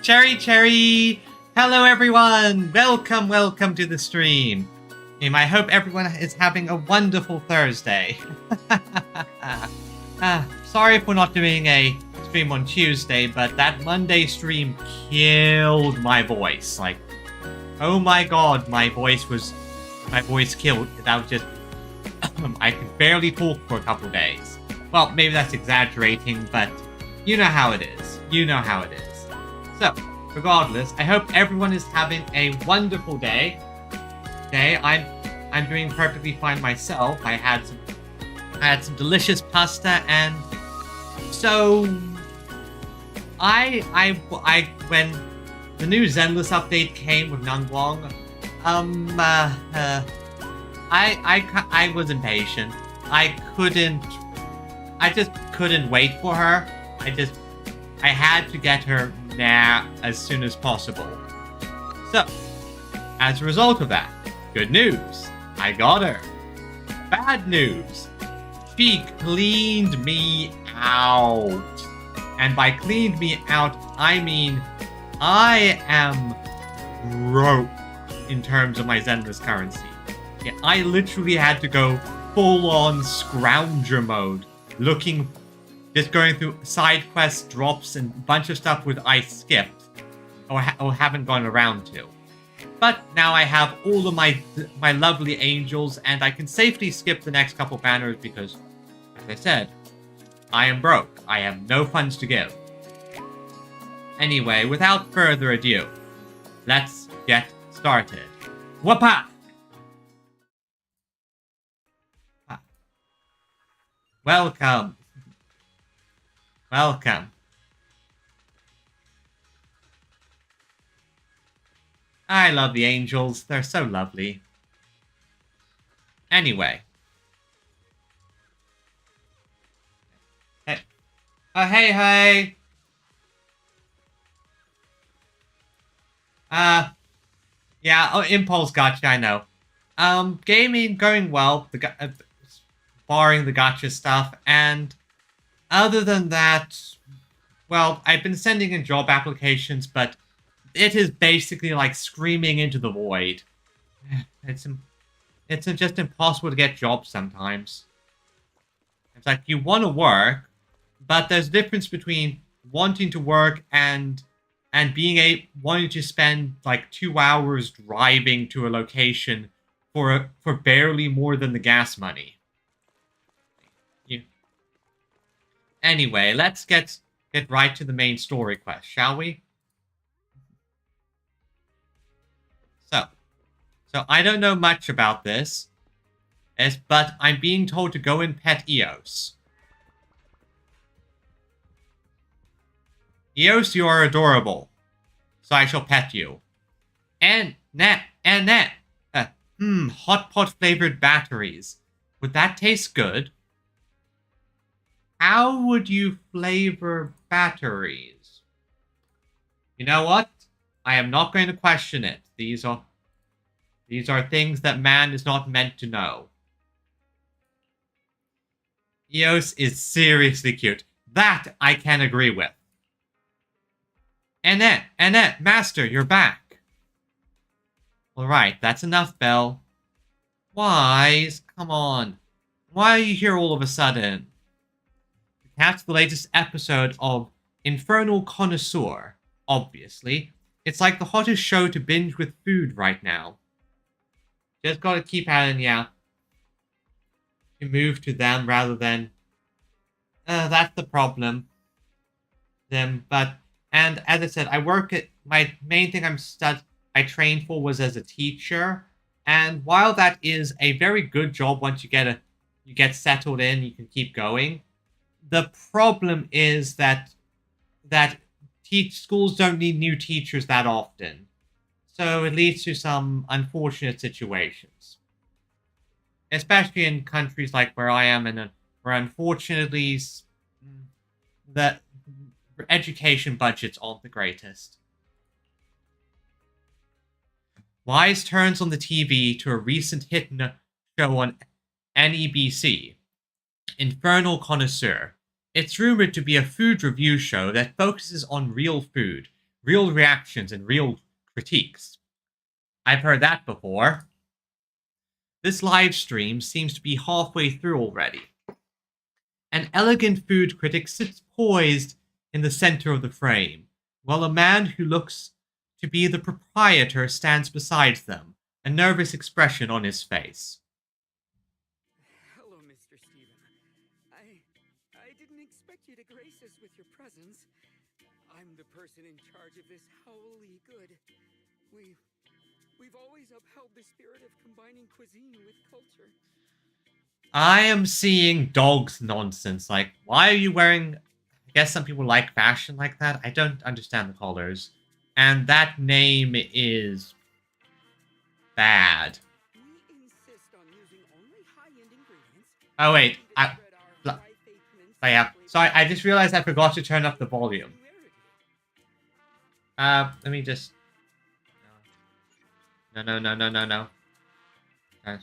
Cherry! Hello everyone! Welcome to the stream. I hope everyone is having a wonderful Thursday. Sorry if we're not doing a stream on Tuesday, but that Monday stream killed my voice. Like, oh my god, my voice killed. That was just, I could barely talk for a couple days. Well, maybe that's exaggerating, but you know how it is. So, regardless, I hope everyone is having a wonderful day. I'm doing perfectly fine myself. I had some delicious pasta, and so I when the new Zenless update came with Nangguang, I was impatient. I just couldn't wait for her. I had to get her now as soon as possible. So, as a result of that, good news, I got her. Bad news, she cleaned me out. And by cleaned me out, I mean I am broke in terms of my Zenless currency. Yeah, I literally had to go full-on scrounger mode, just going through side quests, drops, and a bunch of stuff with I skipped or haven't gone around to. But now I have all of my lovely angels, and I can safely skip the next couple banners because, as I said, I am broke. I have no funds to give. Anyway, without further ado, let's get started. Whoopa! Welcome. I love the angels. They're so lovely. Anyway. Hey. Oh, hey. Yeah, Impulse gotcha, I know. Gaming going well, barring the gotcha stuff, and other than that, well, I've been sending in job applications, but it is basically like screaming into the void. It's just impossible to get jobs sometimes. It's like you want to work, but there's a difference between wanting to work and wanting to spend like 2 hours driving to a location for barely more than the gas money. Anyway, let's get right to the main story quest, shall we? So I don't know much about this, but I'm being told to go and pet Eos. Eos, you are adorable, so I shall pet you. And hot pot flavored batteries. Would that taste good? How would you flavor batteries? You know what? I am not going to question it. These are things that man is not meant to know. Eos is seriously cute. That I can agree with. Annette, Master, you're back. Alright, that's enough, Belle. Wise, come on. Why are you here all of a sudden? Catch the latest episode of Infernal Connoisseur, obviously. It's like the hottest show to binge with food right now. Just gotta keep adding, yeah. To move to them rather than... that's the problem. And as I said, I work at... My main thing I trained for was as a teacher. And while that is a very good job once you get settled in, you can keep going. The problem is that schools don't need new teachers that often. So it leads to some unfortunate situations. Especially in countries like where I am, where unfortunately the education budgets aren't the greatest. Wise turns on the TV to a recent hit show on NEBC, Infernal Connoisseur. It's rumored to be a food review show that focuses on real food, real reactions and real critiques. I've heard that before. This live stream seems to be halfway through already. An elegant food critic sits poised in the center of the frame, while a man who looks to be the proprietor stands beside them, a nervous expression on his face. Hello, Mr. Steven. I didn't expect you to grace us with your presence. I'm the person in charge of this holy good. We've always upheld the spirit of combining cuisine with culture. I am seeing dogs nonsense. Like, why are you wearing... I guess some people like fashion like that. I don't understand the colors. And that name is... bad. We insist on using only high-end ingredients. Oh, wait. Yeah. Sorry, I just realized I forgot to turn up the volume. Let me just... No. A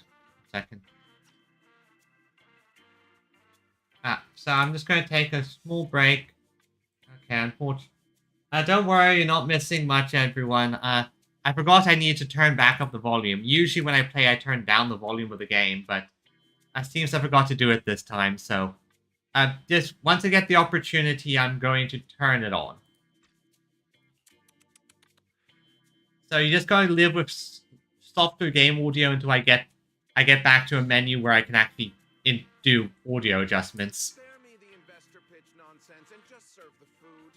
second. So I'm just going to take a small break. Okay, unfortunately. Don't worry, you're not missing much, everyone. I forgot I needed to turn back up the volume. Usually when I play, I turn down the volume of the game, but it seems I forgot to do it this time, so... just once I get the opportunity, I'm going to turn it on. So you just gotta live with softer game audio until I get back to a menu where I can actually do audio adjustments. Spare me the investor pitch nonsense and just serve the food.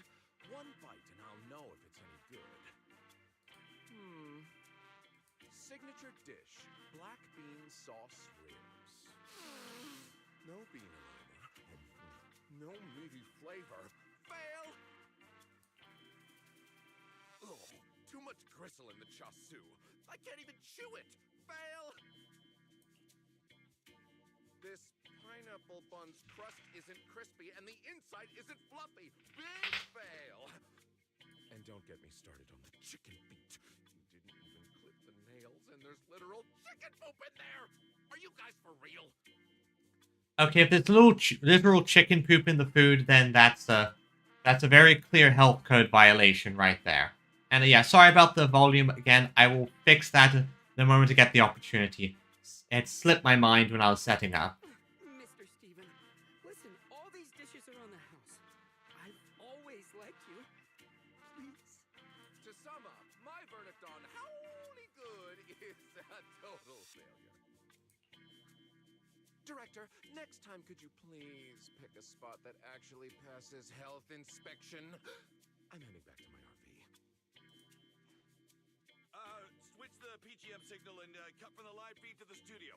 One bite and I'll know if it's any good. Signature dish, black bean sauce ribs. No bean aroma. No meaty flavor. Fail! Ugh, too much gristle in the chassu. I can't even chew it. Fail! This pineapple bun's crust isn't crispy and the inside isn't fluffy. Big fail! And don't get me started on the chicken beat. You didn't even clip the nails and there's literal chicken poop in there! Are you guys for real? Okay, if there's literal chicken poop in the food, then that's a very clear health code violation right there. And yeah, sorry about the volume again. I will fix that the moment I get the opportunity. It slipped my mind when I was setting up. Mr. Steven, listen, all these dishes are on the house. I've always liked you. Please. To sum up, my verdict on howly good is a total failure. Director, next time could you please pick a spot that actually passes health inspection? I'm heading back to my RV. Switch the PGM signal and cut from the live feed to the studio.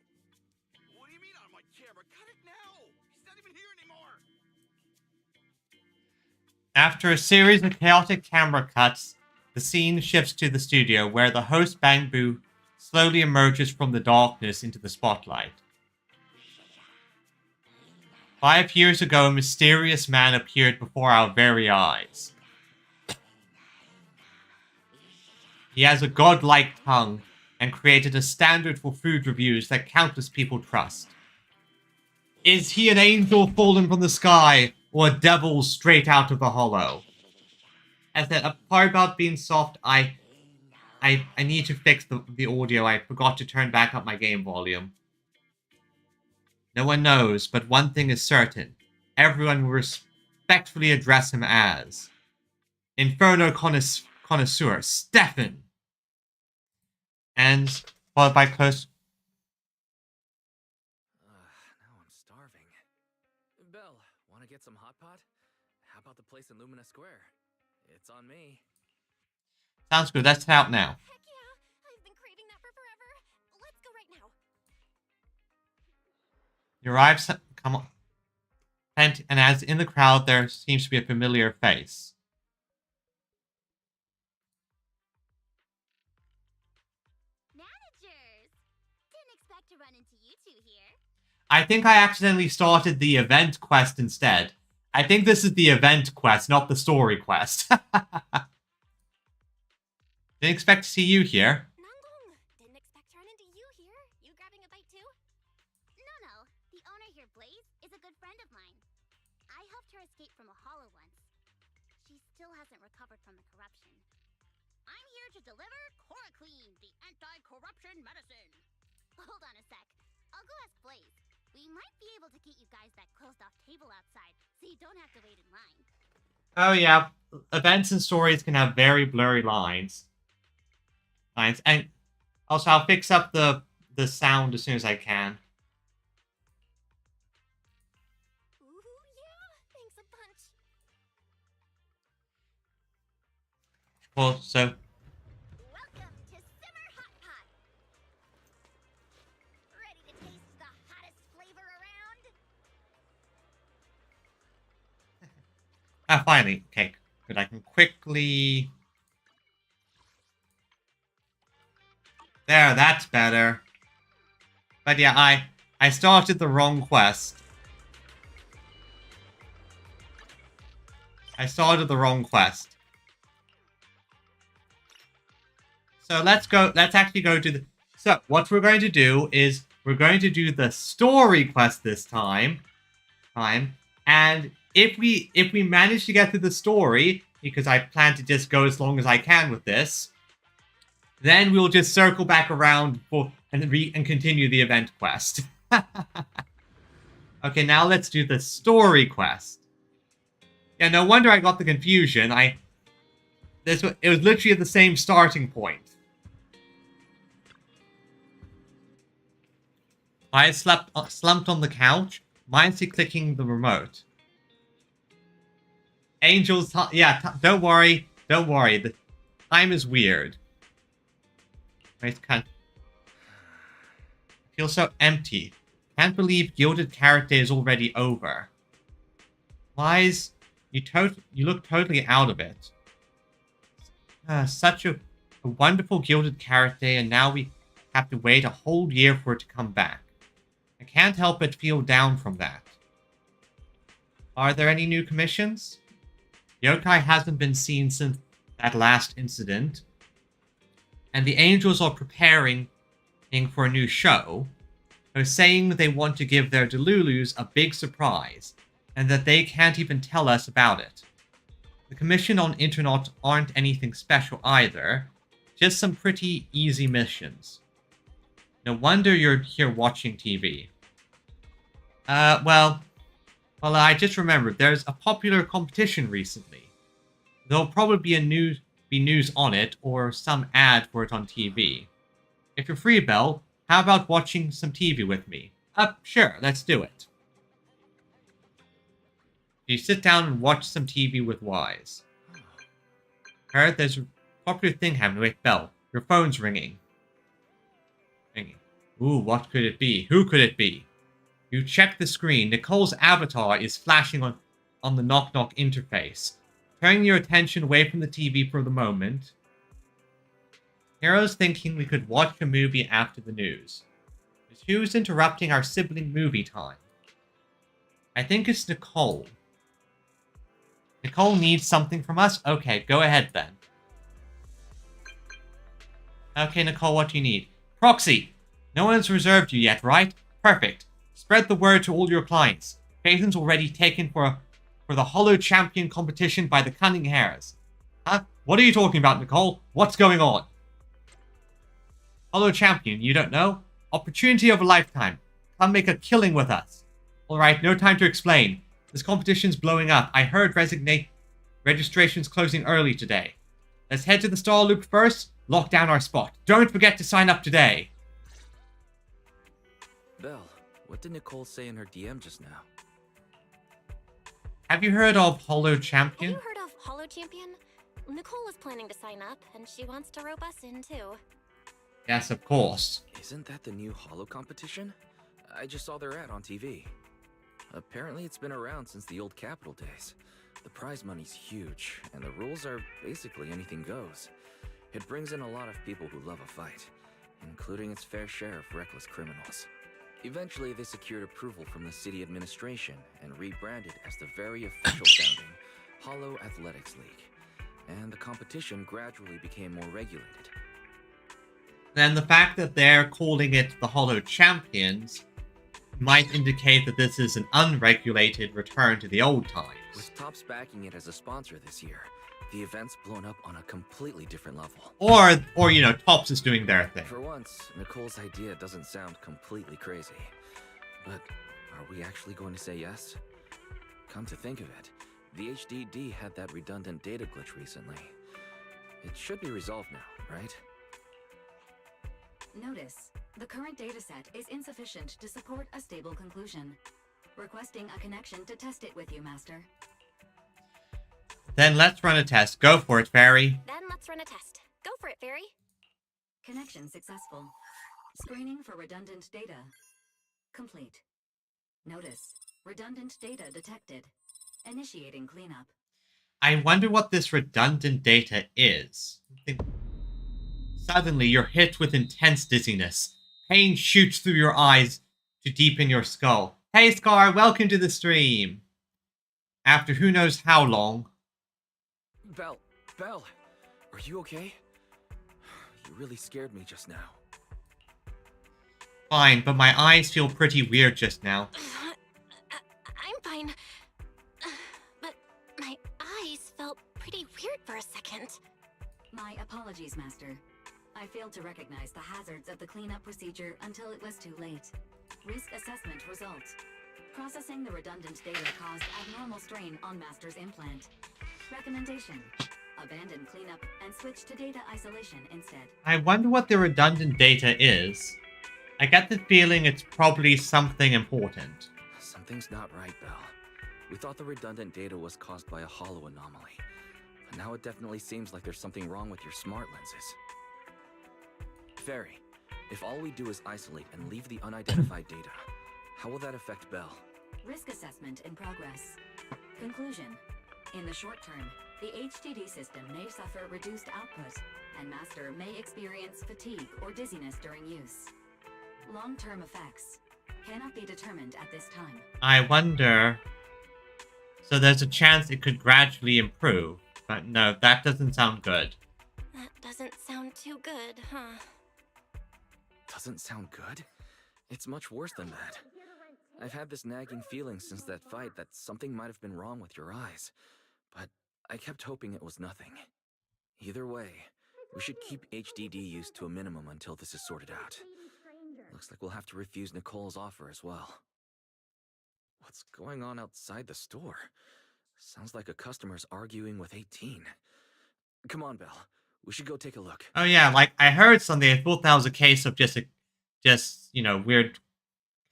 What do you mean on my camera? Cut it now! He's not even here anymore! After a series of chaotic camera cuts, the scene shifts to the studio where the host Bangbu slowly emerges from the darkness into the spotlight. 5 years ago, a mysterious man appeared before our very eyes. He has a godlike tongue and created a standard for food reviews that countless people trust. Is he an angel fallen from the sky or a devil straight out of the hollow? As I said, a part about being soft, I need to fix the audio. I forgot to turn back up my game volume. No one knows, but one thing is certain. Everyone will respectfully address him as Inferno Connoisseur, Stefan. And followed by close... Now I'm starving. Belle, want to get some hot pot? How about the place in Lumina Square? It's on me. Sounds good, let's head out now. Heck yeah! I've been craving that for forever. Let's go right now. You arrive, come on. And as in the crowd, there seems to be a familiar face. Managers! Didn't expect to run into you two here. I think I accidentally started the event quest instead. I think this is the event quest, not the story quest. Didn't expect to see you here. Nangong! Didn't expect to run into you here. You grabbing a bite too? No. The owner here, Blaze, is a good friend of mine. I helped her escape from a hollow once. She still hasn't recovered from the corruption. here to deliver Chloroquine, the anti-corruption medicine. Hold on a sec. I'll go ask Blaze. We might be able to get you guys that closed-off table outside, so you don't have to wait in line. Oh yeah, events and stories can have very blurry lines. And also I'll fix up the sound as soon as I can. Ooh, yeah, thanks a bunch. Well, so Welcome to Simmer Hot Pot. Ready to taste the hottest flavor around? finally, okay, good. I can quickly. There, that's better. But yeah, I started the wrong quest. So let's actually go to the... So, what we're going to do is, we're going to do the story quest this time. And if we manage to get through the story, because I plan to just go as long as I can with this, then we'll just circle back around and continue the event quest. Okay, now let's do the story quest. Yeah, no wonder I got the confusion. It was literally at the same starting point. I slumped on the couch, mindlessly clicking the remote. Angels, don't worry. The time is weird. I feel so empty. Can't believe Gilded Character is already over. Wise, you look totally out of it. Such a wonderful Gilded Character, and now we have to wait a whole year for it to come back. I can't help but feel down from that. Are there any new commissions? Yokai hasn't been seen since that last incident. And the Angels are preparing for a new show. They're saying they want to give their Delulus a big surprise, and that they can't even tell us about it. The commission on Internet aren't anything special either, just some pretty easy missions. No wonder you're here watching TV. Well, I just remembered there's a popular competition recently. There'll probably be news on it or some ad for it on TV. If you're free, Belle, how about watching some TV with me? Sure, let's do it. You sit down and watch some TV with Wise. Heard there's a popular thing happening. Wait, Belle, your phone's ringing. Ooh, what could it be? Who could it be? You check the screen. Nicole's avatar is flashing on the knock-knock interface. Turning your attention away from the TV for the moment, Hero's thinking we could watch a movie after the news. But who's interrupting our sibling movie time? I think it's Nicole. Nicole needs something from us? Okay, go ahead then. Okay, Nicole, what do you need? Proxy! No one's reserved you yet, right? Perfect. Spread the word to all your clients. Phaeton's already taken for the Hollow Champion competition by the Cunning Hares. Huh? What are you talking about, Nicole? What's going on? Hollow Champion, you don't know? Opportunity of a lifetime. Come make a killing with us. Alright, no time to explain. This competition's blowing up. I heard registration's closing early today. Let's head to the Star Loop first. Lock down our spot. Don't forget to sign up today. Belle, what did Nicole say in her DM just now? Have you heard of Hollow Champion? Have you heard of Hollow Champion? Nicole is planning to sign up, and she wants to rope us in too. Yes, of course. Isn't that the new Hollow competition? I just saw their ad on TV. Apparently it's been around since the old Capital days. The prize money's huge, and the rules are basically anything goes. It brings in a lot of people who love a fight, including its fair share of reckless criminals. Eventually, they secured approval from the city administration and rebranded as the very official founding Hollow Athletics League. And the competition gradually became more regulated. Then the fact that they're calling it the Hollow Champions might indicate that this is an unregulated return to the old times. With Topps backing it as a sponsor this year, The event's blown up on a completely different level. Or you know, Tops is doing their thing. For once, Nicole's idea doesn't sound completely crazy. But are we actually going to say yes? Come to think of it, the HDD had that redundant data glitch recently. It should be resolved now, right? Notice, the current dataset is insufficient to support a stable conclusion. Requesting a connection to test it with you, Master. Then let's run a test. Go for it, Fairy. Then let's run a test. Go for it, Fairy. Connection successful. Screening for redundant data. Complete. Notice, redundant data detected. Initiating cleanup. I wonder what this redundant data is. Suddenly, you're hit with intense dizziness. Pain shoots through your eyes to deepen your skull. Hey, Scar, welcome to the stream. After who knows how long. Belle, are you okay? You really scared me just now. Fine, but my eyes feel pretty weird just now. I'm fine. But my eyes felt pretty weird for a second. My apologies, Master. I failed to recognize the hazards of the cleanup procedure until it was too late. Risk assessment results. Processing the redundant data caused abnormal strain on Master's implant. Recommendation: abandon cleanup and switch to data isolation instead. I wonder what the redundant data is. I get the feeling it's probably something important. Something's not right, Belle. We thought the redundant data was caused by a hollow anomaly. But now it definitely seems like there's something wrong with your smart lenses. Fairy, if all we do is isolate and leave the unidentified data, how will that affect Belle? Risk assessment in progress. Conclusion: in the short term, the HDD system may suffer reduced output, and Master may experience fatigue or dizziness during use. Long-term effects cannot be determined at this time. I wonder... So there's a chance it could gradually improve. But no, that doesn't sound good. That doesn't sound too good, huh? Doesn't sound good? It's much worse than that. I've had this nagging feeling since that fight that something might have been wrong with your eyes. But I kept hoping it was nothing. Either way, we should keep HDD use to a minimum until this is sorted out. Looks like we'll have to refuse Nicole's offer as well. What's going on outside the store? Sounds like a customer's arguing with 18. Come on, Belle. We should go take a look. Oh yeah, like I heard something. I thought that was a case of just you know, weird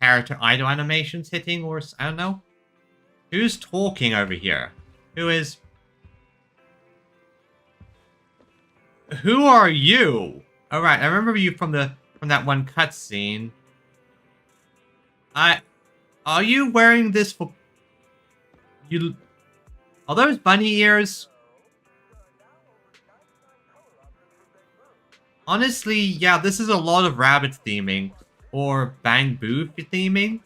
character idle animations hitting, or I don't know. Who's talking over here? Who are you? All right, I remember you from that one cutscene. Are you wearing this for you? Are those bunny ears? Honestly, yeah, this is a lot of rabbit theming. Or Bang Boo theming.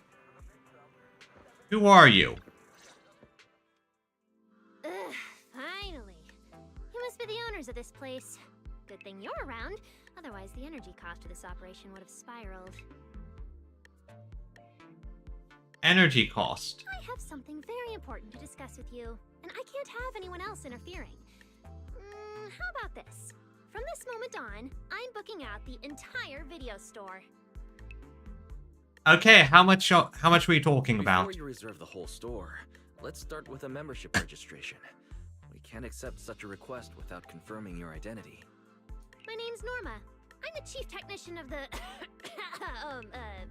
Who are you? Ugh, finally. You must be the owners of this place. Good thing you're around. Otherwise, the energy cost of this operation would have spiraled. Energy cost. I have something very important to discuss with you, and I can't have anyone else interfering. How about this? From this moment on, I'm booking out the entire video store. Okay, how much were you talking about? Before you reserve the whole store, let's start with a membership registration. We can't accept such a request without confirming your identity. My name's Norma. I'm the chief technician of the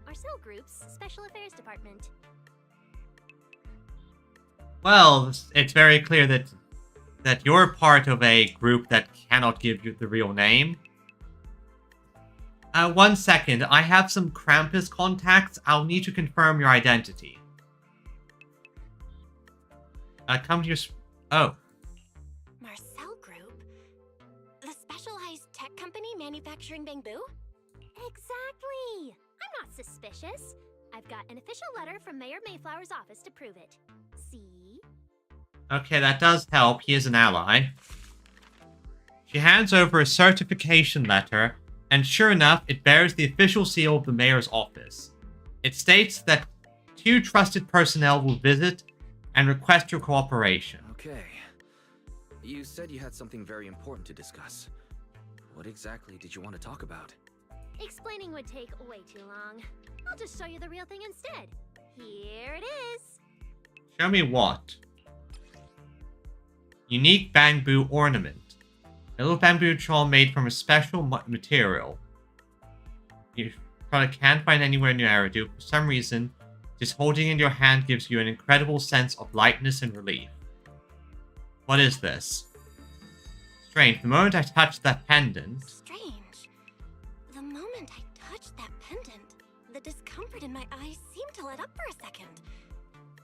Marcel Group's Special Affairs Department. Well, it's very clear that you're part of a group that cannot give you the real name. 1 second. I have some Krampus contacts. I'll need to confirm your identity. Come to your... Oh. Marcel Group? The specialized tech company manufacturing bamboo? Exactly! I'm not suspicious. I've got an official letter from Mayor Mayflower's office to prove it. See? Okay, that does help. He is an ally. She hands over a certification letter, and sure enough, it bears the official seal of the mayor's office. It states that 2 trusted personnel will visit and request your cooperation. Okay. You said you had something very important to discuss. What exactly did you want to talk about? Explaining would take way too long. I'll just show you the real thing instead. Here it is. Show me what? Unique bamboo ornament. A little bamboo shawl made from a special material. You probably can't find anywhere near Eridu. For some reason, just holding it in your hand gives you an incredible sense of lightness and relief. What is this? Strange. The moment I touched that pendant... Strange. The moment I touched that pendant, the discomfort in my eyes seemed to let up for a second.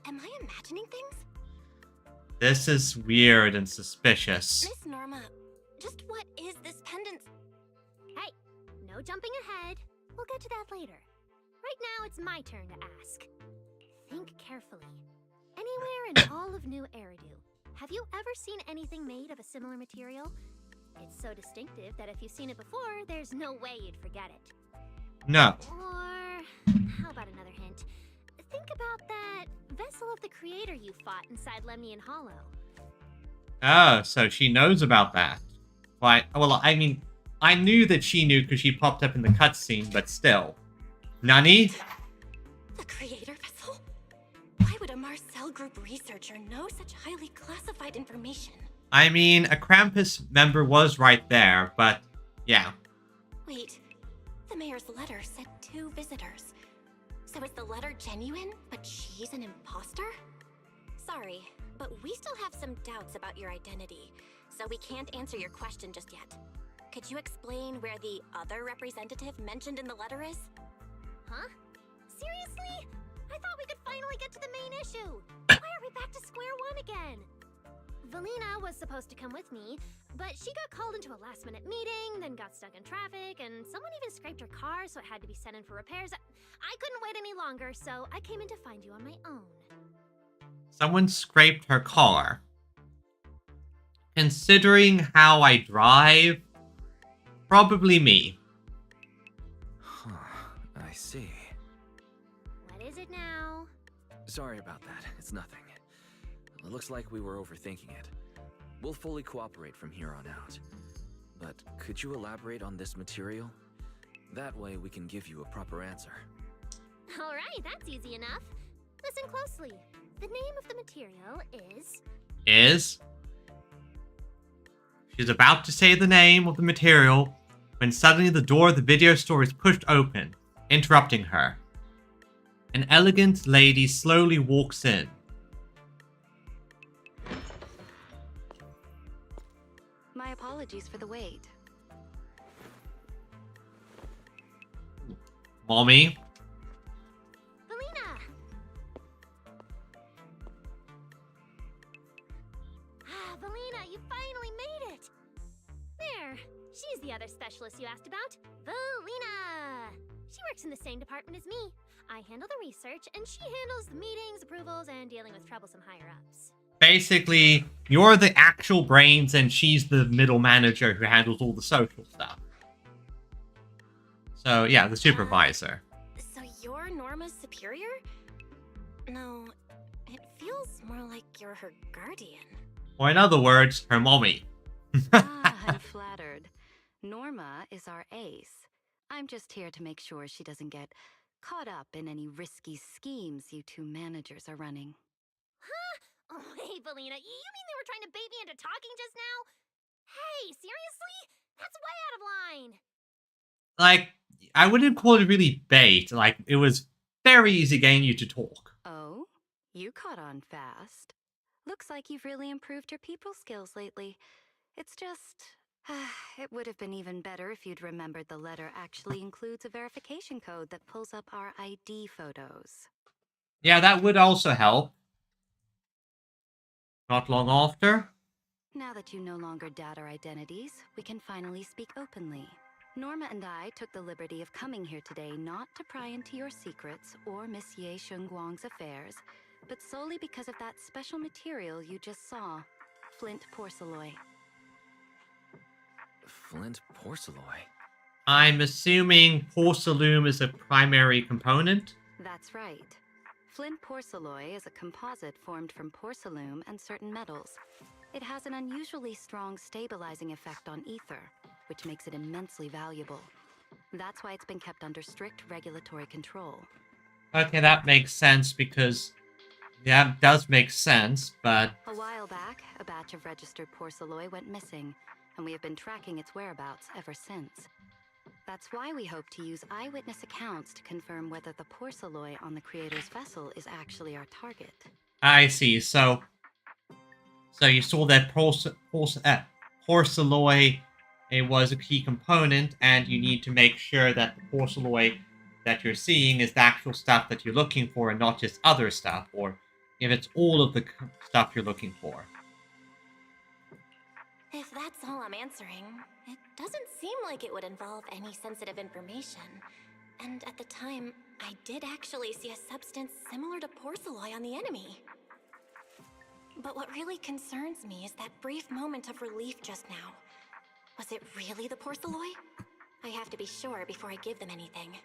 Am I imagining things? This is weird and suspicious. Miss Norma, just what is this pendant? Hey, no jumping ahead. We'll get to that later. Right now, it's my turn to ask. Think carefully. Anywhere in all of New Eridu, have you ever seen anything made of a similar material? It's so distinctive that if you've seen it before, there's no way you'd forget it. No. Or, how about another hint? Think about that vessel of the creator you fought inside Lemnian Hollow. Oh, so she knows about that. Well, I mean, I knew that she knew because she popped up in the cutscene, but still. Nani? The creator vessel? Why would a Marcel Group researcher know such highly classified information? I mean, a Krampus member was right there, but yeah. Wait, the mayor's letter said 2 visitors. So is the letter genuine, but she's an imposter? Sorry, but we still have some doubts about your identity, so we can't answer your question just yet. Could you explain where the other representative mentioned in the letter is? Huh? Seriously? I thought we could finally get to the main issue. Why are we back to square one again? Valina was supposed to come with me, but she got called into a last-minute meeting, then got stuck in traffic, and someone even scraped her car, so it had to be sent in for repairs. I couldn't wait any longer, so I came in to find you on my own. Someone scraped her car. Considering how I drive, probably me. Huh, I see. What is it now? Sorry about that. It's nothing. It looks like we were overthinking it. We'll fully cooperate from here on out. But could you elaborate on this material? That way we can give you a proper answer. All right, that's easy enough. Listen closely. The name of the material is... Is? She's about to say the name of the material when suddenly the door of the video store is pushed open, interrupting her. An elegant lady slowly walks in. My apologies for the wait. Mommy? Valina! Valina, you finally made it! There, she's the other specialist you asked about. Valina! She works in the same department as me. I handle the research, and she handles the meetings, approvals, and dealing with troublesome higher-ups. Basically, you're the actual brains and she's the middle manager who handles all the social stuff. So, yeah, the supervisor. So you're Norma's superior? No, it feels more like you're her guardian. Or in other words, her mommy. I'm flattered. Norma is our ace. I'm just here to make sure she doesn't get caught up in any risky schemes you 2 managers are running. Huh? Oh, hey, Valina, you mean they were trying to bait me into talking just now? Hey, seriously? That's way out of line. Like, I wouldn't call it really bait. Like, it was very easy getting you to talk. Oh? You caught on fast. Looks like you've really improved your people skills lately. It's just... it would have been even better if you'd remembered the letter actually includes a verification code that pulls up our ID photos. Yeah, that would also help. Not long after. Now that you no longer doubt our identities, we can finally speak openly. Norma and I took the liberty of coming here today not to pry into your secrets or Miss Ye Shengguang's affairs, but solely because of that special material you just saw, flint porcelain. Flint porcelain? I'm assuming porcelain is a primary component? That's right. Flint porcelain is a composite formed from porcelain and certain metals. It has an unusually strong stabilizing effect on ether, which makes it immensely valuable. That's why it's been kept under strict regulatory control. Okay, that makes sense because... Yeah, it does make sense, but... A while back, a batch of registered porcelain went missing, and we have been tracking its whereabouts ever since. That's why we hope to use eyewitness accounts to confirm whether the porcelain on the creator's vessel is actually our target. I see, so you saw that porcelain it was a key component, and you need to make sure that the porcelain that you're seeing is the actual stuff that you're looking for and not just other stuff, or if it's all of the stuff you're looking for. If that's all I'm answering, it doesn't seem like it would involve any sensitive information. And at the time, I did actually see a substance similar to porcelain on the enemy. But what really concerns me is that brief moment of relief just now. Was it really the porcelain? I have to be sure before I give them anything.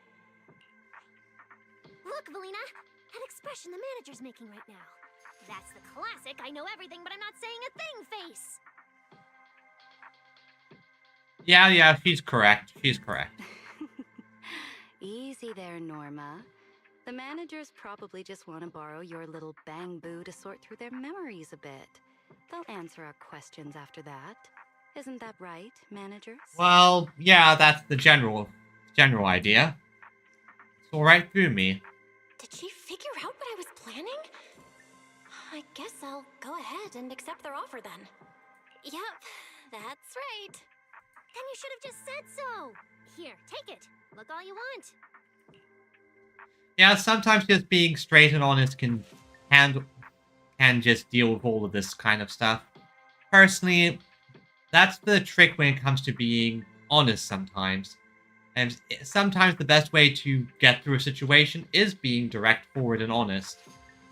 Look, Valina! That expression the manager's making right now. That's the classic I know everything but I'm not saying a thing face! Yeah, she's correct. She's correct. Easy there, Norma. The managers probably just want to borrow your little bang-boo to sort through their memories a bit. They'll answer our questions after that. Isn't that right, managers? Well, yeah, that's the general idea. It's all right through me. Did she figure out what I was planning? I guess I'll go ahead and accept their offer then. Yep, that's right. Then you should have just said so! Here, take it. Look all you want. Yeah, sometimes just being straight and honest can just deal with all of this kind of stuff. Personally, that's the trick when it comes to being honest sometimes. And sometimes the best way to get through a situation is being direct, forward, and honest.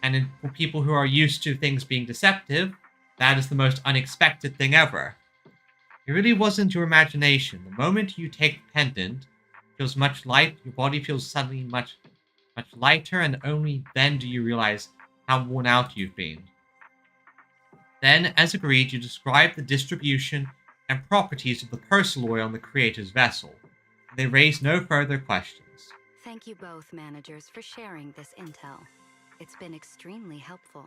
And for people who are used to things being deceptive, that is the most unexpected thing ever. It really wasn't your imagination. The moment you take the pendant, it feels much light. Your body feels suddenly much lighter, and only then do you realize how worn out you've been. Then, as agreed, you describe the distribution and properties of the porcelain on the creator's vessel. They raise no further questions. Thank you both, managers, for sharing this intel. It's been extremely helpful.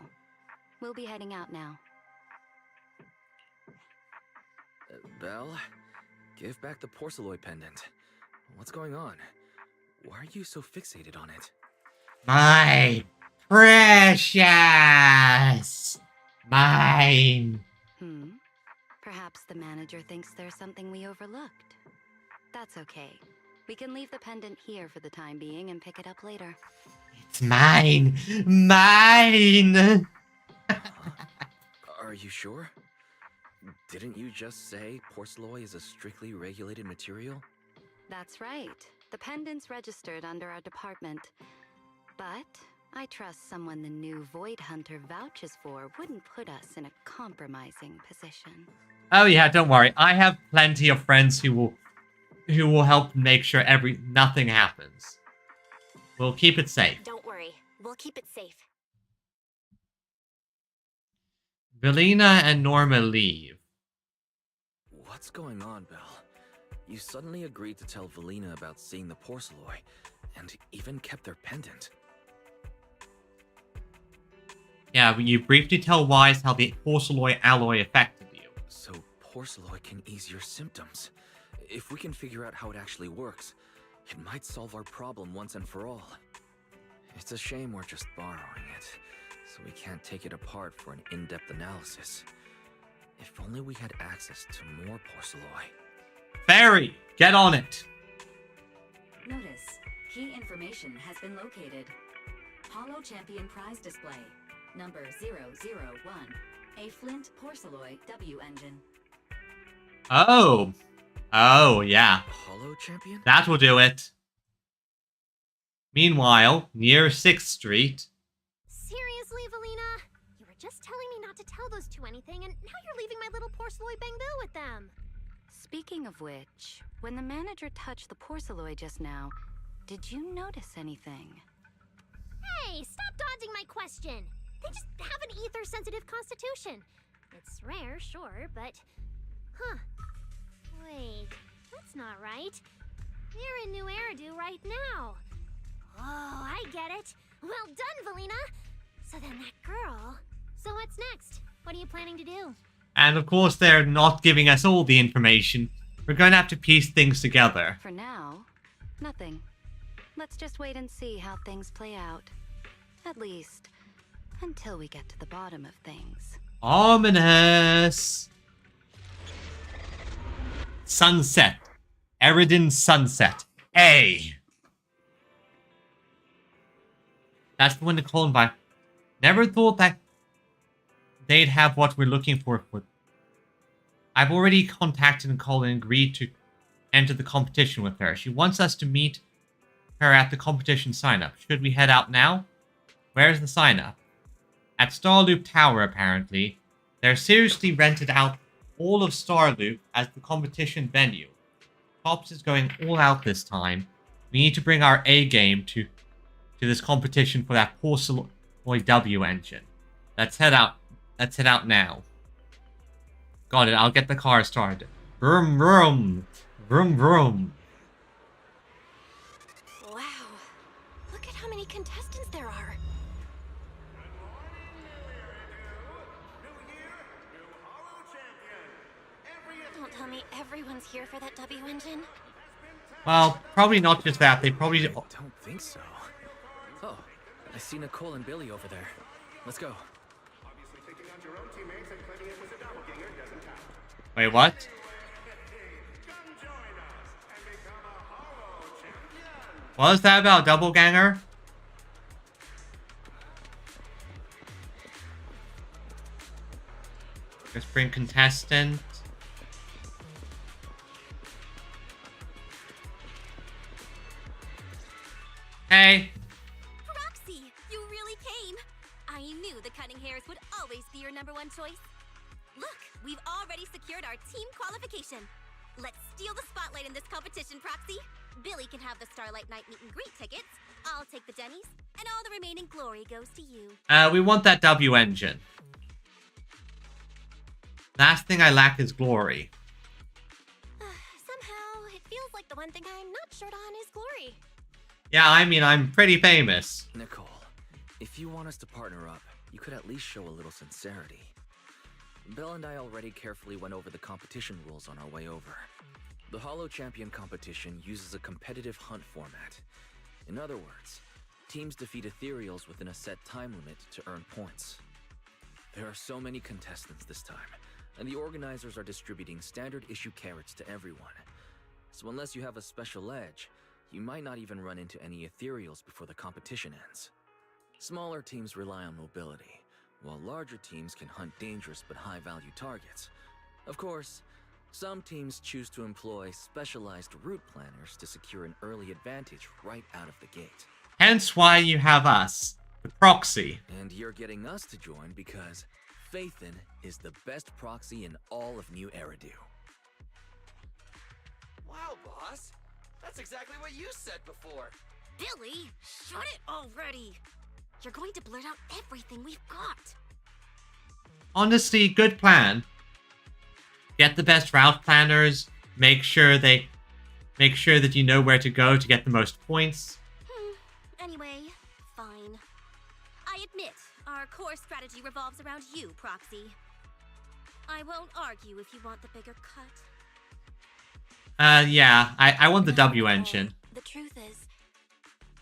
We'll be heading out now. Belle, give back the porcelain pendant. What's going on? Why are you so fixated on it? My precious! Mine! Perhaps the manager thinks there's something we overlooked. That's okay. We can leave the pendant here for the time being and pick it up later. It's mine! Mine! Are you sure? Didn't you just say porcelain is a strictly regulated material? That's right. The pendant's registered under our department. But I trust someone the new Void Hunter vouches for wouldn't put us in a compromising position. Oh yeah, don't worry. I have plenty of friends who will help make sure nothing happens. We'll keep it safe. Don't worry, we'll keep it safe. Velina and Norma leave. What's going on, Belle? You suddenly agreed to tell Velina about seeing the porcelain, and even kept their pendant. Yeah, you briefly tell Wise how the porcelain alloy affected you. So porcelain can ease your symptoms. If we can figure out how it actually works, it might solve our problem once and for all. It's a shame we're just borrowing it, so we can't take it apart for an in-depth analysis. If only we had access to more porcelain. Fairy, get on it! Notice, key information has been located. Holo Champion Prize Display, number 001, a Flint Porcelain W engine. Oh, yeah. Holo Champion? That will do it. Meanwhile, near 6th Street... Seriously, Valina? You were just telling me not to tell those two anything, and now you're leaving my little porcelain bang-boo with them. Speaking of which, when the manager touched the porcelain just now, did you notice anything? Hey, stop dodging my question! They just have an ether-sensitive constitution. It's rare, sure, but... Huh. Wait, that's not right. We're in New Eridu right now. Oh, I get it. Well done, Valina. So then that girl... So what's next? What are you planning to do? And of course, they're not giving us all the information. We're going to have to piece things together. For now, nothing. Let's just wait and see how things play out. At least, until we get to the bottom of things. Ominous. Sunset. Eridan Sunset. A. That's the one to call him by. Never thought that they'd have what we're looking for. I've already contacted Nicole and agreed to enter the competition with her. She wants us to meet her at the competition sign-up. Should we head out now? Where's the sign-up? At Starloop Tower, apparently. They're seriously rented out all of Starloop as the competition venue. Pops is going all out this time. We need to bring our A game to this competition for that Porceloid W engine. Let's head out. Let's head out now. Got it. I'll get the car started. Vroom vroom. Vroom vroom. Wow. Look at how many contestants there are. Don't tell me everyone's here for that W engine. Well, probably not just that. They probably... I don't think so. Oh, I see Nicole and Billy over there. Let's go. Wait, what? What was that about, Doppelganger? Let's bring contestant. Hey. Roxy, you really came. I knew the Cutting Hairs would always be your #1 choice. Look, we've already secured our team qualification. Let's steal the spotlight in this competition, Proxy. Billy can have the Starlight Night meet and greet tickets. I'll take the Denny's, and all the remaining glory goes to you. We want that W engine. Last thing I lack is glory. Somehow, it feels like the one thing I'm not short on is glory. Yeah, I mean, I'm pretty famous. Nicole, if you want us to partner up, you could at least show a little sincerity. Belle and I already carefully went over the competition rules on our way over. The Hollow Champion competition uses a competitive hunt format. In other words, teams defeat ethereals within a set time limit to earn points. There are so many contestants this time, and the organizers are distributing standard issue carrots to everyone. So unless you have a special edge, you might not even run into any ethereals before the competition ends. Smaller teams rely on mobility, while larger teams can hunt dangerous but high-value targets. Of course, some teams choose to employ specialized route planners to secure an early advantage right out of the gate. Hence why you have us, the proxy. And you're getting us to join because Phaethon is the best proxy in all of New Eridu. Wow, boss. That's exactly what you said before. Billy, shut it already. You're going to blurt out everything we've got. Honestly, good plan. Get the best route planners. Make sure that you know where to go to get the most points. Anyway, fine. I admit, our core strategy revolves around you, Proxy. I won't argue if you want the bigger cut. Yeah, I want the W engine. The truth is,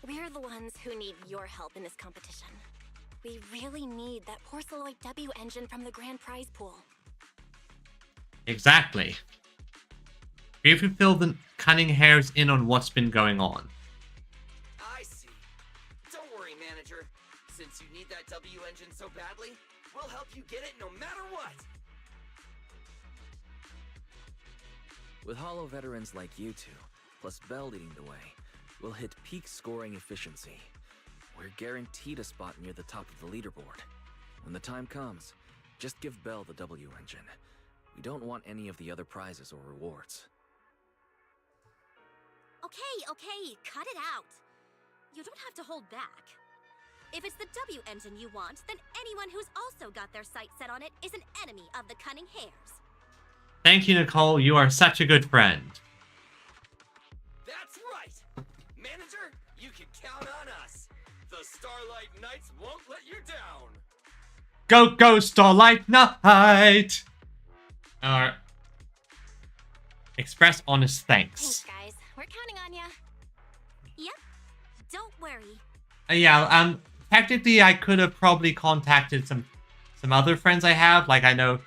we're the ones who need your help in this competition. We really need that Porceloid W engine from the grand prize pool. Exactly. Briefly fill the Cunning Hairs in on what's been going on. I see. Don't worry, manager. Since you need that W engine so badly, we'll help you get it no matter what. With Hollow veterans like you two, plus Belle leading the way, we'll hit peak scoring efficiency. We're guaranteed a spot near the top of the leaderboard. When the time comes, just give Belle the W engine. We don't want any of the other prizes or rewards. Okay, cut it out. You don't have to hold back. If it's the W engine you want, then anyone who's also got their sights set on it is an enemy of the Cunning Hares. Thank you, Nicole. You are such a good friend. That's right! Manager, you can count on us. The Starlight Knights won't let you down. Go, go, Starlight Knight! Express honest Thanks, thanks. guys. We're counting on ya. Yep. Don't worry. Yeah, technically I could have probably contacted some other friends I have. Like I know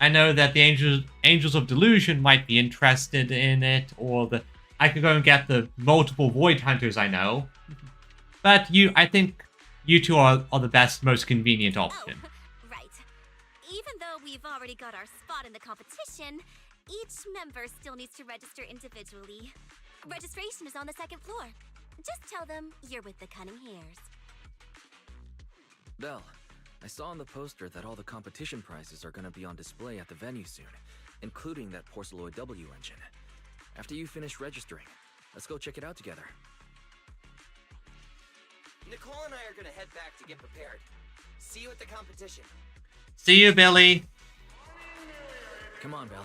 that the Angels of Delusion might be interested in it, or I could go and get the multiple Void Hunters I know. But I think you two are the best, most convenient option. Oh, right. Even though we've already got our spot in the competition, each member still needs to register individually. Registration is on the second floor. Just tell them you're with the Cunning Hares. Belle, I saw on the poster that all the competition prizes are gonna be on display at the venue soon, including that Porceloid W engine. After you finish registering, let's go check it out together. Nicole and I are gonna head back to get prepared. See you at the competition. See you, Billy. Come on, Belle.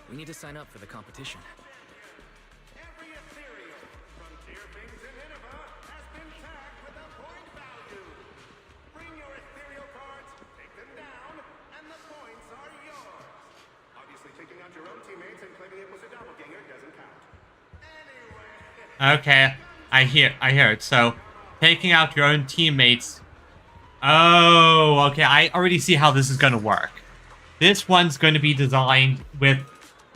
We need to sign up for the competition. Every ethereal from Tier Things in Nineveh has been tagged with a point value. Bring your ethereal cards, take them down, and the points are yours. Obviously, taking out your own teammates and claiming it was a doppelganger doesn't count. Anyway. Okay, I hear it. So, taking out your own teammates. Oh, okay. I already see how this is going to work. This one's going to be designed with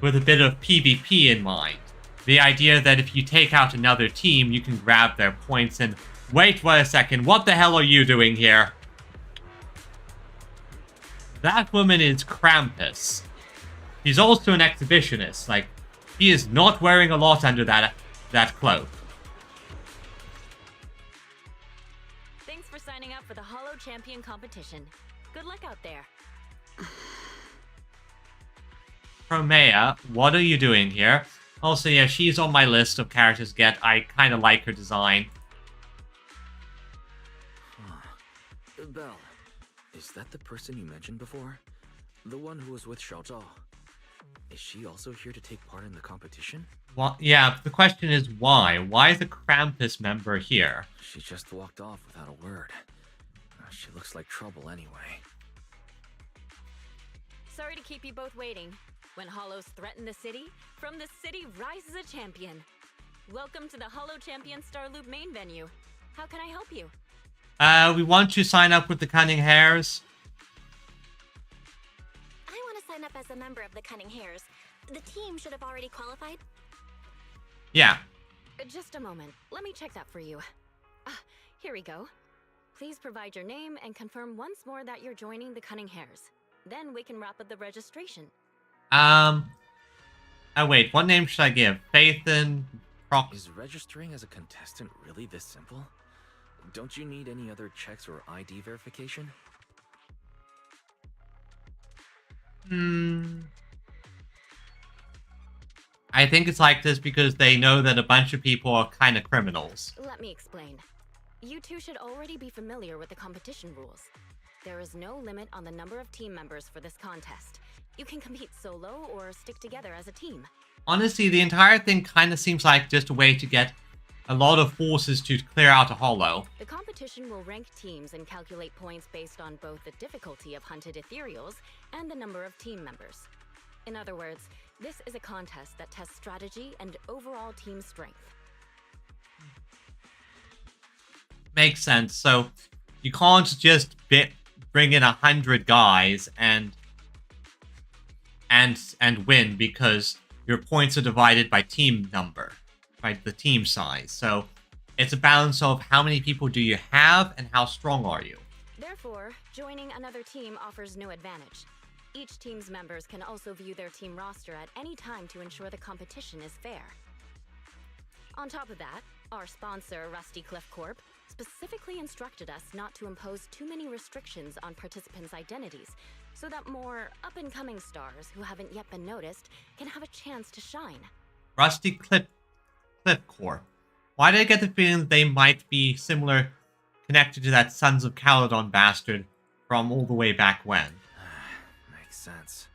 a bit of PvP in mind. The idea that if you take out another team, you can grab their points and... Wait a second, what the hell are you doing here? That woman is Krampus. He's also an exhibitionist. Like, he is not wearing a lot under that cloak. Thanks for signing up for the Hollow Champion competition. Good luck out there. Promea, what are you doing here? Also, yeah, she's on my list of characters to get. I kind of like her design. Belle, is that the person you mentioned before? The one who was with Xiaozhao? Is she also here to take part in the competition? Well, yeah, the question is why? Why is the Krampus member here? She just walked off without a word. She looks like trouble anyway. Sorry to keep you both waiting. When Hollows threaten the city, from the city rises a champion. Welcome to the Hollow Champion Starloop main venue. How can I help you? We want to sign up with the Cunning Hares. I want to sign up as a member of the Cunning Hares. The team should have already qualified. Yeah. Just a moment. Let me check that for you. Here we go. Please provide your name and confirm once more that you're joining the Cunning Hares. Then we can wrap up the registration. Oh wait, what name should I give? Phaethon, Prox... Is registering as a contestant really this simple? Don't you need any other checks or ID verification? I think it's like this because they know that a bunch of people are kind of criminals. Let me explain. You two should already be familiar with the competition rules. There is no limit on the number of team members for this contest. You can compete solo or stick together as a team. Honestly, the entire thing kind of seems like just a way to get a lot of forces to clear out a hollow. The competition will rank teams and calculate points based on both the difficulty of hunted ethereals and the number of team members. In other words, this is a contest that tests strategy and overall team strength. Makes sense. So you can't just bring in 100 guys and win because your points are divided by team number, right? The team size. So it's a balance of how many people do you have and how strong are you. Therefore, joining another team offers no advantage. Each team's members can also view their team roster at any time to ensure the competition is fair. On top of that, our sponsor, Rusty Cliff Corp, specifically instructed us not to impose too many restrictions on participants' identities, so that more up-and-coming stars who haven't yet been noticed can have a chance to shine. Rusty Cliff Corp. Why did I get the feeling that they might be similar connected to that Sons of Caledon bastard from all the way back when. Makes sense.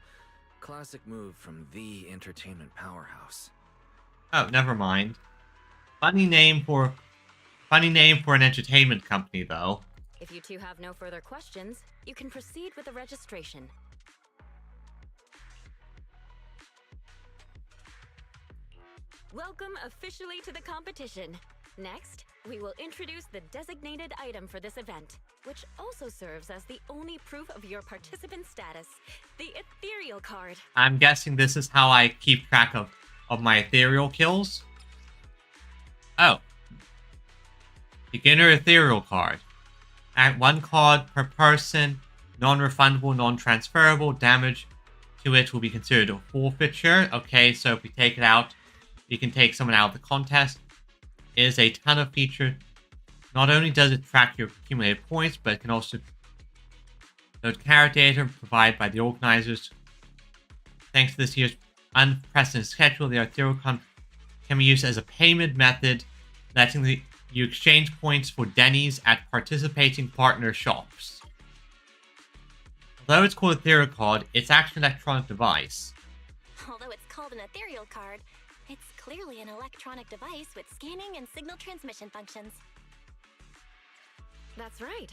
Classic move from the entertainment powerhouse. Oh, never mind. Funny name for an entertainment company, though. If you two have no further questions, you can proceed with the registration. Welcome officially to the competition. Next, we will introduce the designated item for this event, which also serves as the only proof of your participant status, the ethereal card. I'm guessing this is how I keep track of my ethereal kills. Oh. Beginner ethereal card. At 1 card per person, non-refundable, non-transferable. Damage to it will be considered a forfeiture. Okay, so if we take it out, we can take someone out of the contest. It is a ton of feature. Not only does it track your accumulated points, but it can also load character data provided by the organizers. Thanks to this year's unprecedented schedule, the ethereal card can be used as a payment method, letting you exchange points for Denny's at participating partner shops. Although it's called ethereal card, it's actually an electronic device. Although it's called an ethereal card, it's clearly an electronic device with scanning and signal transmission functions. That's right.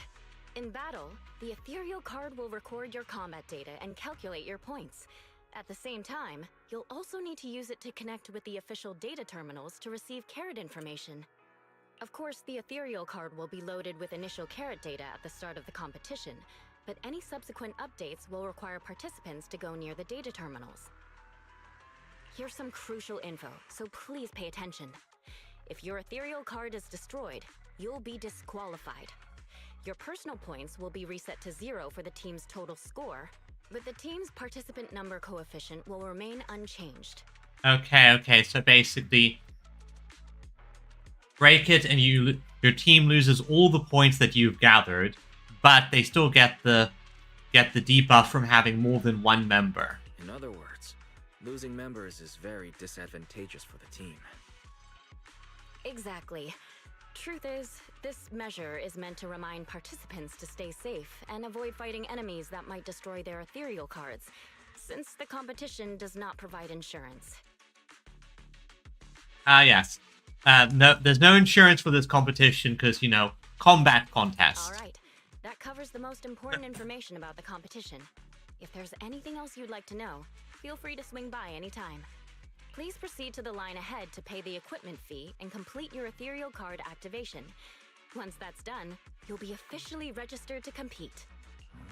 In battle, the ethereal card will record your combat data and calculate your points. At the same time, you'll also need to use it to connect with the official data terminals to receive carrot information. Of course, the ethereal card will be loaded with initial carrot data at the start of the competition, but any subsequent updates will require participants to go near the data terminals. Here's some crucial info, so please pay attention. If your ethereal card is destroyed, you'll be disqualified. Your personal points will be reset to 0 for the team's total score, but the team's participant number coefficient will remain unchanged. Okay, so basically, break it and your team loses all the points that you've gathered, but they still get the debuff from having more than one member. In other words, losing members is very disadvantageous for the team. Exactly. Truth is, this measure is meant to remind participants to stay safe and avoid fighting enemies that might destroy their ethereal cards, since the competition does not provide insurance. Yes. No, there's no insurance for this competition because, combat contest. All right. That covers the most important information about the competition. If there's anything else you'd like to know, feel free to swing by anytime. Please proceed to the line ahead to pay the equipment fee and complete your ethereal card activation. Once that's done, you'll be officially registered to compete.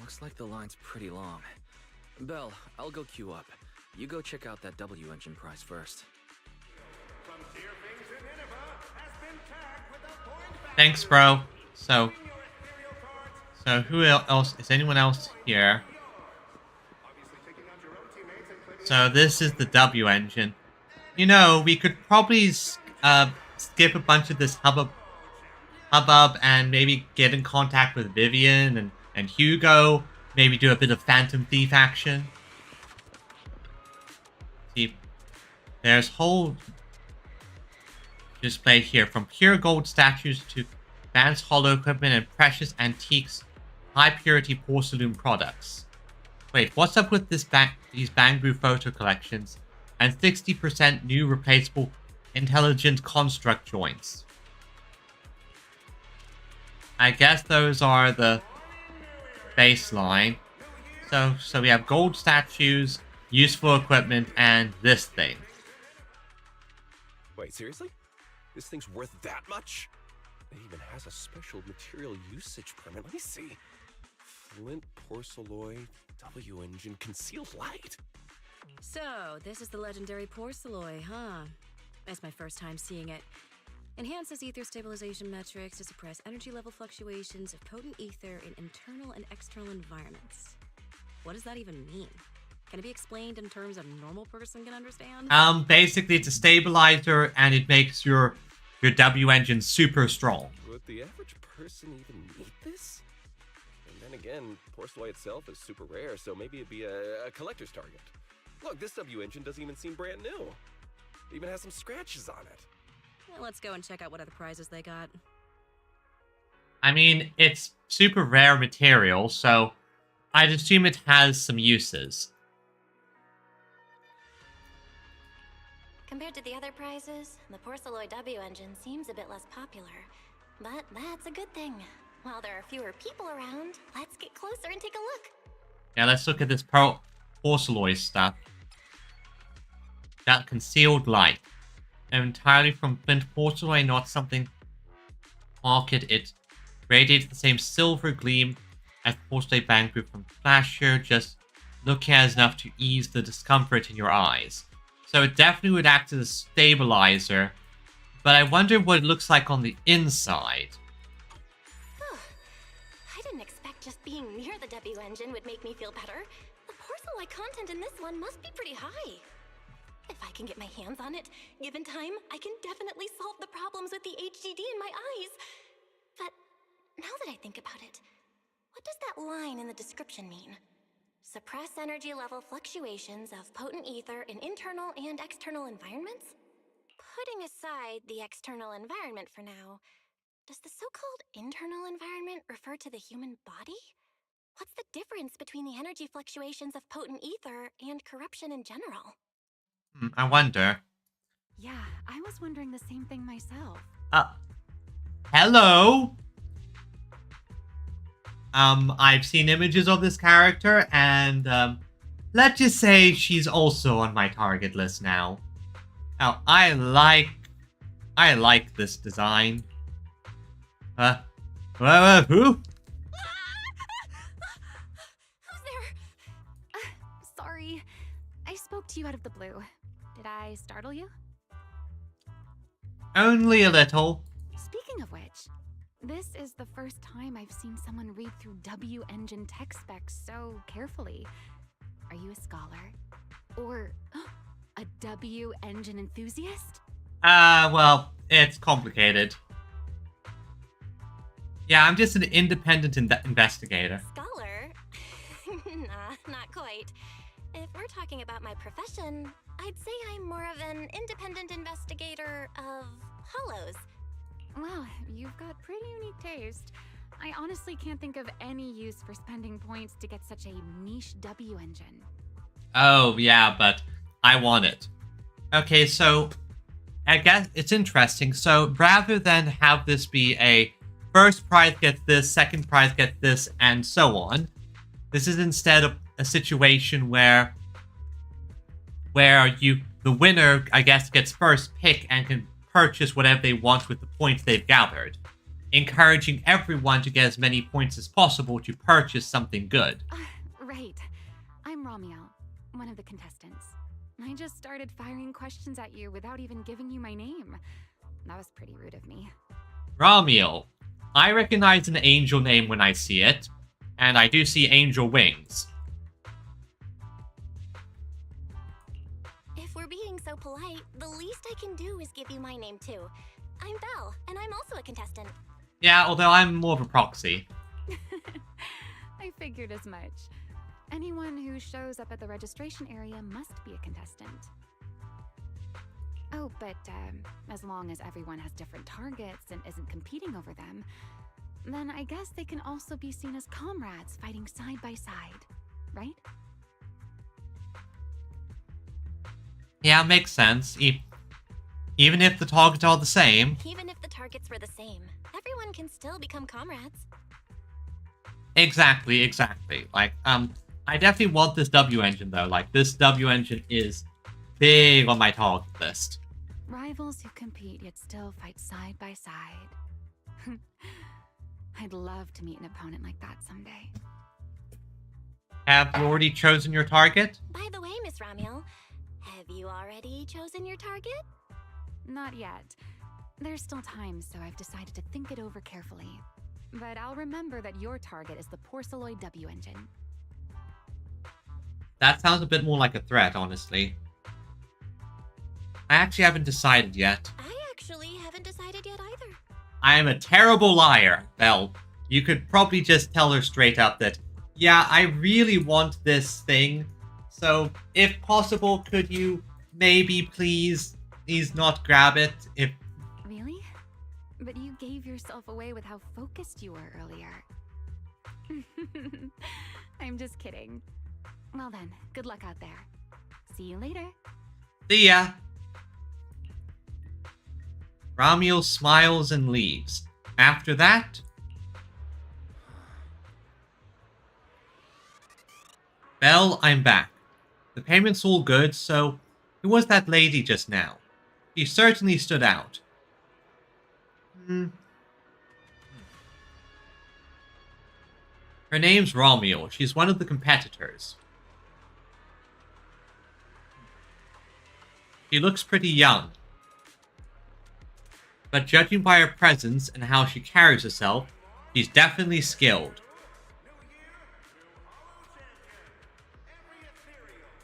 Looks like the line's pretty long. Belle, I'll go queue up. You go check out that W engine prize first. Thanks, bro. So who else? Is anyone else here? So this is the W engine. We could probably skip a bunch of this hubbub and maybe get in contact with Vivian and Hugo. Maybe do a bit of Phantom Thief action. See, there's whole display here, from pure gold statues to advanced hollow equipment and precious antiques, high purity porcelain products. Wait, what's up with these Bangbu photo collections and 60% new replaceable intelligent construct joints? I guess those are the baseline. So we have gold statues, useful equipment, and this thing. Wait, seriously? This thing's worth that much? It even has a special material usage permit. Let me see. Flint, porcelloy, W engine, concealed light. So, this is the legendary porcelloy, huh? It's my first time seeing it. Enhances ether stabilization metrics to suppress energy level fluctuations of potent ether in internal and external environments. What does that even mean? Can it be explained in terms a normal person can understand? Basically it's a stabilizer and it makes your W engine super strong. Would the average person even need this? And then again, porcelloy itself is super rare, so maybe it'd be a collector's target. Look, this W engine doesn't even seem brand new. It even has some scratches on it. Well, let's go and check out what other prizes they got. I mean, it's super rare material, so I'd assume it has some uses. Compared to the other prizes, the Porceloid W engine seems a bit less popular. But that's a good thing. While there are fewer people around, let's get closer and take a look. Yeah, let's look at this porceloid stuff. That concealed light. Entirely from flint porcelain, not something market. It radiates the same silver gleam as porcelain band group from Flasher, just looking at it enough to ease the discomfort in your eyes. So it definitely would act as a stabilizer, but I wonder what it looks like on the inside. I didn't expect just being near the W engine would make me feel better. The porcelain content in this one must be pretty high. If I can get my hands on it, given time, I can definitely solve the problems with the HDD in my eyes. But now that I think about it, what does that line in the description mean? Suppress energy level fluctuations of potent ether in internal and external environments? Putting aside the external environment for now, does the so-called internal environment refer to the human body? What's the difference between the energy fluctuations of potent ether and corruption in general? I wonder. Yeah, I was wondering the same thing myself. Hello? I've seen images of this character, and, let's just say she's also on my target list now. Now, I like this design. Who? Who's there? Sorry. I spoke to you out of the blue. Did I startle you? Only a little. Speaking of which, this is the first time I've seen someone read through W engine tech specs so carefully. Are you a scholar? Or a W engine enthusiast? Well, it's complicated. Yeah, I'm just an independent investigator. Scholar? Nah, not quite. If we're talking about my profession, I'd say I'm more of an independent investigator of hollows. Well, you've got pretty unique taste. I honestly can't think of any use for spending points to get such a niche W engine. Oh, yeah, but I want it. Okay, so I guess it's interesting. So rather than have this be a first prize gets this, second prize gets this, and so on, this is instead of a situation where the winner, I guess, gets first pick and can purchase whatever they want with the points they've gathered, encouraging everyone to get as many points as possible to purchase something good. Right. I'm Ramiel, one of the contestants. I just started firing questions at you without even giving you my name. That was pretty rude of me. Ramiel. I recognize an angel name when I see it, and I do see angel wings. If we're being so polite, the least I can do is give you my name too. I'm Belle, and I'm also a contestant. Yeah, although I'm more of a proxy. I figured as much. Anyone who shows up at the registration area must be a contestant. Oh, but as long as everyone has different targets and isn't competing over them, then I guess they can also be seen as comrades fighting side by side, right? Yeah, makes sense. Even if the targets are the same. Even if the targets were the same, everyone can still become comrades. Exactly. Like, I definitely want this W engine, though. Like, this W engine is big on my target list. Rivals who compete yet still fight side by side. I'd love to meet an opponent like that someday. Have you already chosen your target? By the way, Miss Ramiel, have you already chosen your target? Not yet. There's still time, so I've decided to think it over carefully. But I'll remember that your target is the Porceloid W engine. That sounds a bit more like a threat, honestly. I actually haven't decided yet. I actually haven't decided yet either. I am a terrible liar, Belle. You could probably just tell her straight up that, yeah, I really want this thing. So, if possible, could you maybe please not grab it? Really? but you gave yourself away with how focused you were earlier. I'm just kidding. Well then, good luck out there. See you later. See ya. Ramiel smiles and leaves. After that, Belle, I'm back. The payment's all good, so who was that lady just now? She certainly stood out. Her name's Ramiel. She's one of the competitors. She looks pretty young. But judging by her presence and how she carries herself, she's definitely skilled.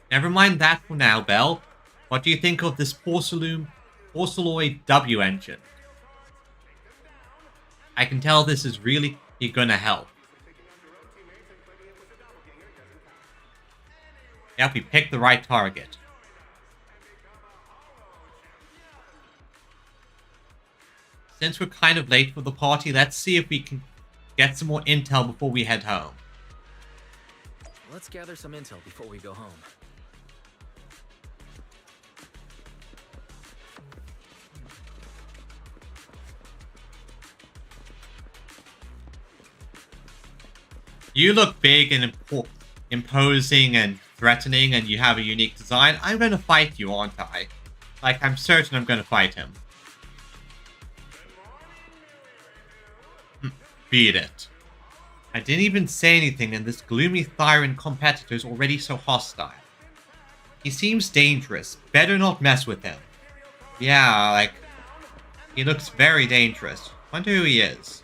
Never mind that for now, Belle. What do you think of this Porceloid W engine? I can tell this is really gonna help. Yep, we picked the right target. Since we're kind of late for the party, let's see if we can get some more intel before we head home. Let's gather some intel before we go home. You look big and imposing and threatening, and you have a unique design. I'm gonna fight you, aren't I? Like, I'm certain I'm gonna fight him. Beat it. I didn't even say anything, and this gloomy Thyran competitor's already so hostile. He seems dangerous. Better not mess with him. Yeah, like, he looks very dangerous. Wonder who he is.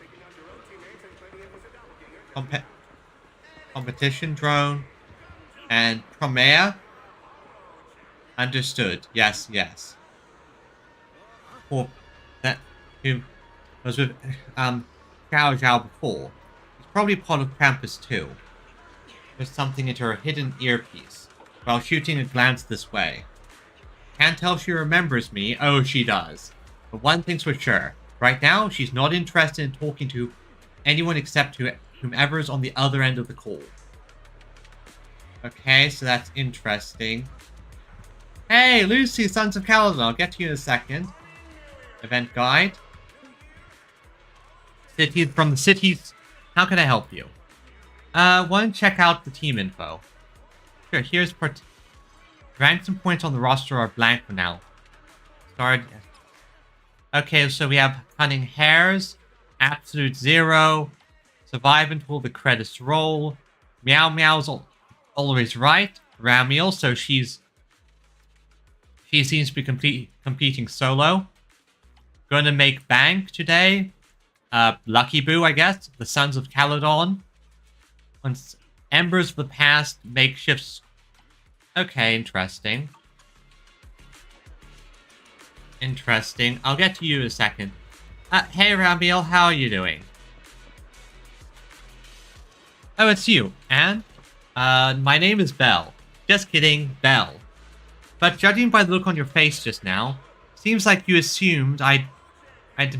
Competition drone. And Promea? Understood. Yes, yes. Or that who was with Xiao Zhao before. He's probably part of Krampus too. There's something into her hidden earpiece, while shooting a glance this way. Can't tell if she remembers me. Oh, she does. But one thing's for sure. Right now, she's not interested in talking to anyone except to whomever's on the other end of the call. Okay, so that's interesting. Hey, Lucy, Sons of Caledon. I'll get to you in a second. Event guide. Cities from the cities. How can I help you? Want to check out the team info. Sure, here's rank some points on the roster are blank for now. Start. Okay, so we have Cunning Hares, Absolute Zero, Survive until the credits roll. Meow Meow's always right. Ramiel, so she seems to be competing solo. Gonna make bank today. Lucky Boo, I guess. The Sons of Caledon. Once Embers of the Past, makeshifts. Okay, interesting. Interesting. I'll get to you in a second. Hey Ramiel, how are you doing? Oh, it's you. And? My name is Belle. Just kidding, Belle. But judging by the look on your face just now, seems like you assumed I'd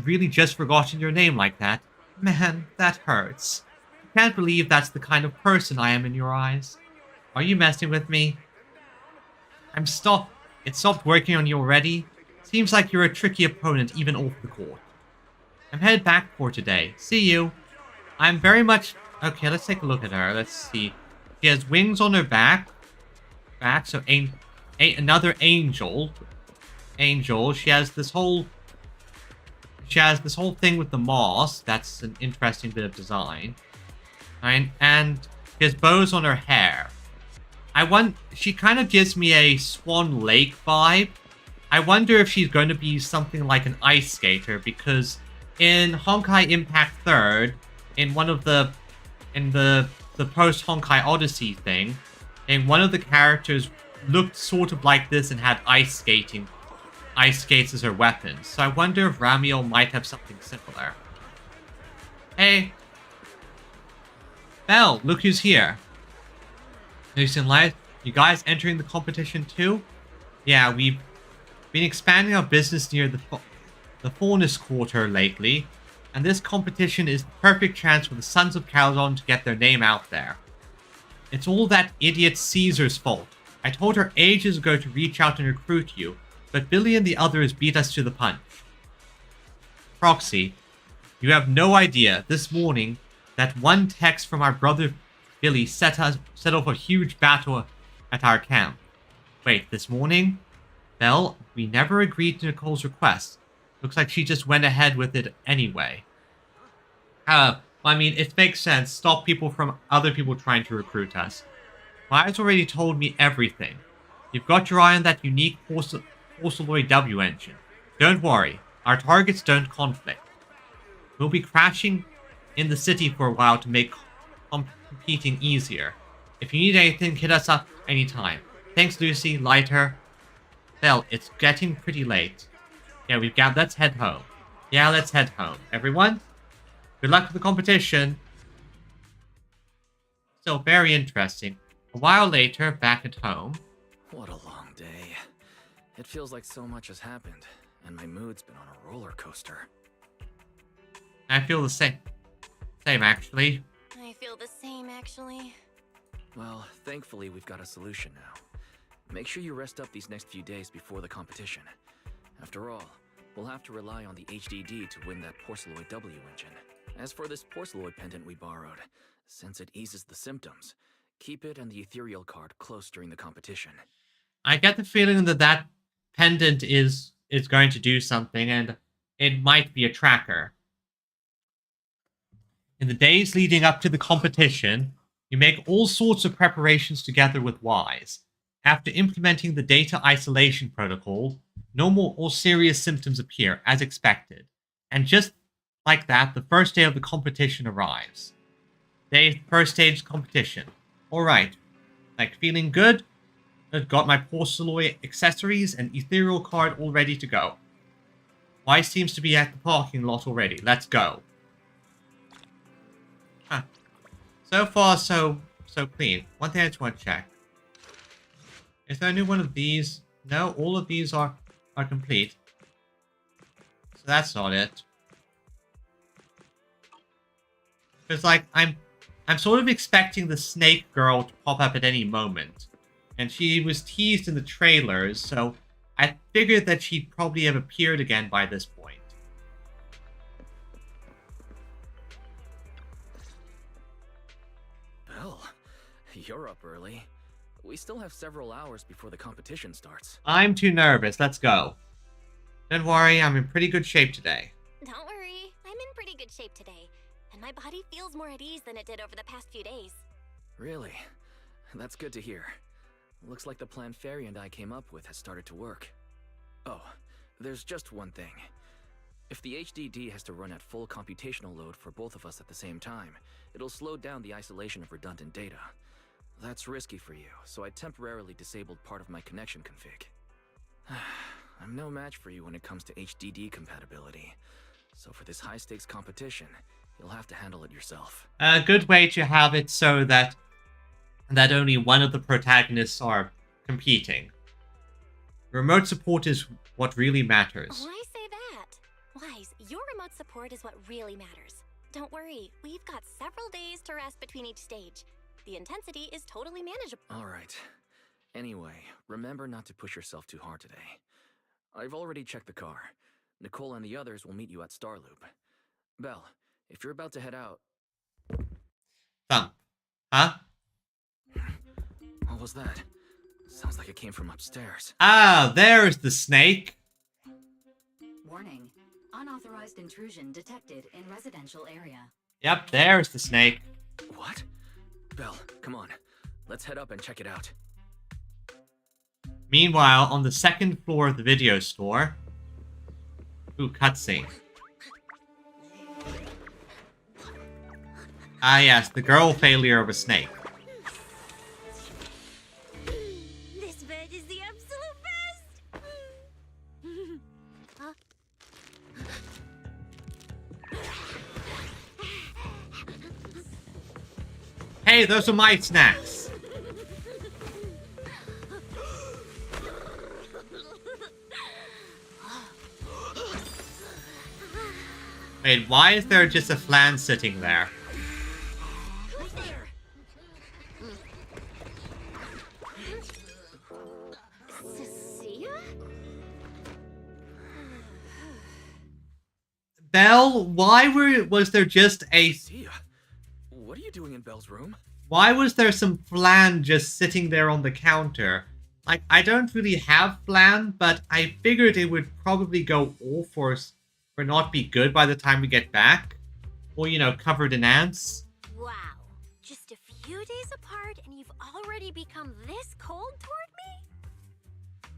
really just forgotten your name like that. Man, that hurts. I can't believe that's the kind of person I am in your eyes. Are you messing with me? It stopped working on you already? Seems like you're a tricky opponent even off the court. I'm headed back for today. See you. I'm very much... Okay, let's take a look at her. Let's see. She has wings on her back. So another angel. She has this whole thing with the moss. That's an interesting bit of design. And she has bows on her hair. She kind of gives me a Swan Lake vibe. I wonder if she's going to be something like an ice skater, because in Honkai Impact 3rd, in the post Honkai Odyssey thing, and one of the characters looked sort of like this and had ice skates as her weapons. So I wonder if Ramiel might have something similar. Hey. Belle, look who's here. Lucy and Light, you guys entering the competition too? Yeah, we've been expanding our business near the the Faunus Quarter lately, and this competition is the perfect chance for the Sons of Caledon to get their name out there. It's all that idiot Caesar's fault. I told her ages ago to reach out and recruit you, but Billy and the others beat us to the punch. Proxy, you have no idea, this morning, that one text from our brother Billy set off a huge battle at our camp. Wait, this morning? Well, we never agreed to Nicole's request. Looks like she just went ahead with it anyway. I mean, it makes sense. Stop people from other people trying to recruit us. Maya's already told me everything. You've got your eye on that unique Porceloid W engine. Don't worry, our targets don't conflict. We'll be crashing in the city for a while to make competing easier. If you need anything, hit us up anytime. Thanks, Lucy. Lighter. Well, it's getting pretty late. Yeah, let's head home. Yeah, let's head home. Everyone, good luck with the competition. So, very interesting. A while later, back at home. What a long day. It feels like so much has happened, and my mood's been on a roller coaster. I feel the same. Same, actually. I feel the same, actually. Well, thankfully we've got a solution now. Make sure you rest up these next few days before the competition. After all, we'll have to rely on the HDD to win that Porceloid W engine. As for this Porceloid pendant we borrowed, since it eases the symptoms, keep it and the ethereal card close during the competition. I get the feeling that pendant is going to do something, and it might be a tracker. In the days leading up to the competition, you make all sorts of preparations together with Wise. After implementing the data isolation protocol, no more or serious symptoms appear, as expected. And just like that, the first day of the competition arrives. First stage competition. Alright. Like, feeling good? I've got my Porceloid accessories and ethereal card all ready to go. Wise seems to be at the parking lot already. Let's go. Huh. So far, so clean. One thing I just want to check. Is there a new one of these? No, all of these are complete. So that's not it. Because, like, I'm sort of expecting the snake girl to pop up at any moment. And she was teased in the trailers, so I figured that she'd probably have appeared again by this point. Well, you're up early. We still have several hours before the competition starts. I'm too nervous. Let's go. Don't worry, I'm in pretty good shape today. Don't worry, I'm in pretty good shape today. And my body feels more at ease than it did over the past few days. Really? That's good to hear. Looks like the plan Fairy and I came up with has started to work. Oh, there's just one thing. If the HDD has to run at full computational load for both of us at the same time, it'll slow down the isolation of redundant data. That's risky for you, so I temporarily disabled part of my connection config. I'm no match for you when it comes to HDD compatibility. So for this high-stakes competition, you'll have to handle it yourself. A good way to have it so that only one of the protagonists are competing. Remote support is what really matters. Why say that? Wise, your remote support is what really matters. Don't worry, we've got several days to rest between each stage. The intensity is totally manageable. Alright. Anyway, remember not to push yourself too hard today. I've already checked the car. Nicole and the others will meet you at Starloop. Belle, if you're about to head out... Huh? What was that? Sounds like it came from upstairs. Ah, there's the snake. Warning. Unauthorized intrusion detected in residential area. Yep, there's the snake. What? Belle, come on. Let's head up and check it out. Meanwhile, on the second floor of the video store... Ooh, cutscene. Ah yes, the girl failure of a snake. This bed is the absolute best! Huh? Hey, those are my snacks! Wait, why is there just a flan sitting there? Who's there? Cecilia? Belle, why was there just a... Sia, what are you doing in Belle's room? Why was there some flan just sitting there on the counter? Like, I don't really have flan, but I figured it would probably go off or not be good by the time we get back. Or, you know, covered in ants. Wow. Just a few days apart and you've already become this cold toward me?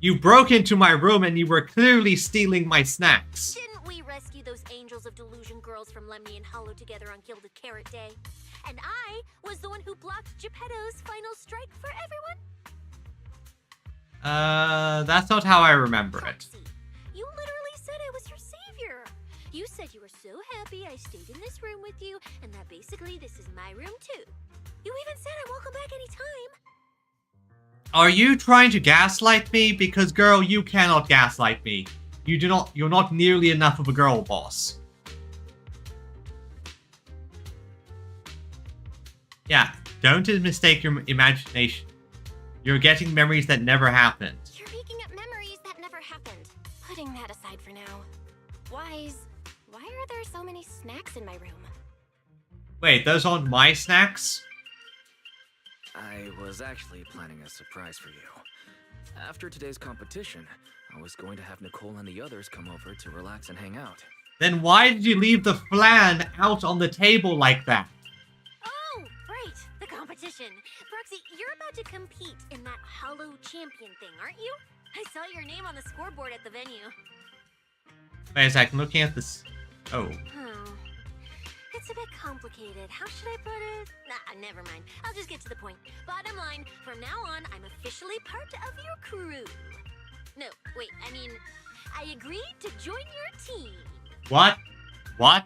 You broke into my room and you were clearly stealing my snacks. Didn't we rescue those angels of delusion girls from Lemmy and Hollow together on Gilded Carrot Day? And I was the one who blocked Geppetto's final strike for everyone? That's not how I remember it. Foxy, you literally said I was your savior. You said you were so happy I stayed in this room with you, and that basically this is my room too. You even said I'm welcome back anytime. Are you trying to gaslight me? Because, girl, you cannot gaslight me. You're not nearly enough of a girl boss. Yeah, don't mistake your imagination. You're getting memories that never happened. You're making up memories that never happened. Putting that aside for now. Why are there so many snacks in my room? Wait, those aren't my snacks? I was actually planning a surprise for you. After today's competition, I was going to have Nicole and the others come over to relax and hang out. Then why did you leave the flan out on the table like that? Oh, right, the competition. Proxy, you're about to compete in that Hollow Champion thing, aren't you? I saw your name on the scoreboard at the venue. Wait a sec, I'm looking at this. Oh. It's a bit complicated. How should I put it? Nah, never mind. I'll just get to the point. Bottom line, from now on, I'm officially part of your crew. No, wait, I mean, I agreed to join your team. What? What?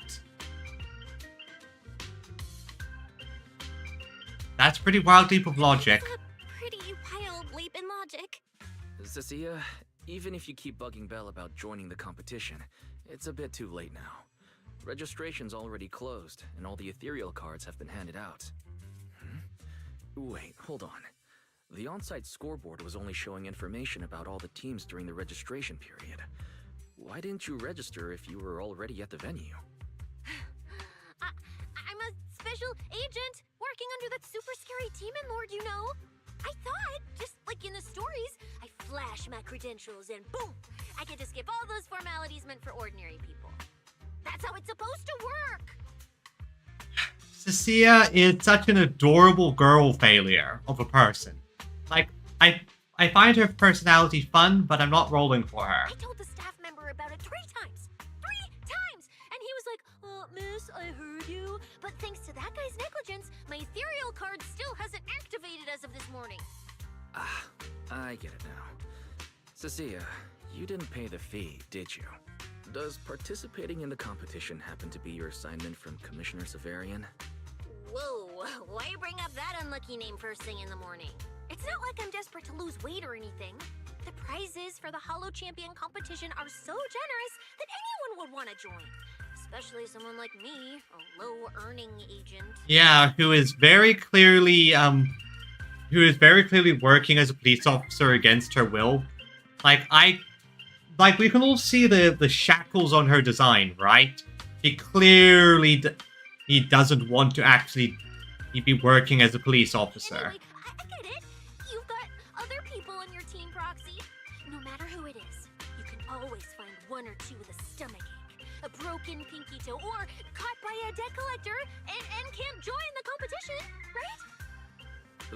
That's a pretty wild leap of logic. It's a pretty wild leap in logic. Cecilia, even if you keep bugging Belle about joining the competition, it's a bit too late now. Registration's already closed, and all the ethereal cards have been handed out. Wait, hold on. The on-site scoreboard was only showing information about all the teams during the registration period. Why didn't you register if you were already at the venue? I'm a special agent working under that super scary demon lord, you know. I thought, just like in the stories, I flash my credentials and boom, I get to skip all those formalities meant for ordinary people. That's how it's supposed to work! Cecilia is such an adorable girl failure of a person. Like, I find her personality fun, but I'm not rolling for her. I told the staff member about it 3 times! 3 times! And he was like, miss, I heard you. But thanks to that guy's negligence, my ethereal card still hasn't activated as of this morning. Ah, I get it now. Cecilia, you didn't pay the fee, did you? Does participating in the competition happen to be your assignment from Commissioner Severian? Whoa, why bring up that unlucky name first thing in the morning? It's not like I'm desperate to lose weight or anything. The prizes for the Hollow Champion competition are so generous that anyone would want to join. Especially someone like me, a low-earning agent. Yeah, who is very clearly working as a police officer against her will. Like, we can all see the shackles on her design, right? She clearly he doesn't want to actually be working as a police officer. Anyway, I get it. You've got other people on your team, Proxy. No matter who it is, you can always find one or two with a stomachache, a broken pinky toe, or caught by a debt collector and can't join the competition, right?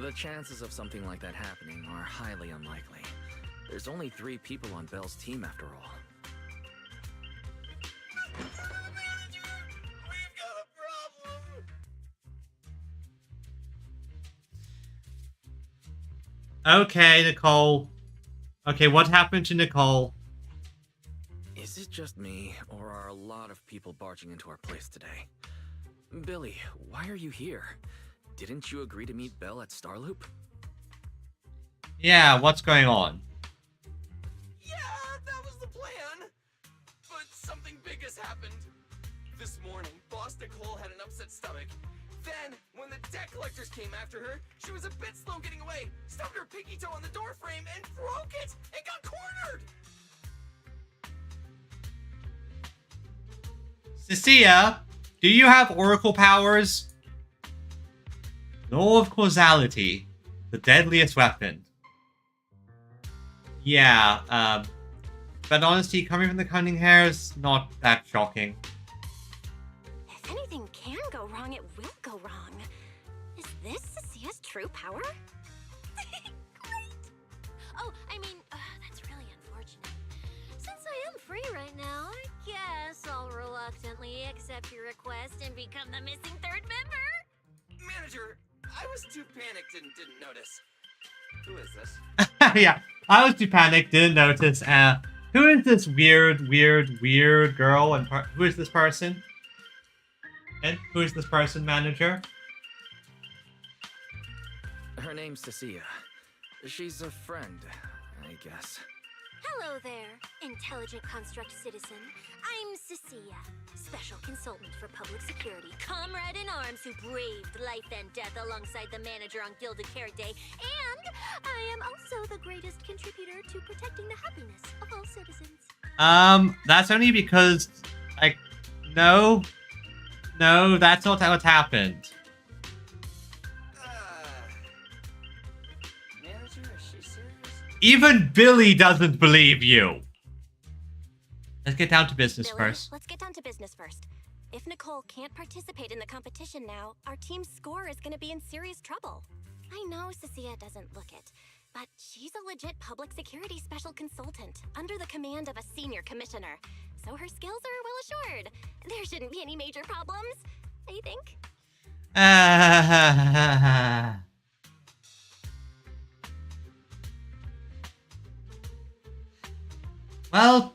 The chances of something like that happening are highly unlikely. There's only 3 people on Belle's team after all. Manager, we've got a problem. Okay, Nicole. Okay, what happened to Nicole? Is it just me, or are a lot of people barging into our place today? Billy, why are you here? Didn't you agree to meet Belle at Starloop? Yeah, what's going on? Yeah, that was the plan. But something big has happened. this morning, Boss Nicole had an upset stomach. Then, when the debt collectors came after her, she was a bit slow getting away, stubbed her pinky toe on the door frame, and broke it, and got cornered! Cecilia, do you have Oracle powers? Law of causality, the deadliest weapon. Yeah, but honestly, coming from the Cunning Hair is not that shocking. If anything can go wrong, it will go wrong. Is this Cecia's true power? Great! Oh, I mean, that's really unfortunate. Since I am free right now, I guess I'll reluctantly accept your request and become the missing third member. Manager, I was too panicked and didn't notice. Who is this? Yeah, I was too panicked, didn't notice. Who is this weird girl, and who is this person? And who is this person, manager? Her name's Cecilia. She's a friend, I guess. Hello there, intelligent construct citizen. I'm Cecilia, special consultant for public security, comrade in arms who braved life and death alongside the manager on Gilded Carrot Day, and I am also the greatest contributor to protecting the happiness of all citizens. That's only because, like, no, that's not how it happened. Manager, is she serious? Even Billy doesn't believe you. Let's get down to business Billy, Let's get down to business first. If Nicole can't participate in the competition now, our team's score is going to be in serious trouble. I know Cecilia doesn't look it, but she's a legit public security special consultant under the command of a senior commissioner. So her skills are well assured. There shouldn't be any major problems, I think. Well,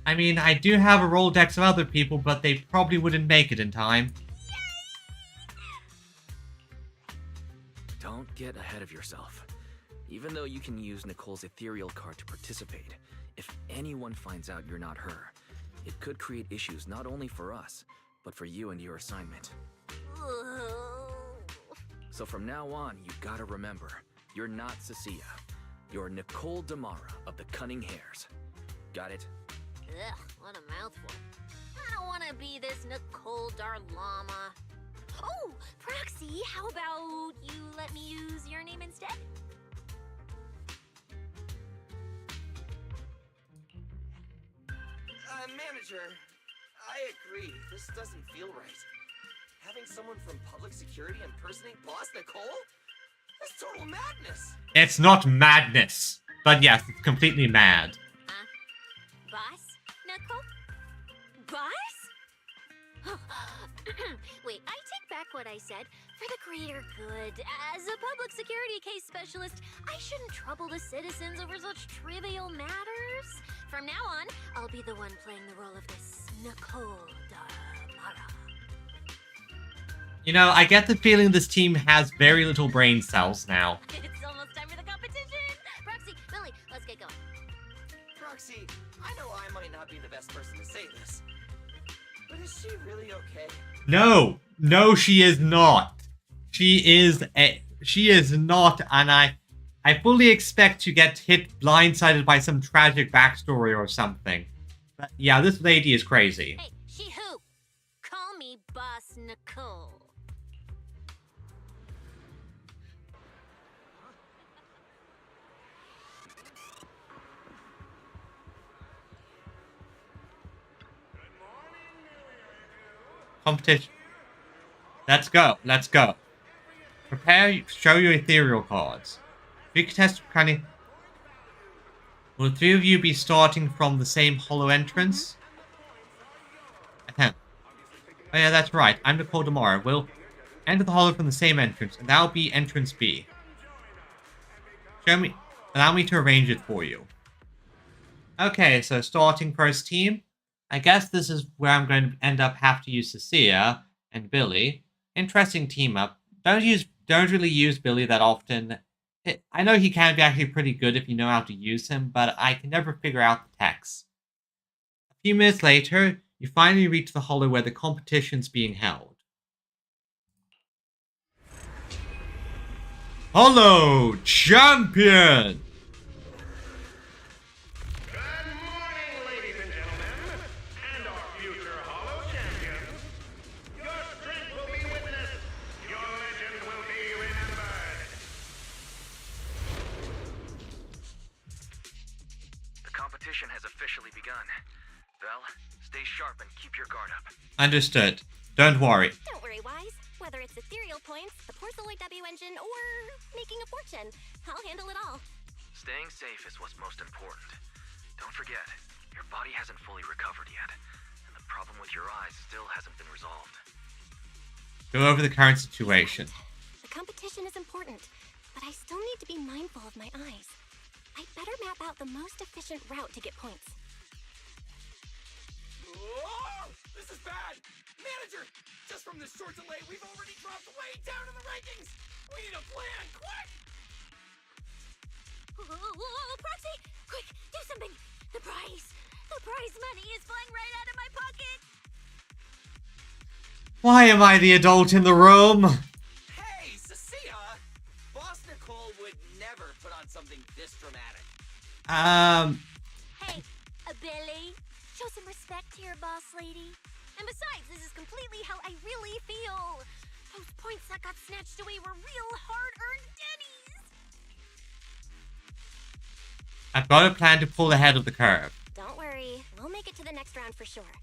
I mean, I do have a Rolodex of other people, but they probably wouldn't make it in time. Don't get ahead of yourself. Even though you can use Nicole's ethereal card to participate, if anyone finds out you're not her, it could create issues not only for us, but for you and your assignment. So from now on, you gotta remember, you're not Cecilia. You're Nicole Damara of the Cunning Hairs. Got it? Ugh, what a mouthful. I don't want to be this Nicole Darlama. Oh, Proxy, how about you let me use your name instead? Manager, I agree. This doesn't feel right. Having someone from public security impersonate Boss Nicole? That's total madness. It's not madness, but yes, it's completely mad. Boss? Nicole? Boss? Wait, I take back what I said. For the greater good, as a public security case specialist, I shouldn't trouble the citizens over such trivial matters. From now on, I'll be the one playing the role of this Nicole Damara. You know, I get the feeling this team has very little brain cells now. It's almost time for the competition! Proxy, Billy, let's get going. Proxy, I know I might not be the best person to say this, but is she really okay? No, she is not. She is not, and I fully expect to get hit blindsided by some tragic backstory or something. But yeah, this lady is crazy. Hey, she who? Call me Boss Nicole. Competition. Let's go. Prepare, show your ethereal cards. We can test kind. Will the three of you be starting from the same hollow entrance? Oh yeah, that's right. I'm Nicole Damara. We'll enter the hollow from the same entrance, and that'll be entrance B. Allow me to arrange it for you. Okay, so starting first team. I guess this is where I'm going to end up have to use Cecilia and Billy. Interesting team up. Don't really use Billy that often. I know he can be actually pretty good if you know how to use him, but I can never figure out the text. A few minutes later, You finally reach the hollow where the competition's being held. Hollow Champion! Good morning, ladies and gentlemen, and our future Hollow champions. Your strength will be witnessed. Your legend will be remembered. The competition has officially begun. Val, stay sharp and keep your guard up. Understood. Don't worry. Don't worry, Wise. Whether it's ethereal points, the Porceloid W engine, or making a fortune, I'll handle it all. Staying safe is what's most important. Don't forget, your body hasn't fully recovered yet, and the problem with your eyes still hasn't been resolved. Go over the current situation. The competition is important, but I still need to be mindful of my eyes. I'd better map out the most efficient route to get points. Whoa! This is bad! Manager! Just from this short delay, we've already dropped way down in the rankings! We need a plan, quick! Whoa, Proxy! Quick, do something! The prize money is flying right out of my pocket! Why am I the adult in the room? Hey, Cecilia! Boss Nicole would never put on something this dramatic. Hey, Billy, show some respect to your boss lady. And besides, this is completely how I really feel. Those points that got snatched away were real hard-earned dennies. I've got a plan to pull ahead of the curve. Don't worry, we'll make it to the next round for sure.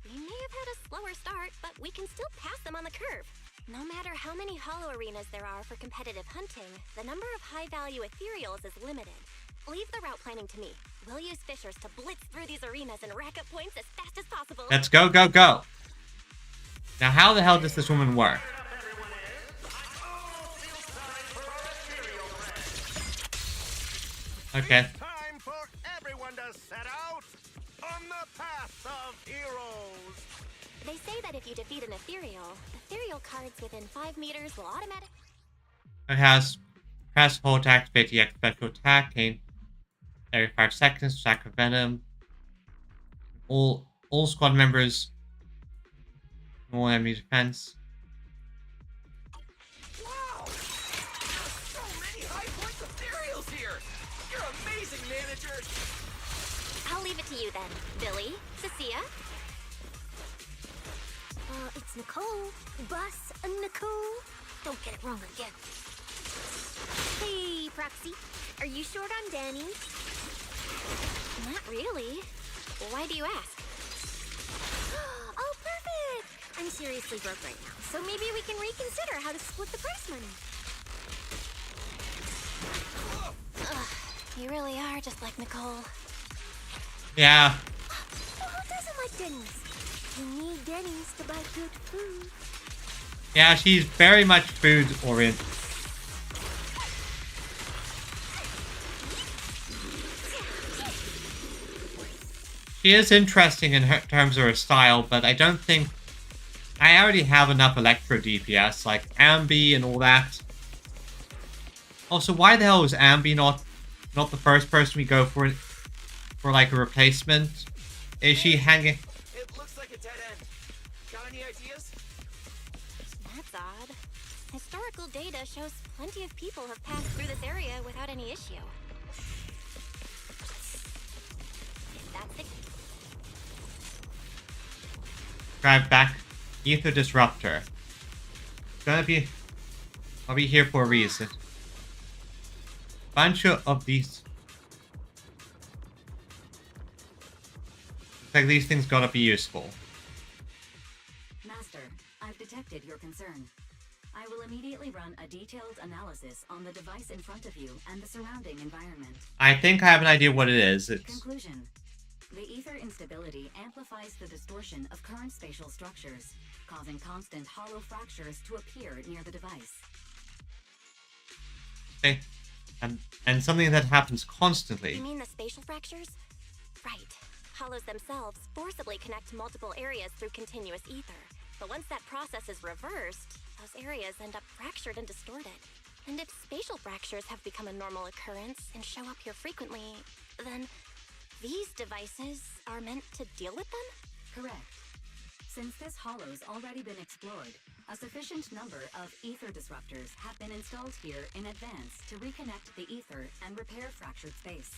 We may have had a slower start, but we can still pass them on the curve. No matter how many hollow arenas there are for competitive hunting, the number of high-value ethereals is limited. Leave the route planning to me. We'll use fishers to blitz through these arenas and rack up points as fast as possible. Let's go, go, go. Now, how the hell does this woman work? Okay. Time for everyone to set out on the path of heroes. They say that if you defeat an ethereal cards within 5 meters will automatically... It has press hold to activate the special attack, gain every 5 seconds, sack of venom. All squad members, all enemy defense. Wow! So many high points ethereals here! You're amazing, manager! I'll leave it to you then, Billy, Cecilia. It's Nicole. Boss Nicole. Don't get it wrong again. Hey, Proxy. Are you short on Danny? Not really. Why do you ask? Oh, perfect! I'm seriously broke right now, so maybe we can reconsider how to split the prize money. Ugh, you really are just like Nicole. Yeah. Well, who doesn't like Denny's? You need Denny's to buy good food. Yeah, she's very much food oriented. She is interesting in terms of her style, but I don't think... I already have enough Electro DPS, like Ambi and all that. Also, why the hell is Ambi not the first person we go for like a replacement? Is she hanging... It looks like a dead end. Got any ideas? That's odd. Historical data shows plenty of people have passed through this area without any issue. If that's the... Drive back. Ether Disruptor. I'll be here for a reason. Bunch of these. Looks like these things gotta be useful. Master, I've detected your concern. I will immediately run a detailed analysis on the device in front of you and the surrounding environment. I think I have an idea what it is. Conclusion. The ether instability amplifies the distortion of current spatial structures, causing constant hollow fractures to appear near the device. Okay. And something that happens constantly. You mean the spatial fractures? Right. Hollows themselves forcibly connect to multiple areas through continuous ether. But once that process is reversed, those areas end up fractured and distorted. And if spatial fractures have become a normal occurrence and show up here frequently, then these devices are meant to deal with them? Correct. Since this hollow's already been explored, a sufficient number of ether disruptors have been installed here in advance to reconnect the ether and repair fractured space.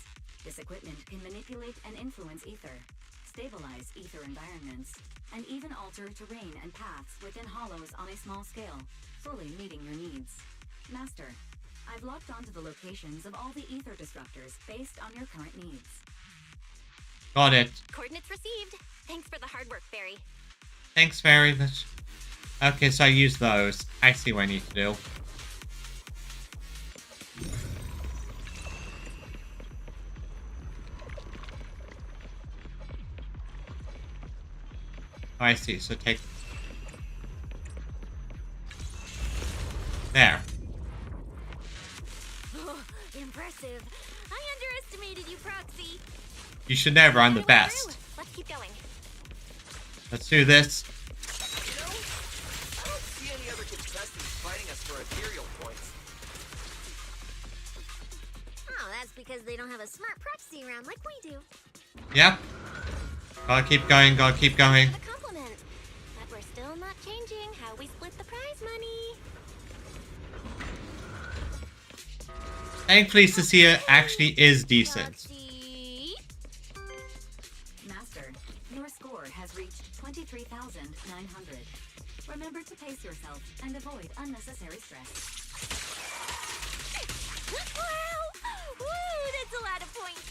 This equipment can manipulate and influence ether, stabilize ether environments, and even alter terrain and paths within hollows on a small scale, fully meeting your needs. Master, I've locked onto the locations of all the ether disruptors based on your current needs. Got it. Coordinates received. Thanks for the hard work, Barry. Thanks very much. Okay, so I use those. I see what I need to do. Oh, I see. So take... There. Oh, impressive. I underestimated you, Proxy. You should never. I'm the best. Let's keep going. Let's do this. You know, I don't see any other contestants fighting us for ethereal points. Oh, that's because they don't have a smart proxy around like we do. Yep. Gotta keep going, gotta keep going. A compliment. But we're still not changing how we split the prize money. Thankfully, Cecilia actually is decent. Master, your score has reached 23,900. Remember to pace yourself and avoid unnecessary stress. Wow! Woo, that's a lot of points.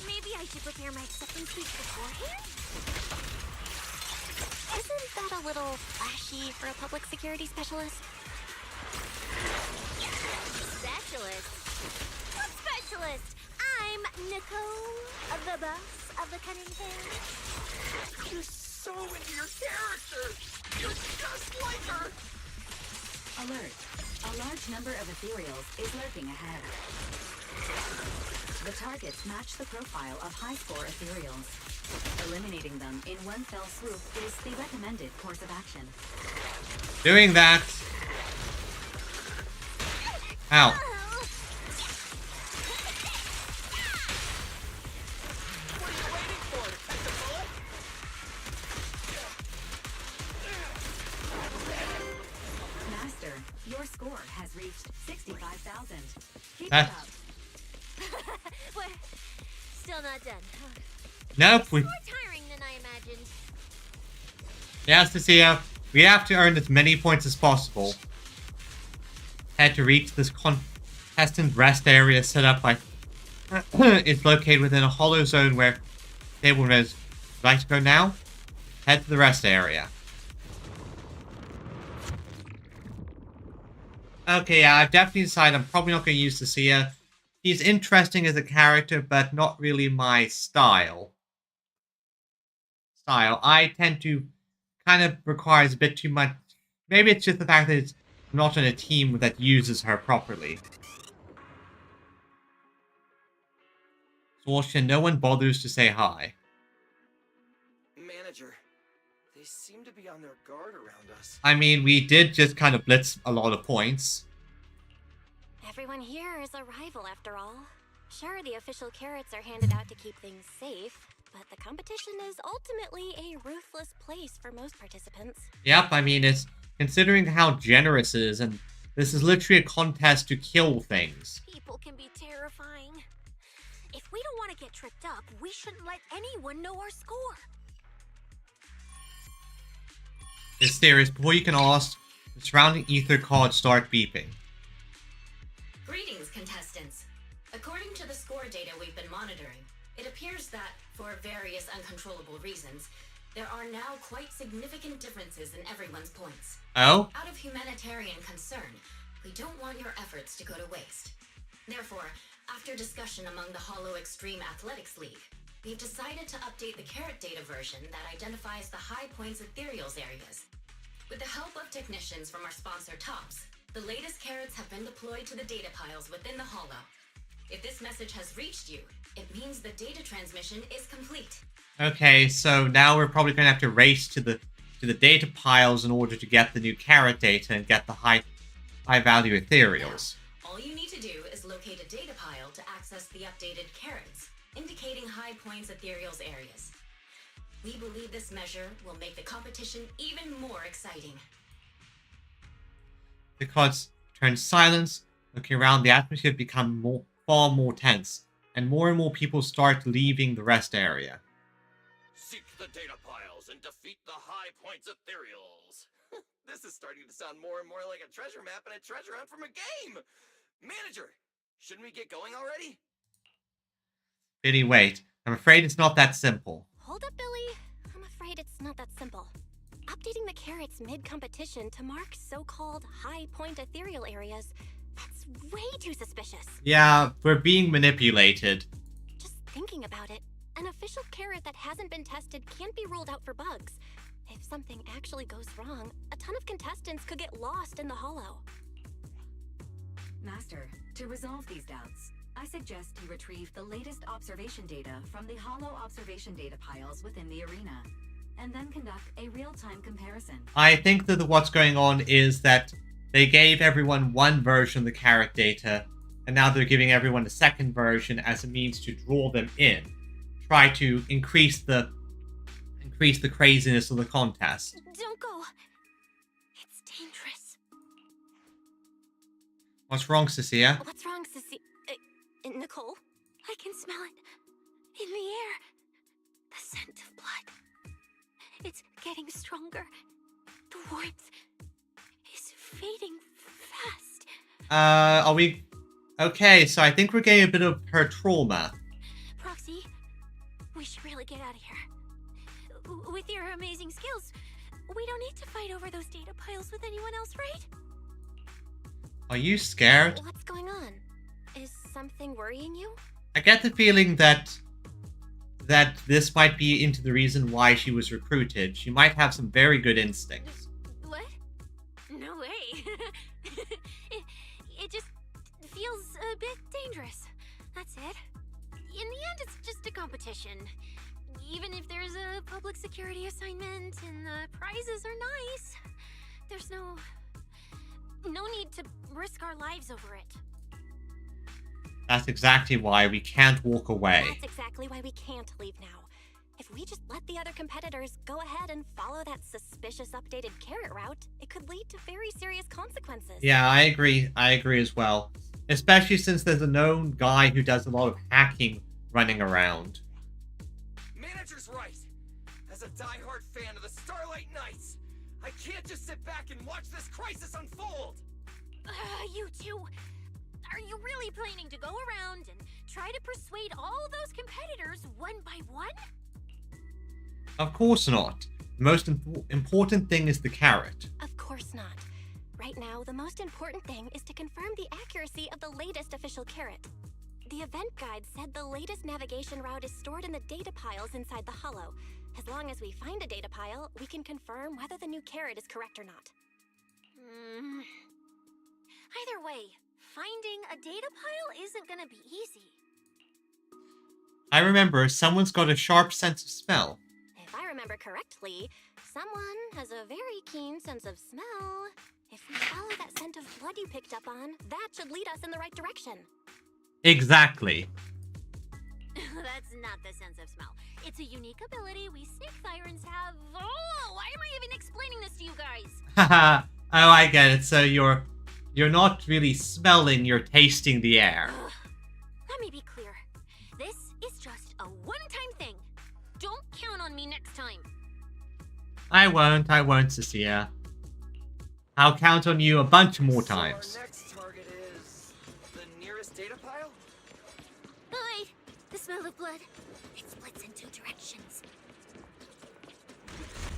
Maybe I should prepare my acceptance speech beforehand? Isn't that a little flashy for a public security specialist? Specialist? What specialist? I'm Nicole, the boss of the Cunning Fairy. You're so into your character! You're just like her! Alert. A large number of ethereals is lurking ahead. The targets match the profile of high-score ethereals. Eliminating them in one fell swoop is the recommended course of action. Doing that. Ow. What are you waiting for? Take the bullet? Master, your score has reached 65,000. Keep That's- it up. We're still not done. Nope. We... More tiring than I imagined. Yes, Cecilia. We have to earn as many points as possible. Had to reach this contestant rest area set up by... it's located within a hollow zone where they will like to go now. Head to the rest area. Okay, yeah, I've definitely decided I'm probably not going to use Cecilia. She's interesting as a character, but not really my style. I tend to kind of requires a bit too much. Maybe it's just the fact that it's not on a team that uses her properly. Swarsha, no one bothers to say hi. Manager, they seem to be on their guard around us. I mean, we did just kind of blitz a lot of points. Everyone here is a rival, after all. Sure, the official carrots are handed out to keep things safe, but the competition is ultimately a ruthless place for most participants. Yep, I mean, it's considering how generous it is, and this is literally a contest to kill things. People can be terrifying. If we don't want to get tripped up, we shouldn't let anyone know our score. It's serious. Before you can ask, the surrounding ether cards start beeping. Greetings, contestants. According to the score data we've been monitoring, it appears that, for various uncontrollable reasons, there are now quite significant differences in everyone's points. Oh? Out of humanitarian concern, we don't want your efforts to go to waste. Therefore, after discussion among the Hollow Extreme Athletics League, we've decided to update the carrot data version that identifies the high points ethereals areas. With the help of technicians from our sponsor Tops, the latest carrots have been deployed to the data piles within the Hollow. If this message has reached you, it means the data transmission is complete. Okay, so now we're probably going to have to race to the data piles in order to get the new carrot data and get the high value ethereals. Now, all you need to do is locate a data pile to access the updated carrots, indicating high points ethereals areas. We believe this measure will make the competition even more exciting. The cards turn silent. Looking around, the atmosphere becomes far more tense, and more people start leaving the rest area. Seek the data piles and defeat the high points ethereals. This is starting to sound more and more like a treasure map and a treasure hunt from a game. Manager, shouldn't we get going already? Billy, wait. I'm afraid it's not that simple. Hold up, Billy. I'm afraid it's not that simple. Updating the carrots mid-competition to mark so-called high-point ethereal areas, that's way too suspicious. Yeah, we're being manipulated. Just thinking about it, an official carrot that hasn't been tested can't be ruled out for bugs. If something actually goes wrong, a ton of contestants could get lost in the hollow. Master, to resolve these doubts, I suggest you retrieve the latest observation data from the hollow observation data piles within the arena, and then conduct a real-time comparison. I think that what's going on is that they gave everyone one version of the carrot data, and now they're giving everyone a second version as a means to draw them in. Try to increase the craziness of the contest. Don't go. It's dangerous. What's wrong, Cecilia? What's wrong, Sissy? Nicole? I can smell it. In the air. The scent of blood. It's getting stronger. The warmth is fading fast. Are we... Okay, so I think we're getting a bit of her trauma. Proxy, we should really get out of here. With your amazing skills, we don't need to fight over those data piles with anyone else, right? Are you scared? What's going on? Is something worrying you? I get the feeling that this might be into the reason why she was recruited. She might have some very good instincts. What? No way. it just feels a bit dangerous. That's it. In the end, it's just a competition. Even if there's a public security assignment and the prizes are nice, there's no need to risk our lives over it. That's exactly why we can't walk away. That's exactly why we can't leave now. If we just let the other competitors go ahead and follow that suspicious updated carrot route, it could lead to very serious consequences. Yeah, I agree. I agree as well. Especially since there's a known guy who does a lot of hacking running around. Manager's right. As a diehard fan of the Starlight Knights, I can't just sit back and watch this crisis unfold. You two, are you really planning to go around and try to persuade all those competitors one by one? Of course not. The most important thing is the carrot. Of course not. Right now, the most important thing is to confirm the accuracy of the latest official carrot. The event guide said the latest navigation route is stored in the data piles inside the hollow. As long as we find a data pile, we can confirm whether the new carrot is correct or not. Either way, finding a data pile isn't gonna be easy. I remember someone's got a sharp sense of smell. If I remember correctly, someone has a very keen sense of smell. If we follow that scent of blood you picked up on, that should lead us in the right direction. Exactly. That's not the sense of smell. It's a unique ability we snake sirens have. Oh, why am I even explaining this to you guys? Haha. Oh, I get it. So you're not really smelling, you're tasting the air. Let me be clear. This is just a one-time thing. Don't count on me next time. I won't, Cecilia. I'll count on you a bunch more times. So our next target is the nearest data pile? Wait, the smell of blood. It splits in two directions.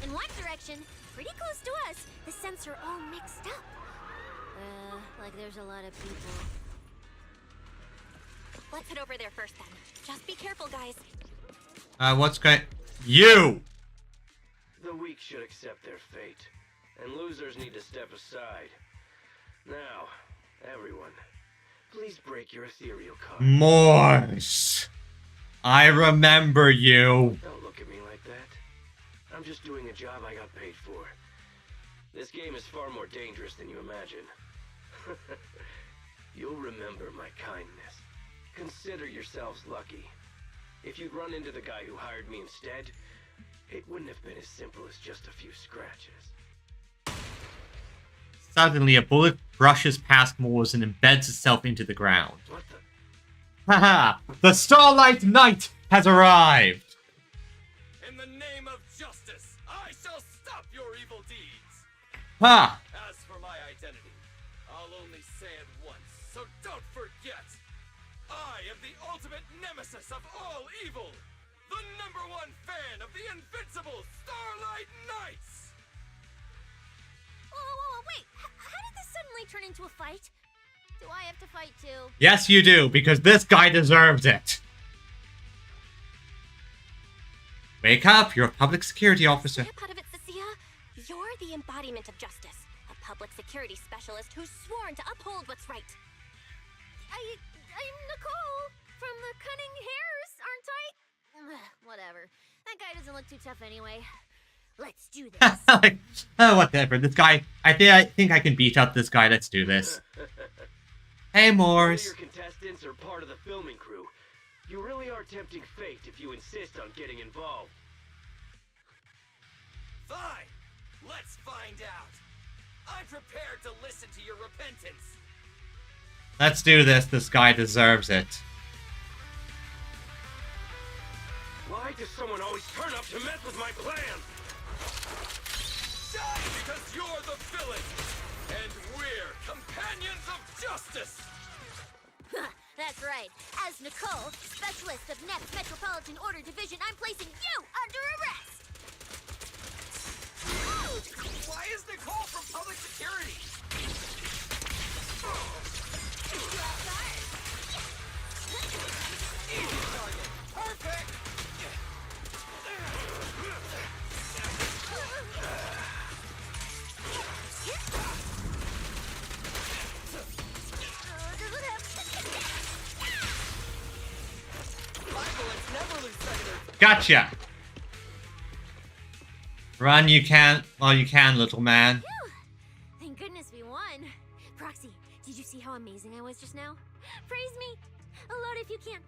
In one direction, pretty close to us, the scents are all mixed up. Like there's a lot of people. Let's head over there first then. Just be careful, guys. What's going... You! The weak should accept their fate, and losers need to step aside. Now, everyone, please break your ethereal card. Morse! I remember you. Don't look at me like that. I'm just doing a job I got paid for. This game is far more dangerous than you imagine. You'll remember my kindness. Consider yourselves lucky. If you'd run into the guy who hired me instead, it wouldn't have been as simple as just a few scratches. Suddenly, a bullet brushes past Moores and embeds itself into the ground. What the? Haha! The Starlight Knight has arrived! In the name of justice, I shall stop your evil deeds! Ha! As for my identity, I'll only say it once, so don't forget! I am the ultimate nemesis of all evil! The #1 fan of the invincible Starlight Knights! Whoa, wait. How did this suddenly turn into a fight? Do I have to fight too? Yes, you do, because this guy deserves it. Wake up, you're a public security officer. Snap out of it, Cecilia. You're the embodiment of justice. A public security specialist who's sworn to uphold what's right. I'm Nicole from the Cunning Hairs, aren't I? Whatever. That guy doesn't look too tough anyway. Let's do this. Like, oh, whatever. This guy, I think I can beat up this guy. Let's do this. Hey, Moores. Your contestants are part of the filming crew. You really are tempting fate if you insist on getting involved. Fine! Let's find out! I'm prepared to listen to your repentance! Let's do this. This guy deserves it. Why does someone always turn up to mess with my plans? Die because you're the villain! And we're companions of justice! That's right. As Nicole, specialist of NEP's Metropolitan Order Division, I'm placing you under arrest! Why is Nicole from public security? Easy target! Perfect! Gotcha! Run, you can. Well, you can, little man. Phew. Thank goodness we won. Proxy, did you see how amazing I was just now? Praise me. A lot if you can.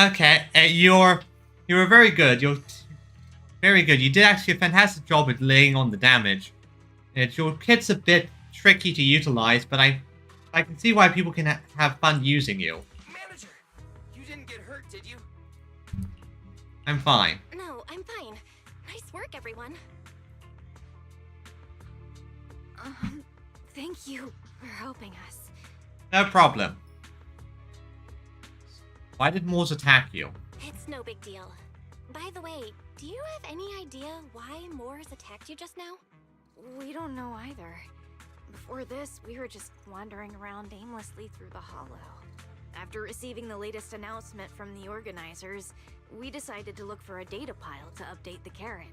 Okay, you were very good. You're very good. You did actually a fantastic job at laying on the damage. Your kit's a bit tricky to utilize, but I can see why people can have fun using you. Manager, you didn't get hurt, did you? I'm fine. No, I'm fine. Nice work, everyone. Thank you for helping us. No problem. Why did Moores attack you? It's no big deal. By the way, do you have any idea why Moores attacked you just now? We don't know either. Before this, we were just wandering around aimlessly through the hollow. After receiving the latest announcement from the organizers, we decided to look for a data pile to update the carrot,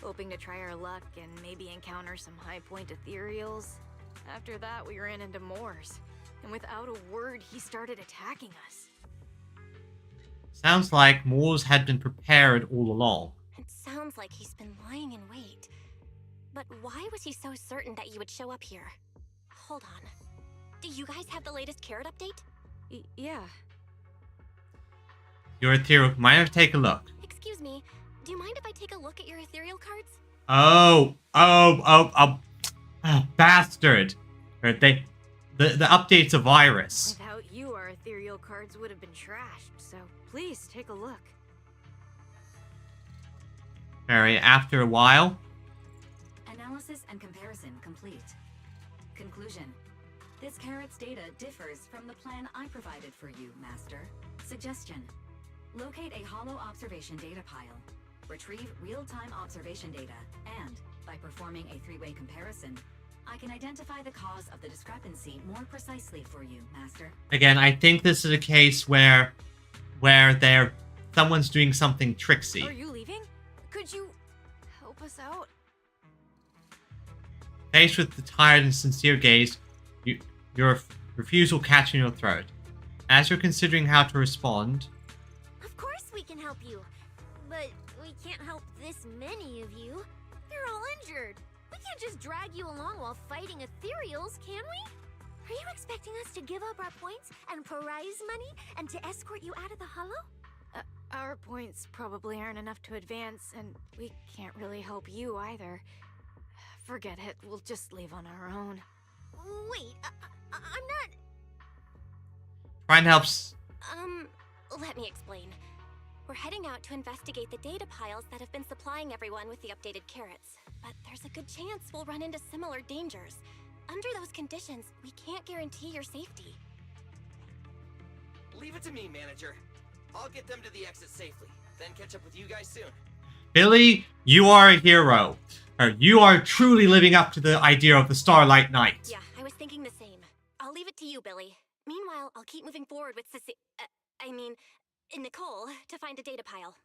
hoping to try our luck and maybe encounter some high-point ethereals. After that, we ran into Moores, and without a word, he started attacking us. Sounds like Moores had been prepared all along. It sounds like he's been lying in wait. But why was he so certain that you would show up here? Hold on. Do you guys have the latest carrot update? Yeah. Your ethereal. Might have to take a look. Excuse me, do you mind if I take a look at your ethereal cards? Oh, bastard! The update's a virus. Without you, our ethereal cards would have been trashed, so please take a look. Alright, after a while. Analysis and comparison complete. Conclusion. This carrot's data differs from the plan I provided for you, Master. Suggestion. Locate a hollow observation data pile. Retrieve real-time observation data, and, by performing a three-way comparison, I can identify the cause of the discrepancy more precisely for you, Master. Again, I think this is a case where someone's doing something tricksy. Are you leaving? Could you help us out? Faced with the tired and sincere gaze, your refusal catching your throat. As you're considering how to respond... Of course we can help you. But we can't help this many of you. You're all injured. We can't just drag you along while fighting ethereals, can we? Are you expecting us to give up our points and prize money and to escort you out of the hollow? Our points probably aren't enough to advance, and we can't really help you either. Forget it, we'll just leave on our own. Wait, I'm not... Ryan helps. Let me explain. We're heading out to investigate the data piles that have been supplying everyone with the updated carrots. But there's a good chance we'll run into similar dangers. Under those conditions, we can't guarantee your safety. Leave it to me, manager. I'll get them to the exit safely, then catch up with you guys soon. Billy, you are a hero. You are truly living up to the idea of the Starlight Knight. Yeah, I was thinking the same. I'll leave it to you, Billy. Meanwhile, I'll keep moving forward with Nicole, to find a data pile.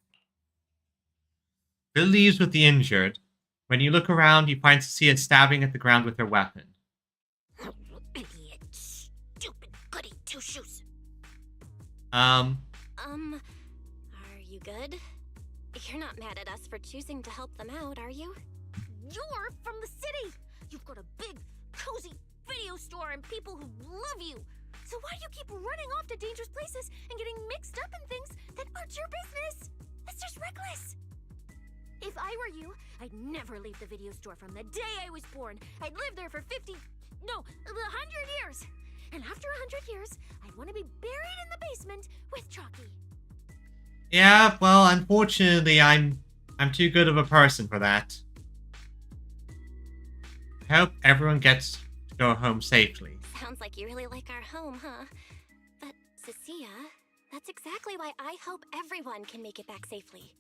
Bill leaves with the injured. When you look around, you find Cecilia stabbing at the ground with her weapon. Idiot. Stupid goody two-shoes. Are you good? You're not mad at us for choosing to help them out, are you? You're from the city! You've got a big, cozy video store and people who love you! So why do you keep running off to dangerous places and getting mixed up in things that aren't your business? That's just reckless! If I were you, I'd never leave the video store from the day I was born. I'd live there for 100 years! And after 100 years, I'd want to be buried in the basement with Chalky. Yeah, well, unfortunately, I'm too good of a person for that. I hope everyone gets to go home safely. Sounds like you really like our home, huh? But, Cecilia, that's exactly why I hope everyone can make it back safely.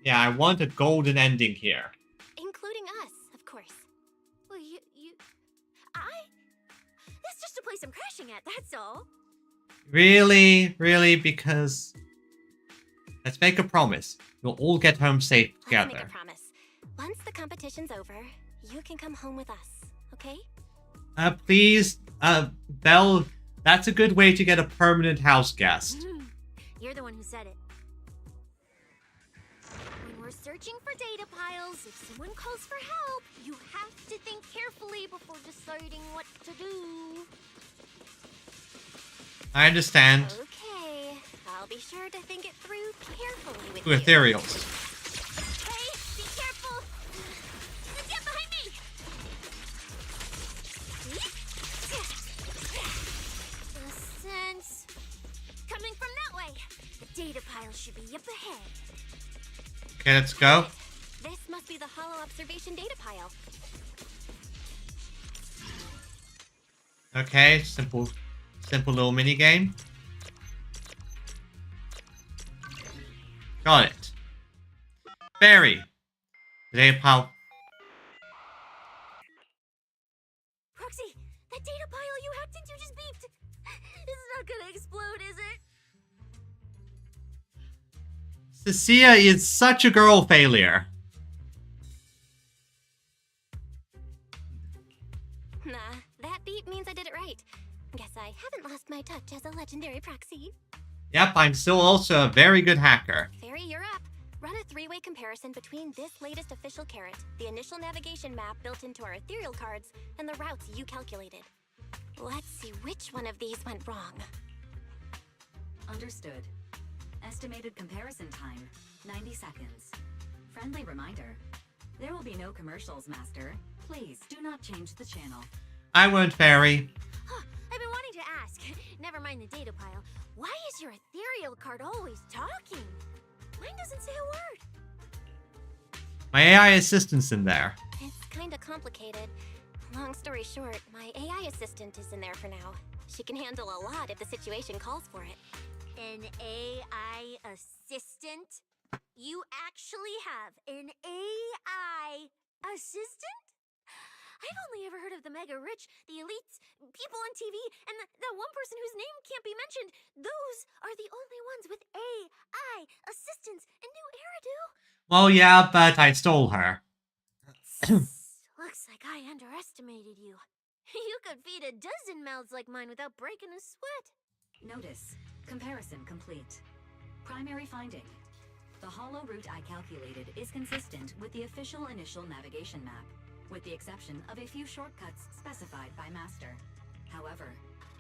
Yeah, I want a golden ending here. Including us, of course. Well, That's just a place I'm crashing at, that's all. Really? Really? Because... Let's make a promise. We'll all get home safe together. Let's make a promise. Once the competition's over, you can come home with us, okay? Please, Belle, that's a good way to get a permanent house guest. You're the one who said it. When we're searching for data piles, if someone calls for help, you have to think carefully before deciding what to do. I understand. Okay, I'll be sure to think it through carefully with Ooh, you. ethereals. Hey, be careful! Get behind me! Sense. Coming from that way. The data pile should be up ahead. Okay, let's go. This must be the hollow observation data pile. Okay, simple little mini game. Got it. Barry. Data pile. Roxy, that data pile you hacked into just beeped. It's not gonna explode, is it? Cecilia is such a girl failure. Nah, that beep means I did it right. Guess I haven't lost my touch as a legendary proxy. Yep, I'm still also a very good hacker. Fairy, you're up. Run a three-way comparison between this latest official carrot, the initial navigation map built into our ethereal cards, and the routes you calculated. Let's see which one of these went wrong. Understood. Estimated comparison time, 90 seconds. Friendly reminder. There will be no commercials, Master. Please do not change the channel. I won't, Fairy. I've been wanting to ask. Never mind the data pile. Why is your ethereal card always talking? Mine doesn't say a word. My AI assistant's in there. It's kinda complicated. Long story short, my AI assistant is in there for now. She can handle a lot if the situation calls for it. An AI assistant? You actually have an AI assistant? I've only ever heard of the mega rich, the elites, people on TV, and the one person whose name can't be mentioned. Those are the only ones with AI assistants in New Eridu. Well, yeah, but I stole her. Looks like I underestimated you. You could feed a dozen mouths like mine without breaking a sweat. Notice. Comparison complete. Primary finding. The hollow route I calculated is consistent with the official initial navigation map, with the exception of a few shortcuts specified by Master. However,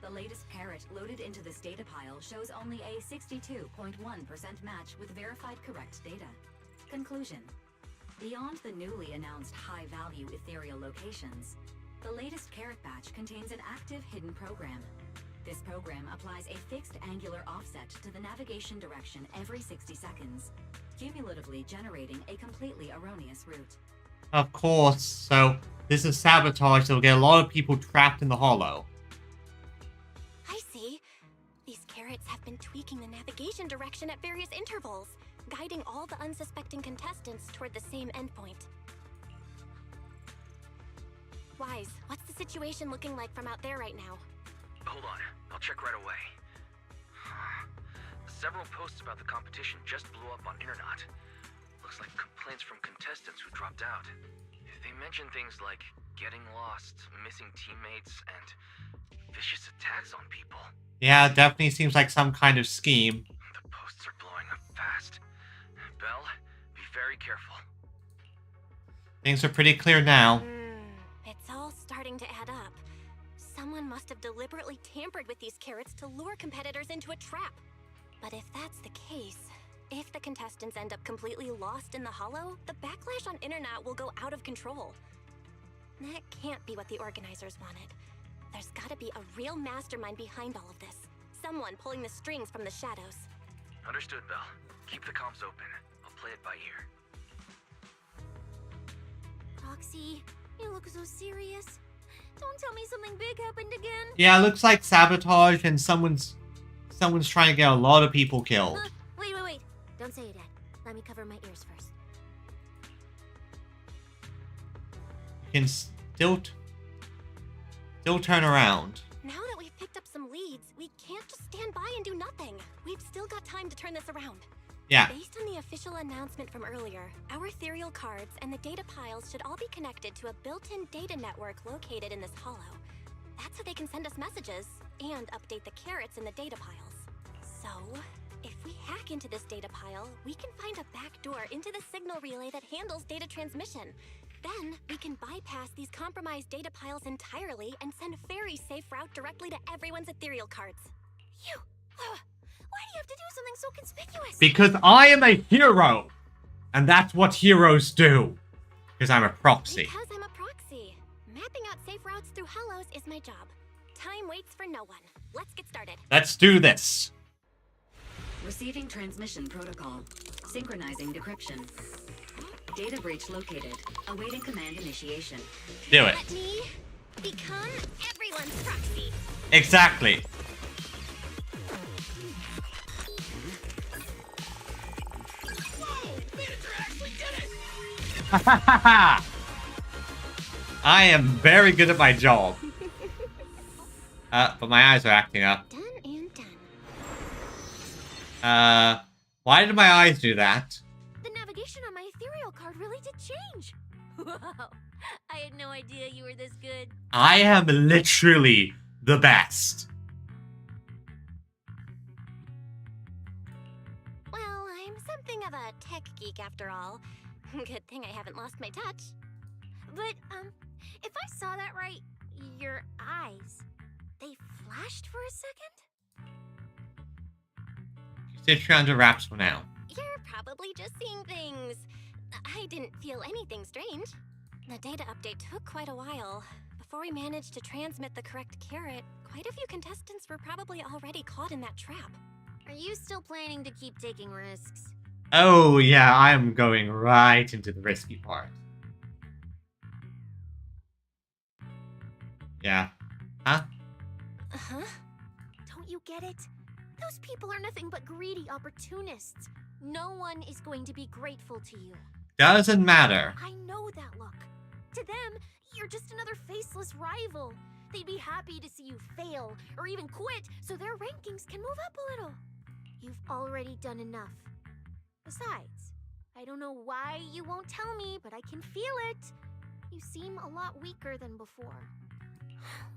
The latest carrot loaded into this data pile shows only a 62.1% match with verified correct data. Conclusion. Beyond the newly announced high-value ethereal locations, the latest carrot batch contains an active hidden program. This program applies a fixed angular offset to the navigation direction every 60 seconds, cumulatively generating a completely erroneous route. Of course, so this is sabotage that will get a lot of people trapped in the hollow. I see. These carrots have been tweaking the navigation direction at various intervals, guiding all the unsuspecting contestants toward the same endpoint. Wise, what's the situation looking like from out there right now? Hold on, I'll check right away. Several posts about the competition just blew up on Internet. Looks like complaints from contestants who dropped out. They mention things like getting lost, missing teammates, and vicious attacks on people. Yeah, it definitely seems like some kind of scheme. The posts are blowing up fast. Belle, be very careful. Things are pretty clear now. It's all starting to add up. Someone must have deliberately tampered with these carrots to lure competitors into a trap. But if that's the case, if the contestants end up completely lost in the hollow, the backlash on Internet will go out of control. That can't be what the organizers wanted. There's gotta be a real mastermind behind all of this. Someone pulling the strings from the shadows. Understood, Belle. Keep the comms open. I'll play it by ear. Roxy, you look so serious. Don't tell me something big happened again. Yeah, it looks like sabotage and someone's trying to get a lot of people killed. Wait. Don't say it yet. Let me cover my ears first. You can still turn around. Now that we've picked up some leads, we can't just stand by and do nothing. We've still got time to turn this around. Yeah. Based on the official announcement from earlier, our ethereal cards and the data piles should all be connected to a built-in data network located in this hollow. That's how they can send us messages and update the carrots in the data piles. So, if we hack into this data pile, we can find a back door into the signal relay that handles data transmission. Then, we can bypass these compromised data piles entirely and send a very safe route directly to everyone's ethereal cards. Why do you have to do something so conspicuous? Because I am a hero! And that's what heroes do. Because I'm a proxy. Because I'm a proxy. Mapping out safe routes through hollows is my job. Time waits for no one. Let's get started. Let's do this. Receiving transmission protocol. Synchronizing decryption. Data breach located. Awaiting command initiation. Do it. Let me become everyone's proxy. Exactly. Whoa! Manager actually did it! I am very good at my job. But my eyes are acting up. Done and done. Why did my eyes do that? The navigation on my ethereal card really did change. Wow. I had no idea you were this good. I am literally the best. Well, I'm something of a tech geek after all. Good thing I haven't lost my touch. But, if I saw that right, your eyes, they flashed for a second? Stitch you under wraps for now. You're probably just seeing things. I didn't feel anything strange. The data update took quite a while. Before we managed to transmit the correct carrot, quite a few contestants were probably already caught in that trap. Are you still planning to keep taking risks? Oh yeah, I am going right into the risky part. Yeah. Huh? Uh-huh. Don't you get it? Those people are nothing but greedy opportunists. No one is going to be grateful to you. Doesn't matter. I know that look. To them, you're just another faceless rival. They'd be happy to see you fail or even quit so their rankings can move up a little. You've already done enough. Besides, I don't know why you won't tell me, but I can feel it. You seem a lot weaker than before.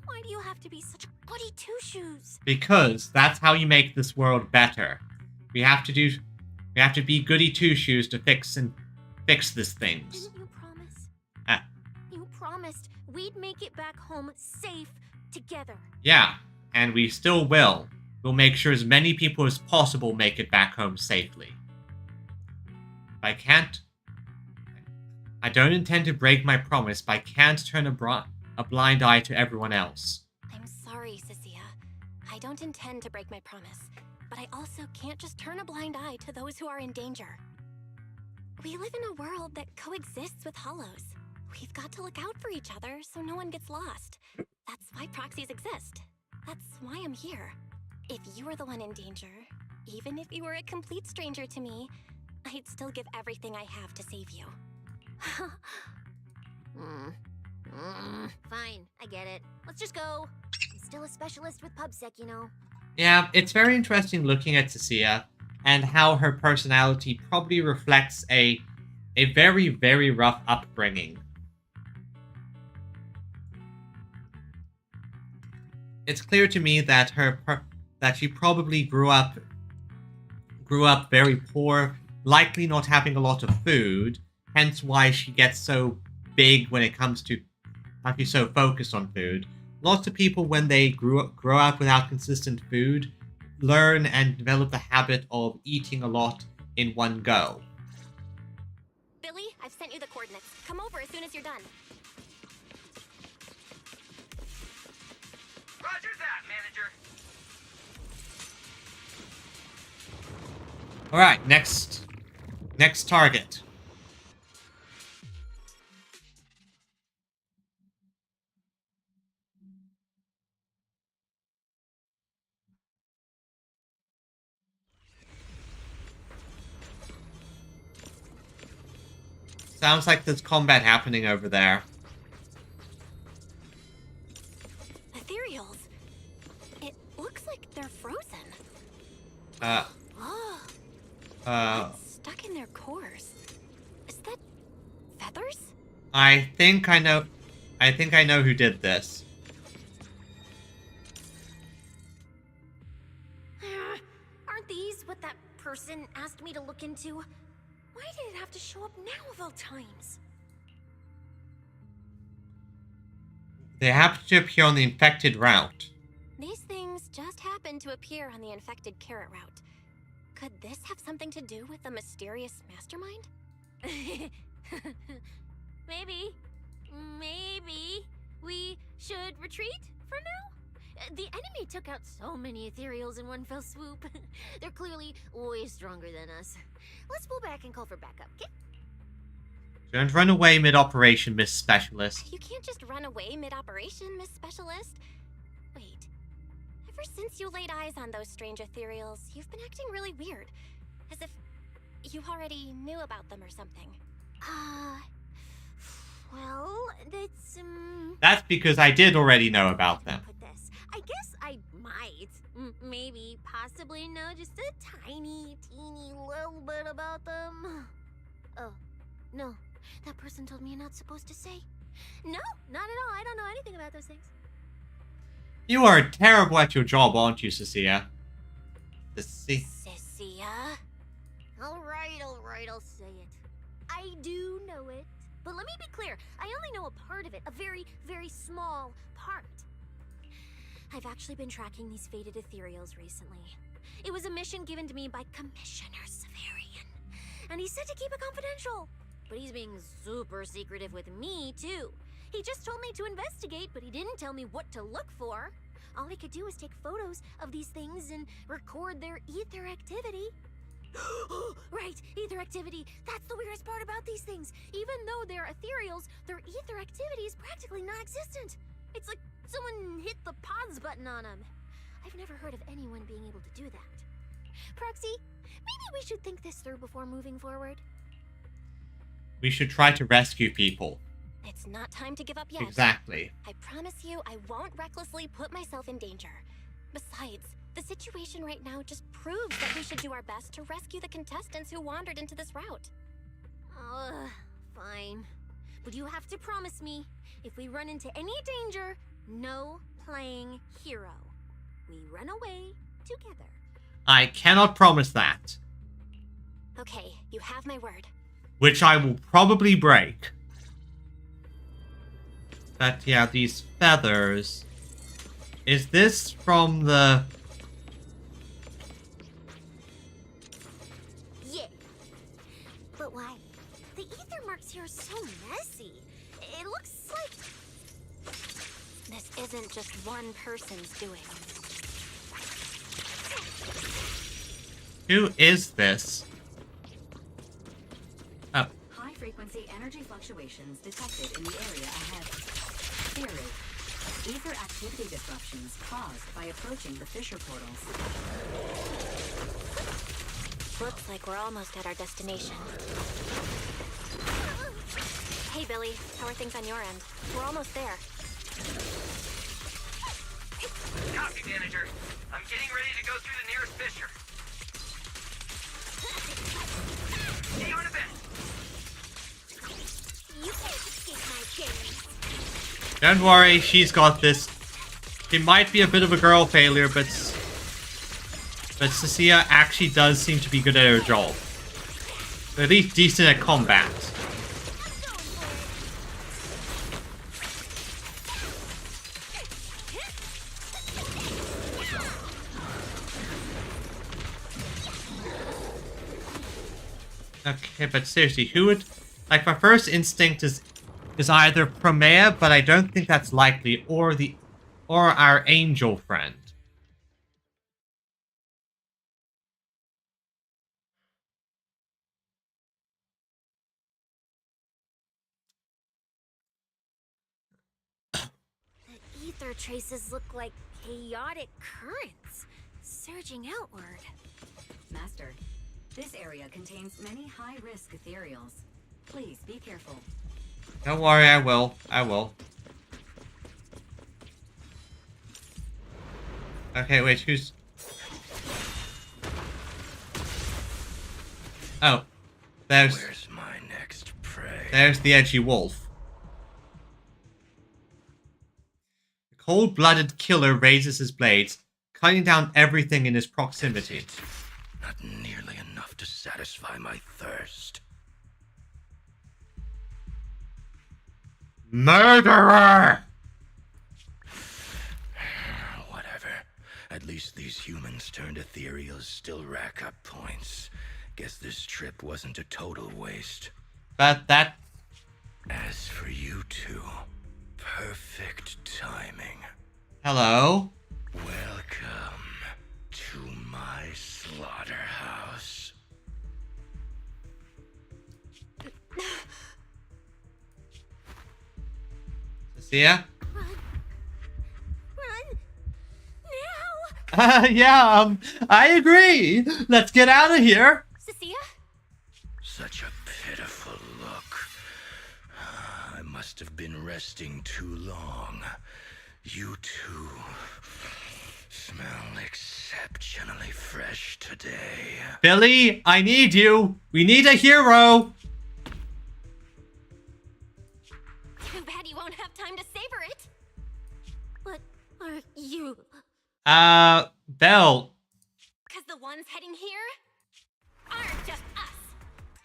Why do you have to be such a goody two-shoes? Because that's how you make this world better. We have to be goody two-shoes to fix these things. Didn't you promise? Ah. You promised we'd make it back home safe together. Yeah. and we still will. We'll make sure as many people as possible make it back home safely. If I can't... I don't intend to break my promise, but I can't turn a blind eye to everyone else. I'm sorry, Cecilia. I don't intend to break my promise, but I also can't just turn a blind eye to those who are in danger. We live in a world that coexists with hollows. We've got to look out for each other so no one gets lost. That's why proxies exist. That's why I'm here. If you were the one in danger, even if you were a complete stranger to me, I'd still give everything I have to save you. Fine, I get it. Let's just go. I'm still a specialist with PubSec, you know. Yeah, it's very interesting looking at Cecilia and how her personality probably reflects a very, very rough upbringing. It's clear to me that that she probably grew up very poor, likely not having a lot of food, hence why she gets so big when it comes to how she's so focused on food. Lots of people, when they grow up without consistent food, learn and develop the habit of eating a lot in one go. Billy, I've sent you the coordinates. Come over as soon as you're done. Roger that, manager. Alright, next target. Sounds like there's combat happening over there. Ethereals. It looks like they're frozen. Stuck in their cores. Is that feathers? I think I know who did this. Aren't these what that person asked me to look into? Why did it have to show up now of all times? They happen to appear on the infected route. These things just happen to appear on the infected carrot route. Could this have something to do with a mysterious mastermind? Maybe we should retreat for now? The enemy took out so many ethereals in one fell swoop. They're clearly way stronger than us. Let's pull back and call for backup, okay? Don't run away mid-operation, Miss Specialist. You can't just run away mid-operation, Miss Specialist. Wait. Ever since you laid eyes on those strange ethereals, you've been acting really weird. As if you already knew about them or something. Well, That's because I did already know about them. Put this. I guess I might, maybe, possibly know just a teeny little bit about them. Oh, no. That person told me you're not supposed to say. No, not at all. I don't know anything about those things. You are terrible at your job, aren't you, Cecilia? Cecilia? All right, I'll say it. I do know it. But let me be clear, I only know a part of it, a very, very small part. I've actually been tracking these fated ethereals recently. It was a mission given to me by Commissioner Severian, and he said to keep it confidential. But he's being super secretive with me, too. He just told me to investigate, but he didn't tell me what to look for. All he could do was take photos of these things and record their ether activity. Right, ether activity. That's the weirdest part about these things. Even though they're ethereals, their ether activity is practically non-existent. It's like someone hit the pause button on them. I've never heard of anyone being able to do that. Proxy, maybe we should think this through before moving forward. We should try to rescue people. It's not time to give up yet. Exactly. I promise you I won't recklessly put myself in danger. Besides, the situation right now just proves that we should do our best to rescue the contestants who wandered into this route. Fine. But you have to promise me, if we run into any danger, no playing hero. We run away together. I cannot promise that. Okay, you have my word. Which I will probably break. But yeah, these feathers... Is this from the... Yeah. But why? The ether marks here are so messy. It looks like... This isn't just one person's doing. Who is this? Oh. High-frequency energy fluctuations detected in the area ahead. Theory. Ether activity disruptions caused by approaching the fissure portals. Looks like we're almost at our destination. Hey, Billy. How are things on your end? We're almost there. Copy, Manager. I'm getting ready to go through the nearest fissure. See you in a bit. You can't escape my chains. Don't worry, she's got this. She might be a bit of a girl failure, but Cecilia actually does seem to be good at her job. Or at least decent at combat. Okay, but seriously, who would... Like, my first instinct is either Promea, but I don't think that's likely, or our angel friend. The ether traces look like chaotic currents, surging outward. Master, this area contains many high-risk ethereals. Please be careful. Don't worry, I will. I will. Okay, wait, who's... Oh. Where's my next prey? There's the edgy wolf. The cold-blooded killer raises his blades, cutting down everything in his proximity. Not nearly enough to satisfy my thirst. Murderer! Whatever. At least these humans turned ethereals still rack up points. Guess this trip wasn't a total waste. But that... As for you two, perfect timing. Hello? Welcome to my slaughterhouse. Cecilia? Run! Now! Yeah, I agree. Let's get out of here. Cecilia? Such a pitiful look. I must have been resting too long. You two smell exceptionally fresh today. Billy, I need you. We need a hero. Too bad you won't have time to savor it. What are you? Belle. Because the ones heading here aren't just us.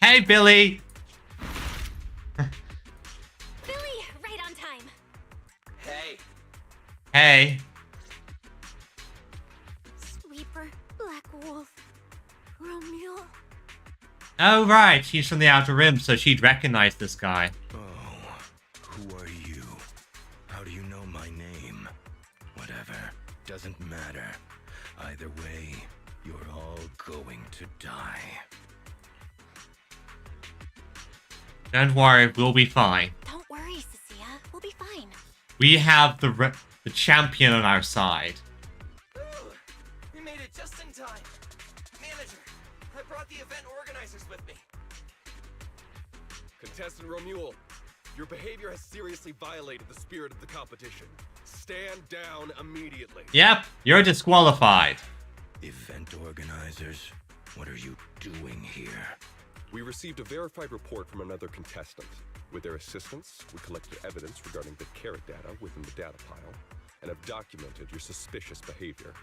Hey, Billy. Billy, right on time. Hey. Hey. Sweeper, Black Wolf, Romeo. Oh, right. He's from the Outer Rim, so she'd recognize this guy. Oh, who are you? How do you know my name? Whatever. Doesn't matter. Either way, you're all going to die. Don't worry, we'll be fine. Don't worry, Cecilia. We'll be fine. We have the champion on our side. Ooh, we made it just in time. Manager, I brought the event organizers with me. Contestant Romuald, your behavior has seriously violated the spirit of the competition. Stand down immediately. Yep, you're disqualified. Event organizers, what are you doing here? We received a verified report from another contestant. With their assistance, we collected evidence regarding the carrot data within the data pile, and have documented your suspicious behavior.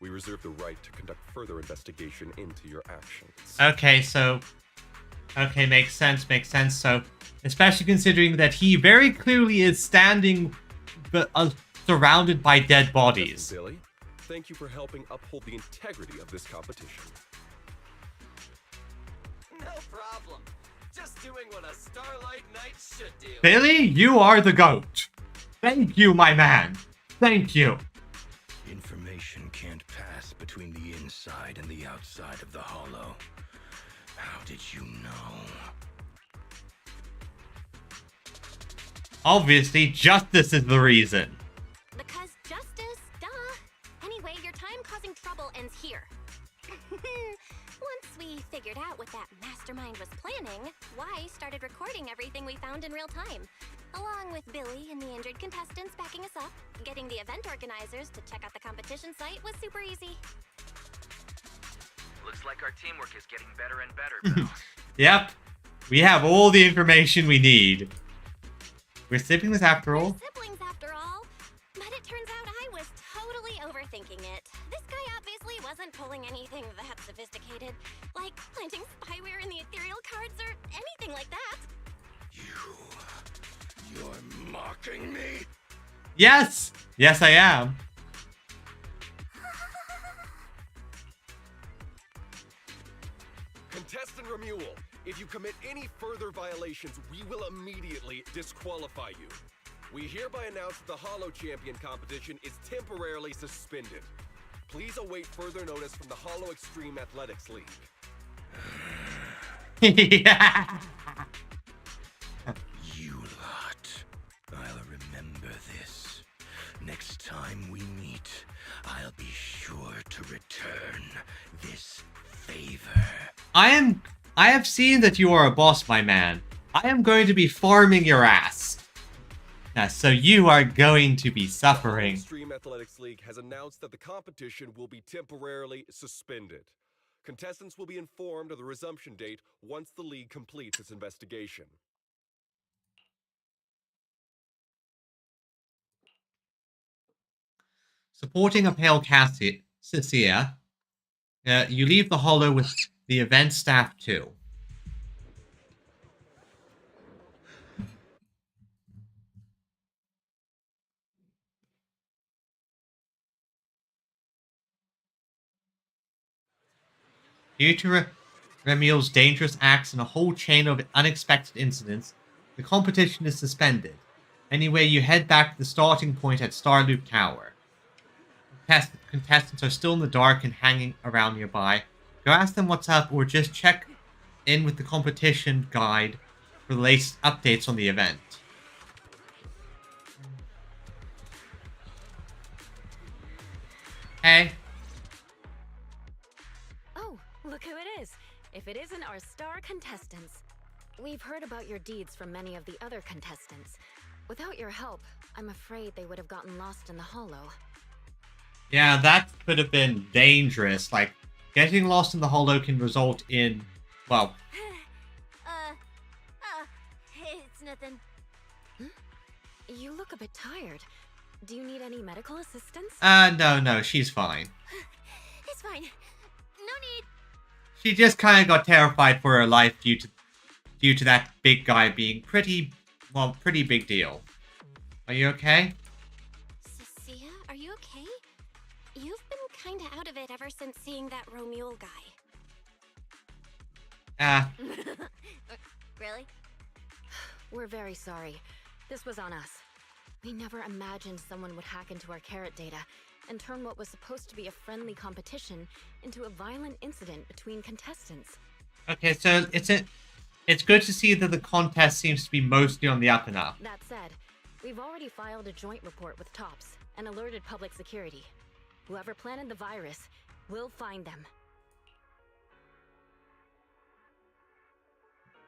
We reserve the right to conduct further investigation into your actions. Okay, so... Okay, makes sense. So, especially considering that he very clearly is standing surrounded by dead bodies. Billy, thank you for helping uphold the integrity of this competition. No problem. Just doing what a Starlight Knight should do. Billy, you are the GOAT. Thank you, my man. Thank you. Information can't pass between the inside and the outside of the hollow. How did you know? Obviously, justice is the reason. Because justice, duh. Anyway, your time causing trouble ends here. Once we figured out what that mastermind was planning, Y started recording everything we found in real time. Along with Billy and the injured contestants backing us up, getting the event organizers to check out the competition site was super easy. Looks like our teamwork is getting better and better, Bill. Yep. We have all the information we need. We're siblings after all. We're siblings after all. But it turns out I was totally overthinking it. This guy obviously wasn't pulling anything that sophisticated, like planting spyware in the ethereal cards or anything like that. You're mocking me? Yes! Yes, I am. Contestant Remuel, if you commit any further violations, we will immediately disqualify you. We hereby announce that the Hollow Champion competition is temporarily suspended. Please await further notice from the Hollow Extreme Athletics League. Yeah. You lot. I'll remember this. Next time we meet, I'll be sure to return this favor. I have seen that you are a boss, my man. I am going to be farming your ass. So you are going to be suffering. The Extreme Athletics League has announced that the competition will be temporarily suspended. Contestants will be informed of the resumption date once the league completes its investigation. Supporting a pale Cassia, you leave the hollow with the event staff too. Due to Remuel's dangerous acts and a whole chain of unexpected incidents, the competition is suspended. Anyway, you head back to the starting point at Starloop Tower. Contestants are still in the dark and hanging around nearby. Go ask them what's up or just check in with the competition guide for the latest updates on the event. Hey. Oh, look who it is. If it isn't our star contestants. We've heard about your deeds from many of the other contestants. Without your help, I'm afraid they would have gotten lost in the hollow. Yeah, that could have been dangerous. Like, getting lost in the hollow can result in, well... It's nothing. You look a bit tired. Do you need any medical assistance? No, she's fine. It's fine. No need. She just kind of got terrified for her life due to that big guy being pretty big deal. Are you okay? Cecilia, are you okay? You've been kinda out of it ever since seeing that Romuel guy. Really? We're very sorry. This was on us. We never imagined someone would hack into our carrot data and turn what was supposed to be a friendly competition into a violent incident between contestants. Okay, so it's good to see that the contest seems to be mostly on the up and up. That said, we've already filed a joint report with TOPS and alerted public security. Whoever planted the virus, we'll find them.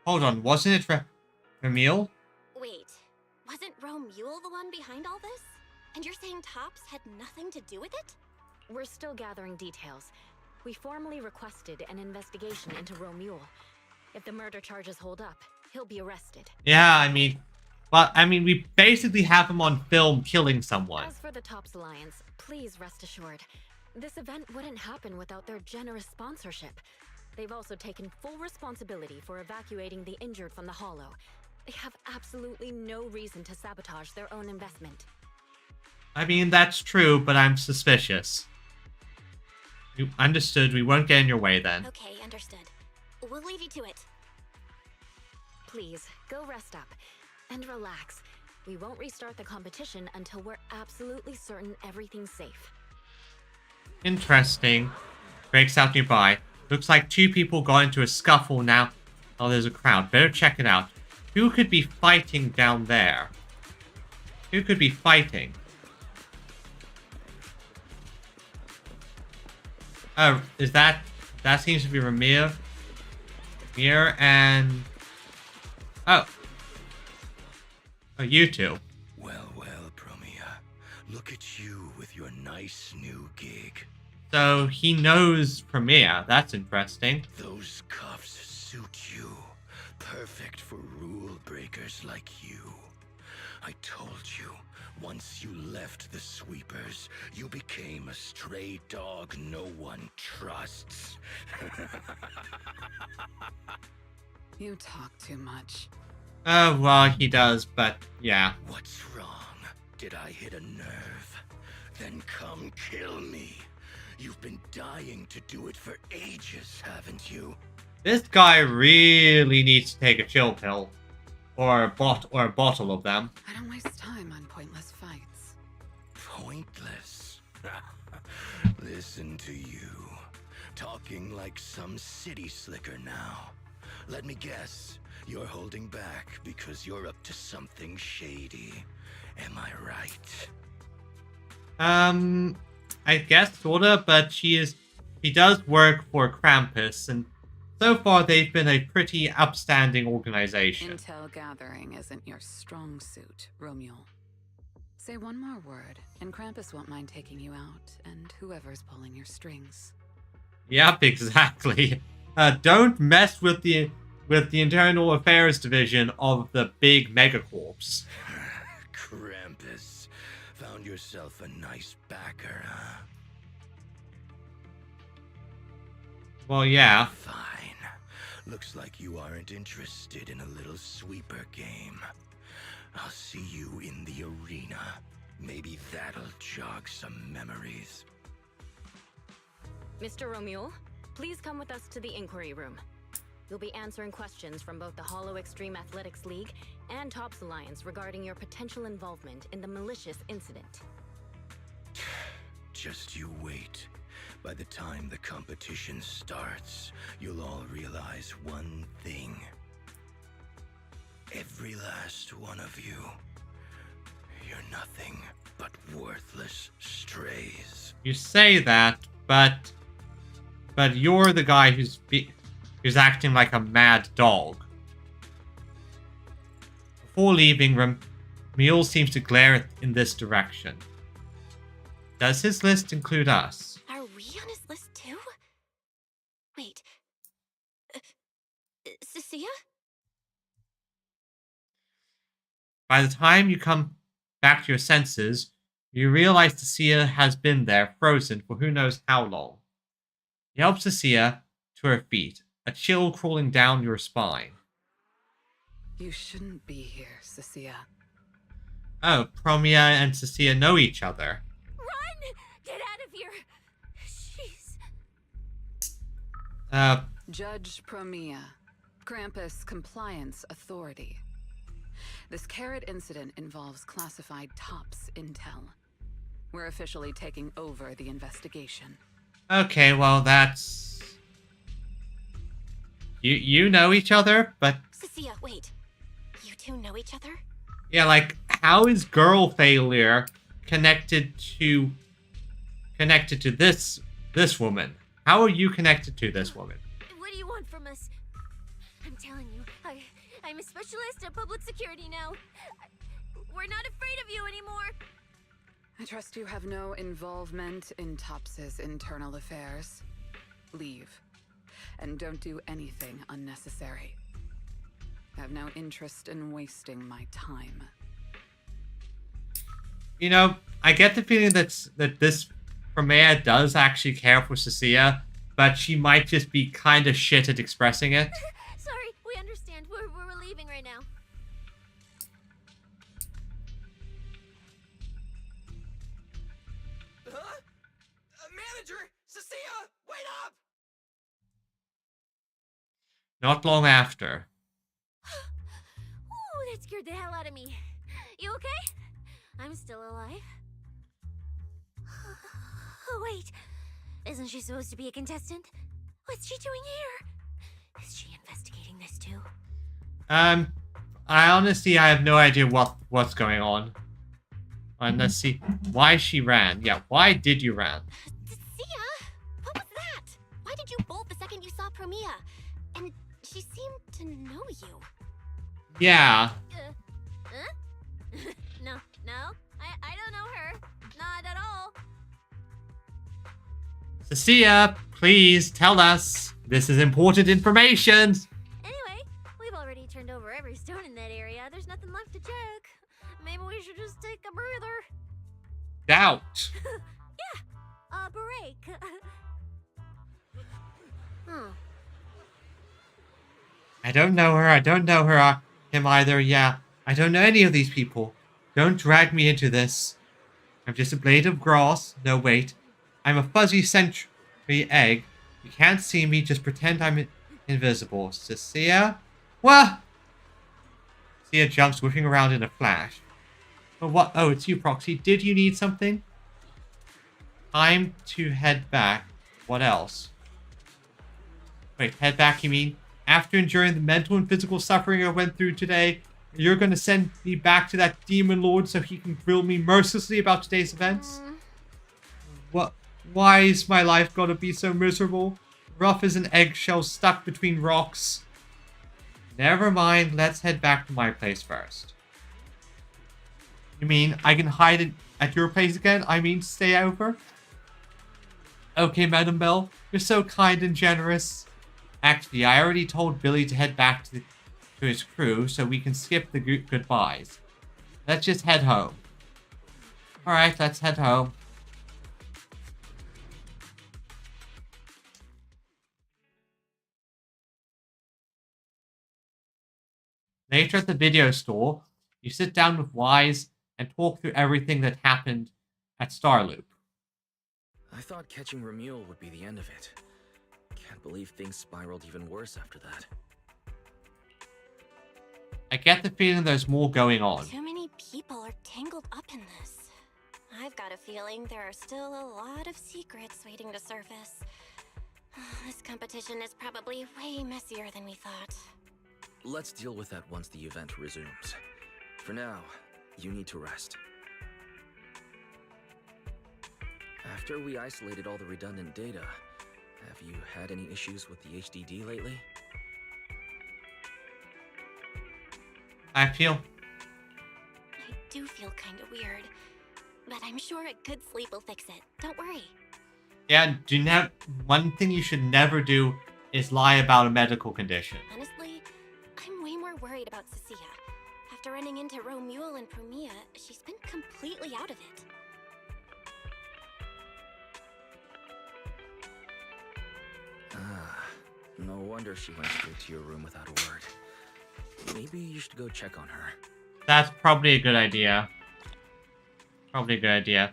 Hold on, wasn't it Remuel? Wait, wasn't Romuel the one behind all this? And you're saying TOPS had nothing to do with it? We're still gathering details. We formally requested an investigation into Romuel. If the murder charges hold up, he'll be arrested. Yeah, we basically have him on film killing someone. As for the TOPS Alliance, please rest assured, this event wouldn't happen without their generous sponsorship. They've also taken full responsibility for evacuating the injured from the hollow. They have absolutely no reason to sabotage their own investment. I mean, that's true, but I'm suspicious. You understood. We won't get in your way then. Okay, understood. We'll leave you to it. Please, go rest up. And relax. We won't restart the competition until we're absolutely certain everything's safe. Interesting. Breaks out nearby. Looks like 2 people got into a scuffle now. Oh, there's a crowd. Better check it out. Who could be fighting down there? Who could be fighting? Oh, is that... That seems to be Ramir. Ramir and... Oh. Oh, you two. Well, Promia. Look at you with your nice new gig. So, he knows Premier. That's interesting. Those cuffs suit you. Perfect for rule breakers like you. I told you, once you left the sweepers, you became a stray dog no one trusts. You talk too much. Oh, well, he does, but yeah. What's wrong? Did I hit a nerve? Then come kill me. You've been dying to do it for ages, haven't you? This guy really needs to take a chill pill. Or a bottle of them. I don't waste time on pointless fights. Pointless? Listen to you. Talking like some city slicker now. Let me guess. You're holding back because you're up to something shady. Am I right? I guess sorta, but she does work for Krampus, and so far they've been a pretty upstanding organization. Intel gathering isn't your strong suit, Romeo. Say one more word, and Krampus won't mind taking you out, and whoever's pulling your strings. Yep, exactly. Don't mess with the internal affairs division of the big megacorps. Krampus. Found yourself a nice backer, huh? Well, yeah. Fine. Looks like you aren't interested in a little sweeper game. I'll see you in the arena. Maybe that'll jog some memories. Mr. Romeo, please come with us to the inquiry room. You'll be answering questions from both the Hollow Extreme Athletics League and Tops Alliance regarding your potential involvement in the malicious incident. Just you wait. By the time the competition starts, you'll all realize one thing. Every last one of you. You're nothing but worthless strays. You say that, but you're the guy who's acting like a mad dog. Before leaving, Ramil seems to glare in this direction. Does his list include us? Are we on his list too? Wait. Cecilia? By the time you come back to your senses, you realize Cecilia has been there, frozen for who knows how long. He helps Cecilia to her feet, a chill crawling down your spine. You shouldn't be here, Cecilia. Oh, Promia and Cecilia know each other. Run! Get out of here! She's... Judge Promia, Krampus Compliance Authority. This carrot incident involves classified Tops intel. We're officially taking over the investigation. Okay, well, that's... You know each other, but... Cecilia, wait. You two know each other? Yeah, like, how is girl failure connected to this woman? How are you connected to this woman? What do you want from us? I'm telling you, I'm a specialist at public security now. We're not afraid of you anymore. I trust you have no involvement in Tops's internal affairs. Leave. And don't do anything unnecessary. I have no interest in wasting my time. You know, I get the feeling that this Premier does actually care for Cecilia, but she might just be kind of shit at expressing it. Sorry, we understand. We're leaving right now. Not long after. Ooh, that scared the hell out of me. You okay? I'm still alive. Oh, wait. Isn't she supposed to be a contestant? What's she doing here? Is she investigating this too? I honestly, I have no idea what's going on. And let's see why she ran. Yeah, why did you run? Sia? What was that? Why did you bolt the second you saw Promia? And she seemed to know you. Yeah. Huh? No, I don't know her. Not at all. Cecilia, please tell us. This is important information. Anyway, we've already turned over every stone in that area. There's nothing left to check. Maybe we should just take a breather. Doubt. Yeah, a break. Hmm. I don't know her. I don't know her. Him either. Yeah, I don't know any of these people. Don't drag me into this. I'm just a blade of grass. No, wait. I'm a fuzzy century egg. You can't see me. Just pretend I'm invisible. Cecilia? What? Cecilia jumps, whipping around in a flash. Oh, what? Oh, it's you, Proxy. Did you need something? Time to head back. What else? Wait, head back, you mean? After enduring the mental and physical suffering I went through today, you're going to send me back to that demon lord so he can grill me mercilessly about today's events? What? Why is my life going to be so miserable? Rough as an eggshell stuck between rocks. Never mind, let's head back to my place first. You mean I can hide it at your place again? I mean stay over? Okay, Madam Belle, you're so kind and generous. Actually, I already told Billy to head back to his crew so we can skip the goodbyes. Let's just head home. Alright, let's head home. Later at the video store, you sit down with Wise and talk through everything that happened at Starloop. I thought catching Remuel would be the end of it. Can't believe things spiraled even worse after that. I get the feeling there's more going on. Too many people are tangled up in this. I've got a feeling there are still a lot of secrets waiting to surface. This competition is probably way messier than we thought. Let's deal with that once the event resumes. For now, you need to rest. After we isolated all the redundant data, have you had any issues with the HDD lately? I feel... I do feel kind of weird, but I'm sure a good sleep will fix it. Don't worry. Yeah, one thing you should never do is lie about a medical condition. Honestly, I'm way more worried about Cecilia. After running into Romuel and Promia, she's been completely out of it. Ah, no wonder she went straight to your room without a word. Maybe you should go check on her. That's probably a good idea. Probably a good idea.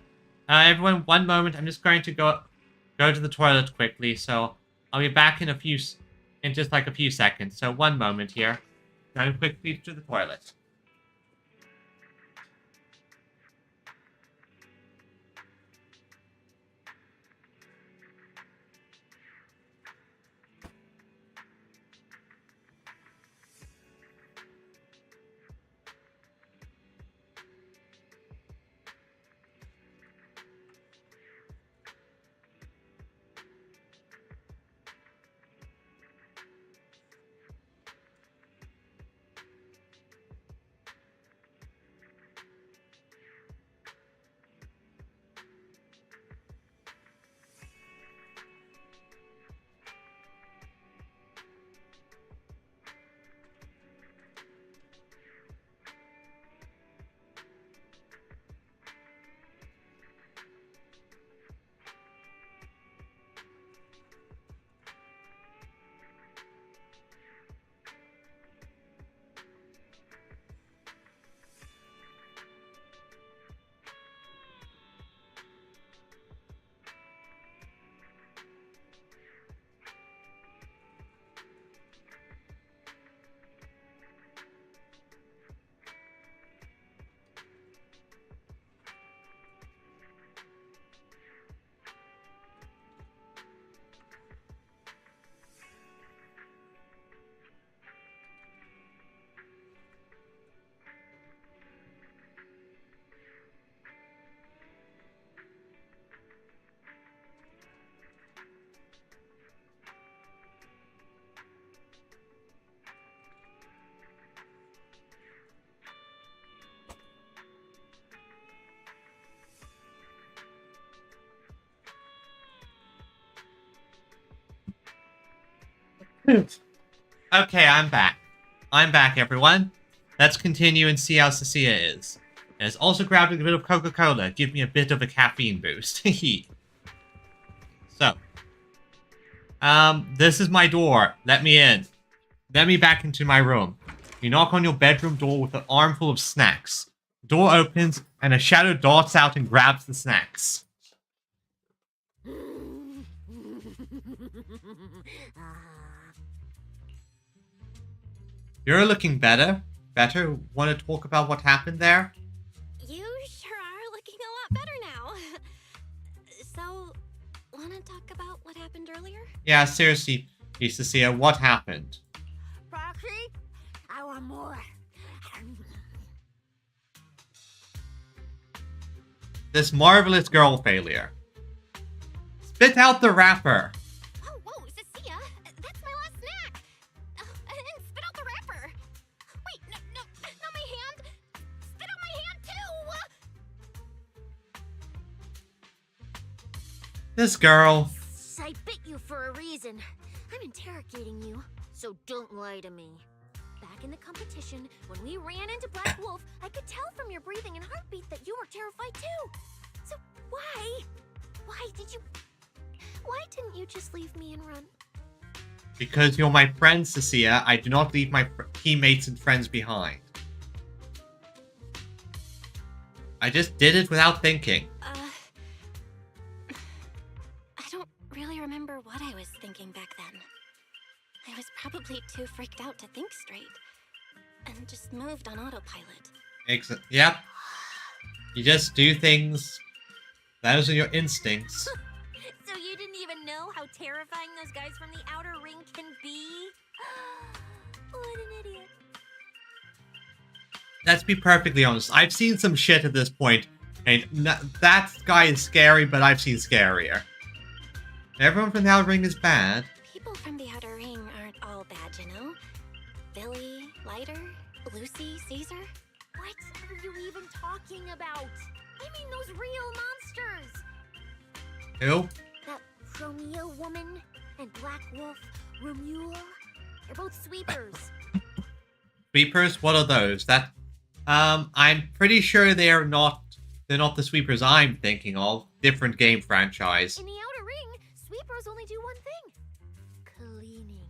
Everyone, one moment. I'm just going to go to the toilet quickly. So I'll be back in just like a few seconds. So one moment here. Going quickly to the toilet. Okay, I'm back. I'm back, everyone. Let's continue and see how Cecilia is. And it's also grabbed a bit of Coca-Cola. Give me a bit of a caffeine boost. So. This is my door. Let me in. Let me back into my room. You knock on your bedroom door with an armful of snacks. The door opens, and a shadow darts out and grabs the snacks. You're looking better. Better? Want to talk about what happened there? You sure are looking a lot better now. So, wanna talk about what happened earlier? Yeah, seriously, Cecilia, what happened? Proxy, I want more. This marvelous girl failure. Spit out the wrapper. Whoa, Cecilia, that's my last snack. And spit out the wrapper. Wait, no, not my hand. Spit out my hand too. This girl. I bit you for a reason. I'm interrogating you, so don't lie to me. Back in the competition, when we ran into Black Wolf, I could tell from your breathing and heartbeat that you were terrified too. So why didn't you just leave me and run? Because you're my friend, Cecilia, I do not leave my teammates and friends behind. I just did it without thinking. I don't really remember what I was thinking back then. I was probably too freaked out to think straight. And just moved on autopilot. Yep. You just do things. Those are your instincts. So you didn't even know how terrifying those guys from the outer ring can be? What an idiot. Let's be perfectly honest. I've seen some shit at this point, and that guy is scary, but I've seen scarier. Everyone from the outer ring is bad. People from the outer ring aren't all bad, you know? Billy, Lighter, Lucy, Caesar. What are you even talking about? I mean those real monsters! Who? That Romeo woman and Black Wolf, Romulo. They're both sweepers. Sweepers? What are those? I'm pretty sure they're not the sweepers I'm thinking of. Different game franchise. In the outer ring, sweepers only do one thing. Cleaning.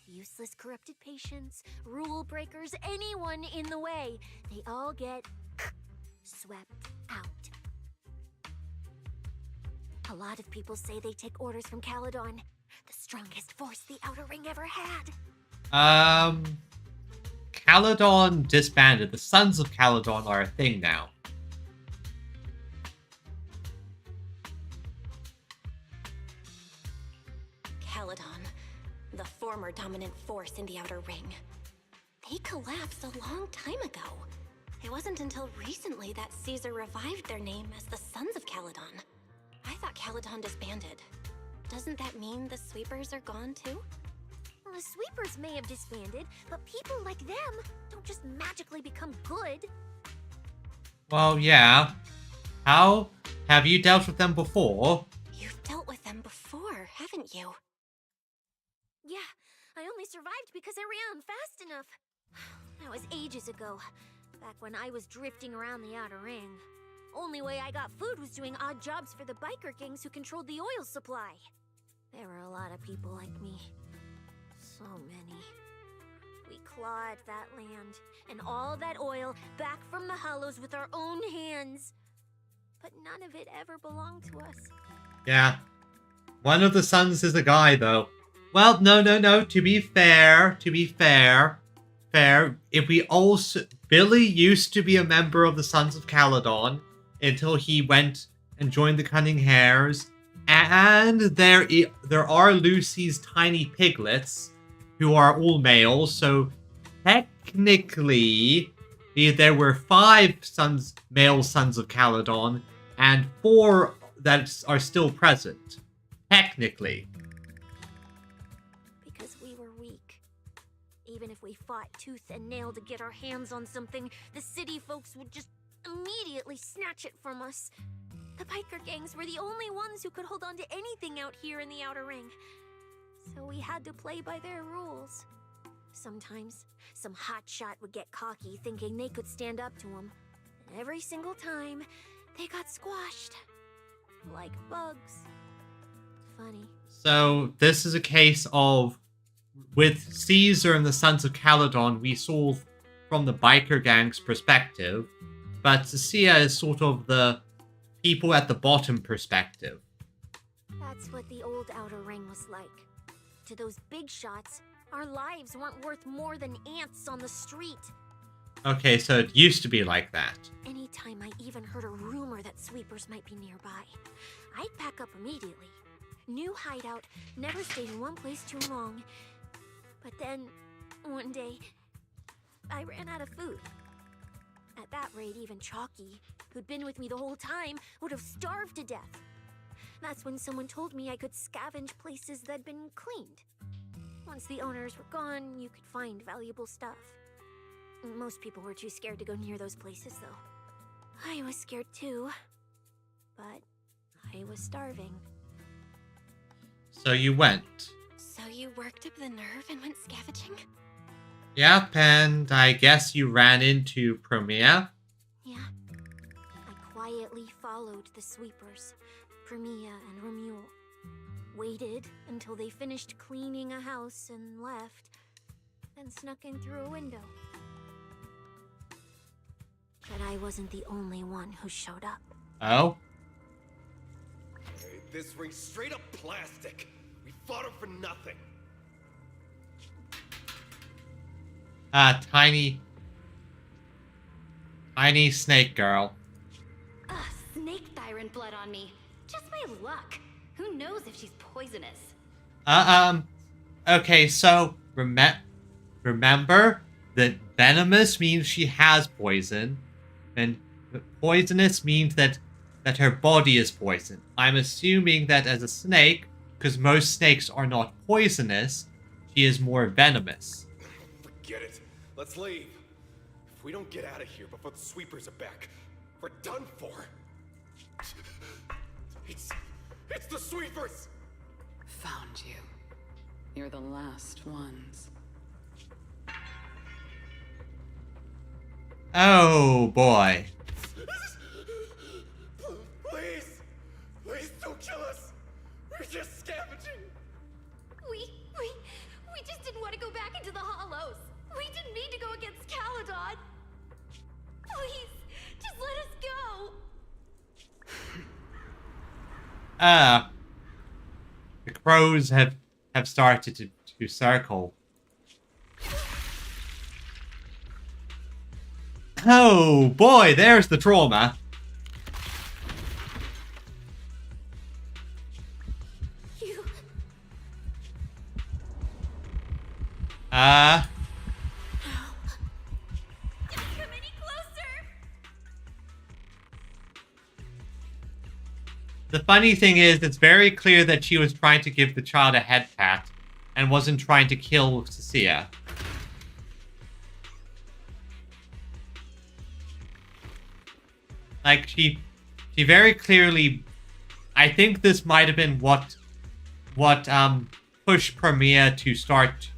Useless corrupted patients, rule breakers, anyone in the way. They all get swept out. A lot of people say they take orders from Caledon, the strongest force the outer ring ever had. Caledon disbanded. The Sons of Caledon are a thing now. Caledon, the former dominant force in the outer ring. They collapsed a long time ago. It wasn't until recently that Caesar revived their name as the Sons of Caledon. I thought Caledon disbanded. Doesn't that mean the sweepers are gone too? Well, the sweepers may have disbanded, but people like them don't just magically become good. Well, yeah. How? Have you dealt with them before? You've dealt with them before, haven't you? Yeah, I only survived because I ran fast enough. That was ages ago, back when I was drifting around the outer ring. Only way I got food was doing odd jobs for the biker gangs who controlled the oil supply. There were a lot of people like me. So many. We clawed that land and all that oil back from the hollows with our own hands. But none of it ever belonged to us. Yeah. One of the sons is a guy, though. Well, no. To be fair. If we also... Billy used to be a member of the Sons of Caledon until he went and joined the Cunning Hares. And there are Lucy's tiny piglets, who are all males, so technically there were 5 male Sons of Caledon, and 4 that are still present. Technically. Because we were weak. Even if we fought tooth and nail to get our hands on something, the city folks would just immediately snatch it from us. The biker gangs were the only ones who could hold on to anything out here in the outer ring. So we had to play by their rules. Sometimes, some hotshot would get cocky thinking they could stand up to him. And every single time, they got squashed. Like bugs. Funny. So this is a case of, with Caesar and the Sons of Caledon, we saw from the biker gang's perspective, but Cecilia is sort of the people at the bottom perspective. That's what the old Outer Ring was like. To those big shots, our lives weren't worth more than ants on the street. Okay, so it used to be like that. Anytime I even heard a rumor that sweepers might be nearby, I'd pack up immediately. New hideout, never stayed in one place too long. But then, one day, I ran out of food. At that rate, even Chalky, who'd been with me the whole time, would have starved to death. That's when someone told me I could scavenge places that'd been cleaned. Once the owners were gone, you could find valuable stuff. Most people were too scared to go near those places, though. I was scared too. But I was starving. So you went. So you worked up the nerve and went scavenging? Yep, and I guess you ran into Premia. Yeah. I quietly followed the sweepers, Premia and Romuald. Waited until they finished cleaning a house and left, then snuck in through a window. But I wasn't the only one who showed up. Oh? Hey, this ring's straight up plastic. We fought him for nothing. Tiny snake girl. Ugh, snake tyrant blood on me. Just my luck. Who knows if she's poisonous? Okay, so remember that venomous means she has poison, and poisonous means that her body is poison. I'm assuming that as a snake, because most snakes are not poisonous, she is more venomous. Forget it. Let's leave. If we don't get out of here before the sweepers are back, we're done for. It's the sweepers! Found you. You're the last ones. Oh boy. Please! Please don't kill us! We're just scavenging! We just didn't want to go back into the hollows. We didn't mean to go against Caledon. Please, just let us go. The crows have started to circle. Oh boy, there's the trauma. You... Don't come any closer. The funny thing is, it's very clear that she was trying to give the child a head pat and wasn't trying to kill Cecilia. Like, she very clearly... I think this might have been what pushed Premia to start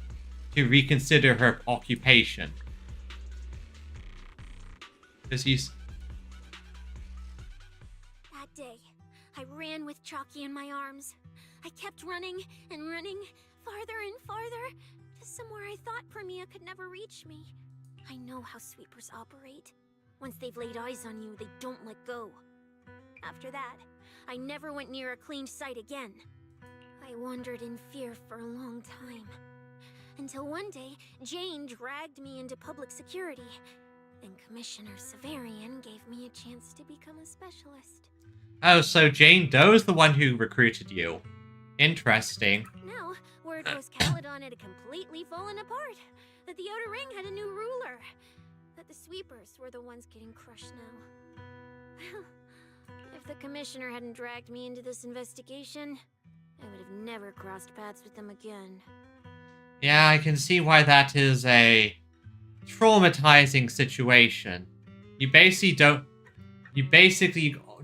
to reconsider her occupation. Because he's... That day, I ran with Chalky in my arms. I kept running and running, farther and farther, to somewhere I thought Premia could never reach me. I know how sweepers operate. Once they've laid eyes on you, they don't let go. After that, I never went near a cleaned site again. I wandered in fear for a long time. Until one day, Jane dragged me into public security. Then Commissioner Severian gave me a chance to become a specialist. Oh, so Jane Doe's the one who recruited you. Interesting. Now, word was Caledon had completely fallen apart. That the Outer Ring had a new ruler. That the sweepers were the ones getting crushed now. Well, if the Commissioner hadn't dragged me into this investigation, I would have never crossed paths with them again. Yeah, I can see why that is a traumatizing situation. You basically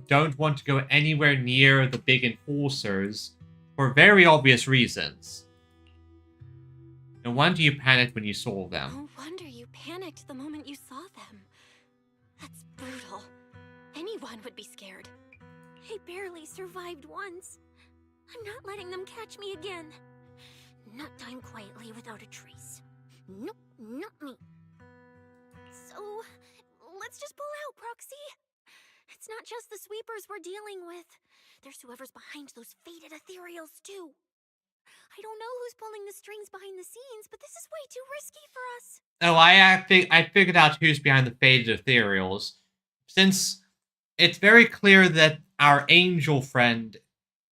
don't want to go anywhere near the big enforcers for very obvious reasons. No wonder you panicked when you saw them. No wonder you panicked the moment you saw them. That's brutal. Anyone would be scared. I barely survived once. I'm not letting them catch me again. Not time quietly without a trace. Nope, not me. So, let's just pull out, Proxy. It's not just the sweepers we're dealing with. There's whoever's behind those faded ethereals, too. I don't know who's pulling the strings behind the scenes, but this is way too risky for us. Oh, I figured out who's behind the faded ethereals. Since it's very clear that our angel friend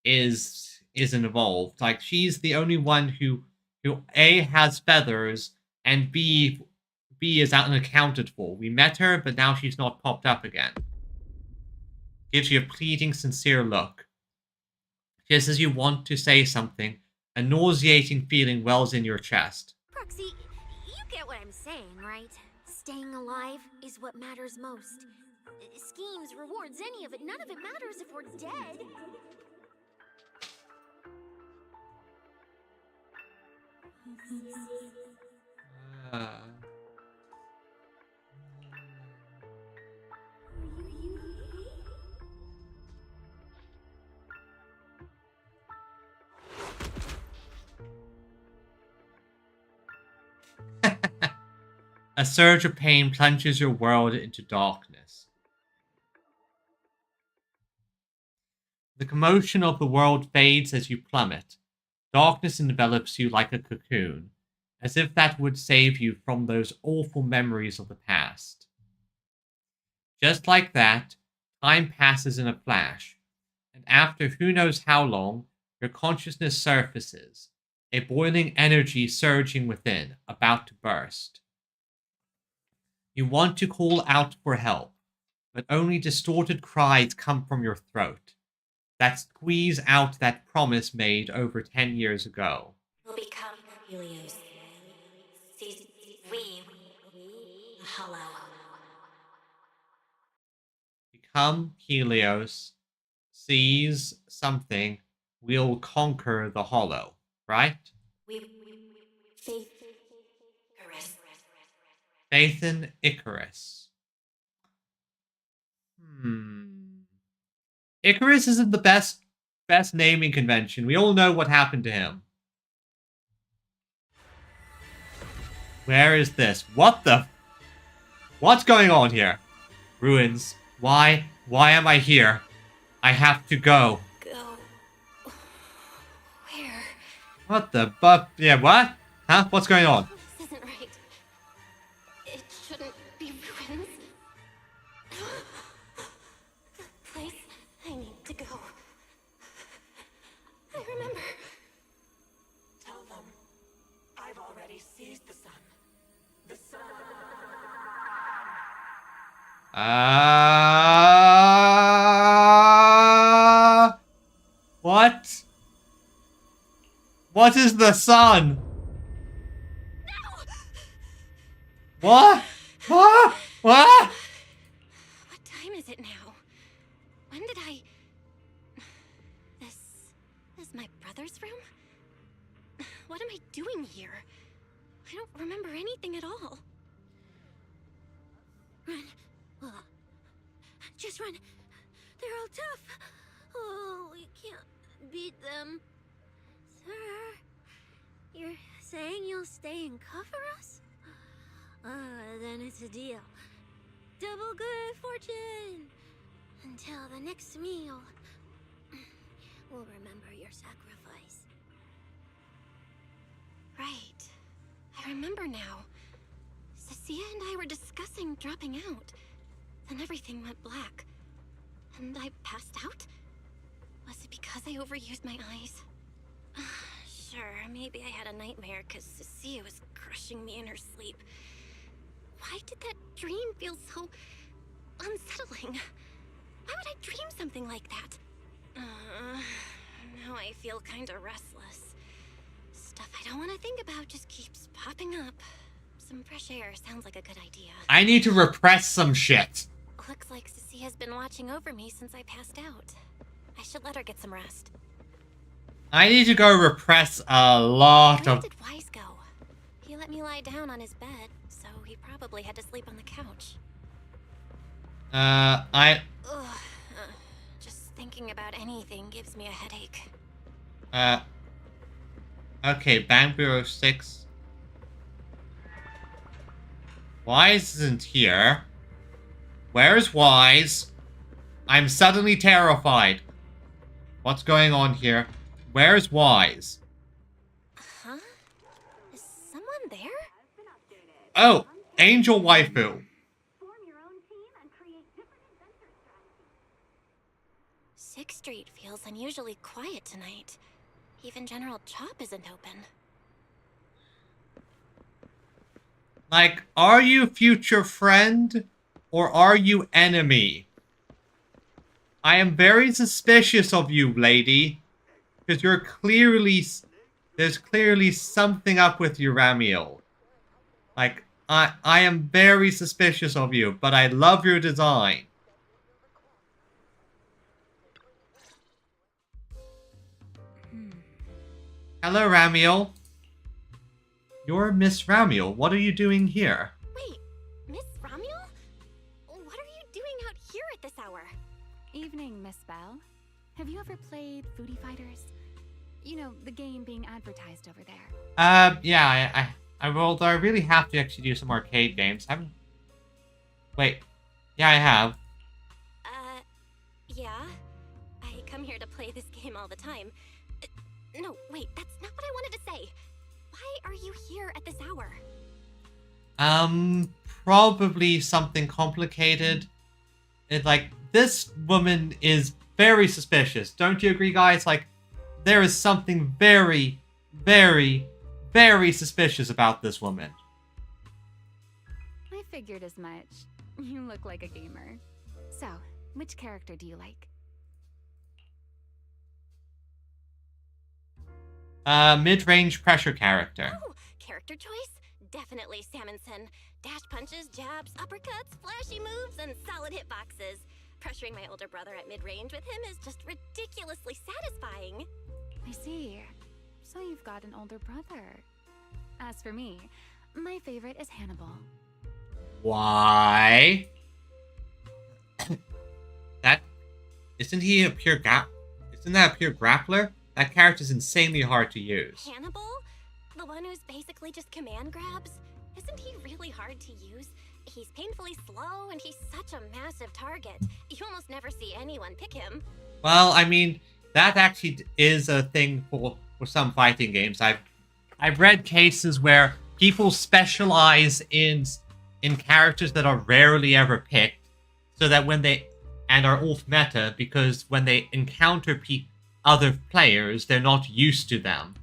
isn't involved. Like, she's the only one who A, has feathers, and B is unaccounted for. We met her, but now she's not popped up again. Gives you a pleading, sincere look. Just as you want to say something, a nauseating feeling wells in your chest. Proxy, you get what I'm saying, right? Staying alive is what matters most. Schemes, rewards, any of it, none of it matters if we're dead. A surge of pain plunges your world into darkness. The commotion of the world fades as you plummet. Darkness envelops you like a cocoon, as if that would save you from those awful memories of the past. Just like that, time passes in a flash, and after who knows how long, your consciousness surfaces, a boiling energy surging within, about to burst. You want to call out for help, but only distorted cries come from your throat that squeeze out that promise made over 10 years ago. We'll become Helios. We hollow. Become Helios, seize something, we'll conquer the hollow, right? Faith in Icarus. Icarus isn't the best naming convention. We all know what happened to him. Where is this? What's going on here? Ruins. Why am I here? I have to go. Go. Where? What the buff? Yeah, what? Huh? What's going on? This isn't right. It shouldn't be ruins. The place I need to go. I remember. Tell them I've already seized the sun. The sun. What? What is the sun? No! What? What? What? What time is it now? When did I... This is my brother's room? What am I doing here? I don't remember anything at all. Run. Just run. They're all tough. Oh, we can't beat them. Sir, you're saying you'll stay and cover us? Then it's a deal. Double good fortune. Until the next meal. We'll remember your sacrifice. Right. I remember now. Cecilia and I were discussing dropping out. Then everything went black. And I passed out? Was it because I overused my eyes? Sure, maybe I had a nightmare because Cecilia was crushing me in her sleep. Why did that dream feel so unsettling? Why would I dream something like that? Now I feel kinda restless. Stuff I don't want to think about just keeps popping up. Some fresh air sounds like a good idea. I need to repress some shit. Looks like Cecilia has been watching over me since I passed out. I should let her get some rest. I need to go repress a lot Where of... did Wise go? He let me lie down on his bed, so he probably had to sleep on the couch. I... Ugh. Just thinking about anything gives me a headache. Okay, Bamboo 06. Wise isn't here. Where's Wise? I'm suddenly terrified. What's going on here? Where's Wise? Huh? Is someone there? Oh, Angel Waifu. Sixth Street feels unusually quiet tonight. Even General Chop isn't open. Like, are you future friend or are you enemy? I am very suspicious of you, lady. Because you're clearly... There's clearly something up with you, Ramiel. Like, I am very suspicious of you, but I love your design. Hello, Ramiel. You're Miss Ramiel. What are you doing here? Wait, Miss Ramiel? What are you doing out here at this hour? Evening, Miss Bell. Have you ever played Foodie Fighters? You know, the game being advertised over there. Yeah, although I really have to actually do some arcade games. Wait. Yeah, I have. Yeah. I come here to play this game all the time. No, wait, that's not what I wanted to say. Why are you here at this hour? Probably something complicated. It's like, this woman is very suspicious. Don't you agree, guys? Like, there is something very, very, very suspicious about this woman. I figured as much. You look like a gamer. So, which character do you like? Mid-range pressure character. Oh, character choice? Definitely Salmonson. Dash punches, jabs, uppercuts, flashy moves, and solid hitboxes. Pressuring my older brother at mid-range with him is just ridiculously satisfying. I see. So you've got an older brother. As for me, my favorite is Hannibal. Why? Isn't he a pure isn't that a pure grappler? That character's insanely hard to use. Hannibal? The one who's basically just command grabs? Isn't he really hard to use? He's painfully slow, and he's such a massive target. You almost never see anyone pick him. Well, I mean, that actually is a thing for some fighting games. I've read cases where people specialize in characters that are rarely ever picked, so that when they are off meta, because when they encounter other players, they're not used to them.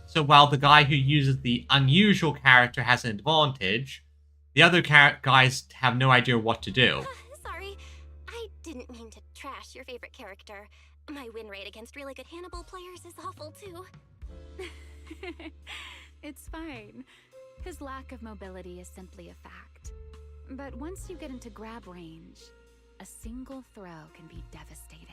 So while the guy who uses the unusual character has an advantage, the other guys have no idea what to do. Sorry, I didn't mean to trash your favorite character. My win rate against really good Hannibal players is awful too. It's fine. His lack of mobility is simply a fact. But once you get into grab range, a single throw can be devastating.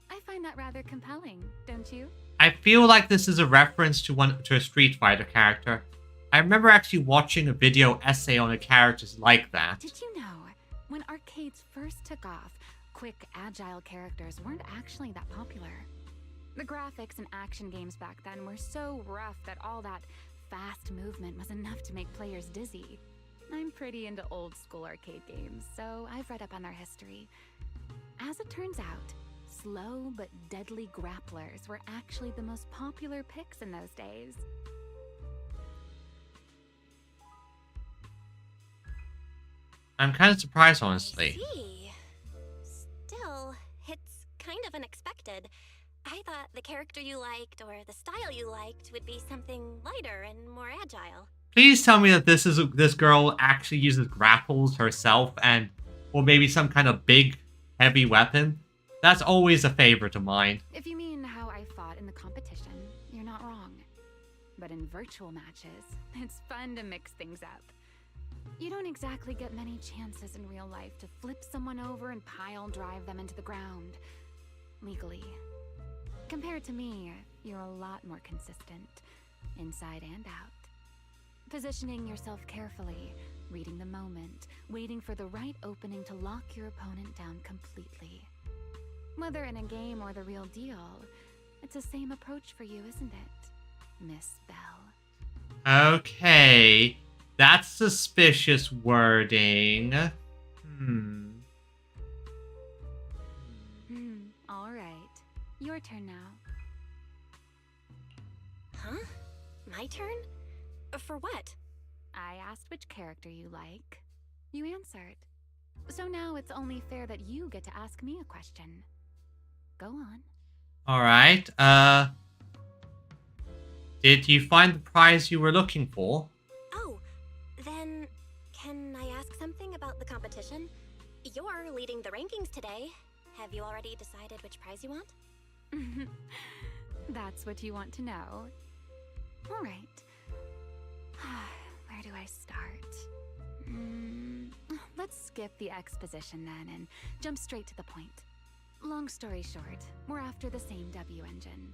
I find that rather compelling, don't you? I feel like this is a reference to a Street Fighter character. I remember actually watching a video essay on a character like that. Did you know, when arcades first took off, quick, agile characters weren't actually that popular. The graphics in action games back then were so rough that all that fast movement was enough to make players dizzy. I'm pretty into old school arcade games, so I've read up on their history. As it turns out, slow but deadly grapplers were actually the most popular picks in those days. I'm kind of surprised, honestly. I see. Still, it's kind of unexpected. I thought the character you liked or the style you liked would be something lighter and more agile. Please tell me that this girl actually uses grapples herself or maybe some kind of big, heavy weapon. That's always a favorite of mine. If you mean how I fought in the competition, you're not wrong. But in virtual matches, it's fun to mix things up. You don't exactly get many chances in real life to flip someone over and pile drive them into the ground. Legally. Compared to me, you're a lot more consistent, inside and out. Positioning yourself carefully, reading the moment, waiting for the right opening to lock your opponent down completely. Whether in a game or the real deal, it's the same approach for you, isn't it, Miss Bell? Okay. That's suspicious wording. All right. Your turn now. Huh? My turn? For what? I asked which character you like. You answered. So now it's only fair that you get to ask me a question. Go on. Alright, did you find the prize you were looking for? Oh, then can I ask something about the competition? You're leading the rankings today. Have you already decided which prize you want? That's what you want to know. All right. Where do I start? Let's skip the exposition then and jump straight to the point. Long story short, we're after the same W engine.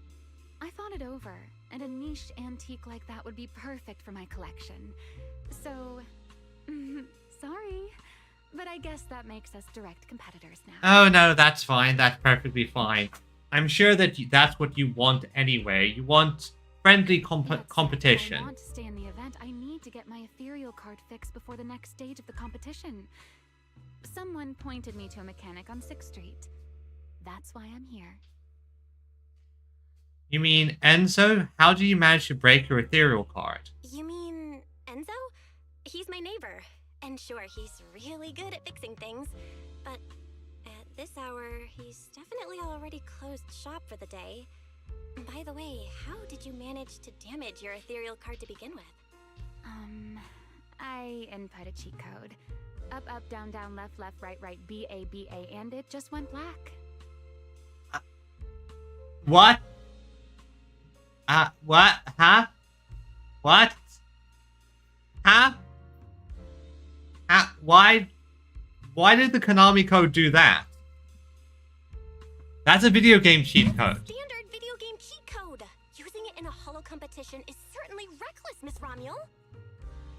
I thought it over, and a niche antique like that would be perfect for my collection. So, sorry, but I guess that makes us direct competitors now. Oh no, that's fine. That's perfectly fine. I'm sure that that's what you want anyway. You want friendly competition. If I want to stay in the event, I need to get my ethereal card fixed before the next stage of the competition. Someone pointed me to a mechanic on 6th Street. That's why I'm here. You mean Enzo? How do you manage to break your ethereal card? You mean Enzo? He's my neighbor. And sure, he's really good at fixing things. But at this hour, he's definitely already closed shop for the day. By the way, how did you manage to damage your ethereal card to begin with? I input a cheat code. Up, up, down, down, left, left, right, right, B, A, B, A, and it just went black. What? What? Huh? What? Huh? Why did the Konami code do that? That's a video game cheat code. Standard video game cheat code. Using it in a holo competition is certainly reckless, Miss Romuel.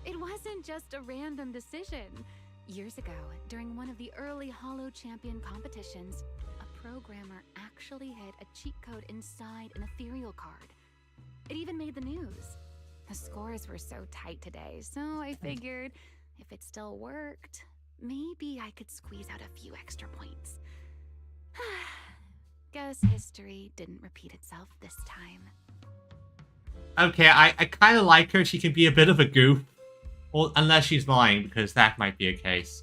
It wasn't just a random decision. Years ago, during one of the early Holo Champion competitions, a programmer actually hid a cheat code inside an ethereal card. It even made the news. The scores were so tight today, so I figured if it still worked, maybe I could squeeze out a few extra points. Guess history didn't repeat itself this time. Okay, I kind of like her. She can be a bit of a goof. Well, unless she's lying, because that might be a case.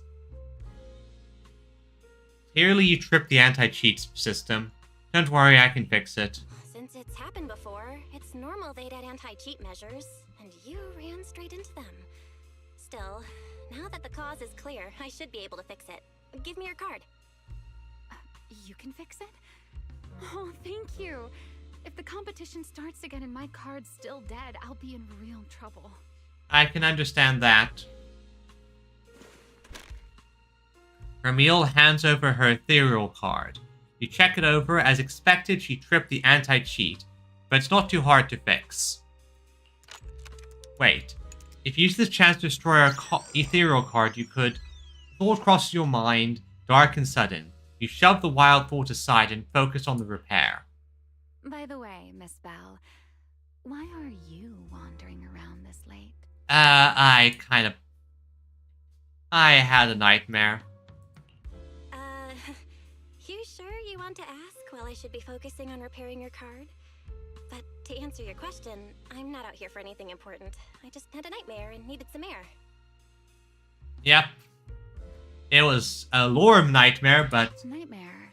Clearly you tripped the anti-cheat system. Don't worry, I can fix it. Since it's happened before, it's normal they'd add anti-cheat measures, and you ran straight into them. Still, now that the cause is clear, I should be able to fix it. Give me your card. You can fix it? Oh, thank you. If the competition starts again and my card's still dead, I'll be in real trouble. I can understand that. Ramil hands over her ethereal card. You check it over. As expected, she tripped the anti-cheat, but it's not too hard to fix. Wait. If you use this chance to destroy our ethereal card, you could... Thought crosses your mind, dark and sudden. You shove the wild thought aside and focus on the repair. By the way, Miss Bell, why are you wandering around this late? I had a nightmare. You sure you want to ask while I should be focusing on repairing your card? But to answer your question, I'm not out here for anything important. I just had a nightmare and needed some air. Yep. It was a Lorem nightmare, but... Nightmare?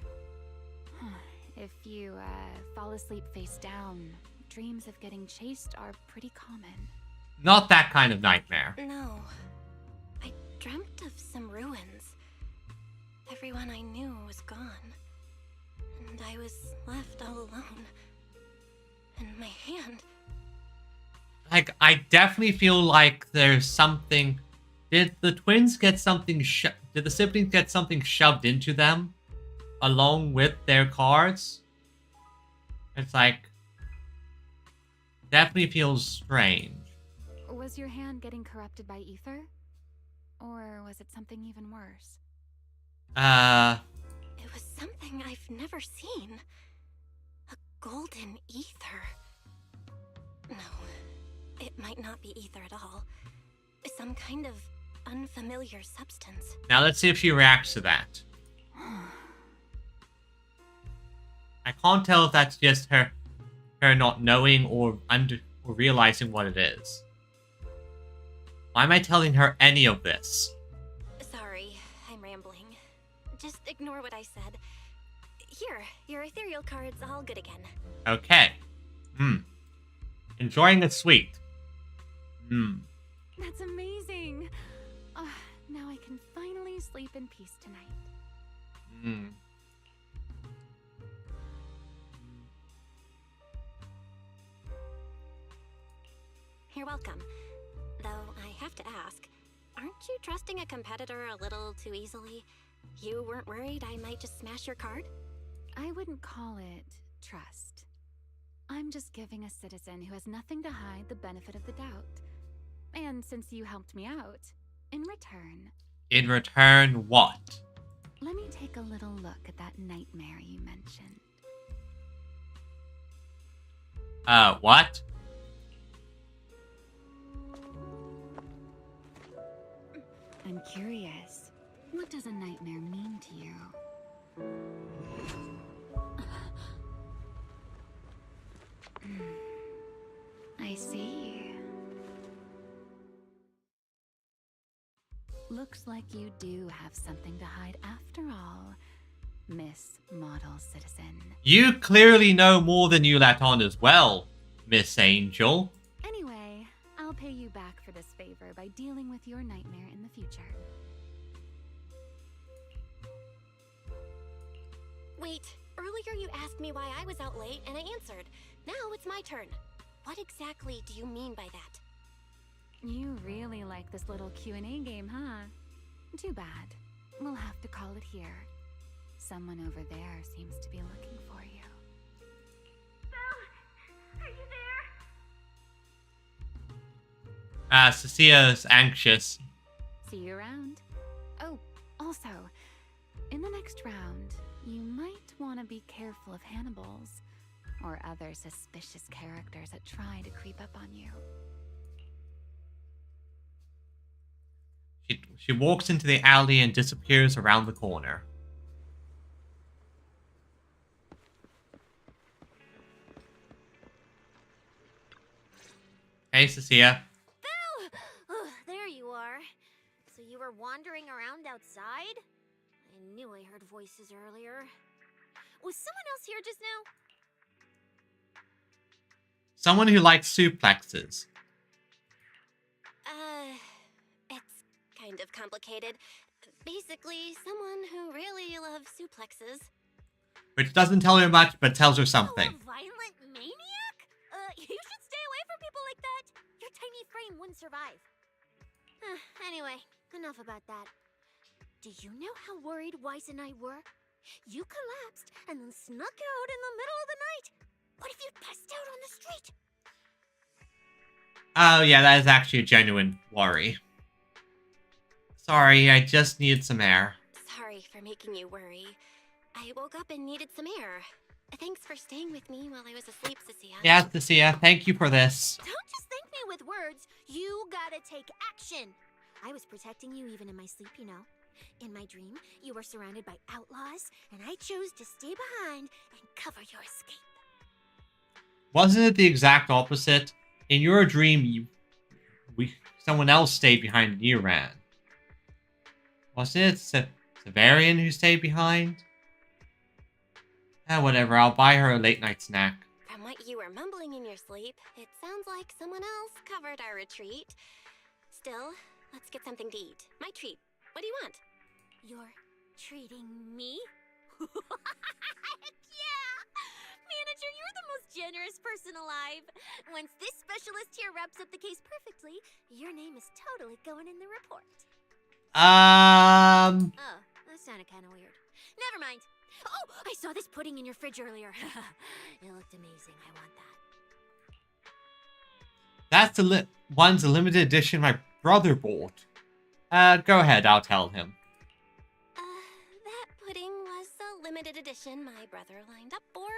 If you, fall asleep face down, dreams of getting chased are pretty common. Not that kind of nightmare. No. I dreamt of some ruins. Everyone I knew was gone. And I was left all alone. And my hand... Like, I definitely feel like there's something... Did the twins get something did the siblings get something shoved into them? Along with their cards? It's like... Definitely feels strange. Was Was your hand getting corrupted by ether? Or was it something even worse? It was something I've never seen. A golden ether. No, it might not be ether at all. Some kind of unfamiliar substance. Now let's see if she reacts to that. I can't tell if that's just her not knowing or realizing what it is. Why am I telling her any of this? Sorry, I'm rambling. Just ignore what I said. Here, your ethereal card's all good again. Okay. Enjoying the sweet. That's amazing. Now I can finally sleep in peace tonight. You're welcome. Though I have to ask, aren't you trusting a competitor a little too easily? You weren't worried I might just smash your card? I wouldn't call it trust. I'm just giving a citizen who has nothing to hide the benefit of the doubt. And since you helped me out, in return... In return, what? Let me take a little look at that nightmare you mentioned. What? I'm curious. What does a nightmare mean to you? I see. Looks like you do have something to hide after all, Miss Model Citizen. You clearly know more than you let on as well, Miss Angel. Anyway, I'll pay you back for this favor by dealing with your nightmare in the future. Wait, earlier you asked me why I was out late and I answered. Now it's my turn. What exactly do you mean by that? You really like this little Q&A game, huh? Too bad. We'll have to call it here. Someone over there seems to be looking for you. Belle! Are you there? Cecia's anxious. See you around. Oh, also, in the next round, you might want to be careful of Hannibals or other suspicious characters that try to creep up on you. She walks into the alley and disappears around the corner. Hey, Cecilia. Belle! Oh, there you are. So you were wandering around outside? I knew I heard voices earlier. Was someone else here just now? Someone who likes suplexes. It's kind of complicated. Basically, someone who really loves suplexes. Which doesn't tell her much, but tells her something. A violent maniac? You should stay away from people like that. Your tiny frame wouldn't survive. Anyway, enough about that. Do you know how worried Weiss and I were? You collapsed and then snuck out in the middle of the night. What if you passed out on the street? Oh yeah, that is actually a genuine worry. Sorry, I just needed some air. Sorry for making you worry. I woke up and needed some air. Thanks for staying with me while I was asleep, Cecilia. Yeah, Cecilia, thank you for this. Don't just thank me with words. You gotta take action. I was protecting you even in my sleep, you know. In my dream, you were surrounded by outlaws, and I chose to stay behind and cover your escape. Wasn't it the exact opposite? In your dream, someone else stayed behind and you ran. Wasn't it Severian who stayed behind? Whatever, I'll buy her a late night snack. From what you were mumbling in your sleep, it sounds like someone else covered our retreat. Still, let's get something to eat. My treat. What do you want? You're treating me? Heck yeah! Manager, you're the most generous person alive. Once this specialist here wraps up the case perfectly, your name is totally going in the report. Oh, that sounded kind of weird. Never mind. Oh, I saw this pudding in your fridge earlier. It looked amazing. I want that. That's the one's a limited edition my brother bought. Go ahead, I'll tell him. That pudding was a limited edition my brother lined up for.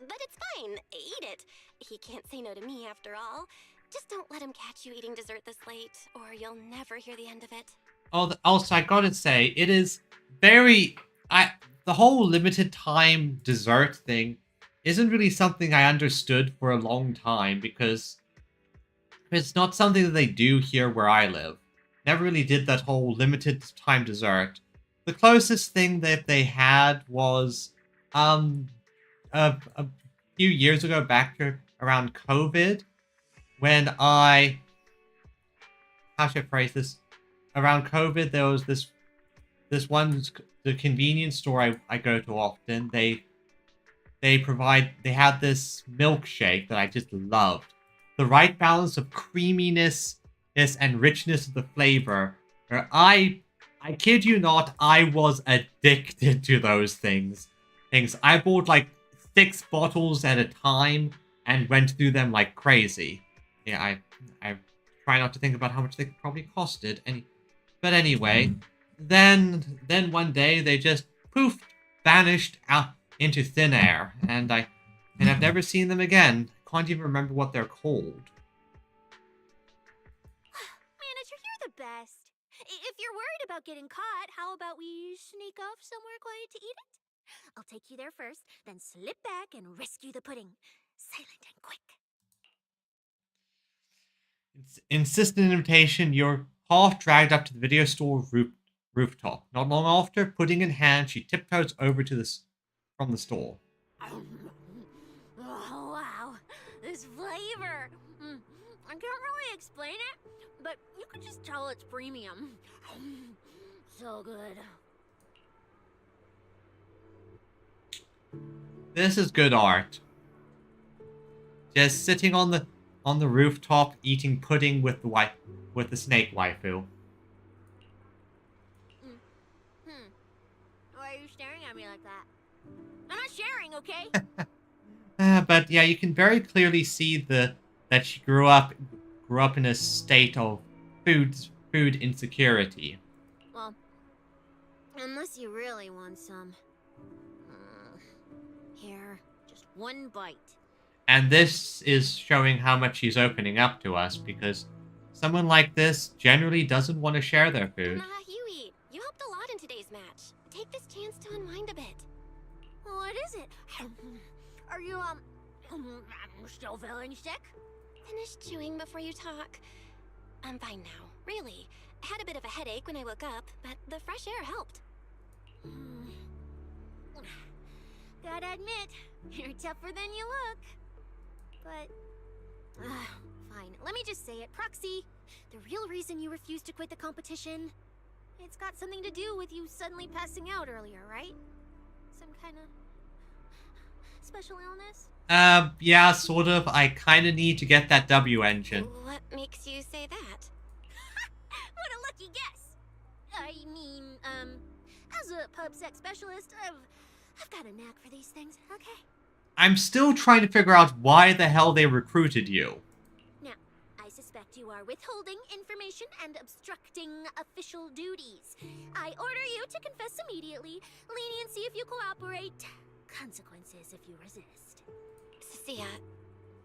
But it's fine. Eat it. He can't say no to me after all. Just don't let him catch you eating dessert this late, or you'll never hear the end of it. Also, I gotta say, it is very... the whole limited time dessert thing isn't really something I understood for a long time, because it's not something that they do here where I live. Never really did that whole limited time dessert. The closest thing that they had was a few years ago, back to around COVID, when how should I phrase this? Around COVID, there was this the convenience store I go to often. They had this milkshake that I just loved. The right balance of creaminess and richness of the flavor. I kid you not, I was addicted to those things. I bought like 6 bottles at a time and went through them like crazy. Yeah, I try not to think about how much they probably costed. But anyway, then one day they just poof vanished out into thin air, and I've never seen them again. Can't even remember what they're called. Manager, you're the best. If you're worried about getting caught, how about we sneak off somewhere quiet to eat it? I'll take you there first, then slip back and rescue the pudding. Silent and quick. Insistent invitation, you're half dragged up to the video store rooftop. Not long after, pudding in hand, she tiptoes over to from the store. Oh, wow. This flavor. I can't really explain it, but you can just tell it's premium. So good. This is good art. Just sitting on the rooftop eating pudding with the snake waifu. Why are you staring at me like that? I'm not sharing, okay? But yeah, you can very clearly see that she grew up in a state of food insecurity. Well, unless you really want some. Here, just one bite. And this is showing how much she's opening up to us, because someone like this generally doesn't want to share their food. Huey, you helped a lot in today's match. Take this chance to unwind a bit. What is it? Are you, still feeling sick? Finish chewing before you talk. I'm fine now, really. I had a bit of a headache when I woke up, but the fresh air helped. Gotta admit, you're tougher than you look. But, fine. Let me just say it. Proxy, the real reason you refused to quit the competition, it's got something to do with you suddenly passing out earlier, right? Some kind of special illness? Yeah, sort of. I kind of need to get that W engine. What makes you say that? What a lucky guess! I mean, as a pub sex specialist, I've got a knack for these things, okay? I'm still trying to figure out why the hell they recruited you. Now, I suspect you are withholding information and obstructing official duties. I order you to confess immediately, leniency if you cooperate, consequences if you resist. Cecilia,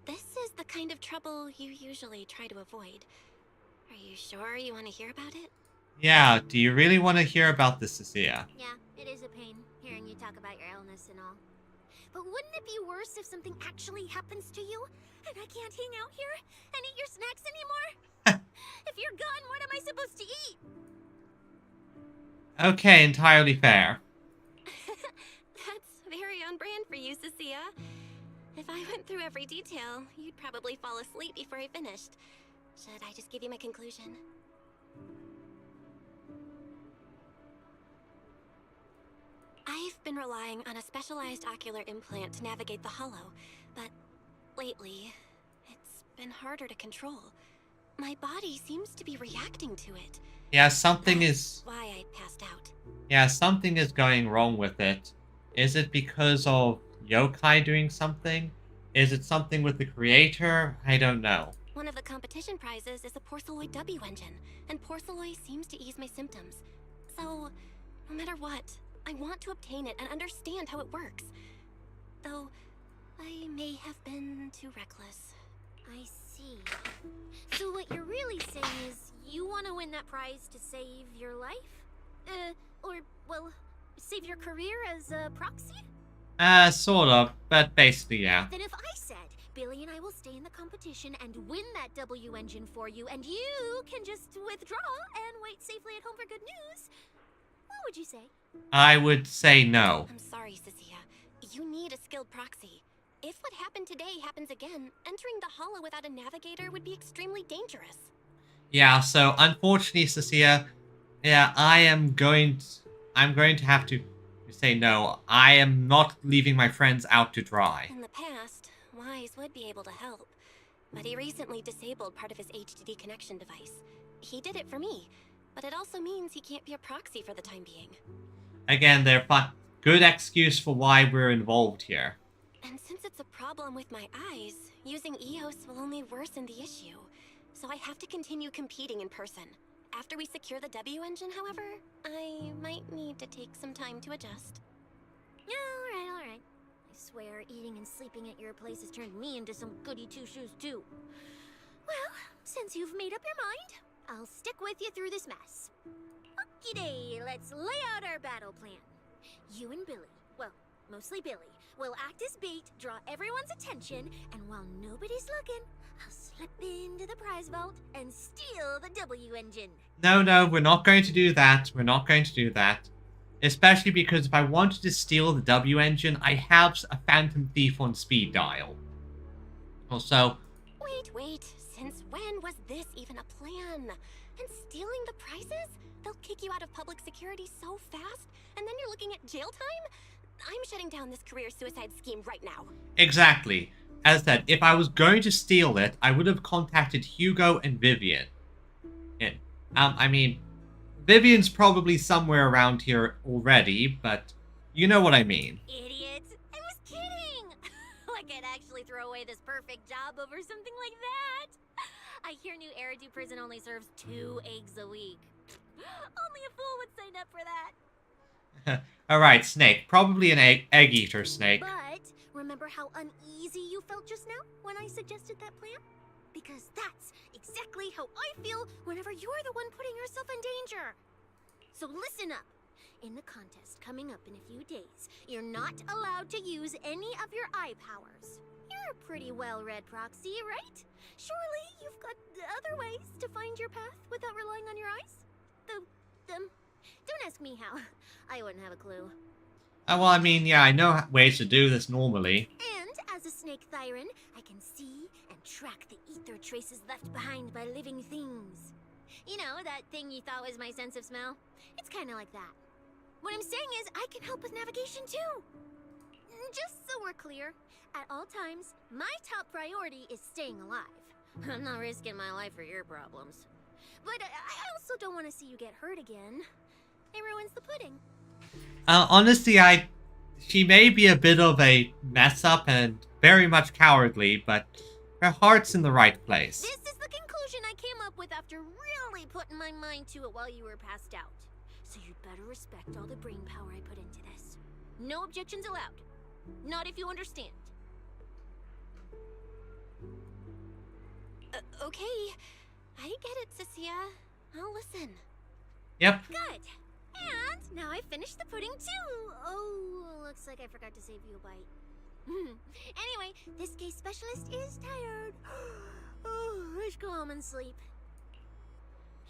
this is the kind of trouble you usually try to avoid. Are you sure you want to hear about it? Yeah, do you really want to hear about this, Cecilia? Yeah, it is a pain hearing you talk about your illness and all. But wouldn't it be worse if something actually happens to you and I can't hang out here and eat your snacks anymore? If you're gone, what am I supposed to eat? Okay, entirely fair. That's very on brand for you, Cecilia. If I went through every detail, you'd probably fall asleep before I finished. Should I just give you my conclusion? I've been relying on a specialized ocular implant to navigate the hollow, but lately, it's been harder to control. My body seems to be reacting to it. Yeah, something is... Why I passed out. Yeah, something is going wrong with it. Is it because of yokai doing something? Is it something with the creator? I don't know. One of the competition prizes is a Porceloid W engine, and Porceloid seems to ease my symptoms. So, no matter what, I want to obtain it and understand how it works. Though, I may have been too reckless. I see. So what you're really saying is you want to win that prize to save your life? Well, save your career as a proxy? Sort of, but basically, yeah. Then if I said, Billy and I will stay in the competition and win that W engine for you, and you can just withdraw and wait safely at home for good news, what would you say? I would say no. I'm sorry, Cecilia. You need a skilled proxy. If what happened today happens again, entering the Hollow without a navigator would be extremely dangerous. Yeah, so unfortunately, Cecilia, yeah, I'm going to have to say no. I am not leaving my friends out to dry. In the past, Wise would be able to help, but he recently disabled part of his HDD connection device. He did it for me, but it also means he can't be a proxy for the time being. Again, they're good excuse for why we're involved here. And since it's a problem with my eyes, using EOS will only worsen the issue. So I have to continue competing in person. After we secure the W engine, however, I might need to take some time to adjust. Alright. I swear, eating and sleeping at your place has turned me into some goody two-shoes too. Well, since you've made up your mind, I'll stick with you through this mess. Okie-day, let's lay out our battle plan. You and Billy, well, mostly Billy, will act as bait, draw everyone's attention, and while nobody's looking, I'll slip into the prize vault and steal the W engine. No, we're not going to do that. We're not going to do that. Especially because if I wanted to steal the W engine, I have a Phantom Thief on speed dial. Also... Wait. Since when was this even a plan? And stealing the prizes? They'll kick you out of public security so fast, and then you're looking at jail time? I'm shutting down this career suicide scheme right now. Exactly. As I said, if I was going to steal it, I would have contacted Hugo and Vivian. Vivian's probably somewhere around here already, but you know what I mean. Idiot! I was kidding! Like I'd actually throw away this perfect job over something like that. I hear New Eridu Prison only serves 2 eggs a week. Only a fool would sign up for that. Alright, Snake. Probably an egg eater, Snake. But remember how uneasy you felt just now when I suggested that plan? Because that's exactly how I feel whenever you're the one putting yourself in danger. So listen up. In the contest coming up in a few days, you're not allowed to use any of your eye powers. You're a pretty well-read proxy, right? Surely you've got other ways to find your path without relying on your eyes? Don't ask me how. I wouldn't have a clue. I know ways to do this normally. And as a snake Thyron, I can see and track the ether traces left behind by living things. You know, that thing you thought was my sense of smell? It's kind of like that. What I'm saying is, I can help with navigation too. Just so we're clear, at all times, my top priority is staying alive. I'm not risking my life for your problems. But I also don't want to see you get hurt again. It ruins the pudding. Honestly, she may be a bit of a mess up and very much cowardly, but her heart's in the right place. This is the conclusion I came up with after really putting my mind to it while you were passed out. So you'd better respect all the brain power I put into this. No objections allowed. Not if you understand. Okay. I get it, Cecilia. I'll listen. Yep. Good. And now I've finished the pudding too. Oh, looks like I forgot to save you a bite. Anyway, this case specialist is tired. Oh, let's go home and sleep.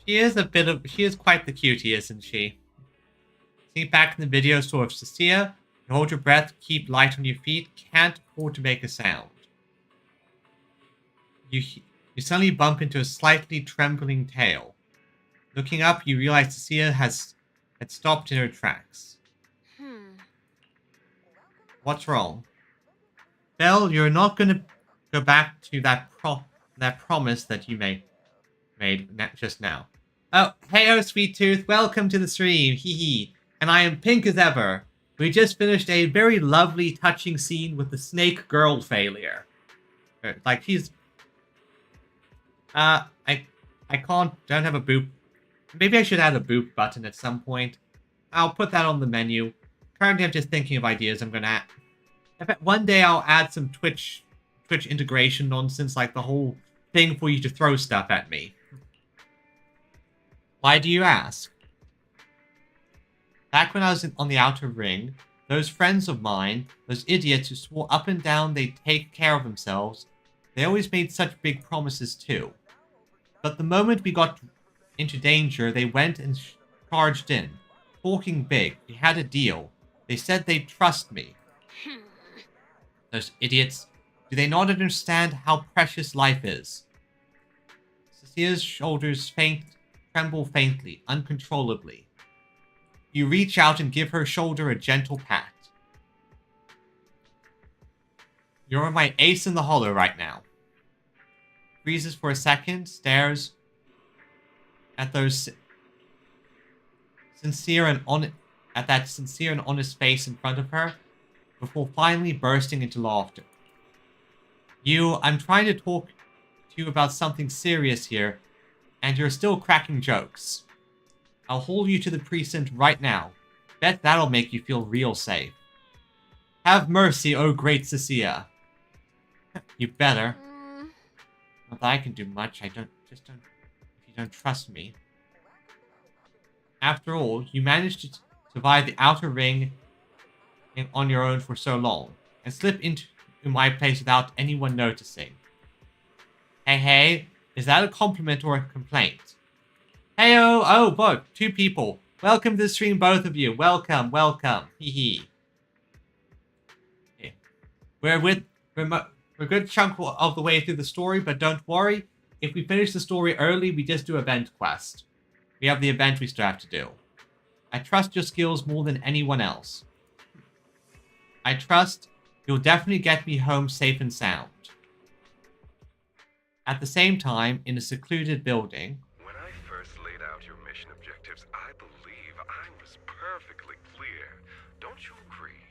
She is quite the cutie, isn't she? See back in the video store of Cecilia, you hold your breath, keep light on your feet, can't afford to make a sound. You suddenly bump into a slightly trembling tail. Looking up, you realize Cecilia had stopped in her tracks. What's wrong? Belle, you're not going to go back to that promise that you made just now. Oh, hey, Sweet Tooth, welcome to the stream, hee hee. And I am pink as ever. We just finished a very lovely, touching scene with the snake girl failure. Like, I don't have a boop. Maybe I should add a boop button at some point. I'll put that on the menu. Currently, I'm just thinking of ideas I'm gonna add. In fact, one day I'll add some Twitch integration nonsense, like the whole thing for you to throw stuff at me. Why do you ask? Back when I was on the outer ring, those friends of mine, those idiots who swore up and down they'd take care of themselves, they always made such big promises too. But the moment we got into danger, they went and charged in. Talking big. We had a deal. They said they'd trust me. Those idiots. Do they not understand how precious life is? Cecia's shoulders tremble faintly, uncontrollably. You reach out and give her shoulder a gentle pat. You're my ace in the hollow right now. Freezes for a second, stares at those sincere and honest face in front of her, before finally bursting into laughter. I'm trying to talk to you about something serious here, and you're still cracking jokes. I'll hold you to the precinct right now. Bet that'll make you feel real safe. Have mercy, oh great Cecilia. You better. Not that I can do much, if you don't trust me. After all, you managed to survive the outer ring on your own for so long, and slip into my place without anyone noticing. Hey, is that a compliment or a complaint? Hey-oh, oh, both, 2 people. Welcome to the stream, both of you. Welcome. Hee. Yeah. We're a good chunk of the way through the story, but don't worry. If we finish the story early, we just do event quest. We have the event we still have to do. I trust your skills more than anyone else. I trust you'll definitely get me home safe and sound. At the same time, in a secluded building... When I first laid out your mission objectives, I believe I was perfectly clear. Don't you agree?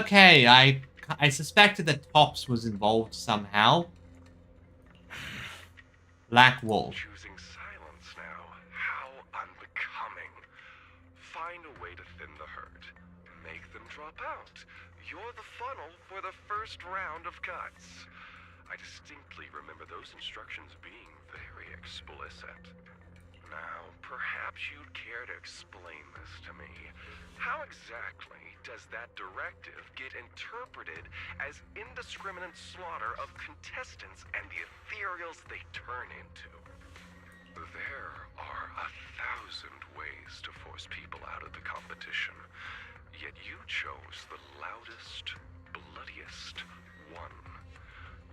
Okay, I suspected that Tops was involved somehow. Black Wolf. Choosing silence now. How unbecoming. Find a way to thin the herd. Make them drop out. You're the funnel for the first round of cuts. I distinctly remember those instructions being very explicit. Now, perhaps you'd care to explain this to me. How exactly does that directive get interpreted as indiscriminate slaughter of contestants and the ethereals they turn into? There are 1,000 ways to force people out of the competition, yet you chose the loudest, bloodiest one.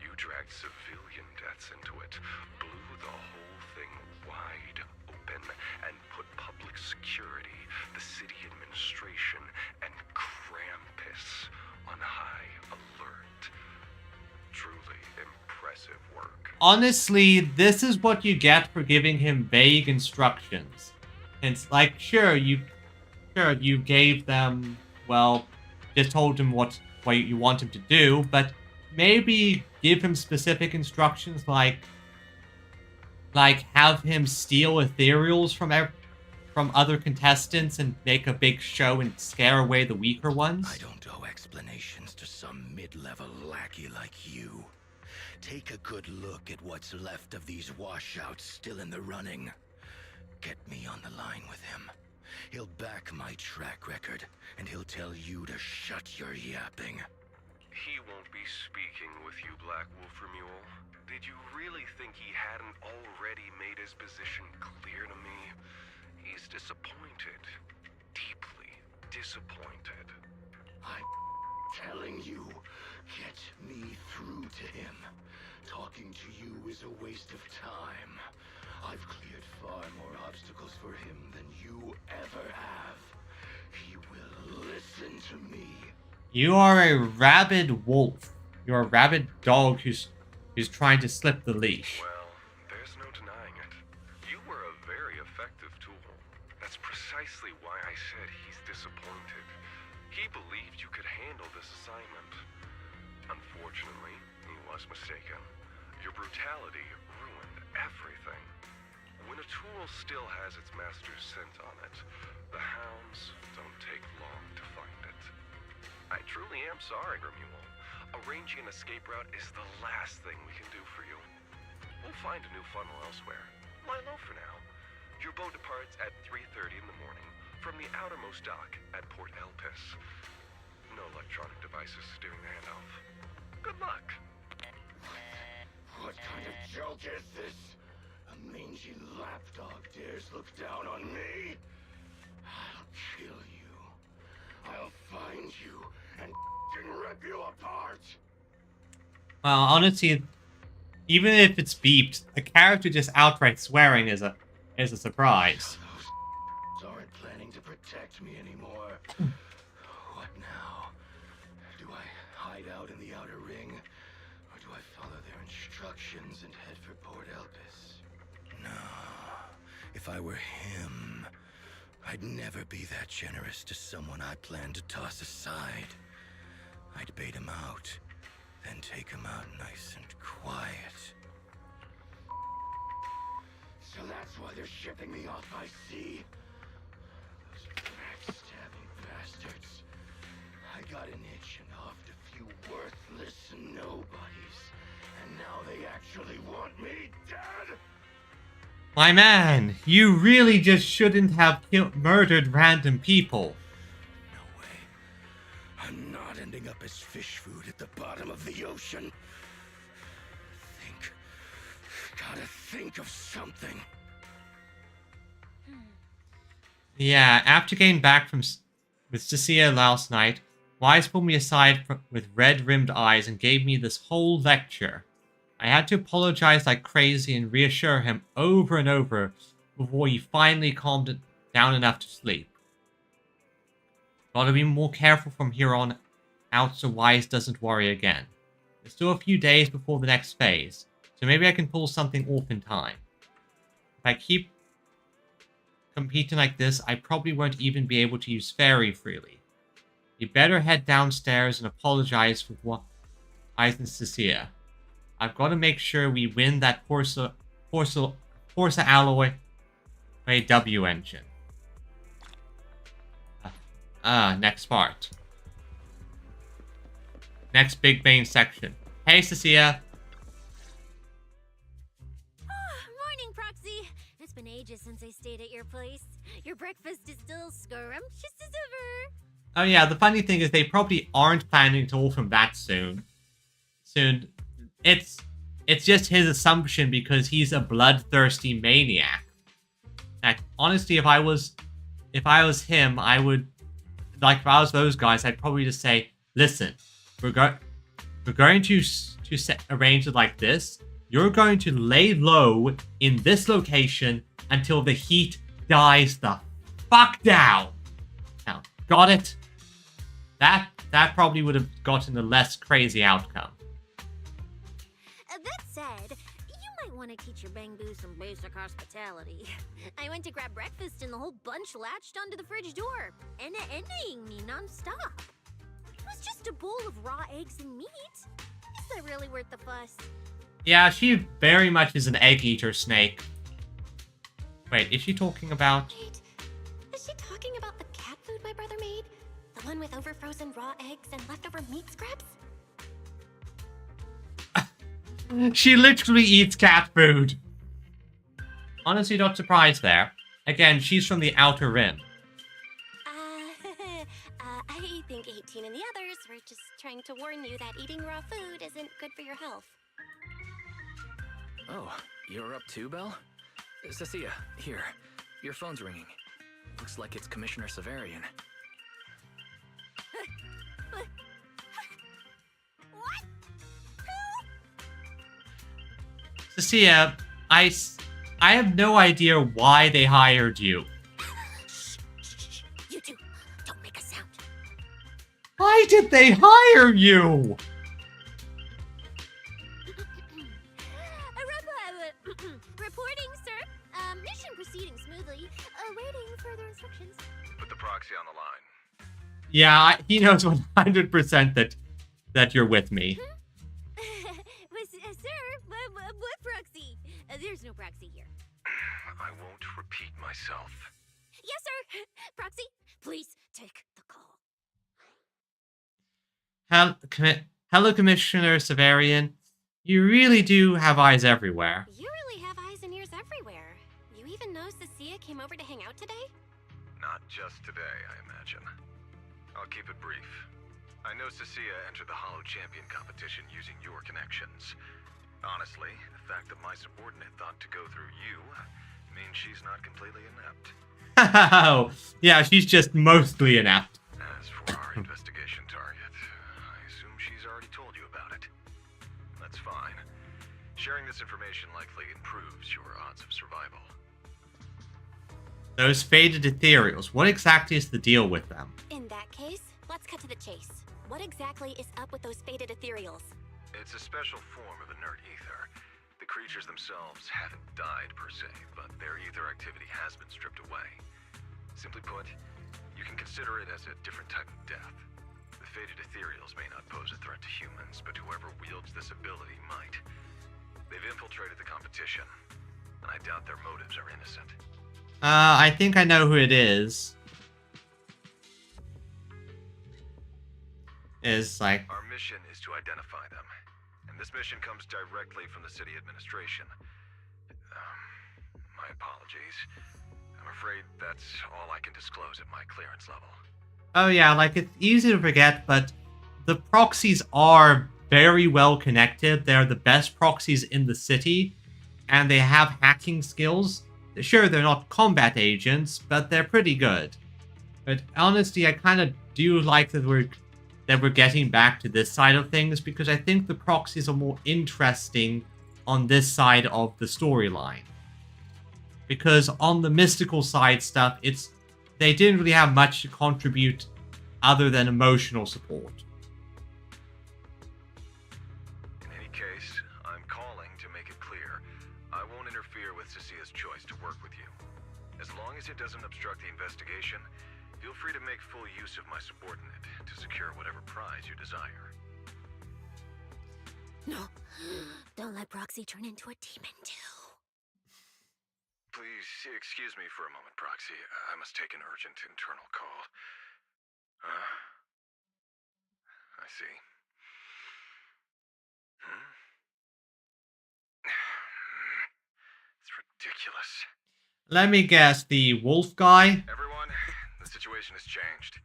You dragged civilian deaths into it, blew the whole thing wide open, and put public security, the city administration, and Krampus on high alert. Truly impressive work. Honestly, this is what you get for giving him vague instructions. It's like, sure, you gave them, well, just told him what you want him to do, but maybe give him specific instructions, like have him steal ethereals from other contestants and make a big show and scare away the weaker ones. I don't owe explanations to some mid-level lackey like you. Take a good look at what's left of these washouts still in the running. Get me on the line with him. He'll back my track record, and he'll tell you to shut your yapping. He won't be speaking with you, Black Wolf Mule. Did you really think he hadn't already made his position clear to me? He's disappointed. Deeply disappointed. I'm telling you, get me through to him. Talking to you is a waste of time. I've cleared far more obstacles for him than you ever have. He will listen to me. You are a rabid wolf. You're a rabid dog who's trying to slip the leash. Well, there's no denying it. You were a very effective tool. That's precisely why I said he's disappointed. He believed you could handle this assignment. Unfortunately, he was mistaken. Your brutality ruined everything. When a tool still has its master's scent on it, the hounds don't take long to find it. I truly am sorry, Remuel. Arranging an escape route is the last thing we can do for you. We'll find a new funnel elsewhere. Lie low for now. Your boat departs at 3:30 in the morning from the outermost dock at Port Elpis. No electronic devices steering the handoff. Good luck. What kind of joke is this? A mangy lapdog dares look down on me? I'll kill you. I'll find you and rip you apart. Well, honestly, even if it's beeped, a character just outright swearing is a surprise. Those aren't planning to protect me anymore. What now? Do I hide out in the outer ring, or do I follow their instructions and head for Port Elpis? No. If I were him, I'd never be that generous to someone I plan to toss aside. I'd bait him out, then take him out nice and quiet. So that's why they're shipping me off by sea. Those backstabbing bastards. I got an itch and offed a few worthless nobodies, and now they actually want me dead? My man, you really just shouldn't have murdered random people. I'm not ending up as fish food at the bottom of the ocean. Gotta think of something. Yeah, after getting back with Cecilia last night, Wise pulled me aside with red-rimmed eyes and gave me this whole lecture. I had to apologize like crazy and reassure him over and over before he finally calmed down enough to sleep. Gotta be more careful from here on out so Wise doesn't worry again. There's still a few days before the next phase, so maybe I can pull something off in time. If I keep competing like this, I probably won't even be able to use Fairy freely. You better head downstairs and apologize for what Wise and Cecilia. I've got to make sure we win that Forza Alloy W engine. Next part. Next big main section. Hey, Cecilia. Morning, Proxy. It's been ages since I stayed at your place. Your breakfast is still scrumptious as ever. Oh yeah, the funny thing is they probably aren't planning to open that soon. It's just his assumption because he's a bloodthirsty maniac. Like, honestly, if I was him, I would, like, if I was those guys, I'd probably just say, listen, we're going to arrange it like this. You're going to lay low in this location until the heat dies the fuck down. Now, got it? That probably would have gotten a less crazy outcome. That said, you might want to teach your Bangbu some basic hospitality. I went to grab breakfast and the whole bunch latched onto the fridge door, enna-ennaing me non-stop. It was just a bowl of raw eggs and meat. Is that really worth the fuss? Yeah, she very much is an egg-eater snake. Wait, is she talking about... Wait, is she talking about the cat food my brother made? The one with overfrozen raw eggs and leftover meat scraps? She literally eats cat food. Honestly, not surprised there. Again, she's from the Outer Rim. I think 18 and the others were just trying to warn you that eating raw food isn't good for your health. Oh, you're up too, Belle? Cecilia, here. Your phone's ringing. Looks like it's Commissioner Severian. What? Cecilia, I have no idea why they hired you. You two, don't make a sound. Why did they hire you? Reporting, sir. Mission proceeding smoothly. Awaiting further instructions. Put the proxy on the line. Yeah, he knows 100% that you're with me. Sir, what proxy? There's no Proxy here. I won't repeat myself. Yes, sir! Proxy, please take the call. Hello, Commissioner Severian. You really do have eyes everywhere. You really have eyes and ears everywhere. You even know Cecilia came over to hang out today? Not just today, I imagine. I'll keep it brief. I know Cecilia entered the Hollow Champion competition using your connections. Honestly, the fact that my subordinate thought to go through you means she's not completely inept. Oh, yeah, she's just mostly inept. As for our investigation target, I assume she's already told you about it. That's fine. Sharing this information likely improves your odds of survival. Those faded ethereals, what exactly is the deal with them? In that case, let's cut to the chase. What exactly is up with those faded ethereals? It's a special form of inert ether. The creatures themselves haven't died per se, but their ether activity has been stripped away. Simply put, you can consider it as a different type of death. The faded ethereals may not pose a threat to humans, but whoever wields this ability might. They've infiltrated the competition, and I doubt their motives are innocent. I think I know who it is. Our mission is to identify them, and this mission comes directly from the city administration. My apologies. I'm afraid that's all I can disclose at my clearance level. Oh yeah, it's easy to forget, but the proxies are very well connected. They're the best proxies in the city, and they have hacking skills. Sure, they're not combat agents, but they're pretty good. But honestly, I kind of do like that we're getting back to this side of things, because I think the proxies are more interesting on this side of the storyline. Because on the mystical side stuff, they didn't really have much to contribute other than emotional support. In any case, I'm calling to make it clear. I won't interfere with Cecilia's choice to work with you. As long as it doesn't obstruct the investigation, feel free to make full use of my subordinate to secure whatever prize you desire. No, don't let Proxy turn into a demon too. Please excuse me for a moment, Proxy. I must take an urgent internal call. I see. It's ridiculous. Let me guess, the wolf guy? Everyone, the situation has changed.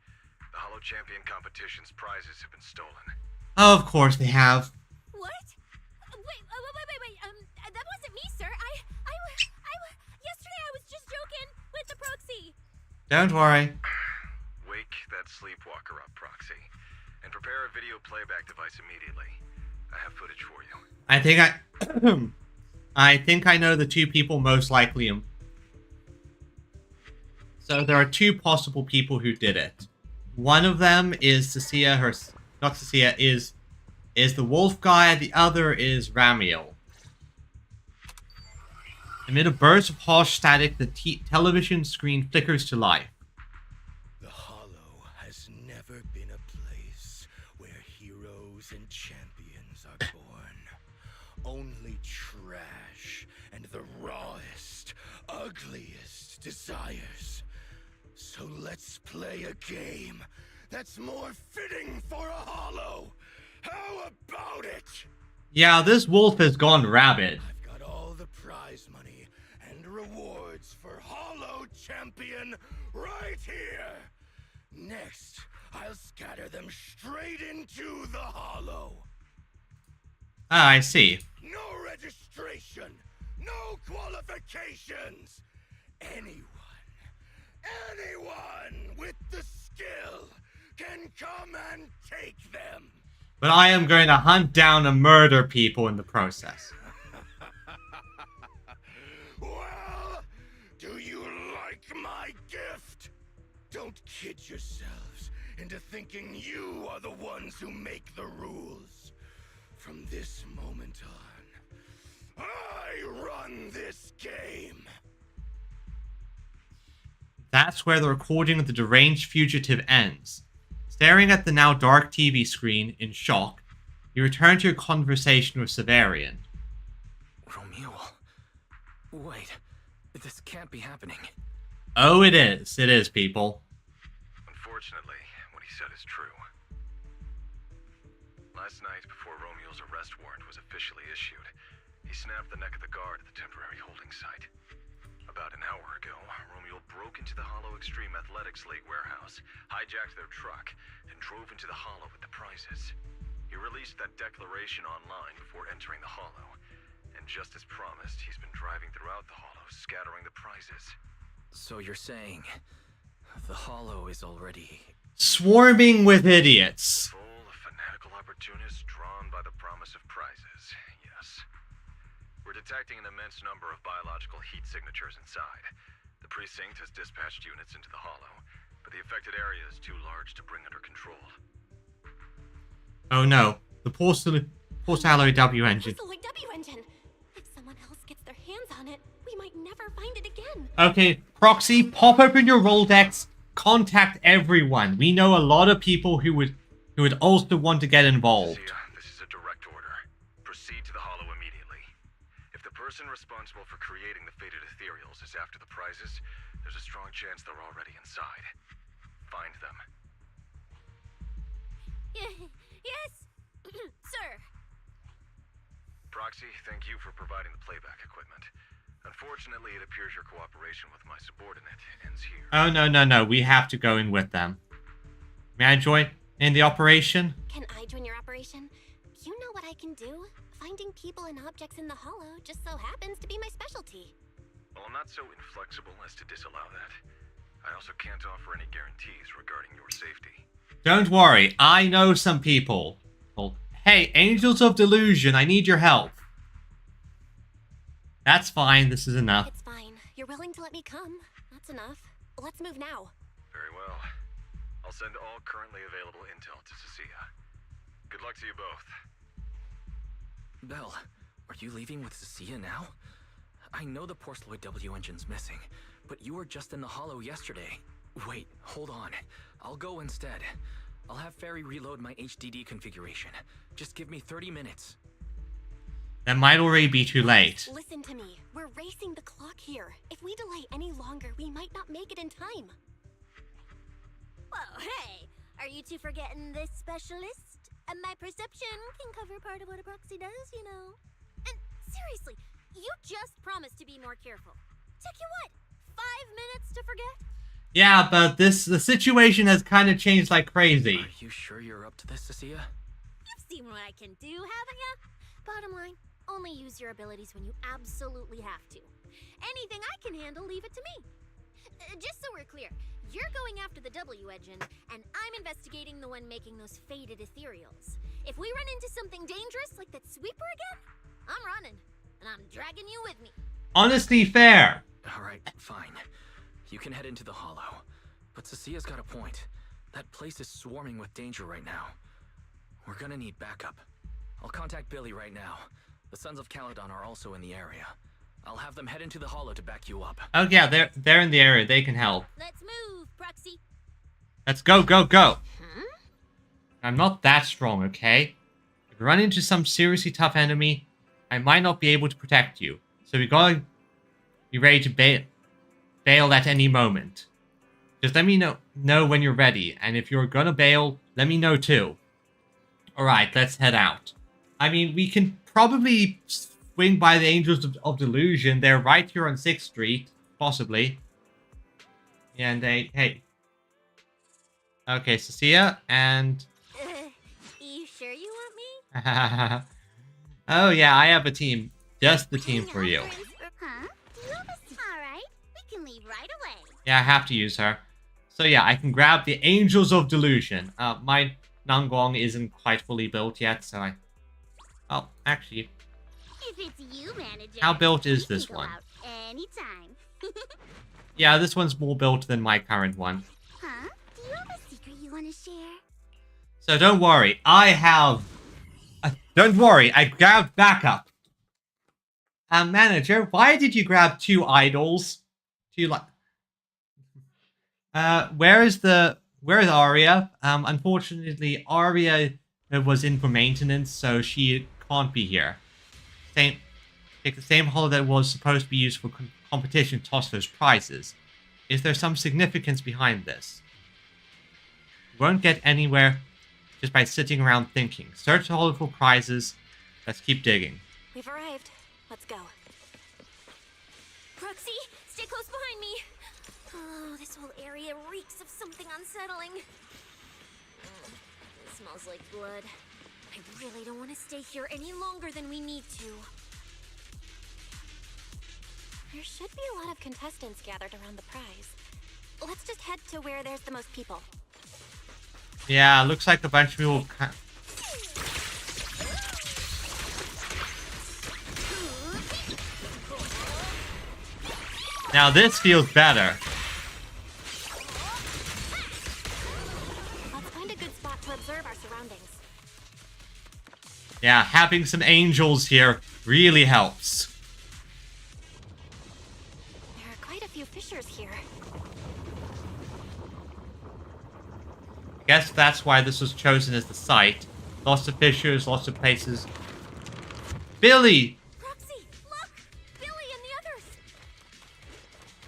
The Hollow Champion competition's prizes have been stolen. Oh, of course they have. What? Wait, that wasn't me, sir. Yesterday I was just joking with the Proxy. Don't worry. Wake that sleepwalker up, Proxy, and prepare a video playback device immediately. I have footage for you. I think I know the two people most likely. So there are two possible people who did it. One of them is Cecilia, not Cecilia, is the wolf guy. The other is Ramiel. Amid a burst of harsh static, the television screen flickers to life. The Hollow has never been a place where heroes and champions are born. Only trash and the rawest, ugliest desires. So let's play a game that's more fitting for a Hollow. How about it? Yeah, this wolf has gone rabid. I've got all the prize money and rewards for Hollow Champion right here. Next, I'll scatter them straight into the Hollow. Ah, I see. No registration, no qualifications. Anyone with the skill can come and take them. But I am going to hunt down and murder people in the process. Well, do you like my gift? Don't kid yourselves into thinking you are the ones who make the rules. From this moment on, I run this game. That's where the recording of the deranged fugitive ends. Staring at the now dark TV screen in shock, you return to your conversation with Severian. Romeo, Wait, this can't be happening. Oh, it is. It is, people. Unfortunately, what he said is true. Last night, before Romeo's arrest warrant was officially issued, he snapped the neck of the guard at the temporary holding site. About an hour ago, Romeo broke into the Hollow Extreme Athletics League warehouse, hijacked their truck, and drove into the Hollow with the prizes. He released that declaration online before entering the Hollow, and just as promised, he's been driving throughout the Hollow, scattering the prizes. So you're saying the Hollow is already swarming with idiots. Full of fanatical opportunists drawn by the promise of prizes, yes. We're detecting an immense number of biological heat signatures inside. The precinct has dispatched units into the Hollow, but the affected area is too large to bring under control. Oh no, the Porcaloid W engine. Porcaloid W engine. If someone else gets their hands on it, we might never find it again. Okay, Proxy, pop open your Rolodex, contact everyone. We know a lot of people who would also want to get involved. This is a direct order. Proceed to the Hollow immediately. If the person responsible for creating the fated ethereals is after the prizes, there's a strong chance they're already inside. Find them. Yes, sir. Proxy, thank you for providing the playback equipment. Unfortunately, it appears your cooperation with my subordinate ends here. Oh, no. We have to go in with them. May I join in the operation? Can I join your operation? You know what I can do. Finding people and objects in the Hollow just so happens to be my specialty. Well, I'm not so inflexible as to disallow that. I also can't offer any guarantees regarding your safety. Don't worry, I know some people. Well, hey, Angels of Delusion, I need your help. That's fine, this is enough. It's fine. You're willing to let me come. That's enough. Let's move now. Very well. I'll send all currently available intel to Cecilia. Good luck to you both. Belle, are you leaving with Cecilia now? I know the Porcaloid W engine's missing, but you were just in the Hollow yesterday. Wait, hold on. I'll go instead. I'll have Ferry reload my HDD configuration. Just give me 30 minutes. That might already be too late. Listen to me. We're racing the clock here. If we delay any longer, we might not make it in time. Whoa, hey! Are you two forgetting this specialist? My perception can cover part of what a proxy does, you know. And seriously, you just promised to be more careful. Took you what? 5 minutes to forget? Yeah, but the situation has kind of changed like crazy. Are you sure you're up to this, Cecilia? You've seen what I can do, haven't you? Bottom line, only use your abilities when you absolutely have to. Anything I can handle, leave it to me. Just so we're clear, you're going after the W engine, and I'm investigating the one making those faded ethereals. If we run into something dangerous like that sweeper again, I'm running, and I'm dragging you with me. Honestly fair. Alright, fine. You can head into the Hollow. But Cecilia's got a point. That place is swarming with danger right now. We're gonna need backup. I'll contact Billy right now. The Sons of Caledon are also in the area. I'll have them head into the Hollow to back you up. Oh yeah, they're in the area. They can help. Let's move, Proxy. Let's go. Huh? I'm not that strong, okay? If you run into some seriously tough enemy, I might not be able to protect you. So we gotta be ready to bail at any moment. Just let me know when you're ready, and if you're gonna bail, let me know too. Alright, let's head out. I mean, we can probably swing by the Angels of Delusion. They're right here on 6th Street, possibly. And hey. Okay, Cecilia, and... You sure you want me? Oh yeah, I have a team. Just the team for you. Huh? Do you have a... Alright, we can leave right away. Yeah, I have to use her. So yeah, I can grab the Angels of Delusion. My Nangong isn't quite fully built yet, so I... Oh, actually... If it's you, manager, how built is you this can go one? out anytime. Yeah, this one's more built than my current one. Huh? Do you have a secret you want to share? So don't worry, I have... don't worry, I grabbed backup. Manager, why did you grab 2 idols? Where is Aria? Unfortunately, Aria was in for maintenance, so she can't be here. Take the same hollow that was supposed to be used for competition, toss those prizes. Is there some significance behind this? You won't get anywhere just by sitting around thinking. Search the hollow for prizes. Let's keep digging. We've arrived. Let's go. Proxy, stay close behind me. Oh, this whole area reeks of something unsettling. It smells like blood. I really don't want to stay here any longer than we need to. There should be a lot of contestants gathered around the prize. Let's just head to where there's the most people. Yeah, looks like a bunch of people. Now this feels better. Let's find a good spot to observe our surroundings. Yeah, having some angels here really helps. There are quite a few fissures here. I guess that's why this was chosen as the site. Lots of fissures, lots of places. Billy! Proxy, look! Billy and the others!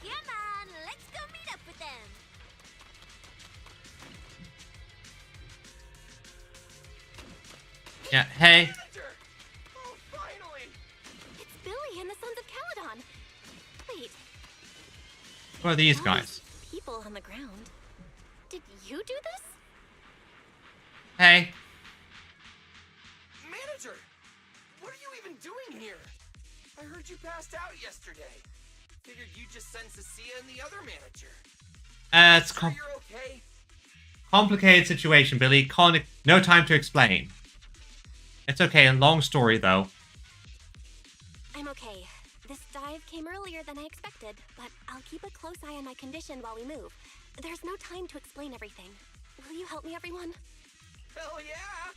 Come on, let's go meet up with them! Yeah, hey. Oh, finally! It's Billy and the Sons of Caledon! Wait, Who are these guys? people on the ground. Did you do this? Hey. Manager! What are you even doing here? I heard you passed out yesterday. Figured you'd just send Cecilia and the other manager. It's Sure you're okay? complicated situation, Billy. No time to explain. It's okay, a long story though. I'm okay. This dive came earlier than I expected, but I'll keep a close eye on my condition while we move. There's no time to explain everything. Will you help me, everyone? Hell yeah!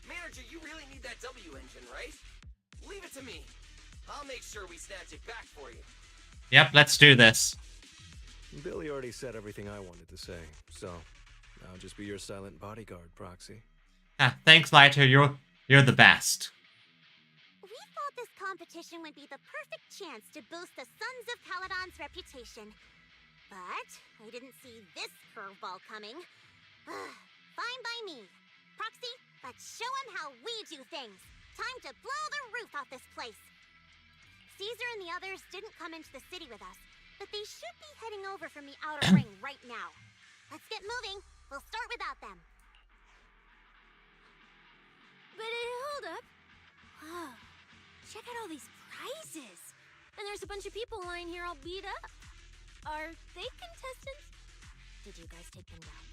Manager, you really need that W engine, right? Leave it to me. I'll make sure we snatch it back for you. Yep, let's do this. Billy already said everything I wanted to say, so I'll just be your silent bodyguard, Proxy. Thanks, Lighter. You're the best. We thought this competition would be the perfect chance to boost the Sons of Caledon's reputation. But I didn't see this curveball coming. Fine by me. Proxy, let's show him how we do things. Time to blow the roof off this place. Caesar and the others didn't come into the city with us, but they should be heading over from the outer ring right now. Let's get moving. We'll start without them. But hold up. Whoa. Check out all these prizes. And there's a bunch of people lying here all beat up. Are they contestants? Did you guys take them down?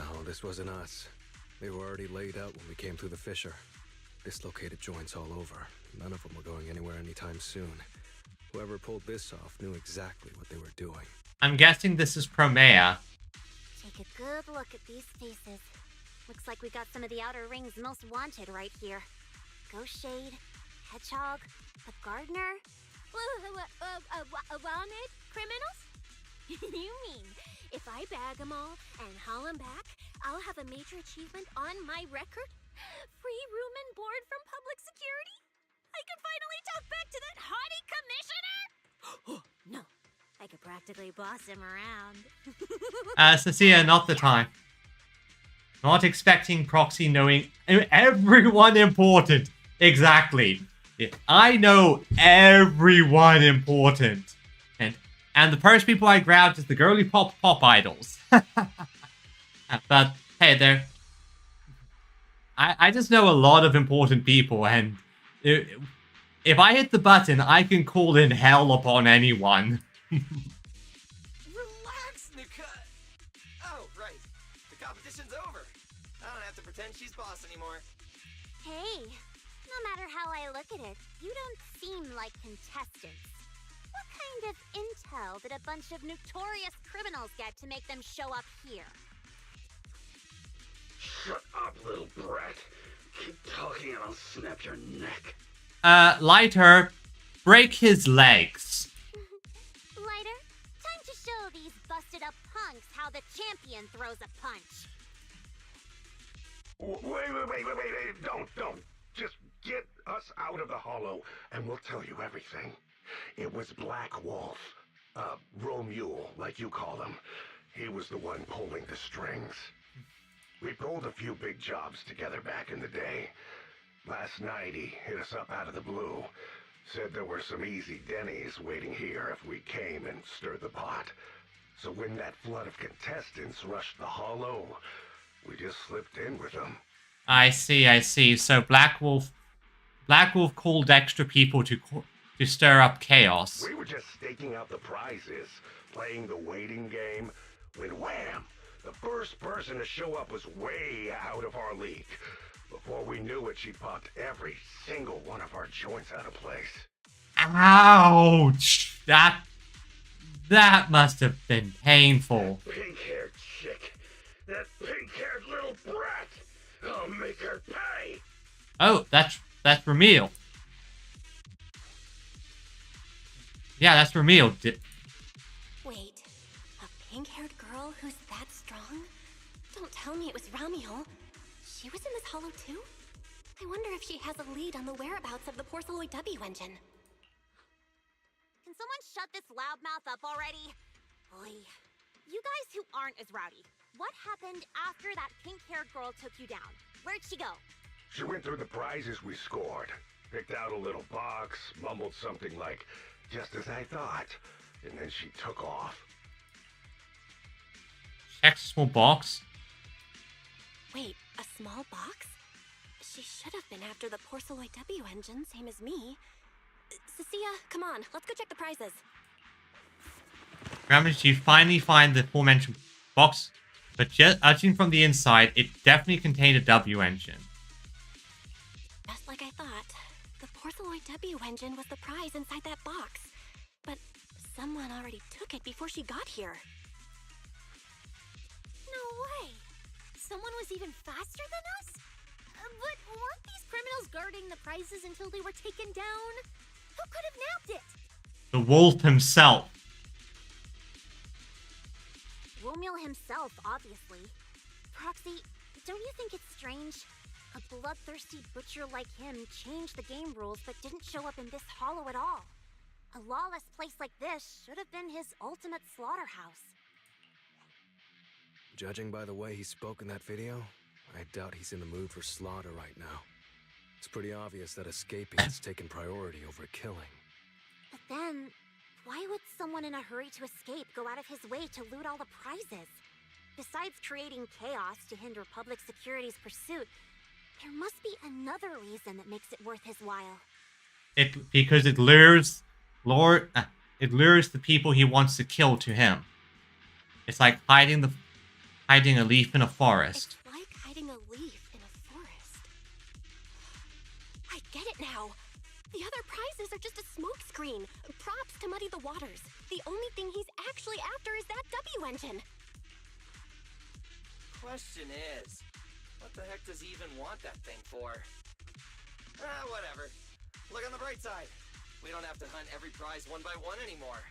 No, this wasn't us. They were already laid out when we came through the fissure. Dislocated joints all over. None of them were going anywhere anytime soon. Whoever pulled this off knew exactly what they were doing. I'm guessing this is Promea. Take a good look at these faces. Looks like we got some of the outer ring's most wanted right here. Ghost Shade, Hedgehog, the Gardener. Wanted criminals? You mean, if I bag them all and haul them back, I'll have a major achievement on my record? Free room and board from public security? I can finally talk back to that haughty commissioner? No, I could practically boss him around. Cecilia, not the time. Not expecting Proxy knowing everyone important. Exactly. I know everyone important. And the first people I grabbed is the girly pop idols. But hey, I just know a lot of important people, and if I hit the button, I can call in hell upon anyone. Relax, Nika. Oh, right. The competition's over. I don't have to pretend she's boss anymore. Hey, no matter how I look at it, you don't seem like contestants. What kind of intel did a bunch of notorious criminals get to make them show up here? Shut up, little brat. Keep talking and I'll snap your neck. Lighter, break his legs. Lighter, time to show these busted up punks how the champion throws a punch. Wait. Don't. Just get us out of the hollow, and we'll tell you everything. It was Black Wolf. Romule, like you call him. He was the one pulling the strings. We pulled a few big jobs together back in the day. Last night, he hit us up out of the blue. Said there were some easy Denny's waiting here if we came and stirred the pot. So when that flood of contestants rushed the hollow, we just slipped in with them. I see. So Black Wolf called extra people to stir up chaos. We were just staking out the prizes, playing the waiting game, when wham! The first person to show up was way out of our league. Before we knew it, she popped every single one of our joints out of place. Ouch! That must have been painful. Pink-haired chick. That pink-haired little brat. I'll make her pay. Oh, that's Ramil. Yeah, that's Ramil. Wait, a pink-haired girl who's that strong? Don't tell me it was Ramiel. She was in this hollow too? I wonder if she has a lead on the whereabouts of the Porceloid W engine. Can someone shut this loudmouth up already? Oy. You guys who aren't as rowdy, what happened after that pink-haired girl took you down? Where'd she go? She went through the prizes we scored, picked out a little box, mumbled something like, "Just as I thought," and then she took off. Check small box. Wait, a small box? She should have been after the Porceloid W engine, same as me. Cecilia, come on, let's go check the prizes. Ramage, you finally find the aforementioned box, but judging from the inside, it definitely contained a W engine. Just like I thought, the Porceloid W engine was the prize inside that box. But someone already took it before she got here. No way! Someone was even faster than us? But weren't these criminals guarding the prizes until they were taken down? Who could have nabbed it? The wolf himself. Romeo himself, obviously. Proxy, don't you think it's strange? A bloodthirsty butcher like him changed the game rules but didn't show up in this hollow at all. A lawless place like this should have been his ultimate slaughterhouse. Judging by the way he spoke in that video, I doubt he's in the mood for slaughter right now. It's pretty obvious that escaping has taken priority over killing. But then, why would someone in a hurry to escape go out of his way to loot all the prizes? Besides creating chaos to hinder public security's pursuit, there must be another reason that makes it worth his while. Because it lures the people he wants to kill to him. It's like hiding a leaf in a forest. It's like hiding a leaf in a forest. I get it now. The other prizes are just a smokescreen, props to muddy the waters. The only thing he's actually after is that W engine. Question is, what the heck does he even want that thing for? Whatever. Look on the bright side. We don't have to hunt every prize one by one anymore.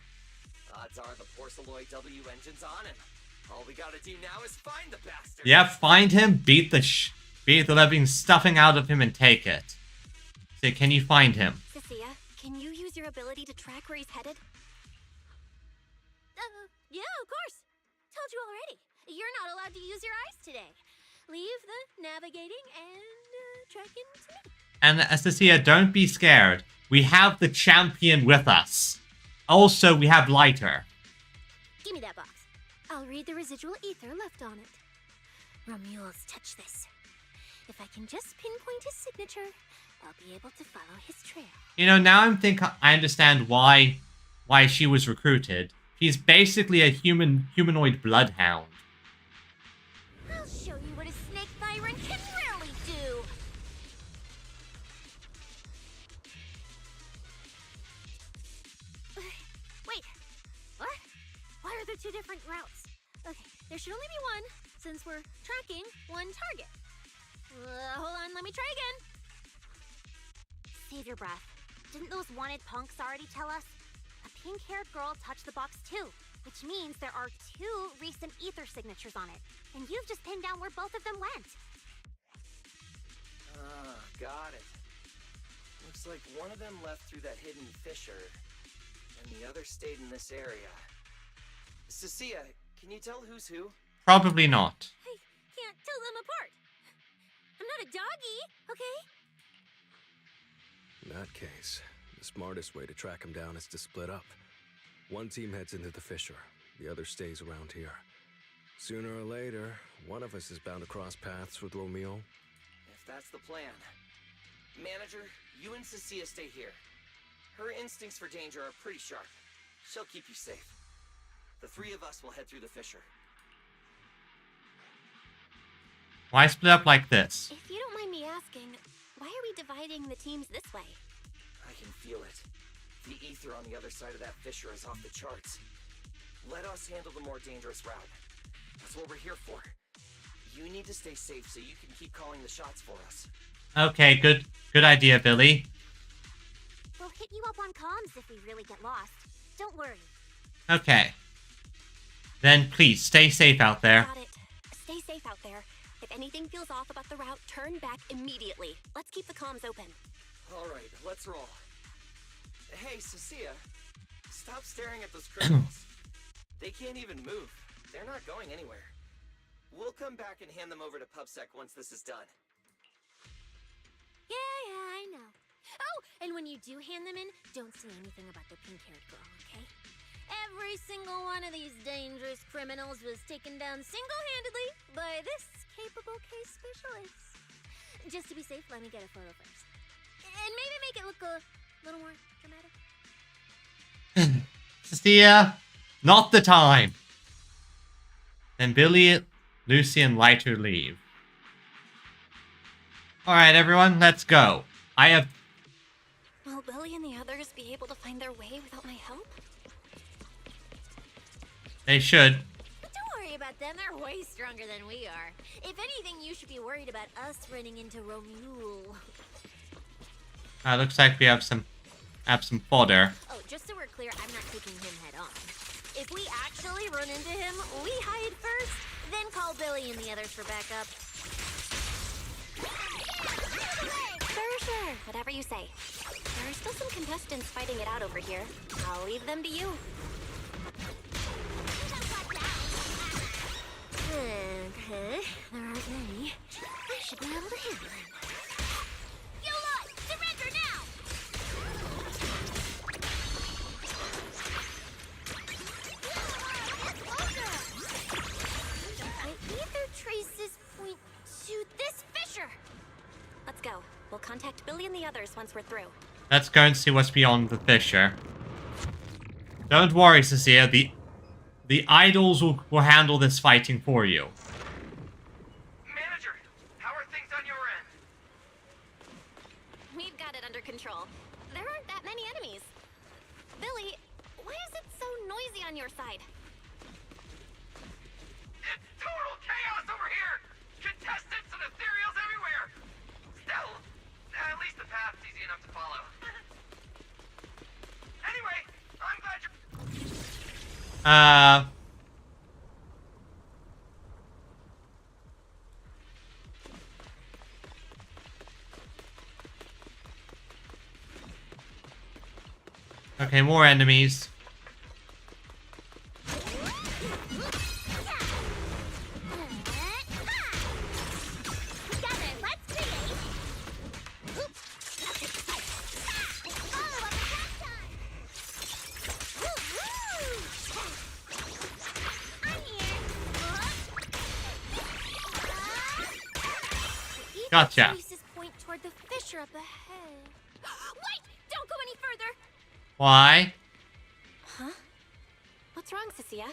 Odds are the Porceloid W engine's on him. All we gotta do now is find the bastard. Yeah, find him, beat the living stuffing out of him, and take it. Say, can you find him? Cecilia, can you use your ability to track where he's headed? Yeah, of course. Told you already. You're not allowed to use your eyes today. Leave the navigating and tracking to me. And Cecilia, don't be scared. We have the champion with us. Also, we have Lighter. Give me that box. I'll read the residual ether left on it. Romuald's touch this. If I can just pinpoint his signature, I'll be able to follow his trail. You know, now I understand why she was recruited. He's basically a humanoid bloodhound. I'll show you what a snake tyrant can really do. Wait, what? Why are there two different routes? Okay, there should only be one, since we're tracking one target. Hold on, let me try again. Save your breath. Didn't those wanted punks already tell us? A pink-haired girl touched the box too, which means there are two recent ether signatures on it. And you've just pinned down where both of them went. Got it. Looks like one of them left through that hidden fissure, and the other stayed in this area. Cecilia, can you tell who's who? Probably not. I can't tell them apart. I'm not a doggy, okay? In that case, the smartest way to track him down is to split up. One team heads into the fissure, the other stays around here. Sooner or later, one of us is bound to cross paths with Romeo. If that's the plan. Manager, you and Cecilia stay here. Her instincts for danger are pretty sharp. She'll keep you safe. The three of us will head through the fissure. Why split up like this? If you don't mind me asking, why are we dividing the teams this way? I can feel it. The ether on the other side of that fissure is off the charts. Let us handle the more dangerous route. That's what we're here for. You need to stay safe so you can keep calling the shots for us. Okay, good idea, Billy. We'll hit you up on comms if we really get lost. Don't worry. Okay. Then please, stay safe out there. Got it. Stay safe out there. If anything feels off about the route, turn back immediately. Let's keep the comms open. All right, let's roll. Hey, Cecilia, stop staring at those criminals. They can't even move. They're not going anywhere. We'll come back and hand them over to PubSec once this is done. Yeah, I know. Oh, and when you do hand them in, don't say anything about the pink-haired girl, okay? Every single one of these dangerous criminals was taken down single-handedly by this capable case specialist. Just to be safe, let me get a photo first. And maybe make it look a little more dramatic. Cecilia, not the time. Then Billy, Lucy, and Lighter leave. Alright, everyone, let's go. Will Billy and the others be able to find their way without my help? They should. But don't worry about them, they're way stronger than we are. If anything, you should be worried about us running into Romule. Looks like we have some fodder. Oh, just so we're clear, I'm not taking him head on. If we actually run into him, we hide first, then call Billy and the others for backup. Sure. Whatever you say. There are still some contestants fighting it out over here. I'll leave them to you. Okay, there aren't many. I should be able to handle him. You lot, surrender now! My ether traces point to this fissure. Let's go. We'll contact Billy and the others once we're through. Let's go and see what's beyond the fissure. Don't worry, Cecilia. The idols will handle this fighting for you. Manager, how are things on your end? We've got it under control. There aren't that many enemies. Billy, why is it so noisy on your side? It's total chaos over here! Contestants and ethereals everywhere! Still, at least the path's easy enough to follow. Anyway, I'm glad you're... Okay, more enemies. Gotcha. Traces point toward the fissure up ahead. Wait! Don't go any further! Why? Huh? What's wrong, Cecilia?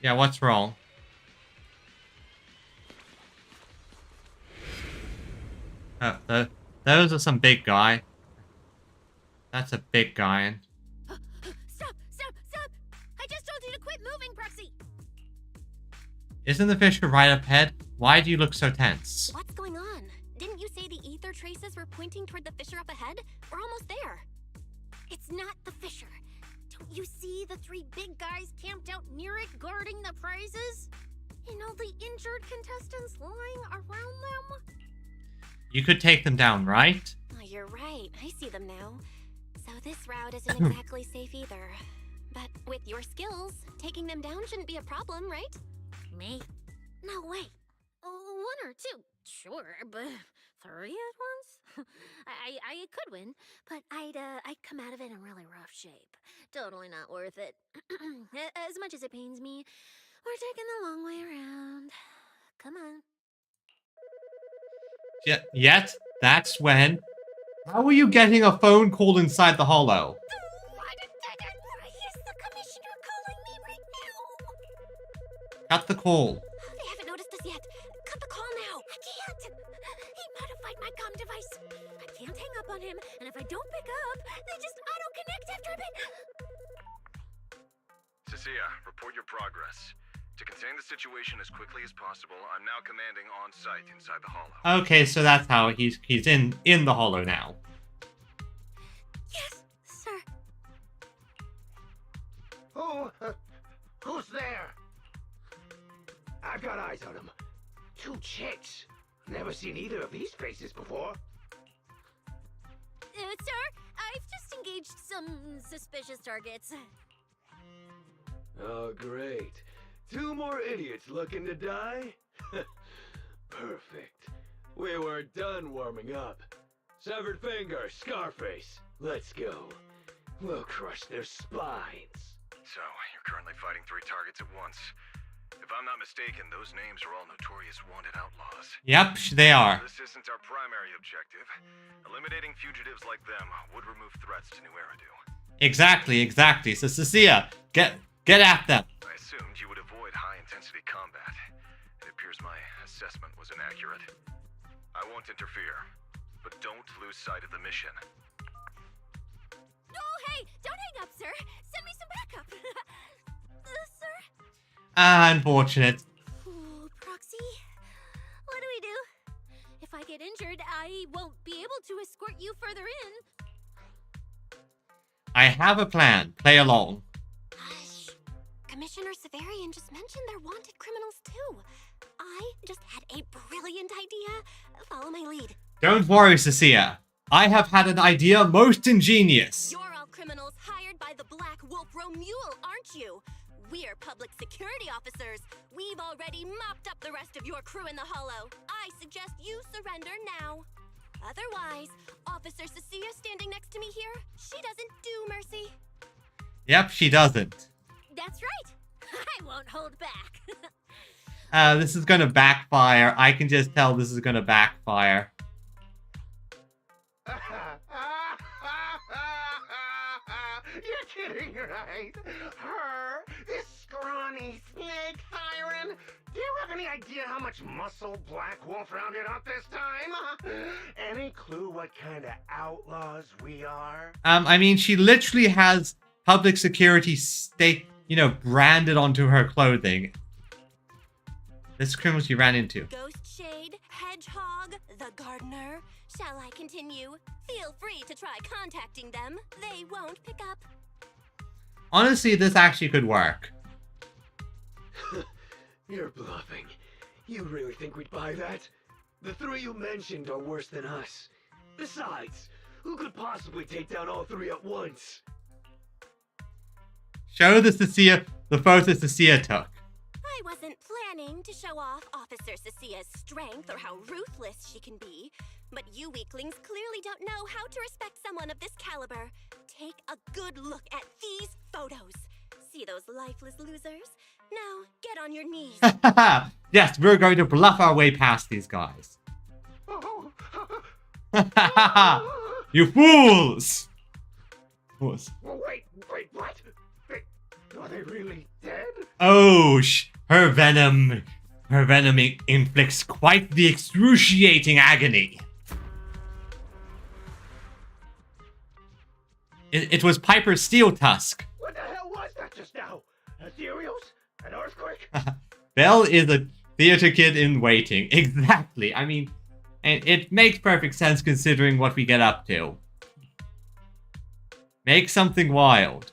Yeah, what's wrong? Oh, those are some big guy. That's a big guy. Stop! I just told you to quit moving, Proxy! Isn't the fissure right up ahead? Why do you look so tense? What's going on? Didn't you say the ether traces were pointing toward the fissure up ahead? We're almost there. It's not the fissure. Don't you see the three big guys camped out near it guarding the prizes? And all the injured contestants lying around them? You could take them down, right? Oh, you're right. I see them now. So this route isn't exactly safe either. But with your skills, taking them down shouldn't be a problem, right? Me? No way. One or two, sure, but 3 at once? I could win, but I'd come out of it in really rough shape. Totally not worth it. As much as it pains me, we're taking the long way around. Come on. Yet, that's when... How are you getting a phone call inside the hollow? Here's the commissioner calling me right now. Cut the call. They haven't noticed us yet. Cut the call now. I can't. He modified my comm device. I can't hang up on him, and if I don't pick up, they just auto-connect after a bit. Cecilia, report your progress. To contain the situation as quickly as possible, I'm now commanding on site inside the hollow. Okay, so that's how he's in the hollow now. Yes, sir. Who's there? I've got eyes on him. 2 chicks. Never seen either of these faces before. Sir, I've just engaged some suspicious targets. Oh, great. 2 more idiots looking to die? Perfect. We weren't done warming up. Severed finger, Scarface. Let's go. We'll crush their spines. So, you're currently fighting 3 targets at once. If I'm not mistaken, those names are all notorious wanted outlaws. Yep, they are. This isn't our primary objective. Eliminating fugitives like them would remove threats to New Eridu. Exactly. So, Cecilia, get at them. I assumed you would avoid high-intensity combat. It appears my assessment was inaccurate. I won't interfere, but don't lose sight of the mission. Oh, hey, don't hang up, sir. Send me some backup. Sir? Unfortunate. Ooh, Proxy, what do we do? If I get injured, I won't be able to escort you further in. I have a plan. Play along. Hush. Commissioner Severian just mentioned they're wanted criminals too. I just had a brilliant idea. Follow my lead. Don't worry, Cecilia. I have had an idea most ingenious. You're all criminals hired by the Black Wolf Romule, aren't you? We're public security officers. We've already mopped up the rest of your crew in the hollow. I suggest you surrender now. Otherwise, Officer Cecilia standing next to me here, she doesn't do mercy. Yep, she doesn't. That's right. I won't hold back. This is gonna backfire. I can just tell this is gonna backfire. You're kidding, right? Her? This scrawny snake siren? Do you have any idea how much muscle Black Wolf rounded up this time? Any clue what kind of outlaws we are? I mean, she literally has public security state, branded onto her clothing. This criminal she ran into. Ghost Shade, Hedgehog, the Gardener. Shall I continue? Feel free to try contacting them. They won't pick up. Honestly, this actually could work. You're bluffing. You really think we'd buy that? The 3 you mentioned are worse than us. Besides, who could possibly take down all 3 at once? Show the photo Cecilia took. I wasn't planning to show off Officer Cecilia's strength or how ruthless she can be, but you weaklings clearly don't know how to respect someone of this caliber. Take a good look at these photos. See those lifeless losers? Now, get on your knees. Yes, we're going to bluff our way past these guys. You fools! Wait, what? Are they really dead? Oh, her venom inflicts quite the excruciating agony. It was Piper's steel tusk. What the hell was that just now? Ethereals? An earthquake? Belle is a theater kid in waiting. Exactly. I mean, and it makes perfect sense considering what we get up to. Make something wild.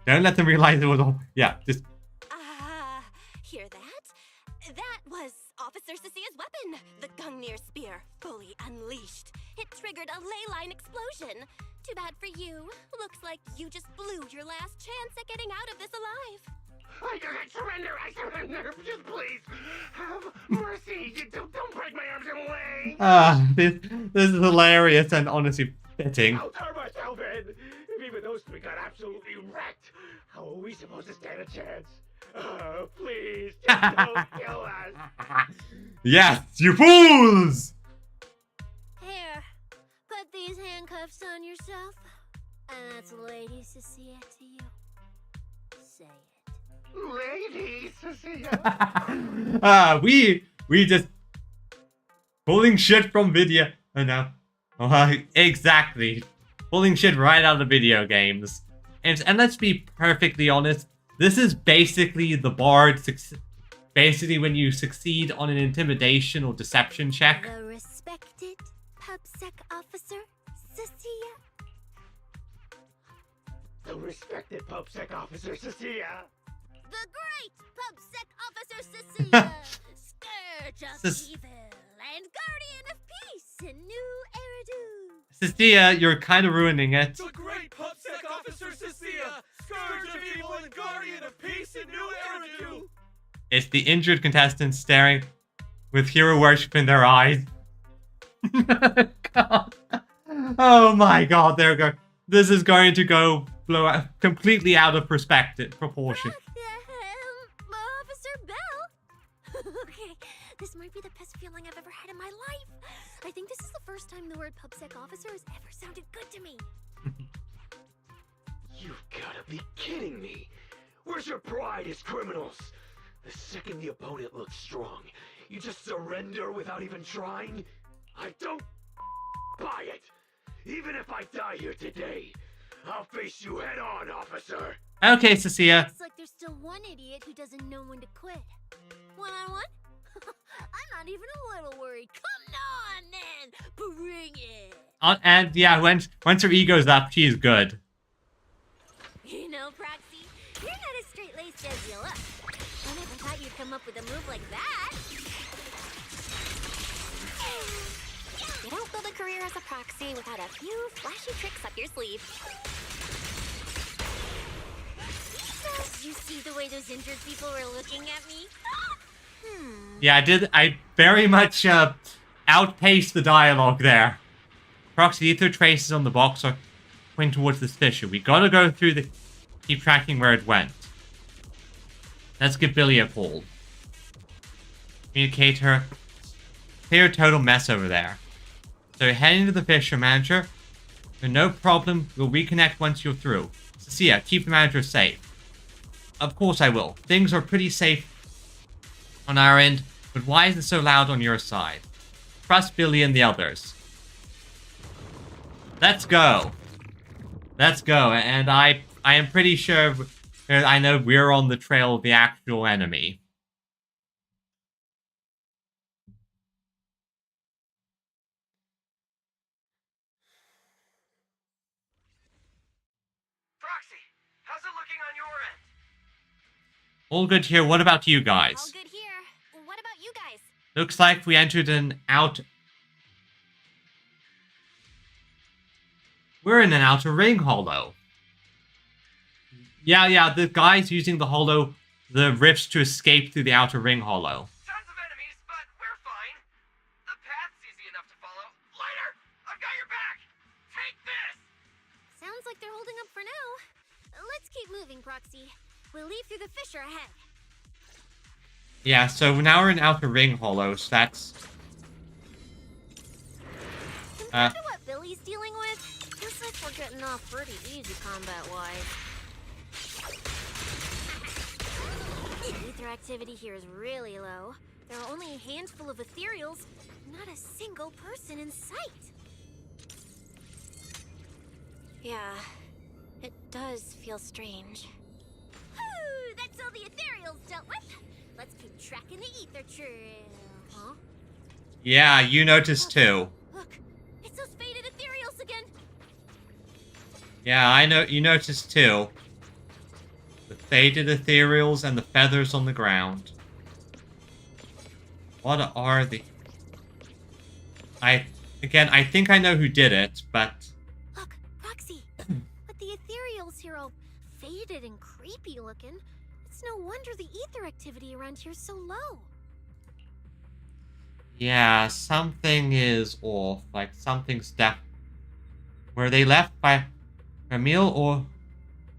Don't let them realize it was all... Yeah, just... Hear that? That was Officer Cecilia's weapon, the Gungnir Spear, fully unleashed. It triggered a ley line explosion. Too bad for you. Looks like you just blew your last chance at getting out of this alive. I surrender, just please, have mercy, don't break my arms and legs! This is hilarious and honestly fitting. I'll turn myself in! If even those three got absolutely wrecked, how are we supposed to stand a chance? Please, just don't kill us! Yes, you fools! Here, put these handcuffs on yourself. And that's Lady Cecilia to you. Say it. Lady Cecilia! We just pulling shit from video. Oh no. Exactly. Pulling shit right out of video games. And let's be perfectly honest, this is basically the Bard basically when you succeed on an intimidation or deception check. The respected PubSec officer, Cecilia. The respected PubSec officer, Cecilia. The great PubSec officer, Cecilia. Scourge of evil and guardian of peace in New Eridu. Cecilia, you're kind of ruining it. The great PubSec officer, Cecilia. Scourge of evil and guardian of peace in New Eridu. It's the injured contestants staring with hero worship in their eyes. God. Oh my god, this is going to go blow out, completely out of proportion. Officer Bell? Okay, this might be the best feeling I've ever had in my life. I think this is the first time the word PubSec officer has ever sounded good to me. You've gotta be kidding me! Where's your pride as criminals? The second the opponent looks strong, you just surrender without even trying? I don't buy it! Even if I die here today, I'll face you head on, officer! Okay, Cecilia. Looks like there's still one idiot who doesn't know when to quit. One-on-one? I'm not even a little worried. Come on, then! Bring it! And yeah, once her ego's up, she's good. You know, Proxy, you're not as straight-laced as you look. I never thought you'd come up with a move like that. You don't build a career as a proxy without a few flashy tricks up your sleeve. Did you see the way those injured people were looking at me? Yeah, I very much outpaced the dialogue there. Proxy ether traces on the box are pointing towards this fissure. We gotta go through keep tracking where it went. Let's give Billy a call. Communicate her. Clear total mess over there. So heading to the fissure, manager. No problem, we'll reconnect once you're through. Cecilia, keep the manager safe. Of course I will. Things are pretty safe on our end, but why is it so loud on your side? Trust Billy and the others. Let's go. Let's go, and I am pretty sure I know we're on the trail of the actual enemy. Proxy, how's it looking on your end? All good here. What about you guys? All good here. What about you guys? Looks like we entered an We're in an outer ring hollow. Yeah, the guy's using the rifts to escape through the outer ring hollow. Tons of enemies, but we're fine. The path's easy enough to follow. Lighter, I've got your back. Take this. Sounds like they're holding up for now. Let's keep moving, Proxy. We'll leave through the fissure ahead. Yeah, so now we're in outer ring hollow, so that's... Compared to what Billy's dealing with, looks like we're getting off pretty easy combat-wise. Ether activity here is really low. There are only a handful of ethereals, not a single person in sight. Yeah, it does feel strange. Whew, that's all the ethereals dealt with. Let's keep tracking the ether trail. Huh? Yeah, you noticed too. Look, it's those faded ethereals again. Yeah, I know you noticed too. The faded ethereals and the feathers on the ground. What are the... Again, I think I know who did it, but... Look, Roxy, but the ethereals here all faded and creepy looking. It's no wonder the ether activity around here's so low. Yeah, something is off. Like, something's Were they left by Ramil or...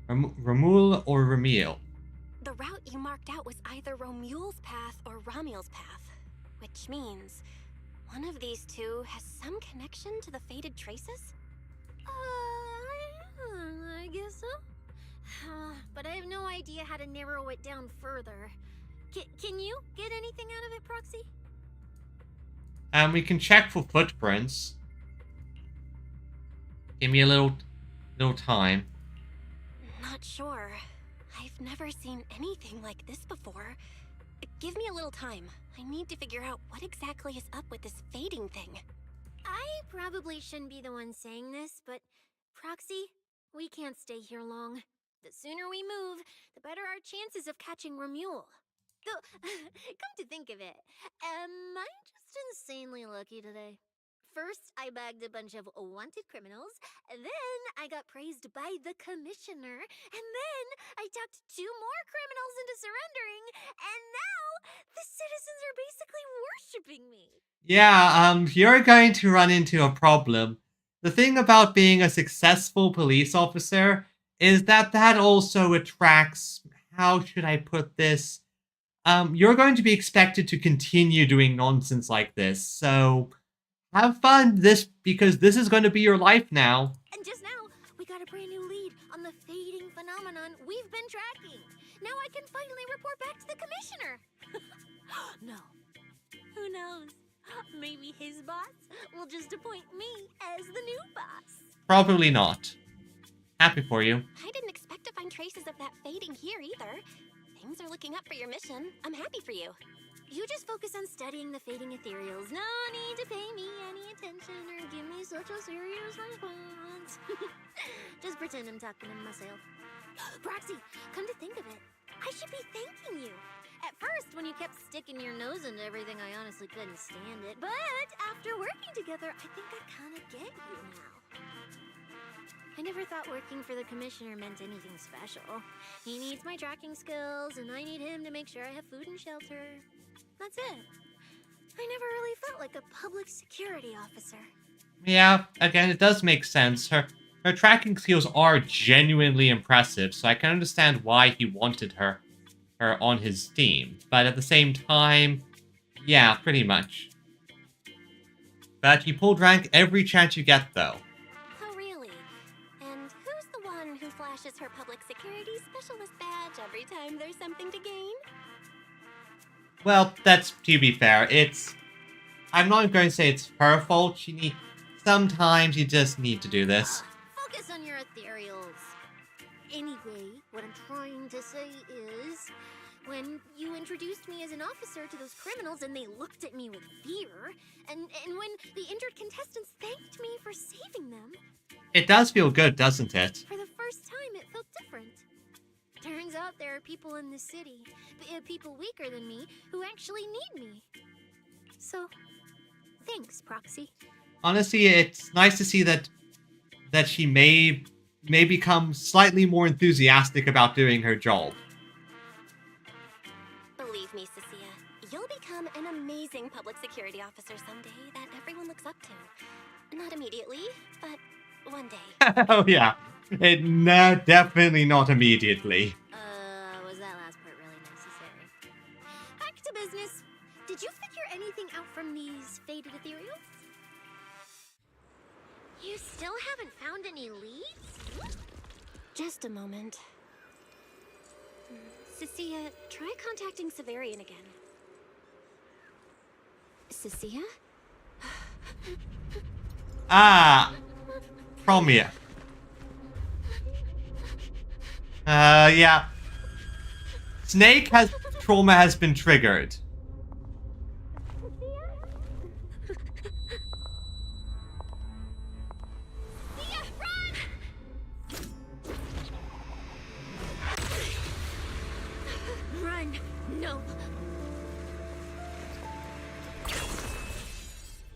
Ramul or Ramil? The route you marked out was either Romul's path or Ramil's path, which means one of these two has some connection to the faded traces? I guess so. But I have no idea how to narrow it down further. Can you get anything out of it, Proxy? We can check for footprints. Give me a little time. Not sure. I've never seen anything like this before. Give me a little time. I need to figure out what exactly is up with this fading thing. I probably shouldn't be the one saying this, but Proxy, we can't stay here long. The sooner we move, the better our chances of catching Ramule. Though, come to think of it, am I just insanely lucky today? First, I bagged a bunch of wanted criminals, then I got praised by the commissioner, and then I talked 2 more criminals into surrendering, and now the citizens are basically worshipping me. Yeah, you're going to run into a problem. The thing about being a successful police officer is that also attracts, how should I put this? You're going to be expected to continue doing nonsense like this, so have fun because this is going to be your life now. And just now, we got a brand new lead on the fading phenomenon we've been tracking. Now I can finally report back to the commissioner. No. Who knows? Maybe his boss will just appoint me as the new boss. Probably not. Happy for you. I didn't expect to find traces of that fading here either. Things are looking up for your mission. I'm happy for you. You just focus on studying the fading ethereals. No need to pay me any attention or give me such a serious response. Just pretend I'm talking to myself. Proxy, come to think of it, I should be thanking you. At first, when you kept sticking your nose into everything, I honestly couldn't stand it. But after working together, I think I kind of get you now. I never thought working for the commissioner meant anything special. He needs my tracking skills, and I need him to make sure I have food and shelter. That's it. I never really felt like a public security officer. Yeah, again, it does make sense. Her tracking skills are genuinely impressive, so I can understand why he wanted her on his team. But at the same time, yeah, pretty much. But you pulled rank every chance you get, though. Oh, really? And who's the one who flashes her public security specialist badge every time there's something to gain? Well, that's, to be fair, I'm not going to say it's her fault. Sometimes you just need to do this. Focus on your ethereals. Anyway, what I'm trying to say is, when you introduced me as an officer to those criminals and they looked at me with fear, and when the injured contestants thanked me for saving them... It does feel good, doesn't it? For the first time, it felt different. Turns out there are people in the city, people weaker than me, who actually need me. So, thanks, Proxy. Honestly, it's nice to see that she may become slightly more enthusiastic about doing her job. Believe me, Cecilia, you'll become an amazing public security officer someday that everyone looks up to. Not immediately, but one day. Oh yeah, definitely not immediately. Was that last part really necessary? Back to business. Did you figure anything out from these faded ethereals? You still haven't found any leads? Just a moment. Cecilia, try contacting Severian again. Cecilia? Promia. Yeah. Trauma has been triggered. Run! No!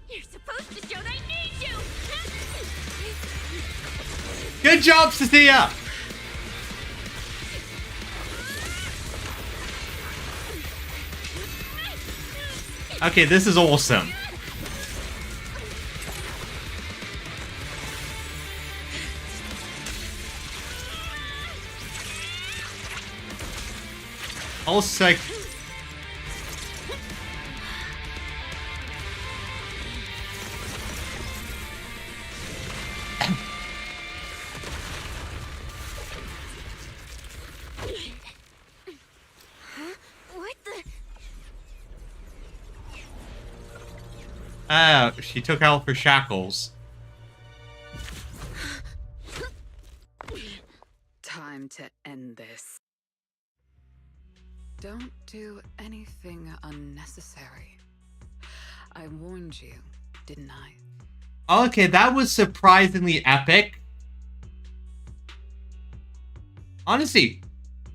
You're supposed to show that Good job, Cecilia! Okay, this is awesome. Also... What the? Oh, she took out her shackles. Time to end this. Don't do anything unnecessary. I warned you, didn't I? Okay, that was surprisingly epic. Honestly,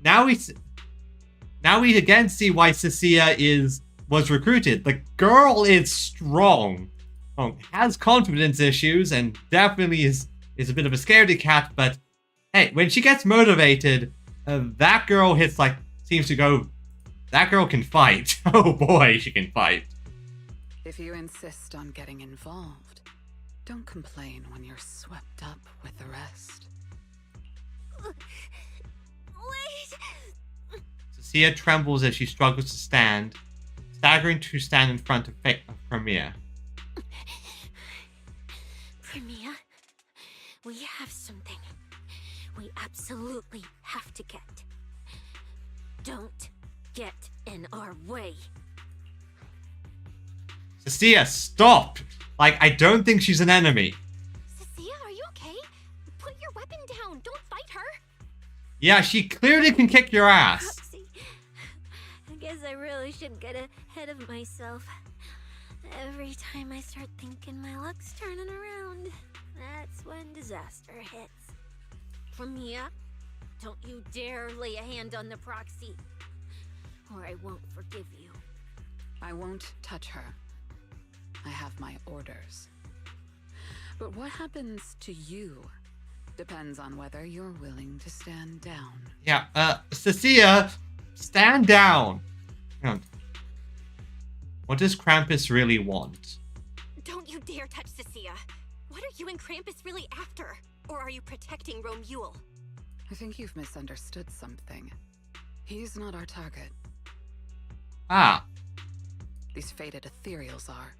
now we again see why Cecilia was recruited. The girl is strong. Has confidence issues and definitely is a bit of a scaredy cat, but hey, when she gets motivated, that girl seems to go, that girl can fight. Oh boy, she can fight. If you insist on getting involved, don't complain when you're swept up with the rest. Wait! Cecilia trembles as she struggles to stand, staggering to stand in front of Premier. Premier, we have something we absolutely have to get. Don't get in our way. Cecilia, stop! I don't think she's an enemy. Cecilia, are you okay? Put your weapon down. Don't fight her. Yeah, she clearly can kick your ass. Roxy, I guess I really shouldn't get ahead of myself. Every time I start thinking my luck's turning around, that's when disaster hits. Premier, don't you dare lay a hand on the proxy, or I won't forgive you. I won't touch her. I have my orders. But what happens to you depends on whether you're willing to stand down. Yeah, Cecilia, stand down. Hang on. What does Krampus really want? Don't you dare touch Cecilia. What are you and Krampus really after? Or are you protecting Romuald? I think you've misunderstood something. He's not our target. Ah. These fated ethereals are.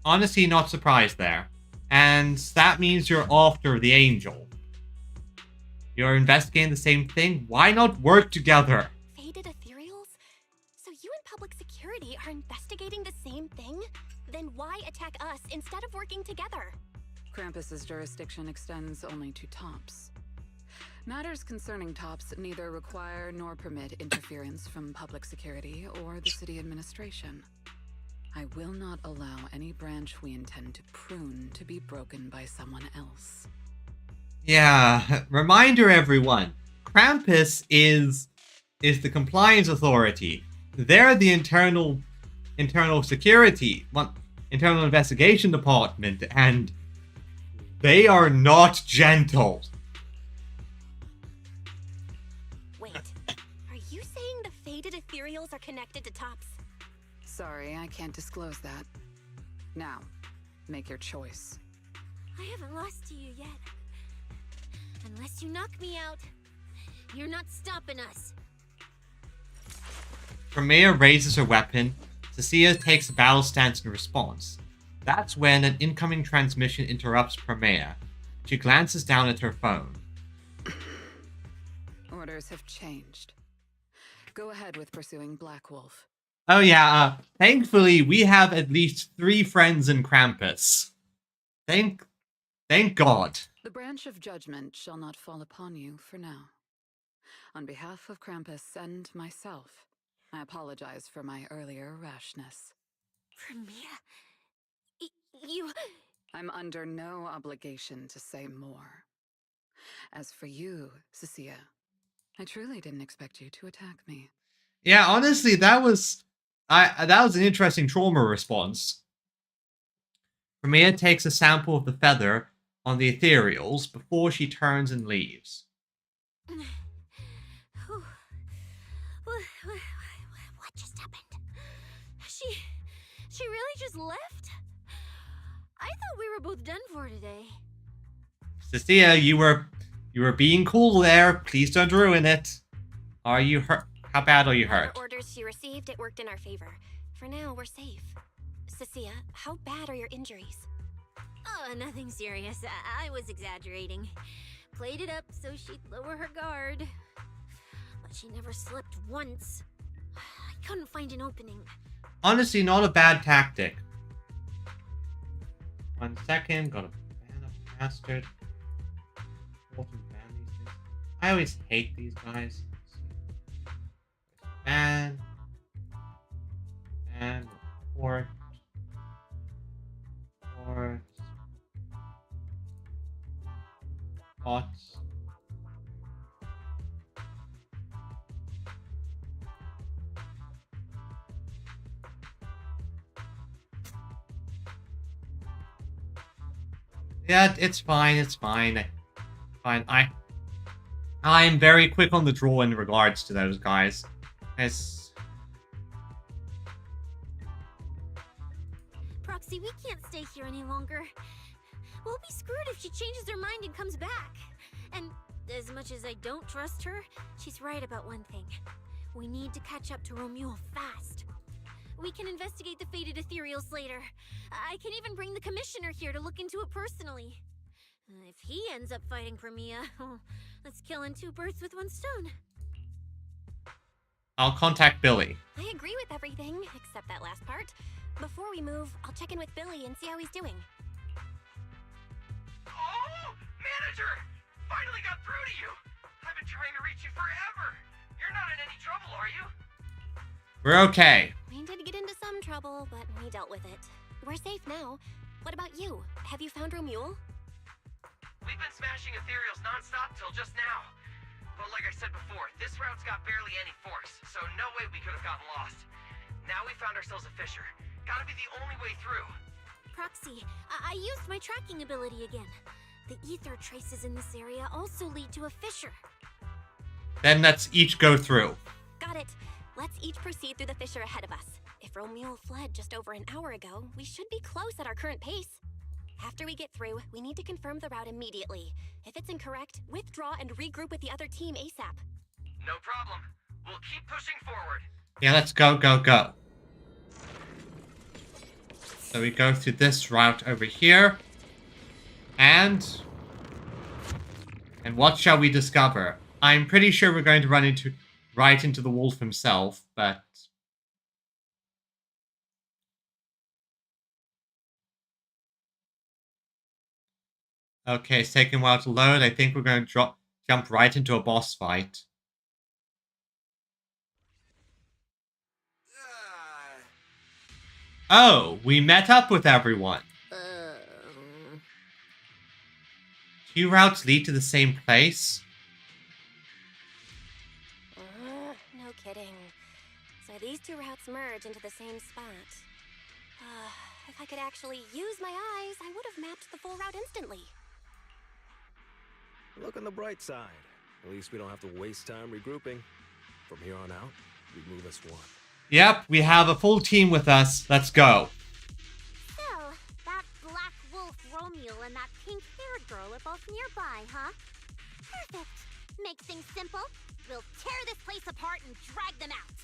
Honestly, not surprised there. And that means you're after the Angel. You're investigating the same thing? Why not work together? Fated ethereals? So you and public security are investigating the same thing? Then why attack us instead of working together? Krampus's jurisdiction extends only to tops. Matters concerning tops neither require nor permit interference from public security or the city administration. I will not allow any branch we intend to prune to be broken by someone else. Yeah, reminder everyone. Krampus is the compliance authority. They're the internal security, internal investigation department, and they are not gentle. Wait, are you saying the fated ethereals are connected to tops? Sorry, I can't disclose that. Now, make your choice. I haven't lost to you yet. Unless you knock me out, you're not stopping us. Premier raises her weapon. Cecilia takes a battle stance in response. That's when an incoming transmission interrupts Premier. She glances down at her phone. Orders have changed. Go ahead with pursuing Black Wolf. Oh yeah, thankfully we have at least 3 friends in Krampus. Thank God. The branch of judgment shall not fall upon you for now. On behalf of Krampus and myself, I apologize for my earlier rashness. Premier, you... I'm under no obligation to say more. As for you, Cecilia, I truly didn't expect you to attack me. Yeah, honestly, that was an interesting trauma response. Premier takes a sample of the feather on the ethereals before she turns and leaves. What just happened? She really just left? I thought we were both done for today. Cecilia, you were being cool there. Please don't ruin it. Are you hurt? How bad are you hurt? The orders she received, it worked in our favor. For now, we're safe. Cecilia, how bad are your injuries? Oh, nothing serious. I was exaggerating. Played it up so she'd lower her guard. But she never slipped once. I couldn't find an opening. Honestly, not a bad tactic. 1 second. Gotta ban a bastard. Ban these things. I always hate these guys. Ban. Ban. Report. Report. Bots. Yeah, it's fine. It's fine. Fine. I'm very quick on the draw in regards to those guys. Proxy, we can't stay here any longer. We'll be screwed if she changes her mind and comes back. And as much as I don't trust her, she's right about one thing. We need to catch up to Romuald fast. We can investigate the fated ethereals later. I can even bring the commissioner here to look into it personally. If he ends up fighting Premia, that's killing 2 birds with 1 stone. I'll contact Billy. I agree with everything, except that last part. Before we move, I'll check in with Billy and see how he's doing. Oh, manager! Finally got through to you! I've been trying to reach you forever! You're not in any trouble, are you? We're okay. We did get into some trouble, but we dealt with it. We're safe now. What about you? Have you found Romuald? We've been smashing ethereals non-stop till just now. But like I said before, this route's got barely any force, so no way we could have gotten lost. Now we found ourselves a fissure. Gotta be the only way through. Proxy, I used my tracking ability again. The ether traces in this area also lead to a fissure. Then let's each go through. Got it. Let's each proceed through the fissure ahead of us. If Romuald fled just over an hour ago, we should be close at our current pace. After we get through, we need to confirm the route immediately. If it's incorrect, withdraw and regroup with the other team ASAP. No problem. We'll keep pushing forward. Yeah, let's go, go, go. So we go through this route over here. And what shall we discover? I'm pretty sure we're going to run right into the wolf himself, but... Okay, it's taking a while to load. I think we're going to jump right into a boss fight. Oh, we met up with everyone. 2 routes lead to the same place? No kidding. So these 2 routes merge into the same spot. If I could actually use my eyes, I would have mapped the full route instantly. Look on the bright side. At least we don't have to waste time regrouping. From here on out, we move as one. Yep, we have a full team with us. Let's go. So, that black wolf Romuald and that pink-haired girl are both nearby, huh? Perfect. Make things simple. We'll tear this place apart and drag them out.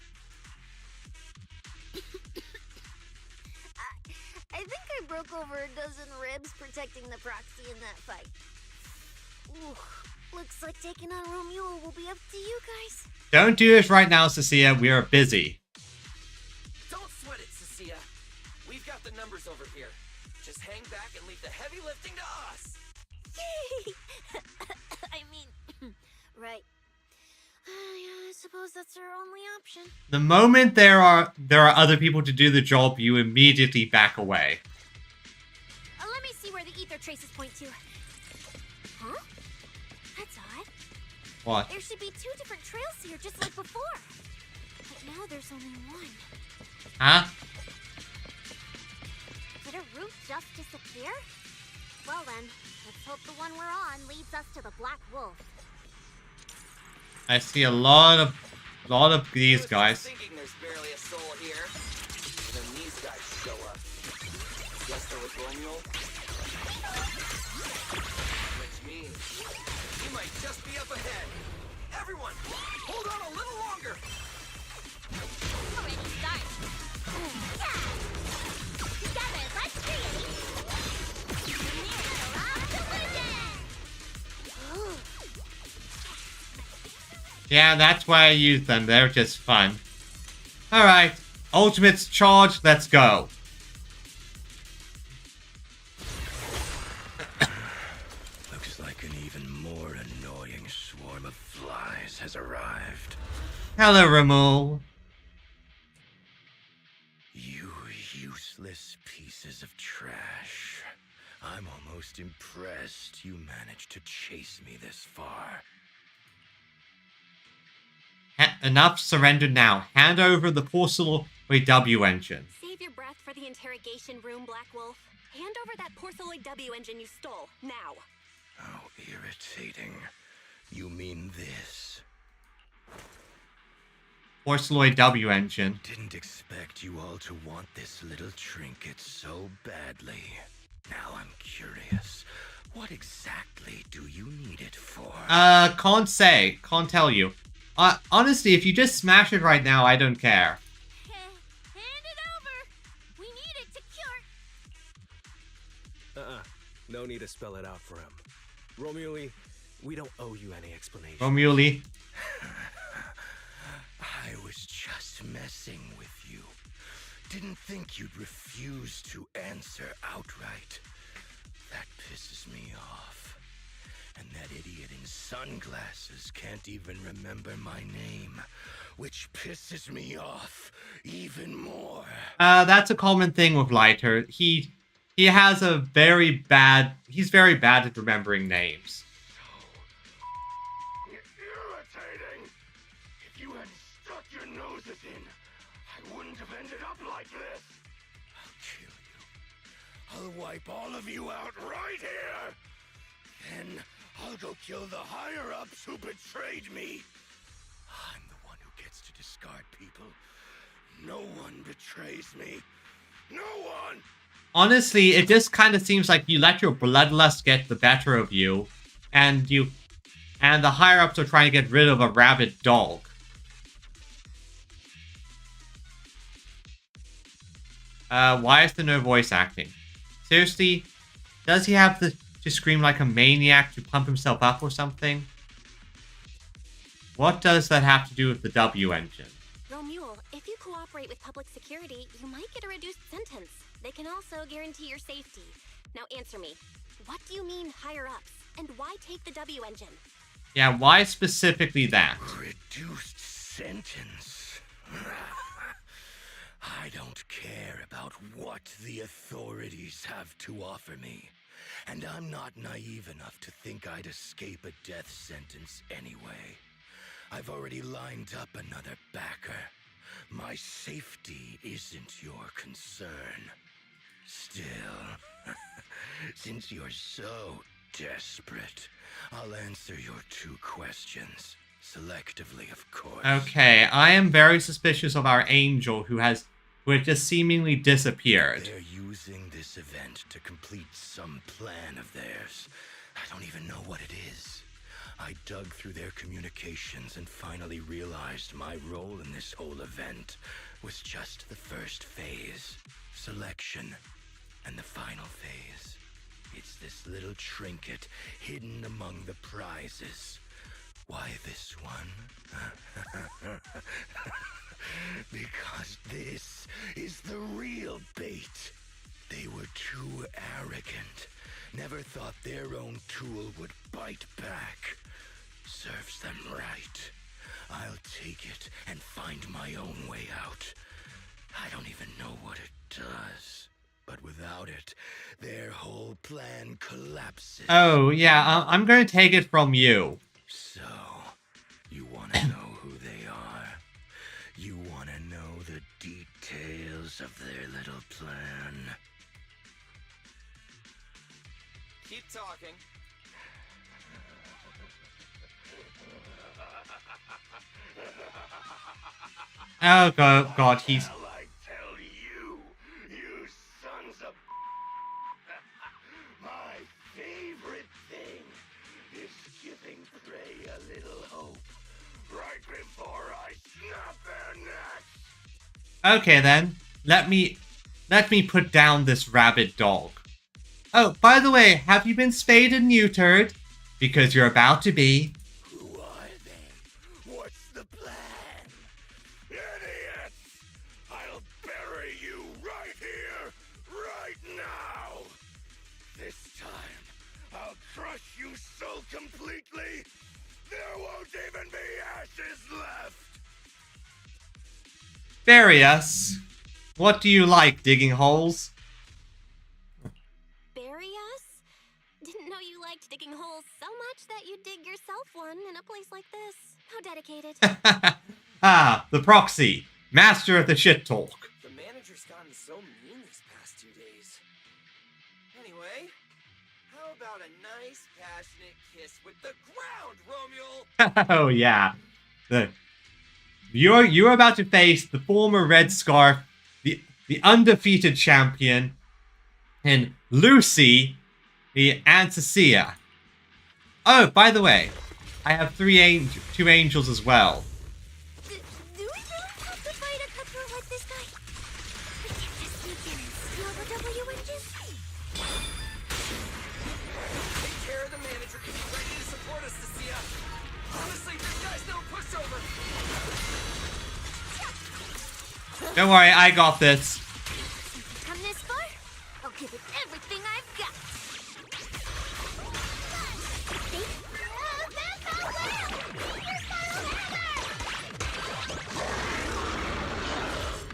I think I broke over a dozen ribs protecting the proxy in that fight. Ooh, looks like taking on Romuald will be up to you guys. Don't do this right now, Cecilia. We are busy. Don't sweat it, Cecilia. We've got the numbers over here. Just hang back and leave the heavy lifting to us. Yay! I mean, right. Yeah, I suppose that's our only option. The moment there are other people to do the job, you immediately back away. Let me see where the ether traces point to. Huh? That's odd. What? There should be 2 different trails here, just like before. But now there's only one. Huh? Did a route just disappear? Well then, let's hope the one we're on leads us to the Black Wolf. I see a lot of these guys. Thinking there's barely a soul here. And then these guys show up. Guess there was Romeo. Which means he might just be up ahead. Everyone, hold on a little longer. Already start. Together, let's create. Yeah, that's why I use them. They're just fun. Alright. Ultimates charge. Let's go. Looks like an even more annoying swarm of flies has arrived. Hello, Ramul. You useless pieces of trash. I'm almost impressed you managed to chase me this far. Enough surrender now. Hand over the Porcelain W engine. Save your breath for the interrogation room, Black Wolf. Hand over that Porceloid W engine you stole, now. How irritating. You mean this? Porceloid W engine. Didn't expect you all to want this little trinket so badly. Now I'm curious. What exactly do you need it for? Can't say. Can't tell you. Honestly, if you just smash it right now, I don't care. Hand it over. We need it to cure. No need to spell it out for him. Romuli, we don't owe you any explanation. Romuli. I was just messing with you. Didn't think you'd refuse to answer outright. That pisses me off. And that idiot in sunglasses can't even remember my name, which pisses me off even more. That's a common thing with Lighter. He has a very bad... He's very bad at remembering names. Irritating. If you hadn't stuck your noses in, I wouldn't have ended up like this. I'll kill you. I'll wipe all of you out right here. Then I'll go kill the higher-ups who betrayed me. I'm the one who gets to discard people. No one betrays me. No one! Honestly, it just kind of seems like you let your bloodlust get the better of you, and the higher-ups are trying to get rid of a rabid dog. Why is there no voice acting? Seriously? Does he have to scream like a maniac to pump himself up or something? What does that have to do with the W engine? Romule, if you cooperate with public security, you might get a reduced sentence. They can also guarantee your safety. Now answer me. What do you mean higher-ups? And why take the W engine? Yeah, why specifically that? Reduced sentence? I don't care about what the authorities have to offer me. And I'm not naive enough to think I'd escape a death sentence anyway. I've already lined up another backer. My safety isn't your concern. Still, since you're so desperate, I'll answer your 2 questions. Selectively, of course. Okay, I am very suspicious of our angel who had just seemingly disappeared. They're using this event to complete some plan of theirs. I don't even know what it is. I dug through their communications and finally realized my role in this whole event was just the first phase, selection, and the final phase. It's this little trinket hidden among the prizes. Why this one? Because this is the real bait. They were too arrogant. Never thought their own tool would bite back. Serves them right. I'll take it and find my own way out. I don't even know what it does. But without it, their whole plan collapses. Oh, yeah, I'm going to take it from you. So, you want to know who they are? You want to know the details of their little plan? Keep talking. Oh God, he's... Well, I tell you, you sons of... My favorite thing is giving prey a little hope right before I snap their necks. Okay then, let me put down this rabid dog. Oh, by the way, have you been spayed and neutered? Because you're about to be. Who are they? What's the plan? Idiots! I'll bury you right here, right now! This time, I'll crush you so completely, there won't even be ashes left! Bury us. What do you like, digging holes? Bury us? Didn't know you liked digging holes so much that you'd dig yourself one in a place like this. How dedicated. Ah, the proxy. Master of the shit talk. The manager's gotten so mean these past 2 days. Anyway, how about a nice, passionate kiss with the ground, Romuald? Oh yeah. You're about to face the former Red Scarf, the undefeated champion, and Lucy, the Anticia. Oh, by the way, I have two angels as well. Do we really have to fight a cutthroat like this guy? We can't just sneak in and steal the W engine. Take care of the manager if you're ready to support us, Lucia. Honestly, this guy's no pushover. Don't worry, I got this. Come this far? I'll give it everything I've got.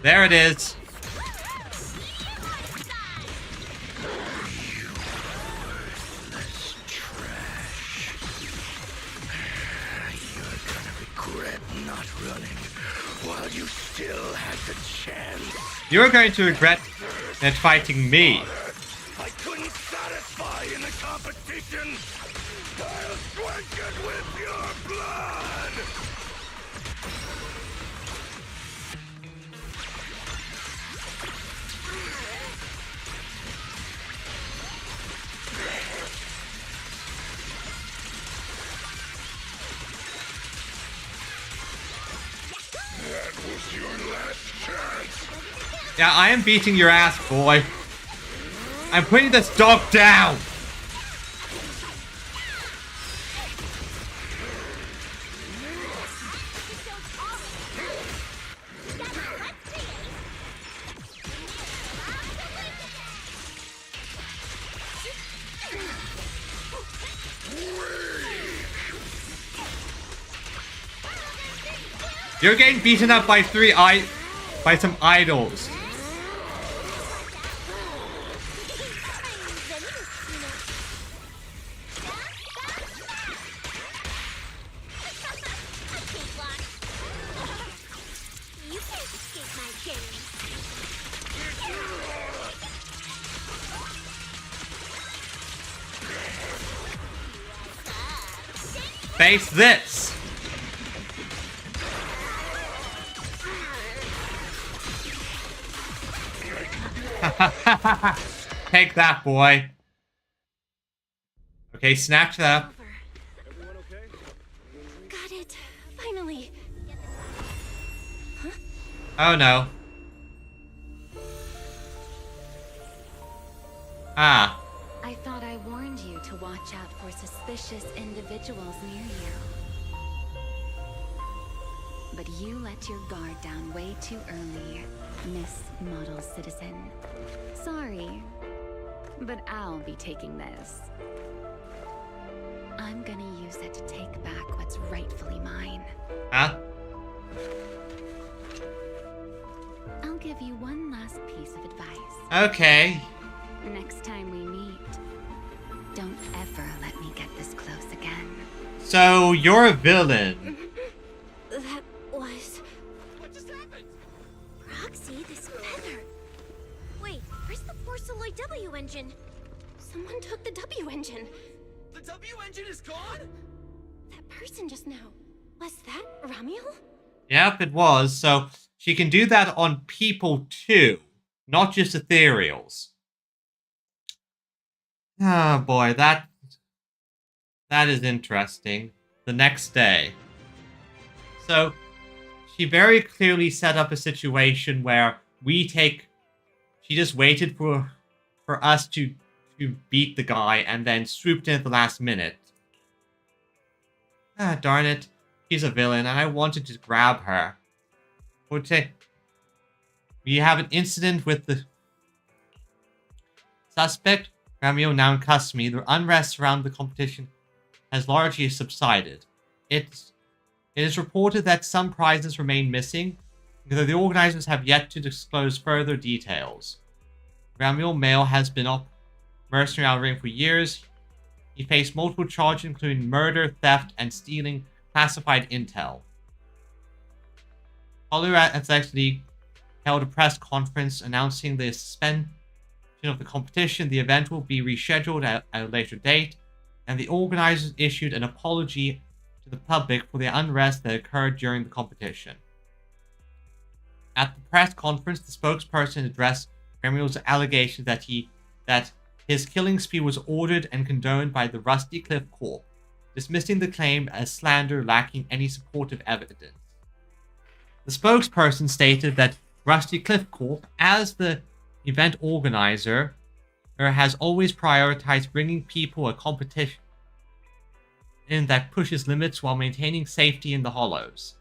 There it is. You're gonna regret not running while you still had the chance. You're going to regret not fighting me. I couldn't satisfy in the competition. I'll quench it with your blood. That was your last chance. Yeah, I am beating your ass, boy. I'm putting this dog down. You're getting beaten up by by some idols. Face this. Take that, boy. Okay, snatch that up. Got it. Finally. Huh? Oh no. Ah. I thought I warned you to watch out for suspicious individuals near you. But you let your guard down way too early, Miss Model Citizen. Sorry, but I'll be taking this. I'm gonna use it to take back what's rightfully mine. Huh? I'll give you one last piece of advice. Okay. Next time we meet, don't ever let me get this close again. So, you're a villain. That was... What just happened? Roxy, this feather. Wait, where's the Force Alloy W engine? Someone took the W engine. The W engine is gone? That person just now. Was that Ramiel? Yep, it was. So she can do that on people too, not just ethereals. Oh boy, that is interesting. The next day. So she very clearly set up a situation where she just waited for us to beat the guy and then swooped in at the last minute. Ah, darn it. She's a villain and I wanted to grab her. We have an incident with the suspect, Ramiel, now in custody. The unrest around the competition has largely subsided. It is reported that some prizes remain missing, though the organizers have yet to disclose further details. Ramiel Mail has been up mercenary out of ring for years. He faced multiple charges, including murder, theft, and stealing classified intel. Hollywood Athletics League held a press conference announcing the suspension of the competition. The event will be rescheduled at a later date, and the organizers issued an apology to the public for the unrest that occurred during the competition. At the press conference, the spokesperson addressed Ramiel's allegations that his killing spree was ordered and condoned by the Rusty Cliff Corp, dismissing the claim as slander lacking any supportive evidence. The spokesperson stated that Rusty Cliff Corp, as the event organizer, has always prioritized bringing people a competition that pushes limits while maintaining safety in the Hollows,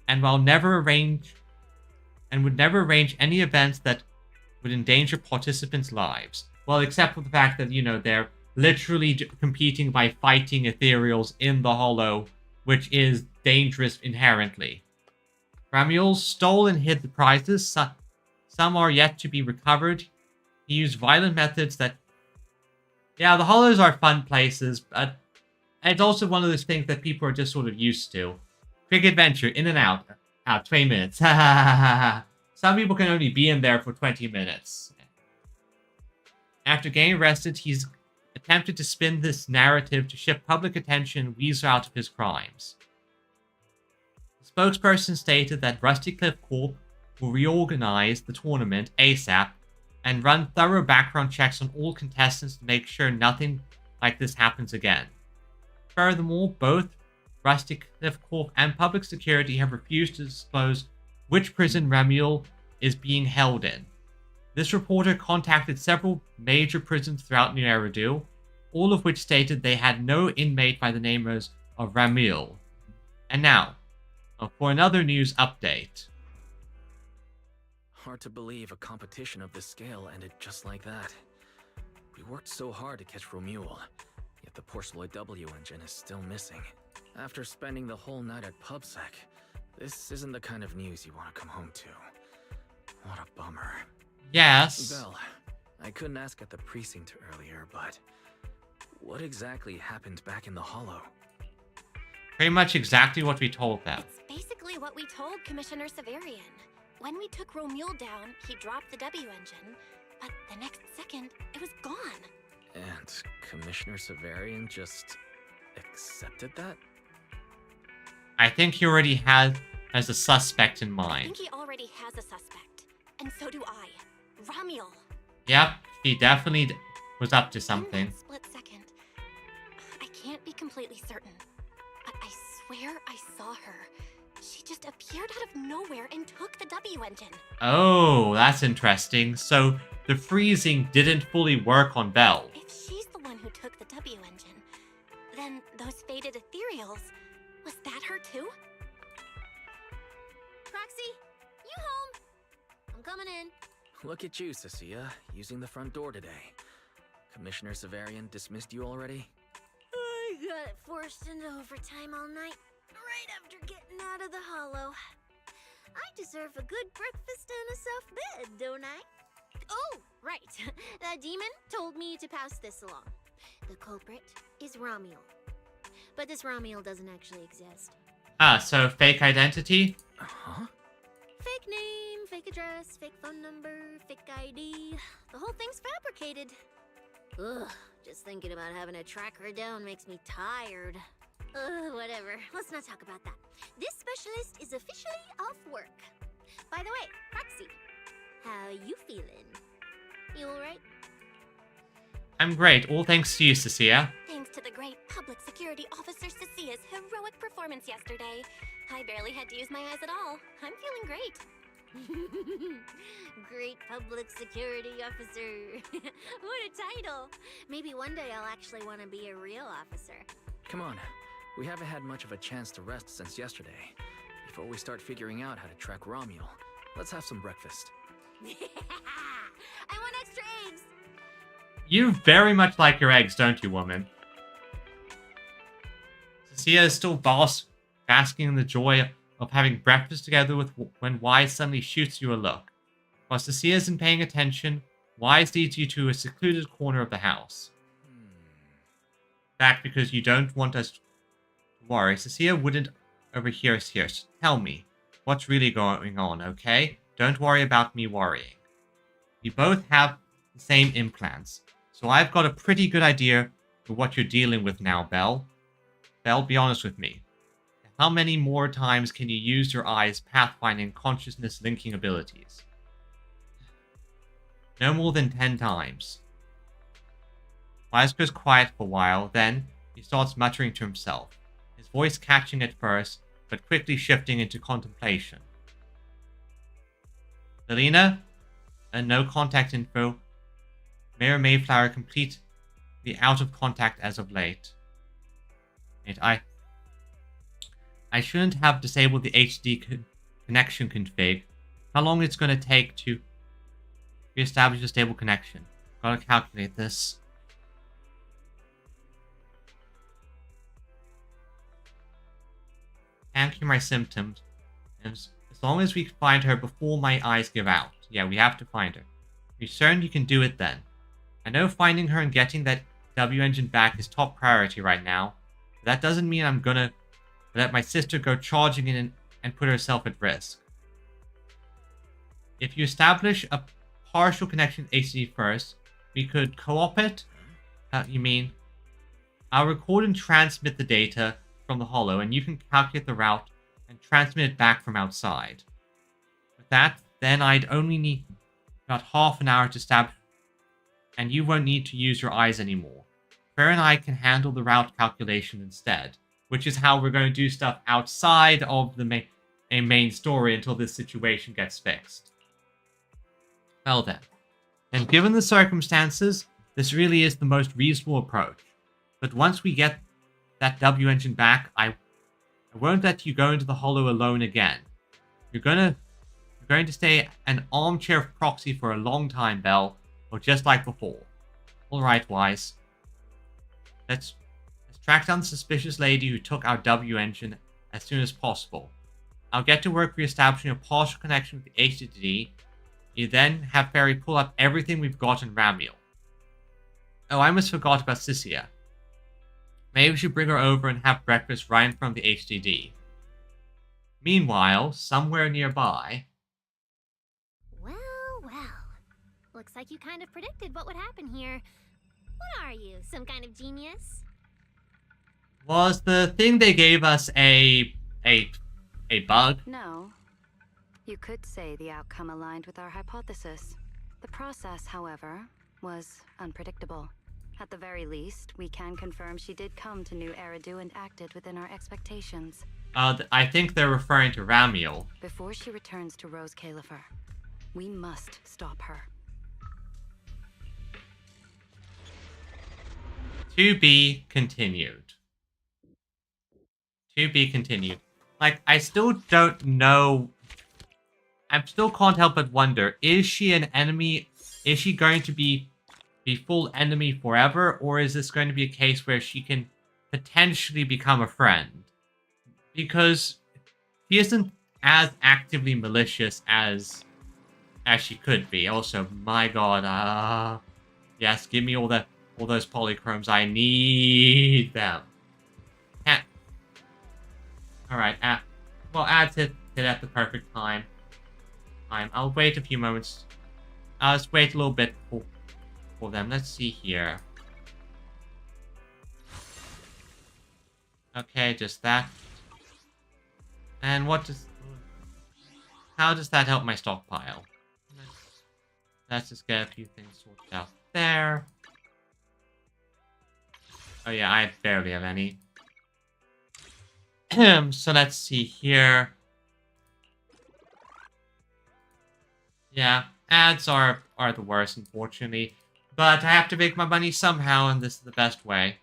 and would never arrange any events that would endanger participants' lives. Well, except for the fact that, they're literally competing by fighting ethereals in the Hollow, which is dangerous inherently. Ramiel stole and hid the prizes. Some are yet to be recovered. He used violent methods that... Yeah, the Hollows are fun places, but it's also one of those things that people are just sort of used to. Quick adventure, in and out. 20 minutes. Some people can only be in there for 20 minutes. After getting arrested, he's attempted to spin this narrative to shift public attention and weasel out of his crimes. The spokesperson stated that Rusty Cliff Corp will reorganize the tournament ASAP and run thorough background checks on all contestants to make sure nothing like this happens again. Furthermore, both Rusty Cliff Corp and public security have refused to disclose which prison Ramiel is being held in. This reporter contacted several major prisons throughout New Eridu, all of which stated they had no inmate by the name of Ramiel. And now, for another news update. Hard to believe a competition of this scale ended just like that. We worked so hard to catch Romuald, yet the Porceloid W engine is still missing. After spending the whole night at PubSec, this isn't the kind of news you want to come home to. What a bummer. Yes. Belle, I couldn't ask at the precinct earlier, but what exactly happened back in the Hollow? Pretty much exactly what we told them. It's basically what we told Commissioner Severian. When we took Romuald down, he dropped the W engine, but the next second, it was gone. And Commissioner Severian just accepted that? I think he already has a suspect in I mind. think he already has a suspect, and so do I. Ramiel. Yep, he definitely was up to something. In that split second, I can't be completely certain, but I swear I saw her. She just appeared out of nowhere and took the W engine. Oh, that's interesting. So the freezing didn't fully work on Belle. If she's the one who took the W engine, then those faded ethereals, was that her too? Proxy, you home? I'm coming in. Look at you, Cecilia, using the front door today. Commissioner Severian dismissed you already? I got forced into overtime all night, right after getting out of the Hollow. I deserve a good breakfast and a soft bed, don't I? Oh, right. The demon told me to pass this along. The culprit is Ramiel. But this Ramiel doesn't actually exist. Ah, so fake identity? Huh? Fake name, fake address, fake phone number, fake ID. The whole thing's fabricated. Ugh, just thinking about having to track her down makes me tired. Whatever. Let's not talk about that. This specialist is officially off work. By the way, Roxy, how you feeling? You alright? I'm great, all thanks to you, Cecilia. Thanks to the great public security officer Cecia's heroic performance yesterday, I barely had to use my eyes at all. I'm feeling great. Great public security officer. What a title. Maybe one day I'll actually want to be a real officer. Come on. We haven't had much of a chance to rest since yesterday. Before we start figuring out how to track Romuel, let's have some breakfast. I want extra eggs! You very much like your eggs, don't you, woman? Cecilia is still basking in the joy of having breakfast together with when Wise suddenly shoots you a look. While Cecilia isn't paying attention, Wise leads you to a secluded corner of the house. Back because you don't want us to worry, Cecilia wouldn't overhear us here, so tell me what's really going on, okay? Don't worry about me worrying. We both have the same implants, so I've got a pretty good idea of what you're dealing with now, Belle. Belle, be honest with me. How many more times can you use your eyes' pathfinding consciousness linking abilities? No more than 10 times. Wise goes quiet for a while, then he starts muttering to himself, his voice catching at first, but quickly shifting into contemplation. Selena, and no contact info. Mayor Mayflower completely out of contact as of late. Wait, I shouldn't have disabled the HD connection config. How long it's going to take to reestablish a stable connection? Gotta calculate this. Can't cure my symptoms. As long as we find her before my eyes give out. Yeah, we have to find her. You're certain you can do it then? I know finding her and getting that W engine back is top priority right now. But that doesn't mean I'm gonna let my sister go charging in and put herself at risk. If you establish a partial connection with HD first, we could co-op it? You mean? I'll record and transmit the data from the holo, and you can calculate the route and transmit it back from outside. With that, then I'd only need about half an hour to establish, and you won't need to use your eyes anymore. Claire and I can handle the route calculation instead, which is how we're going to do stuff outside of the main story until this situation gets fixed. Well then, and given the circumstances, this really is the most reasonable approach. But once we get that W engine back, I won't let you go into the holo alone again. You're going to stay an armchair proxy for a long time, Belle, or just like before. Alright, Wise. Let's track down the suspicious lady who took our W engine as soon as possible. I'll get to work re-establishing a partial connection with the HDD. You then have Fairy pull up everything we've got in Ramiel. Oh, I almost forgot about Cecilia. Maybe we should bring her over and have breakfast right in front of the HDD. Meanwhile, somewhere nearby... Well. Looks like you kind of predicted what would happen here. What are you, some kind of genius? Was the thing they gave us a bug? No. You could say the outcome aligned with our hypothesis. The process, however, was unpredictable. At the very least, we can confirm she did come to New Eridu and acted within our expectations. I think they're referring to Ramiel. Before she returns to Rose Califer, we must stop her. To be continued. To be continued. Like, I still don't know. I still can't help but wonder, is she an enemy? Is she going to be full enemy forever? Or is this going to be a case where she can potentially become a friend? Because she isn't as actively malicious as she could be. Also, my god, yes, give me all those polychromes. I need them. Alright, well, add it at the perfect time. I'll wait a few moments. I'll just wait a little bit for them. Let's see here. Okay, just that. And what does... How does that help my stockpile? Let's just get a few things sorted out there. Oh yeah, I barely have any. So let's see here. Yeah, ads are the worst, unfortunately. But I have to make my money somehow, and this is the best way.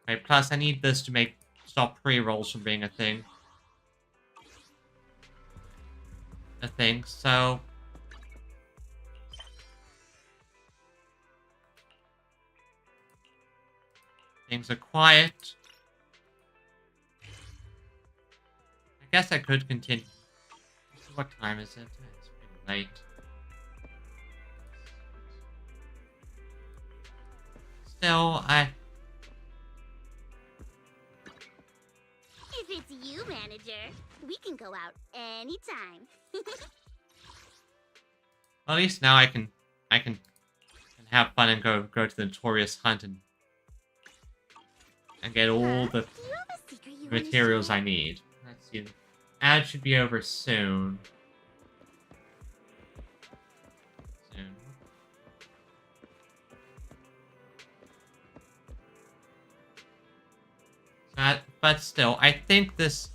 Right, plus I need this to stop pre-rolls from being a thing. So... Things are quiet. I guess I could continue. What time is it? It's pretty late. Still, If it's you, manager, we can go out anytime. Well, at least now I can have fun and go to the notorious hunt and get all the materials I need. Let's see. Ad should be over soon. But still, I think this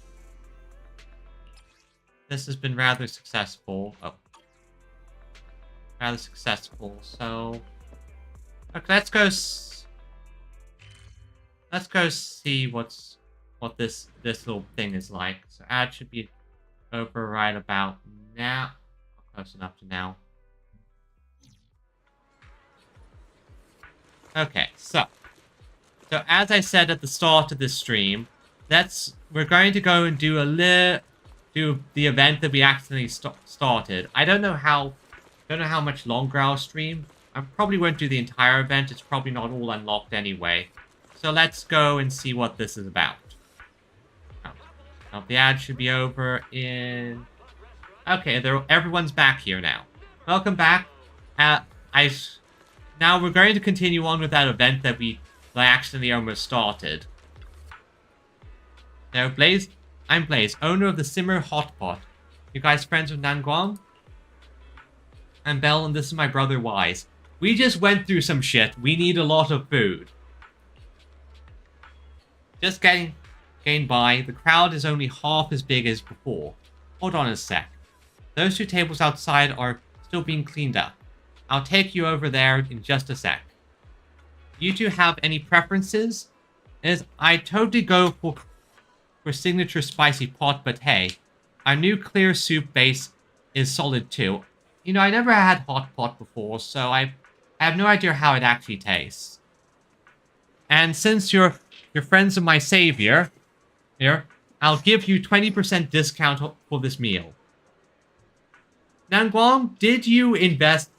has been rather successful. Oh. Rather successful, so... Okay, let's go see what this little thing is like. So ad should be over right about now. Close enough to now. Okay, so as I said at the start of this stream, we're going to go and do the event that we accidentally started. I don't know how much longer I'll stream. I probably won't do the entire event. It's probably not all unlocked anyway. So let's go and see what this is about. Now the ad should be over in... Okay, everyone's back here now. Welcome back. Now we're going to continue on with that event that I accidentally almost started. Now, Blaze, I'm Blaze, owner of the Simmer Hot Pot. You guys friends with Nanguam? I'm Belle, and this is my brother Wise. We just went through some shit. We need a lot of food. Just getting by. The crowd is only half as big as before. Hold on a sec. Those two tables outside are still being cleaned up. I'll take you over there in just a sec. You two have any preferences? I totally go for signature spicy pot, but hey, our new clear soup base is solid too. You know, I never had hot pot before, so I have no idea how it actually tastes. And since you're friends of my savior, here, I'll give you 20% discount for this meal. Nanguang, did you invest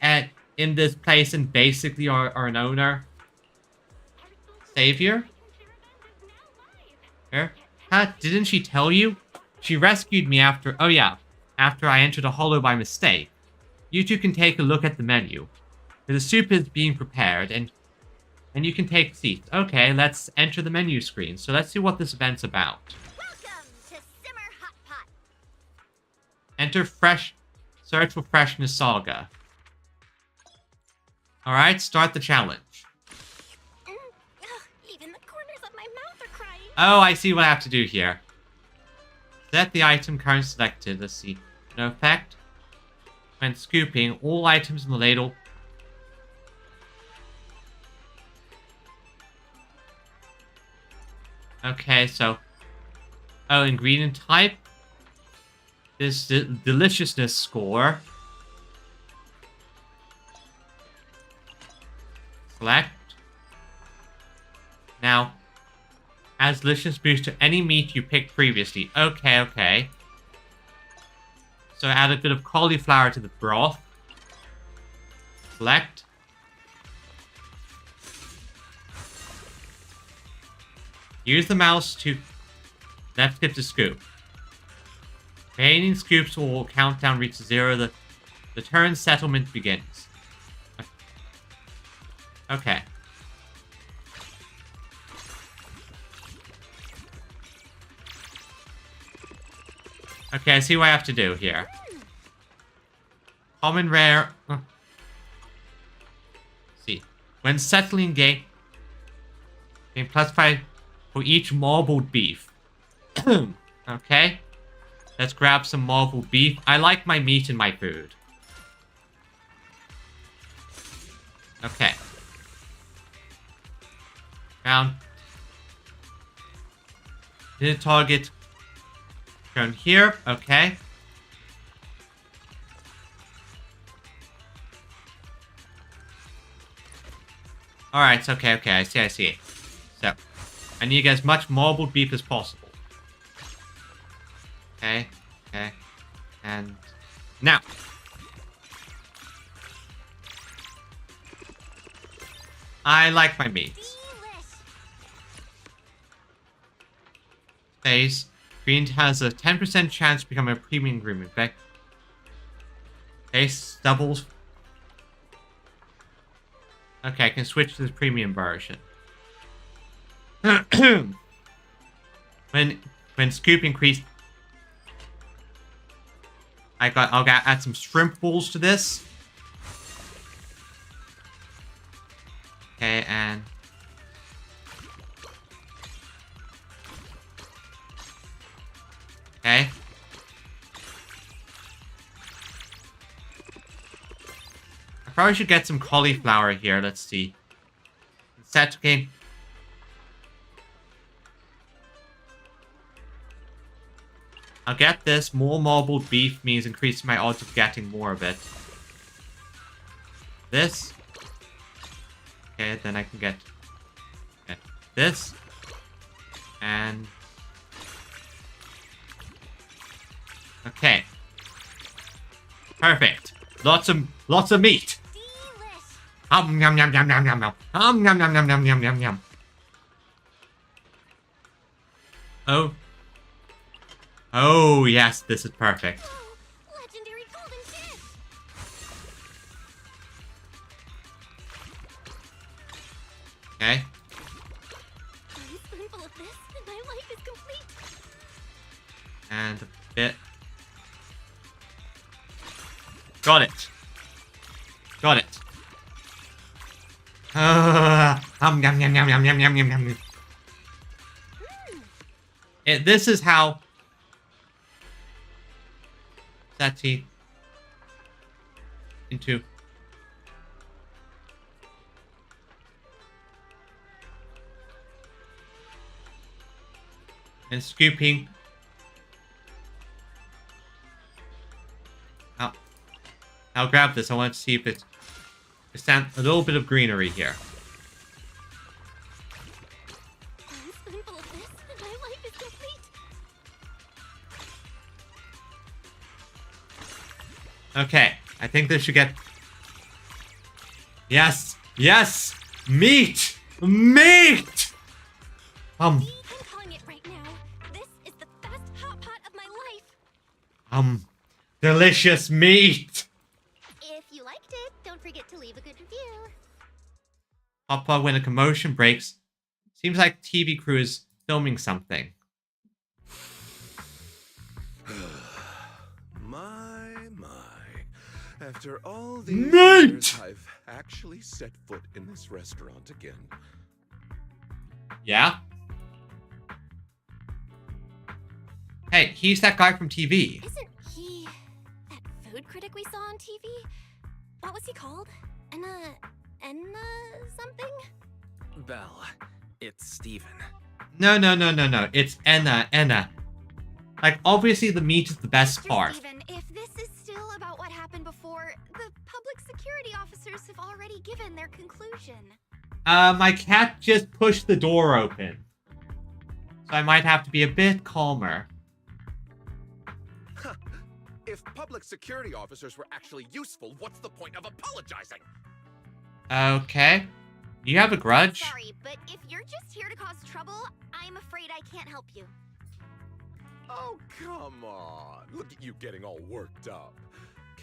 in this place and basically are an owner? Savior? Here? Huh? Didn't she tell you? She rescued me after I entered a hollow by mistake. You two can take a look at the menu. The soup is being prepared, and you can take seats. Okay, let's enter the menu screen. So let's see what this event's about. Welcome to Simmer Hot Pot. Enter Search for Freshness Saga. Alright, start the challenge. Even the corners of my mouth are crying. Oh, I see what I have to do here. Set the item currently selected. Let's see. No effect. When scooping, all items in the ladle. Okay, so... Oh, ingredient type. This deliciousness score. Select. Now, adds delicious boost to any meat you picked previously. Okay, okay. So add a bit of cauliflower to the broth. Select. Use the mouse to left skip to scoop. Remaining scoops will countdown reach 0. The turn settlement begins. Okay. Okay, I see what I have to do here. Common rare. See. When settling game +5 for each marbled beef. Okay. Let's grab some marbled beef. I like my meat in my food. Okay. Found. Hit target. Shown here. Okay. Alright, okay, I see. So, I need to get as much marbled beef as possible. Okay. And now. I like my meat. Space. Green has a 10% chance to become a premium agreement. Okay. Base doubles. Okay, I can switch to the premium version. when scoop increased, I'll add some shrimp balls to this. Okay, and okay. I probably should get some cauliflower here. Let's see. Set game. I'll get this. More marbled beef means increasing my odds of getting more of it. This. Okay, then I can get this. And okay. Perfect. Lots of meat. Yum yum yum yum yum yum yum. Yum yum yum yum yum yum yum. Oh yes, this is perfect. Legendary golden dish. Okay. One spoonful of this, and my life is complete. And a bit. Got it. Yum yum yum yum yum yum yum yum yum. This is how Sati into and scooping. I'll grab this. I want to see if it's a little bit of greenery here. One spoonful of this, and my life is complete. Okay, I think this should get... Yes! Meat! I'm calling it right now. This is the best hot pot of my life. Delicious meat! If you liked it, don't forget to leave a good review. Hot pot when a commotion breaks. Seems like TV crew is filming something. After all these Mate! years, I've actually set foot in this restaurant again. Yeah? Hey, he's that guy from TV. Isn't he that food critic we saw on TV? What was he called? Enna something? Belle, it's Steven. No. It's Enna. Like, obviously the meat is the best part. Steven, if this is still about what happened before, the public security officers have already given their conclusion. My cat just pushed the door open. So I might have to be a bit calmer. If public security officers were actually useful, what's the point of apologizing? Okay. You have a grudge? Sorry, but if you're just here to cause trouble, I'm afraid I can't help you. Oh, come on. Look at you getting all worked up.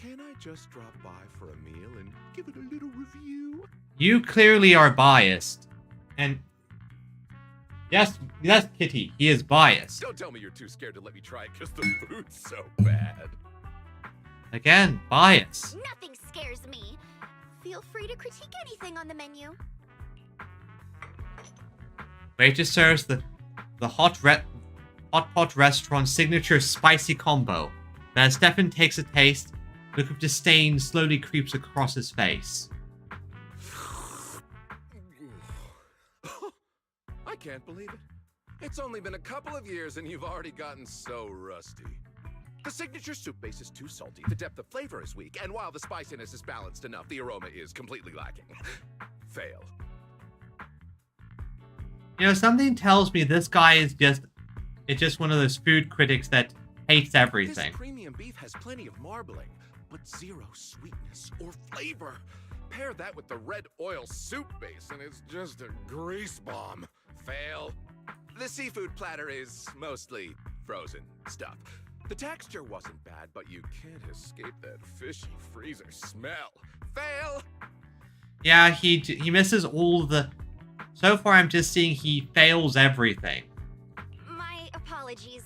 Can I just drop by for a meal and give it a little review? You clearly are biased. And yes, Kitty, he is biased. Don't tell me you're too scared to let me try it because the food's so bad. Again, bias. Nothing scares me. Feel free to critique anything on the menu. Waiter serves the hot pot restaurant signature spicy combo. But as Stefan takes a taste, a look of disdain slowly creeps across his face. I can't believe it. It's only been a couple of years and you've already gotten so rusty. The signature soup base is too salty, the depth of flavor is weak, and while the spiciness is balanced enough, the aroma is completely lacking. Fail. You know, something tells me this guy is just one of those food critics that hates everything. This premium beef has plenty of marbling, but zero sweetness or flavor. Pair that with the red oil soup base and it's just a grease bomb. Fail. The seafood platter is mostly frozen stuff. The texture wasn't bad, but you can't escape that fishy freezer smell. Fail! Yeah, he misses all the... So far, I'm just seeing he fails everything. My apologies.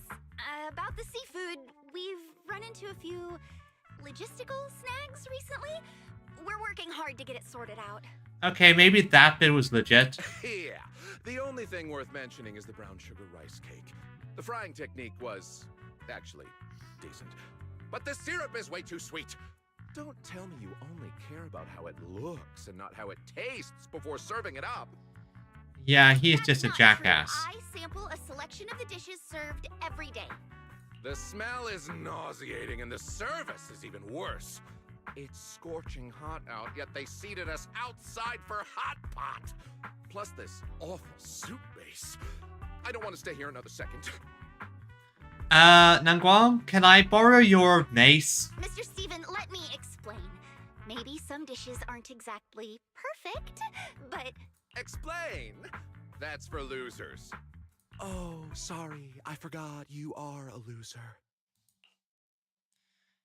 About the seafood, we've run into a few logistical snags recently. We're working hard to get it sorted out. Okay, maybe that bit was legit. Yeah, the only thing worth mentioning is the brown sugar rice cake. The frying technique was actually decent, but the syrup is way too sweet. Don't tell me you only care about how it looks and not how it tastes before serving it up. Yeah, he's just a jackass. I sample a selection of the dishes served every day. The smell is nauseating and the service is even worse. It's scorching hot out, yet they seated us outside for hot pot. Plus this awful soup base. I don't want to stay here another second. Nangguang, can I borrow your mace? Mr. Steven, let me explain. Maybe some dishes aren't exactly perfect, but... Explain! That's for losers. Oh, sorry. I forgot you are a loser.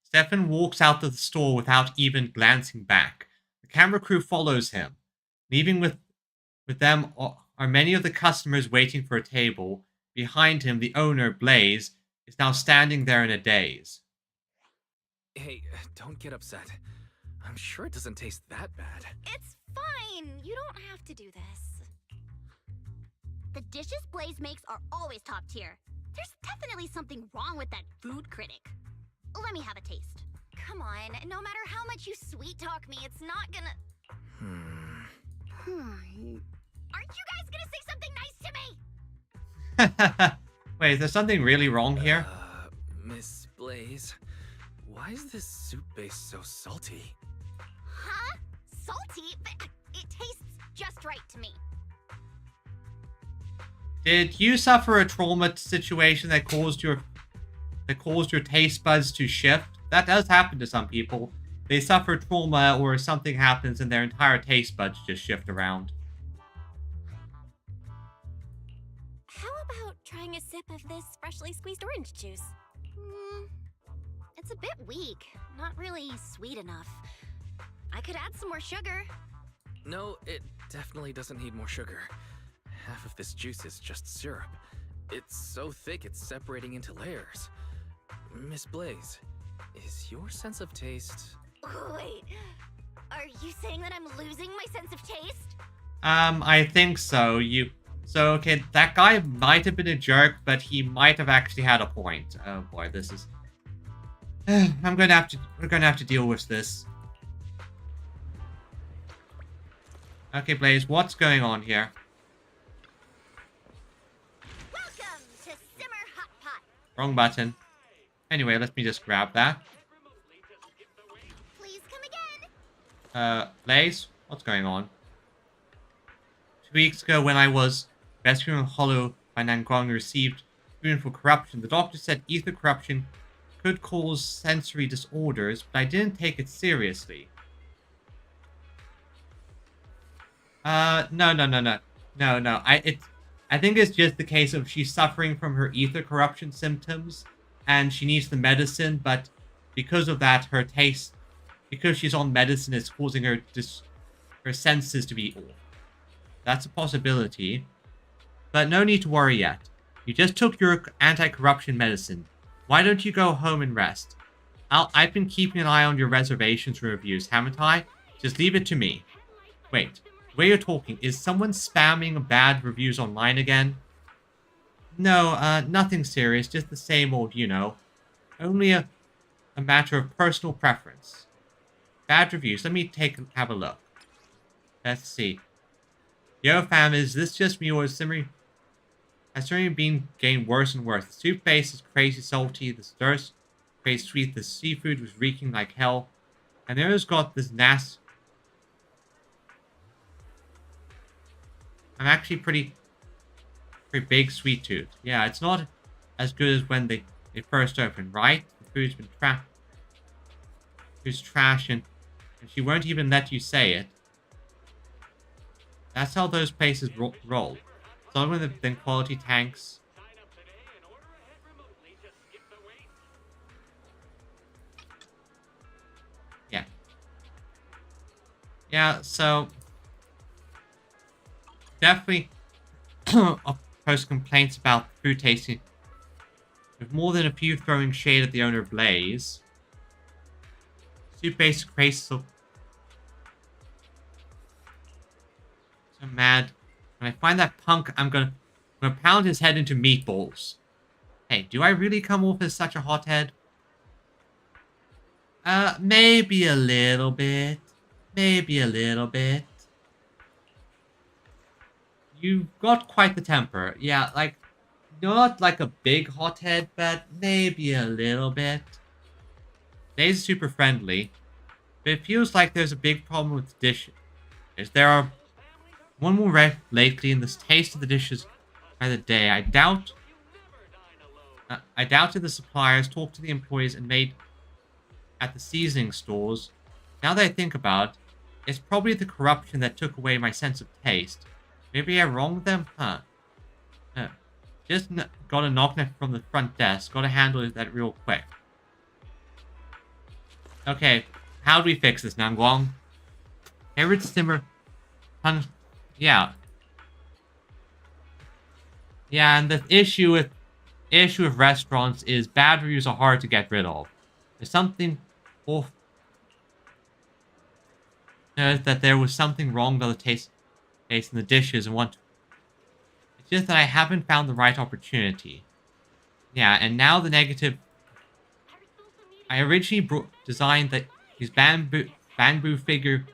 Stefan walks out of the store without even glancing back. The camera crew follows him. Leaving with them are many of the customers waiting for a table. Behind him, the owner, Blaze, is now standing there in a daze. Hey, don't get upset. I'm sure it doesn't taste that bad. It's fine. You don't have to do this. The dishes Blaze makes are always top tier. There's definitely something wrong with that food critic. Let me have a taste. Come on, no matter how much you sweet talk me, it's not gonna... Aren't you guys gonna say something nice to me? Wait, is there something really wrong here? Miss Blaze, why is this soup base so salty? Huh? Salty? But it tastes just right to me. Did you suffer a trauma situation that caused your taste buds to shift? That does happen to some people. They suffer trauma or something happens and their entire taste buds just shift around. How about trying a sip of this freshly squeezed orange juice? It's a bit weak. Not really sweet enough. I could add some more sugar. No, it definitely doesn't need more sugar. Half of this juice is just syrup. It's so thick it's separating into layers. Miss Blaze, is your sense of taste... Wait, are you saying that I'm losing my sense of taste? I think so. Okay, that guy might have been a jerk, but he might have actually had a point. Oh boy, this is... we're gonna have to deal with this. Okay, Blaze, what's going on here? Welcome to Simmer Hot Pot. Wrong button. Anyway, let me just grab that. Please come again. Blaze, what's going on? 2 weeks ago, when I was rescuing Hollow by Nangguang received treatment for corruption, the doctor said ether corruption could cause sensory disorders, but I didn't take it seriously. No. I think it's just the case of she's suffering from her ether corruption symptoms, and she needs the medicine, but because of that, her taste because she's on medicine it's causing her her senses to be off. That's a possibility. But no need to worry yet. You just took your anti-corruption medicine. Why don't you go home and rest? I've been keeping an eye on your reservations and reviews, haven't I? Just leave it to me. Wait, the way you're talking, is someone spamming bad reviews online again? No, nothing serious, just the same old, you know. Only a matter of personal preference. Bad reviews, let me have a look. Let's see. Yo fam, is this just me or is Simmery... Has Simmery been getting worse and worse? The soup base is crazy salty, the stir's crazy sweet, the seafood was reeking like hell. And there's got this nasty... I'm actually pretty big sweet tooth. Yeah, it's not as good as when they first opened, right? The food's been trash and she won't even let you say it. That's how those places roll. Some than quality tanks. Yeah. Yeah, so definitely post complaints about food tasting, with more than a few throwing shade at the owner of Blaze. Soup base crazy so mad. When I find that punk, I'm gonna pound his head into meatballs. Hey, do I really come off as such a hothead? Maybe a little bit. Maybe a little bit. You've got quite the temper. Yeah, like, not like a big hothead, but maybe a little bit. Blaze is super friendly, but it feels like there's a big problem with the dishes. There are one more red lately, and the taste of the dishes by the day. I doubted the suppliers, talked to the employees, and made at the seasoning stores. Now that I think about it, it's probably the corruption that took away my sense of taste. Maybe I wronged them? Huh. No. Just got a knock from the front desk. Gotta handle that real quick. Okay, how do we fix this, Nangguang? Herod Simmer... Yeah. Yeah, and the issue with restaurants is bad reviews are hard to get rid of. There's something off. That there was something wrong about the taste in the dishes and want. It's just that I haven't found the right opportunity. Yeah, and now the negative. I originally designed these bamboo figures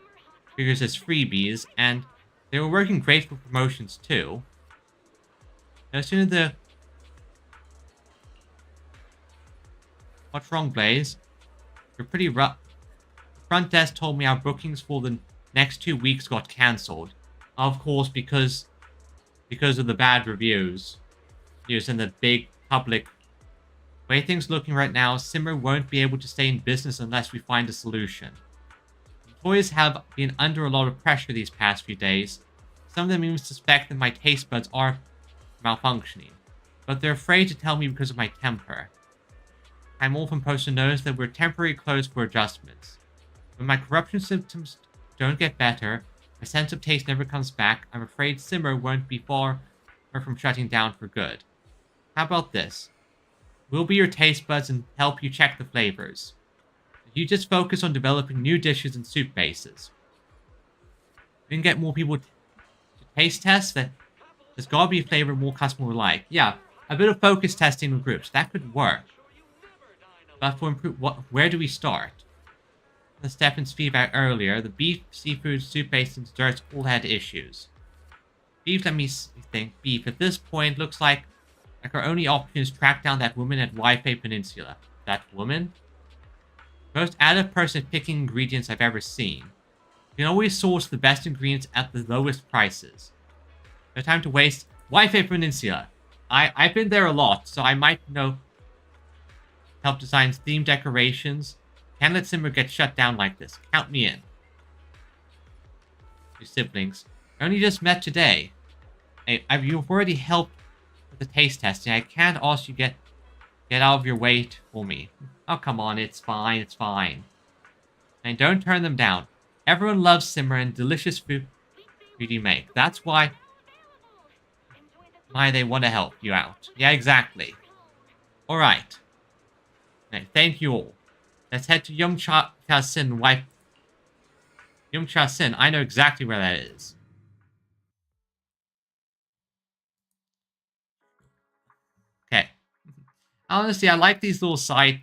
as freebies, and they were working great for promotions too. As soon as the... What's wrong, Blaze? You're pretty rough. The front desk told me our bookings for the next 2 weeks got cancelled. Of course, because of the bad reviews. And the big public... The way things are looking right now, Simmer won't be able to stay in business unless we find a solution. Employees have been under a lot of pressure these past few days. Some of them even suspect that my taste buds are malfunctioning, but they're afraid to tell me because of my temper. I'm often supposed to notice that we're temporarily closed for adjustments. When my corruption symptoms don't get better, my sense of taste never comes back, I'm afraid Simmer won't be far from shutting down for good. How about this? We'll be your taste buds and help you check the flavors. You just focus on developing new dishes and soup bases. We can get more people to taste test that there's gotta be a flavor more customer will like. Yeah, a bit of focus testing with groups. That could work. But for where do we start? The Stefan's feedback earlier, the beef, seafood, soup base, and desserts all had issues. Beef, let me think. Beef, at this point, looks like our only option is track down that woman at Wi-Fi Peninsula. That woman? Most adept person at picking ingredients I've ever seen. You can always source the best ingredients at the lowest prices. No time to waste. Wi-Fi Peninsula. I've been there a lot, so I might know. Help design theme decorations. Can't let Simmer get shut down like this. Count me in. Your siblings. I only just met today. Hey, you've already helped with the taste testing. I can't ask you get out of your way for me. Oh, come on. It's fine. It's fine. And don't turn them down. Everyone loves Simmer and delicious food you make. That's why they want to help you out. Yeah, exactly. Alright. Okay, thank you all. Let's head to Yongcha Sin wife. Yongcha Sin, I know exactly where that is. Okay. Honestly, I like these little side...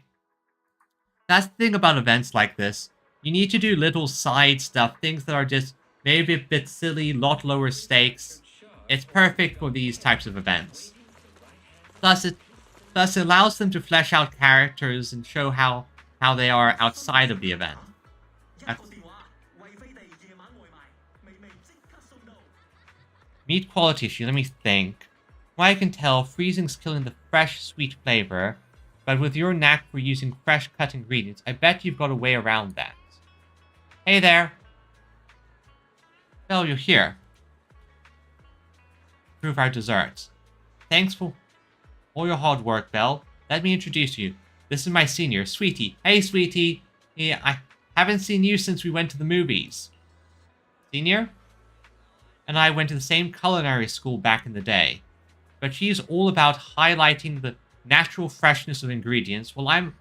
That's the thing about events like this. You need to do little side stuff, things that are just maybe a bit silly, lot lower stakes. It's perfect for these types of events. Plus, it allows them to flesh out characters and show how they are outside of the event. Meat quality issue, let me think. From what I can tell, freezing's killing the fresh, sweet flavor, but with your knack for using fresh cut ingredients, I bet you've got a way around that. Hey there! Belle, you're here. Prove our desserts. Thanks for all your hard work, Belle. Let me introduce you. This is my senior, Sweetie. Hey, Sweetie. Yeah, I haven't seen you since we went to the movies. Senior? And I went to the same culinary school back in the day. But she's all about highlighting the natural freshness of ingredients, while I'm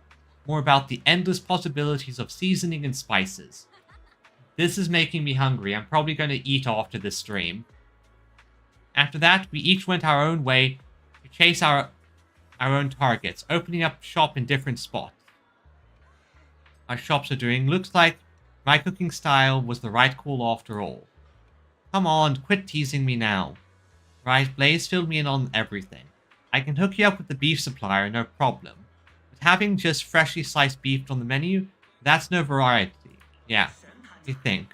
more about the endless possibilities of seasoning and spices. This is making me hungry. I'm probably going to eat after this stream. After that, we each went our own way to chase our own targets, opening up shop in different spots. Our shops are doing. Looks like my cooking style was the right call after all. Come on, quit teasing me now. Right, Blaze filled me in on everything. I can hook you up with the beef supplier, no problem. But having just freshly sliced beef on the menu, that's no variety. Yeah, I think.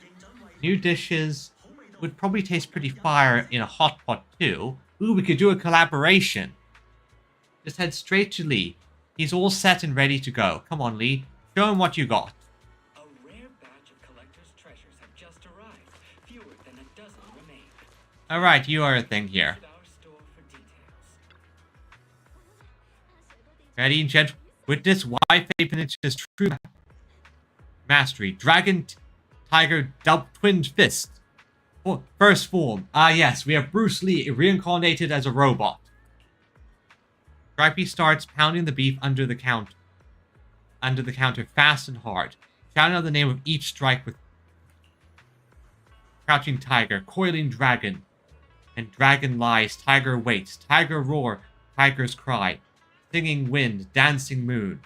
New dishes would probably taste pretty fire in a hot pot too. Ooh, we could do a collaboration. Just head straight to Lee. He's all set and ready to go. Come on, Lee. Show him what you got. A rare batch of collector's treasures have just arrived. Fewer than a dozen remain. Alright, you are a thing here. Ready, gent? Witness why Faith Peninsula's true mastery. Dragon, Tiger, Twinned Fist. Oh, first form. Ah, yes, we have Bruce Lee reincarnated as a robot. Stripey starts pounding the beef under the counter fast and hard, shouting out the name of each strike with Crouching Tiger, Coiling Dragon, and Dragon Lies, Tiger Waits, Tiger Roar, Tiger's Cry, Singing Wind, Dancing Moon,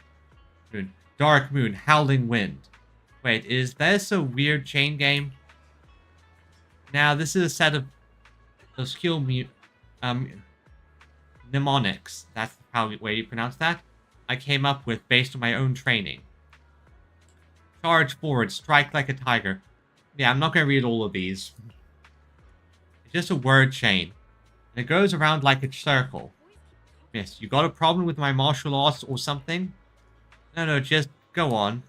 Dark Moon, Howling Wind. Wait, is this a weird chain game? Now, this is a set of those skill mnemonics. That's how way you pronounce that. I came up with based on my own training. Charge forward, strike like a tiger. Yeah, I'm not going to read all of these. It's just a word chain. And it goes around like a circle. Yes, you got a problem with my martial arts or something? No, just go on.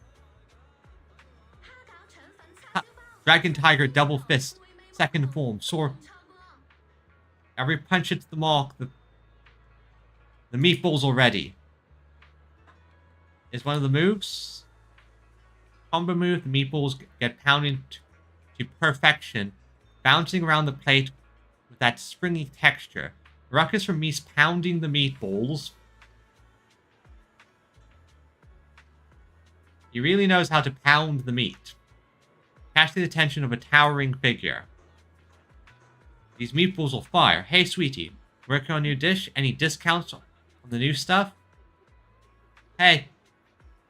Dragon Tiger, Double Fist, second form, sword. Every punch hits the mark. The meatballs already. Is one of the moves. Combo move, the meatballs get pounded to perfection, bouncing around the plate with that springy texture. Ruckus from Meese pounding the meatballs. He really knows how to pound the meat. Catch the attention of a towering figure. These meatballs will fire. Hey, sweetie. Working on a new dish? Any discounts on the new stuff? Hey.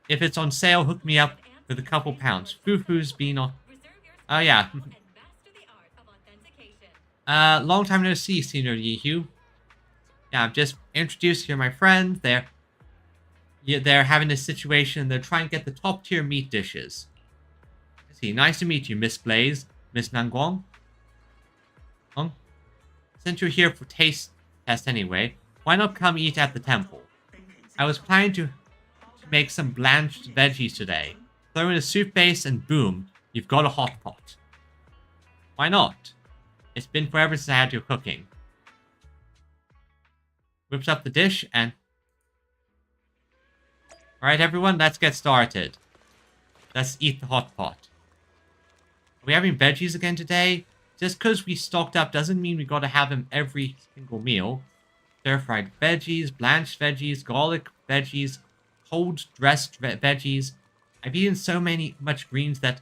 If it's on sale, hook me up with a couple pounds. Fufu's been on... Oh, yeah. Long time no see, Senior Yeehoo. Yeah, I'm just introduced here, my friend. They're having a situation. They're trying to get the top tier meat dishes. See, nice to meet you, Miss Blaze, Miss Nanguang. Since you're here for taste test anyway, why not come eat at the temple? I was planning to make some blanched veggies today. Throw in a soup base and boom, you've got a hot pot. Why not? It's been forever since I had your cooking. Whips up the dish and... Alright everyone, let's get started. Let's eat the hot pot. Are we having veggies again today? Just because we stocked up doesn't mean we gotta have them every single meal. Stir-fried veggies, blanched veggies, garlic veggies, cold-dressed veggies. I've eaten so much greens that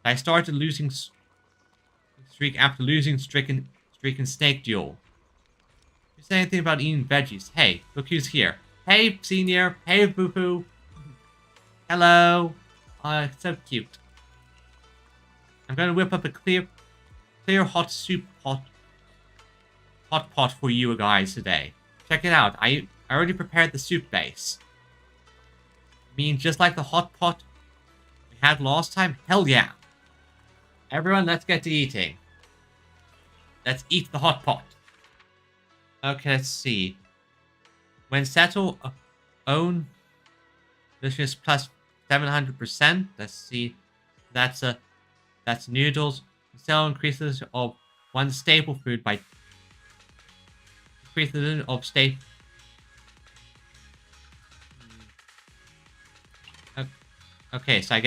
I started losing streak after losing stricken snake duel. You say anything about eating veggies? Hey, look who's here. Hey, senior. Hey, boo-boo. Hello. So cute. I'm gonna whip up a clear hot soup hot pot for you guys today. Check it out. I already prepared the soup base. I mean, just like the hot pot we had last time? Hell yeah. Everyone, let's get to eating. Let's eat the hot pot. Okay, let's see. When settle own this is plus 700%. Let's see. That's noodles. Sell increases of one staple food by increases of staple. Okay, so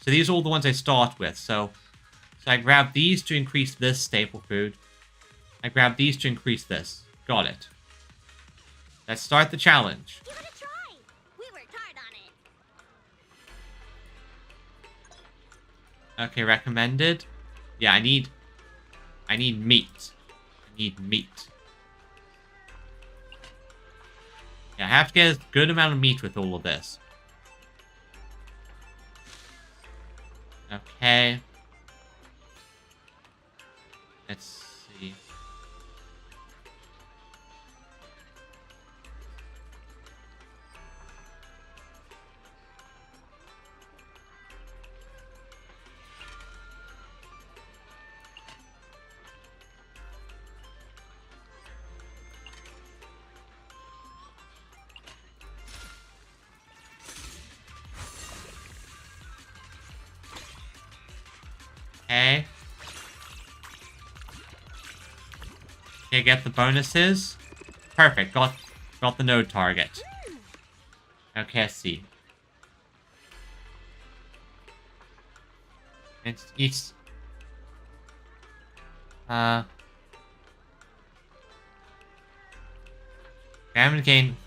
these are all the ones I start with. So I grab these to increase this staple food. I grab these to increase this. Got it. Let's start the challenge. Give it a try. We worked hard on it. Okay, recommended. Yeah, I need meat. I need meat. Yeah, I have to get a good amount of meat with all of this. Okay. Let's see. Okay. Okay, get the bonuses. Perfect. Got the node target. Okay, let's see. It's each. I'm gonna gain.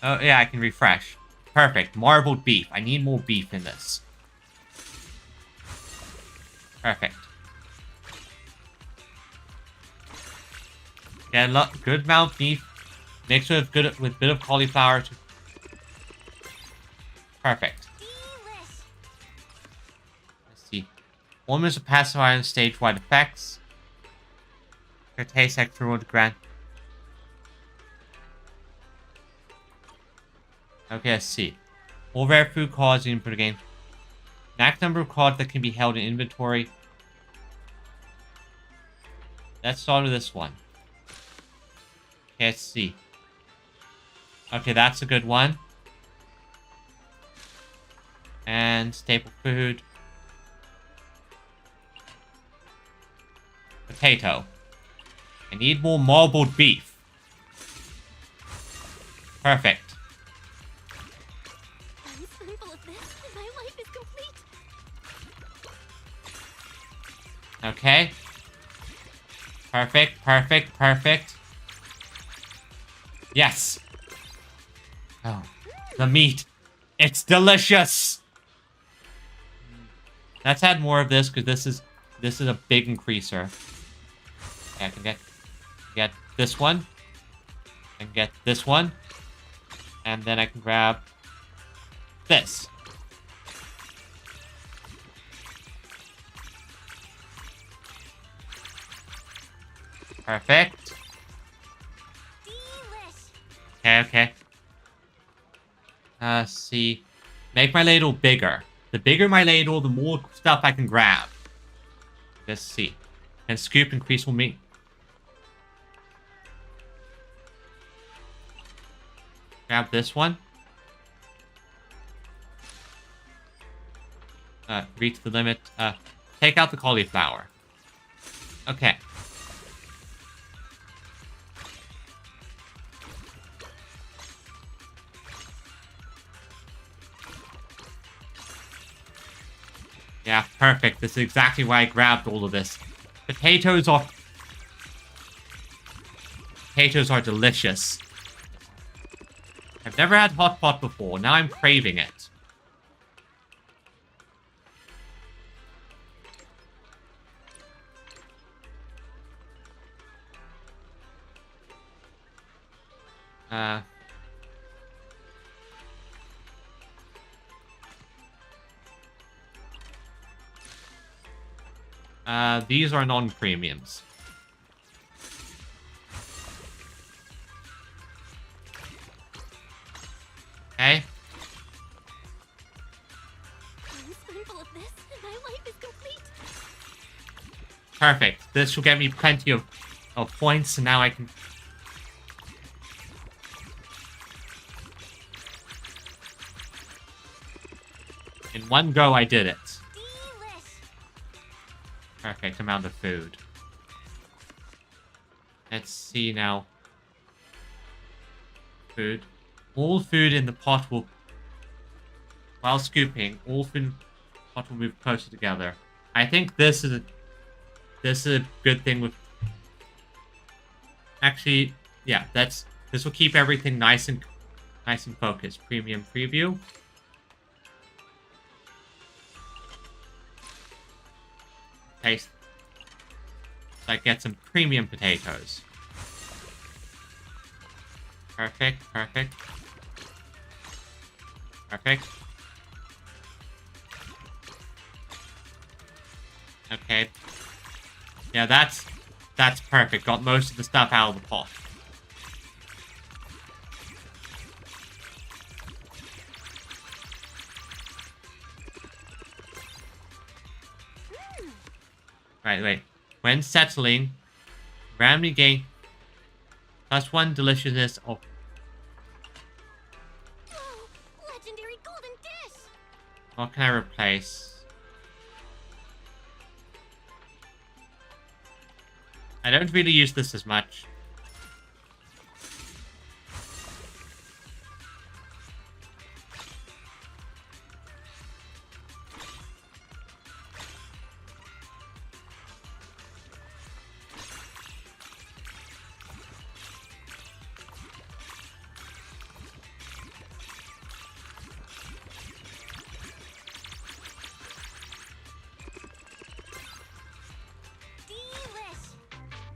Oh, yeah, I can refresh. Perfect. Marbled beef. I need more beef in this. Perfect. Yeah, good amount of beef. Mixed with bit of cauliflower. Perfect. Let's see. Almost a pacifier and stage-wide effects. Her taste extra would grant. Okay, let's see. All rare food cards in for the game. Max number of cards that can be held in inventory. Let's start with this one. Okay, let's see. Okay, that's a good one. And staple food. Potato. I need more marbled beef. Perfect. Okay. Perfect, perfect, perfect. Yes. Oh, the meat. It's delicious. Let's add more of this because this is a big increaser. Okay, I can get this one. And get this one. And then I can grab this. Perfect. Okay, okay. Let's see. Make my ladle bigger. The bigger my ladle, the more stuff I can grab. Let's see. And scoop increase will meet. Grab this one. Reach the limit. Take out the cauliflower. Okay. Yeah, perfect. This is exactly why I grabbed all of this. Potatoes are delicious. I've never had hot pot before. Now I'm craving it. These are non-premiums. Okay. One spoonful of this, and my life is complete. Perfect. This will get me plenty of points, and now I can... In one go, I did it. Perfect amount of food. Let's see now. Food. All food in the pot will... While scooping, all food in the pot will move closer together. I think this is a good thing with... Actually, yeah, this will keep everything nice and focused. Premium preview. Taste. So I get some premium potatoes. Perfect, perfect. Perfect. Okay. Yeah, that's perfect. Got most of the stuff out of the pot. Right, wait. When settling, randomly gain +1 deliciousness of... Legendary golden dish! What can I replace? I don't really use this as much.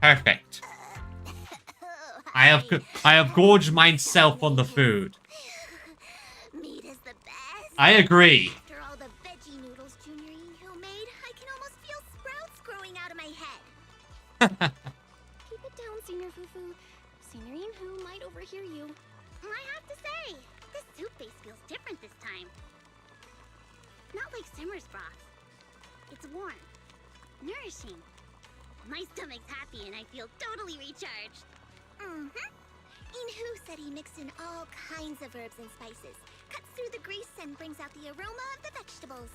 Perfect. I have gorged myself on the food. Meat is the best. I agree. After all the veggie noodles Junior Inhu made, I can almost feel sprouts growing out of my head. Keep it down, Senior Fufu. Senior Inhu might overhear you. I have to say, this soup base feels different this time. Not like Simmer's broth. It's warm, nourishing. My stomach's happy and I feel totally recharged. Inhu said he mixed in all kinds of herbs and spices, cuts through the grease and brings out the aroma of the vegetables.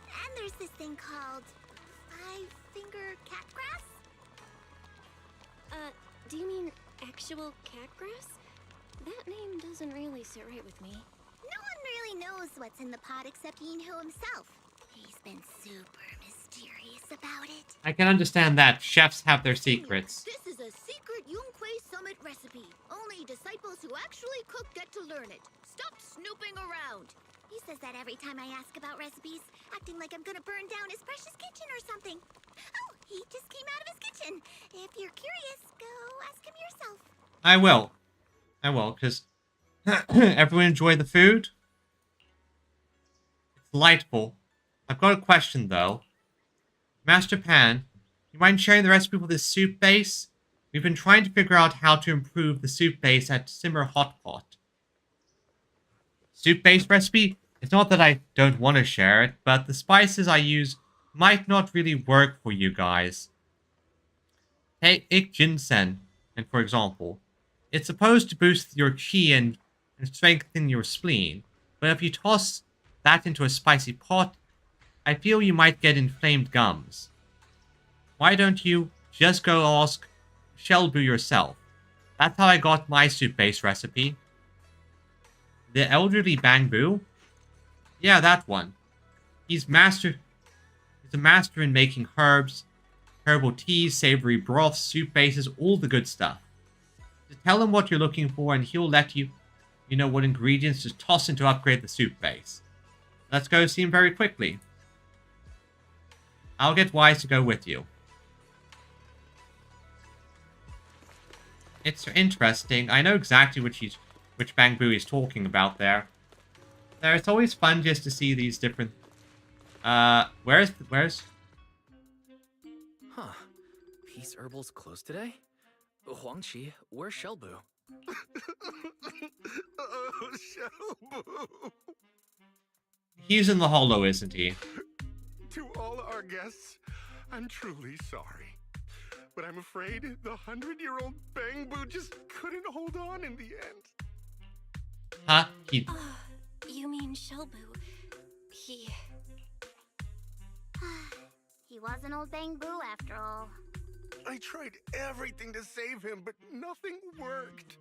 And there's this thing called five-finger catgrass? Do you mean actual catgrass? That name doesn't really sit right with me. No one really knows what's in the pot except Inhu himself. He's been super mysterious about it. I can understand that. Chefs have their secrets. This is a secret Yunquei Summit recipe. Only disciples who actually cook get to learn it. Stop snooping around. He says that every time I ask about recipes, acting like I'm gonna burn down his precious kitchen or something. Oh, he just came out of his kitchen. If you're curious, go ask him yourself. I will, because everyone enjoy the food. It's delightful. I've got a question though. Master Pan, you mind sharing the recipe for this soup base? We've been trying to figure out how to improve the soup base at Simmer Hot Pot. Soup base recipe? It's not that I don't want to share it, but the spices I use might not really work for you guys. Take ginseng, and for example, it's supposed to boost your chi and strengthen your spleen, but if you toss that into a spicy pot, I feel you might get inflamed gums. Why don't you just go ask Shelbu yourself? That's how I got my soup base recipe. The elderly Bangbu? Yeah, that one. He's master a master in making herbs, herbal teas, savory broths, soup bases, all the good stuff. Just tell him what you're looking for and he'll let you know what ingredients to toss in to upgrade the soup base. Let's go see him very quickly. I'll get Wise to go with you. It's interesting. I know exactly which Bangbu he's talking about there. It's always fun just to see these different... where's... Huh. Peace Herbal's closed today? Huangqi, where's Shelbu? Oh, Shelbu. He's in the hollow, isn't he? To all our guests, I'm truly sorry. But I'm afraid the 100-year-old Bangbu just couldn't hold on in the end. Huh? You mean Shelbu? He was an old Bangbu after all. I tried everything to save him, but nothing worked.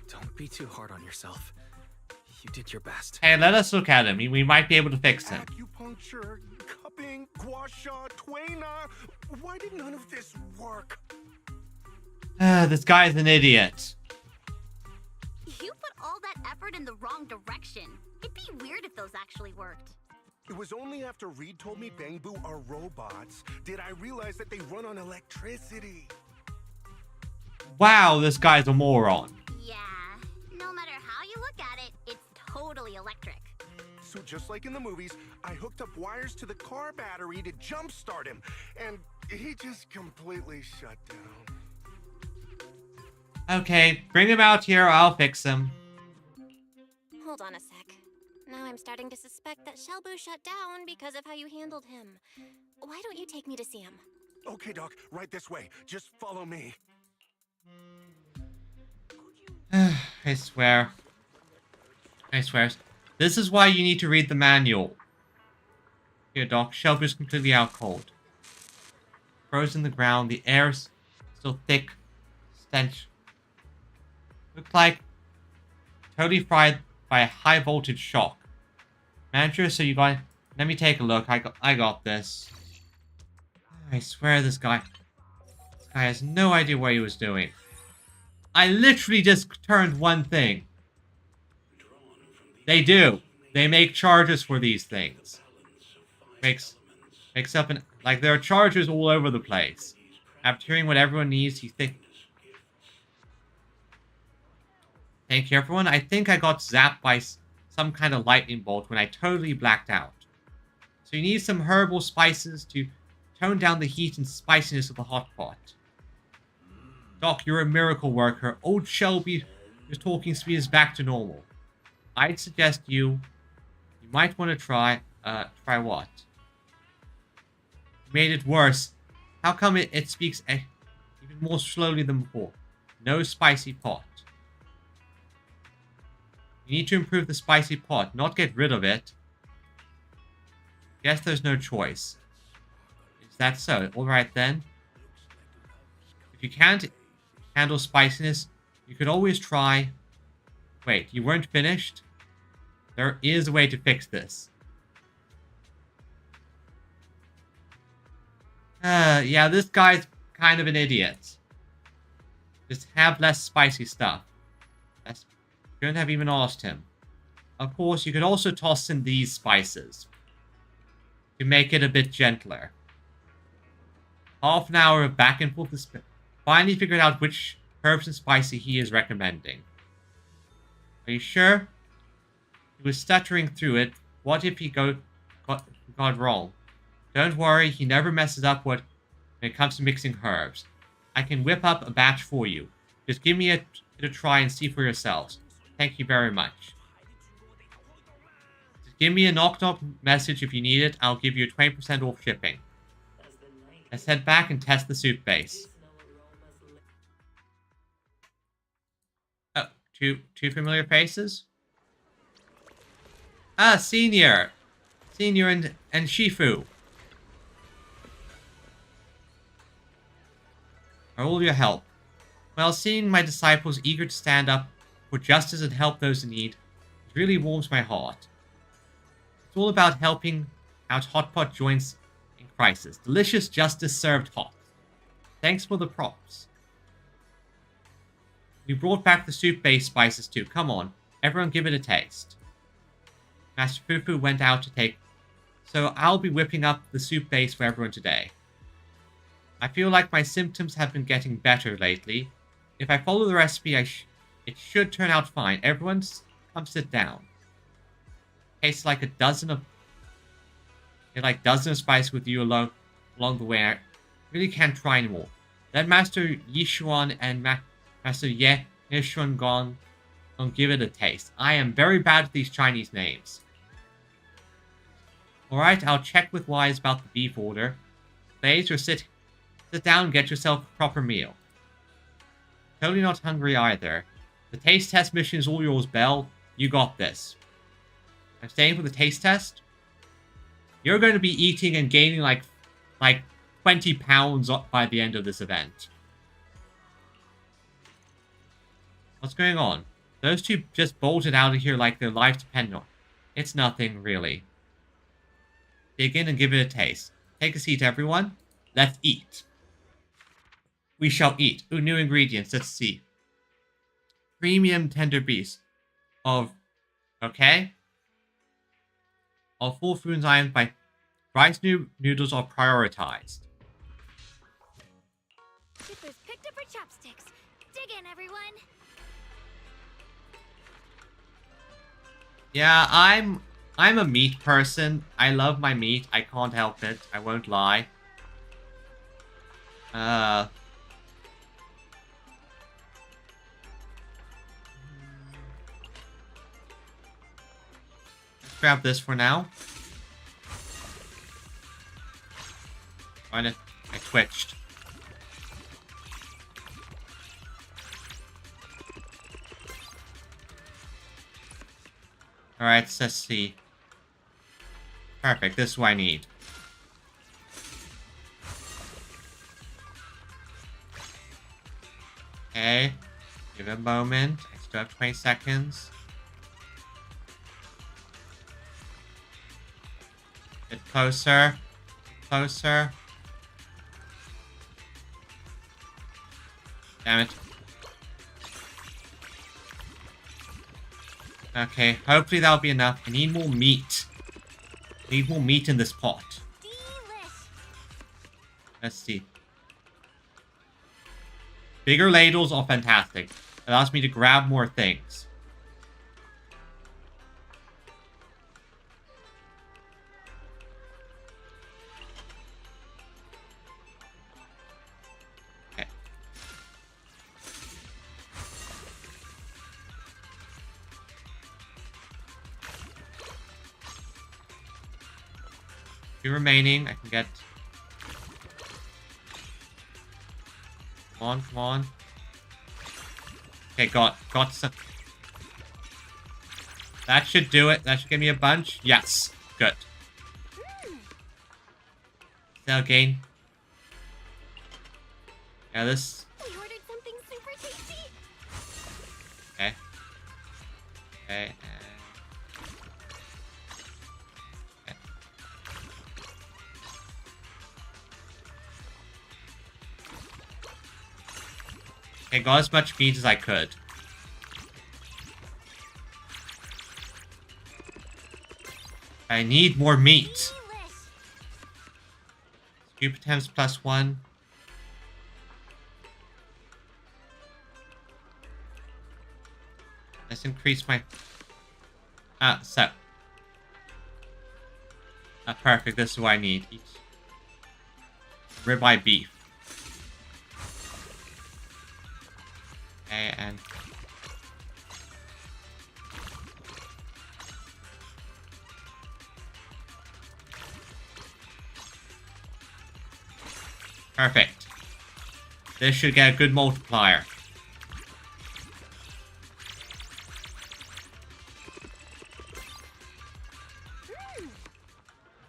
Don't be too hard on yourself. You did your best. Hey, let us look at him. We might be able to fix him. Acupuncture, cupping, gua sha, tuina. Why did none of this work? This guy's an idiot. You put all that effort in the wrong direction. It'd be weird if those actually worked. It was only after Reed told me Bangbu are robots did I realize that they run on electricity. Wow, this guy's a moron. Yeah, no matter how you look at it, it's totally electric. So just like in the movies, I hooked up wires to the car battery to jumpstart him, and he just completely shut down. Okay, bring him out here, I'll fix him. Hold on a sec. Now I'm starting to suspect that Shelbu shut down because of how you handled him. Why don't you take me to see him? Okay, Doc, right this way. Just follow me. I swear. This is why you need to read the manual. Here, Doc. Shelbu's completely out cold. Frozen in the ground. The air's still thick. Stench. Looked like totally fried by a high voltage shock. Manager, so you got... Let me take a look. I got this. I swear this guy has no idea what he was doing. I literally just turned one thing. They do. They make charges for these things. Makes up an... Like, there are chargers all over the place. After hearing what everyone needs, you think... Thank you, everyone. I think I got zapped by some kind of lightning bolt when I totally blacked out. So you need some herbal spices to tone down the heat and spiciness of the hot pot. Doc, you're a miracle worker. Old Shelby, your talking speed is back to normal. I'd suggest you might want to try what? You made it worse. How come it speaks even more slowly than before? No spicy pot. You need to improve the spicy pot, not get rid of it. Guess there's no choice. Is that so? Alright then. If you can't handle spiciness, you could always try... Wait, you weren't finished? There is a way to fix this. Yeah, this guy's kind of an idiot. Just have less spicy stuff. Shouldn't have even asked him. Of course, you could also toss in these spices to make it a bit gentler. Half an hour of back and forth finally figured out which herbs and spicy he is recommending. Are you sure? He was stuttering through it. What if he got wrong? Don't worry, he never messes up when it comes to mixing herbs. I can whip up a batch for you. Just give me a try and see for yourselves. Thank you very much. Just give me a knock-knock message if you need it. I'll give you 20% off shipping. Let's head back and test the soup base. Oh, two familiar faces? Ah, Senior! Senior and Shifu. For all your help. Well, seeing my disciples eager to stand up for justice and help those in need, it really warms my heart. It's all about helping out hot pot joints in crisis. Delicious, justice served hot. Thanks for the props. We brought back the soup-based spices too. Come on, everyone give it a taste. Master Fufu went out to take... So I'll be whipping up the soup base for everyone today. I feel like my symptoms have been getting better lately. If I follow the recipe, it should turn out fine. Everyone, come sit down. Tastes like a dozen of... spice with you along the way. I really can't try anymore. Let Master Yishuan and Master Ye Yishuan Gong give it a taste. I am very bad at these Chinese names. Alright, I'll check with Wise about the beef order. Blaze, or sit down and get yourself a proper meal. Totally not hungry either. The taste test mission is all yours, Belle. You got this. I'm staying for the taste test? You're going to be eating and gaining like 20 pounds by the end of this event. What's going on? Those two just bolted out of here like their life depended on it. It's nothing, really. Dig in and give it a taste. Take a seat, everyone. Let's eat. We shall eat. Ooh, new ingredients. Let's see. Premium tender beef. Okay. All full foods items by rice noodles are prioritized. Shippers picked up her chopsticks. Dig in, everyone. Yeah, I'm a meat person. I love my meat. I can't help it. I won't lie. Let's grab this for now. I twitched. Alright, let's see. Perfect, this is what I need. Okay. Give it a moment. I still have 20 seconds. Get closer. Closer. Damn it. Okay, hopefully that'll be enough. I need more meat. I need more meat in this pot. Let's see. Bigger ladles are fantastic. Allows me to grab more things. Okay. Two remaining. I can get... Come on, come on. Okay, got some. That should do it. That should give me a bunch. Yes. Good. Now gain. Yeah, this. We ordered something super tasty. Okay. Okay. Okay, got as much meat as I could. I need more meat. Scoop attempts +1. Let's increase my... perfect, this is what I need. Ribeye beef. Okay, and... Perfect. This should get a good multiplier.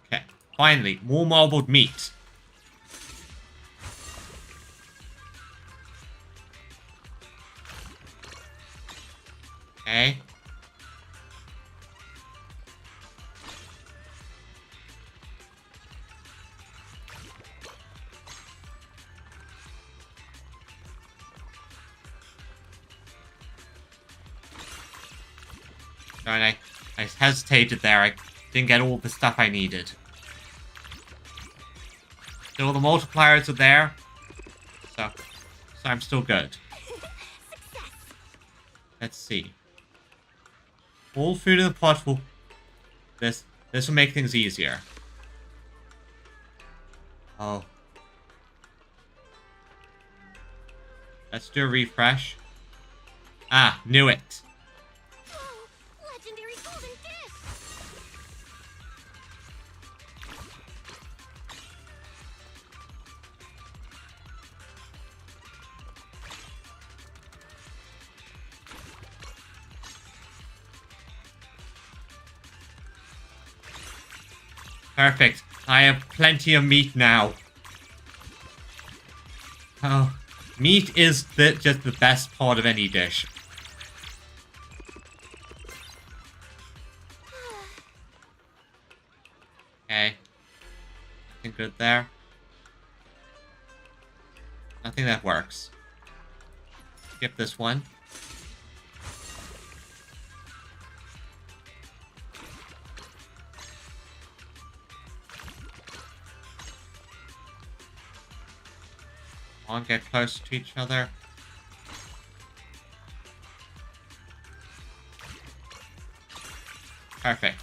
Okay, finally, more marbled meat. Okay. Darn, I hesitated there. I didn't get all the stuff I needed. Still, the multipliers are there. So I'm still good. Let's see. All food in the pot will... This will make things easier. Oh. Let's do a refresh. Ah, knew it. Legendary golden dish! Perfect. I have plenty of meat now. Oh, meat is just the best part of any dish. Okay. Nothing good there. Nothing that works. Skip this one. On, get close to each other. Perfect.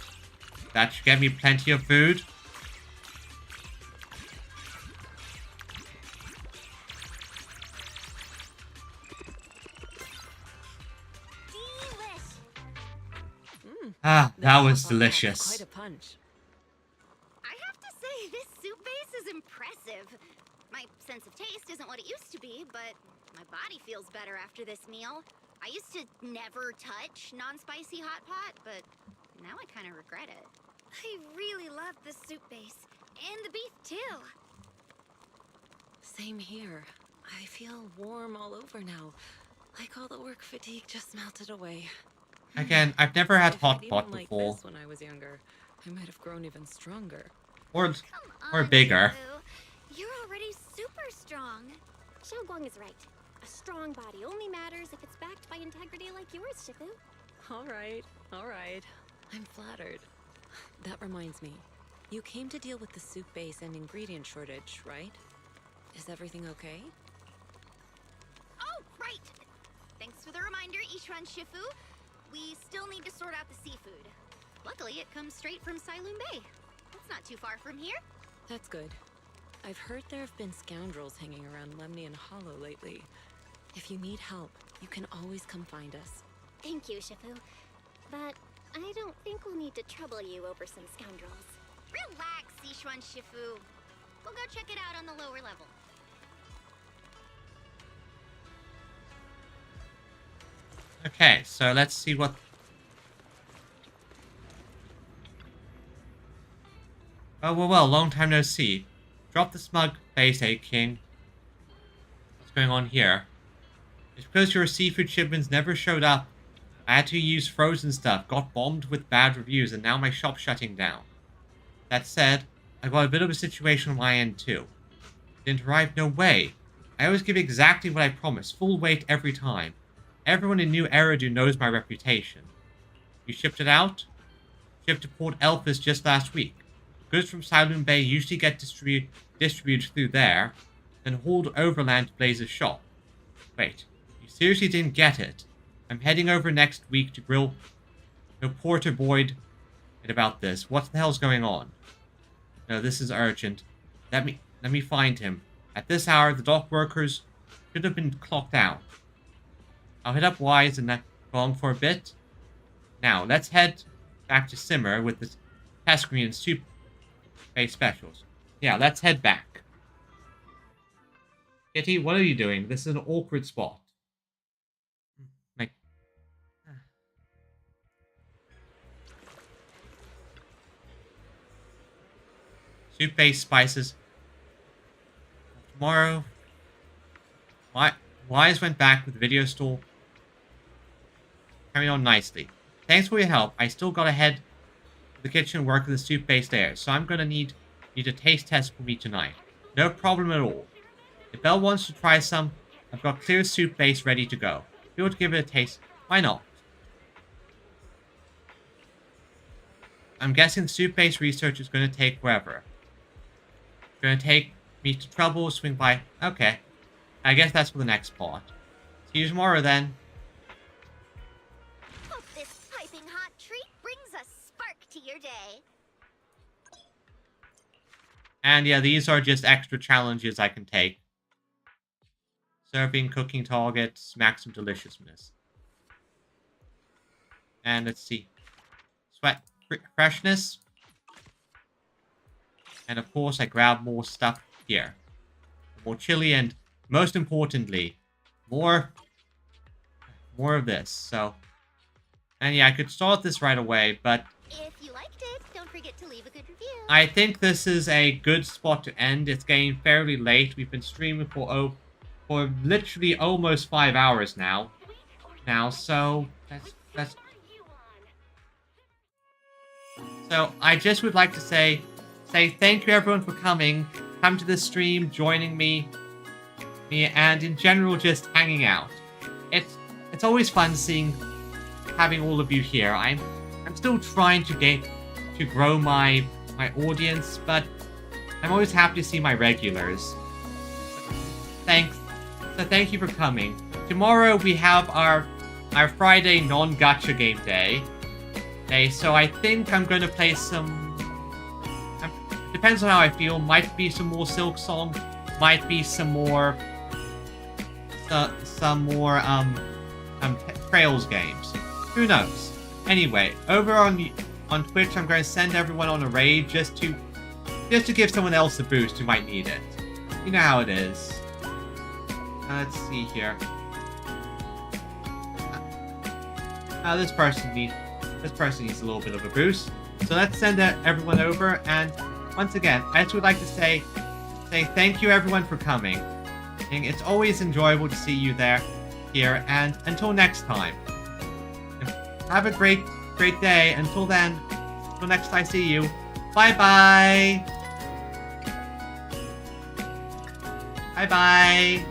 That should get me plenty of food. Ah, that was delicious. Quite a punch. I have to say, this soup base is impressive. My sense of taste isn't what it used to be, but my body feels better after this meal. I used to never touch non-spicy hot pot, but now I kind of regret it. I really love the soup base, and the beef too. Same here. I feel warm all over now. Like all the work fatigue just melted away. Again, I've never had hot pot Like before. this when I was younger, I might have grown even stronger. Or bigger. You're already super strong. Xiaoguang is right. A strong body only matters if it's backed by integrity like yours, Shifu. All right. I'm flattered. That reminds me. You came to deal with the soup base and ingredient shortage, right? Is everything okay? Oh, right! Thanks for the reminder, Ishuan Shifu. We still need to sort out the seafood. Luckily, it comes straight from Sailoon Bay. It's not too far from here. That's good. I've heard there have been scoundrels hanging around Lemnian Hollow lately. If you need help, you can always come find us. Thank you, Shifu. But I don't think we'll need to trouble you over some scoundrels. Relax, Sichuan Shifu. We'll go check it out on the lower level. Okay, so let's see what... Well, long time no see. Drop the smug face, King. What's going on here? It's because your seafood shipments never showed up. I had to use frozen stuff, got bombed with bad reviews, and now my shop's shutting down. That said, I got a bit of a situation on my end too. Didn't arrive? No way. I always give exactly what I promise, full weight every time. Everyone in New Eridu knows my reputation. You shipped it out? Shipped to Port Elpis just last week. Goods from Sailoon Bay usually get distributed through there, then hauled overland to Blaze's shop. Wait, you seriously didn't get it? I'm heading over next week to grill no Porter Boyd about this. What the hell's going on? No, this is urgent. Let me find him. At this hour, the dock workers should have been clocked out. I'll hit up Wise and go on for a bit. Now, let's head back to Simmer with the test screen and soup base specials. Yeah, let's head back. Kitty, what are you doing? This is an awkward spot. Like... Soup base spices. Tomorrow. Wise went back with the video store. Carrying on nicely. Thanks for your help. I still gotta head to the kitchen and work with the soup base there, so I'm gonna need you to taste test for me tonight. No problem at all. If Belle wants to try some, I've got clear soup base ready to go. If you want to give it a taste, why not? I'm guessing soup-based research is going to take forever. Going to take me to trouble, swing by. Okay. I guess that's for the next part. See you tomorrow then. Hope this piping hot treat brings a spark to your day. And yeah, these are just extra challenges I can take. Serving, cooking targets, maximum deliciousness. And let's see. Sweat freshness. And of course, I grab more stuff here. More chili and, most importantly, more of this. So, and yeah, I could start this right away, but If you liked it, don't forget to leave a good review. I think this is a good spot to end. It's getting fairly late. We've been streaming for literally almost 5 hours now. So So I just would like to say thank you everyone for coming to this stream, joining me, and in general just hanging out. It's always fun having all of you here. I'm still trying to grow my audience, but I'm always happy to see my regulars. Thanks. So thank you for coming. Tomorrow we have our Friday non-gacha game day. So I think I'm going to play some... Depends on how I feel. Might be some more Silk Song. Might be some more... Trails games. Who knows? Anyway, over on Twitch, I'm going to send everyone on a raid just to give someone else a boost who might need it. You know how it is. Let's see here. This person needs a little bit of a boost. So let's send everyone over. And once again, I just would like to say thank you everyone for coming. And it's always enjoyable to see you here. And until next time, have a great day. Until then, until next I see you. Bye bye. Bye bye.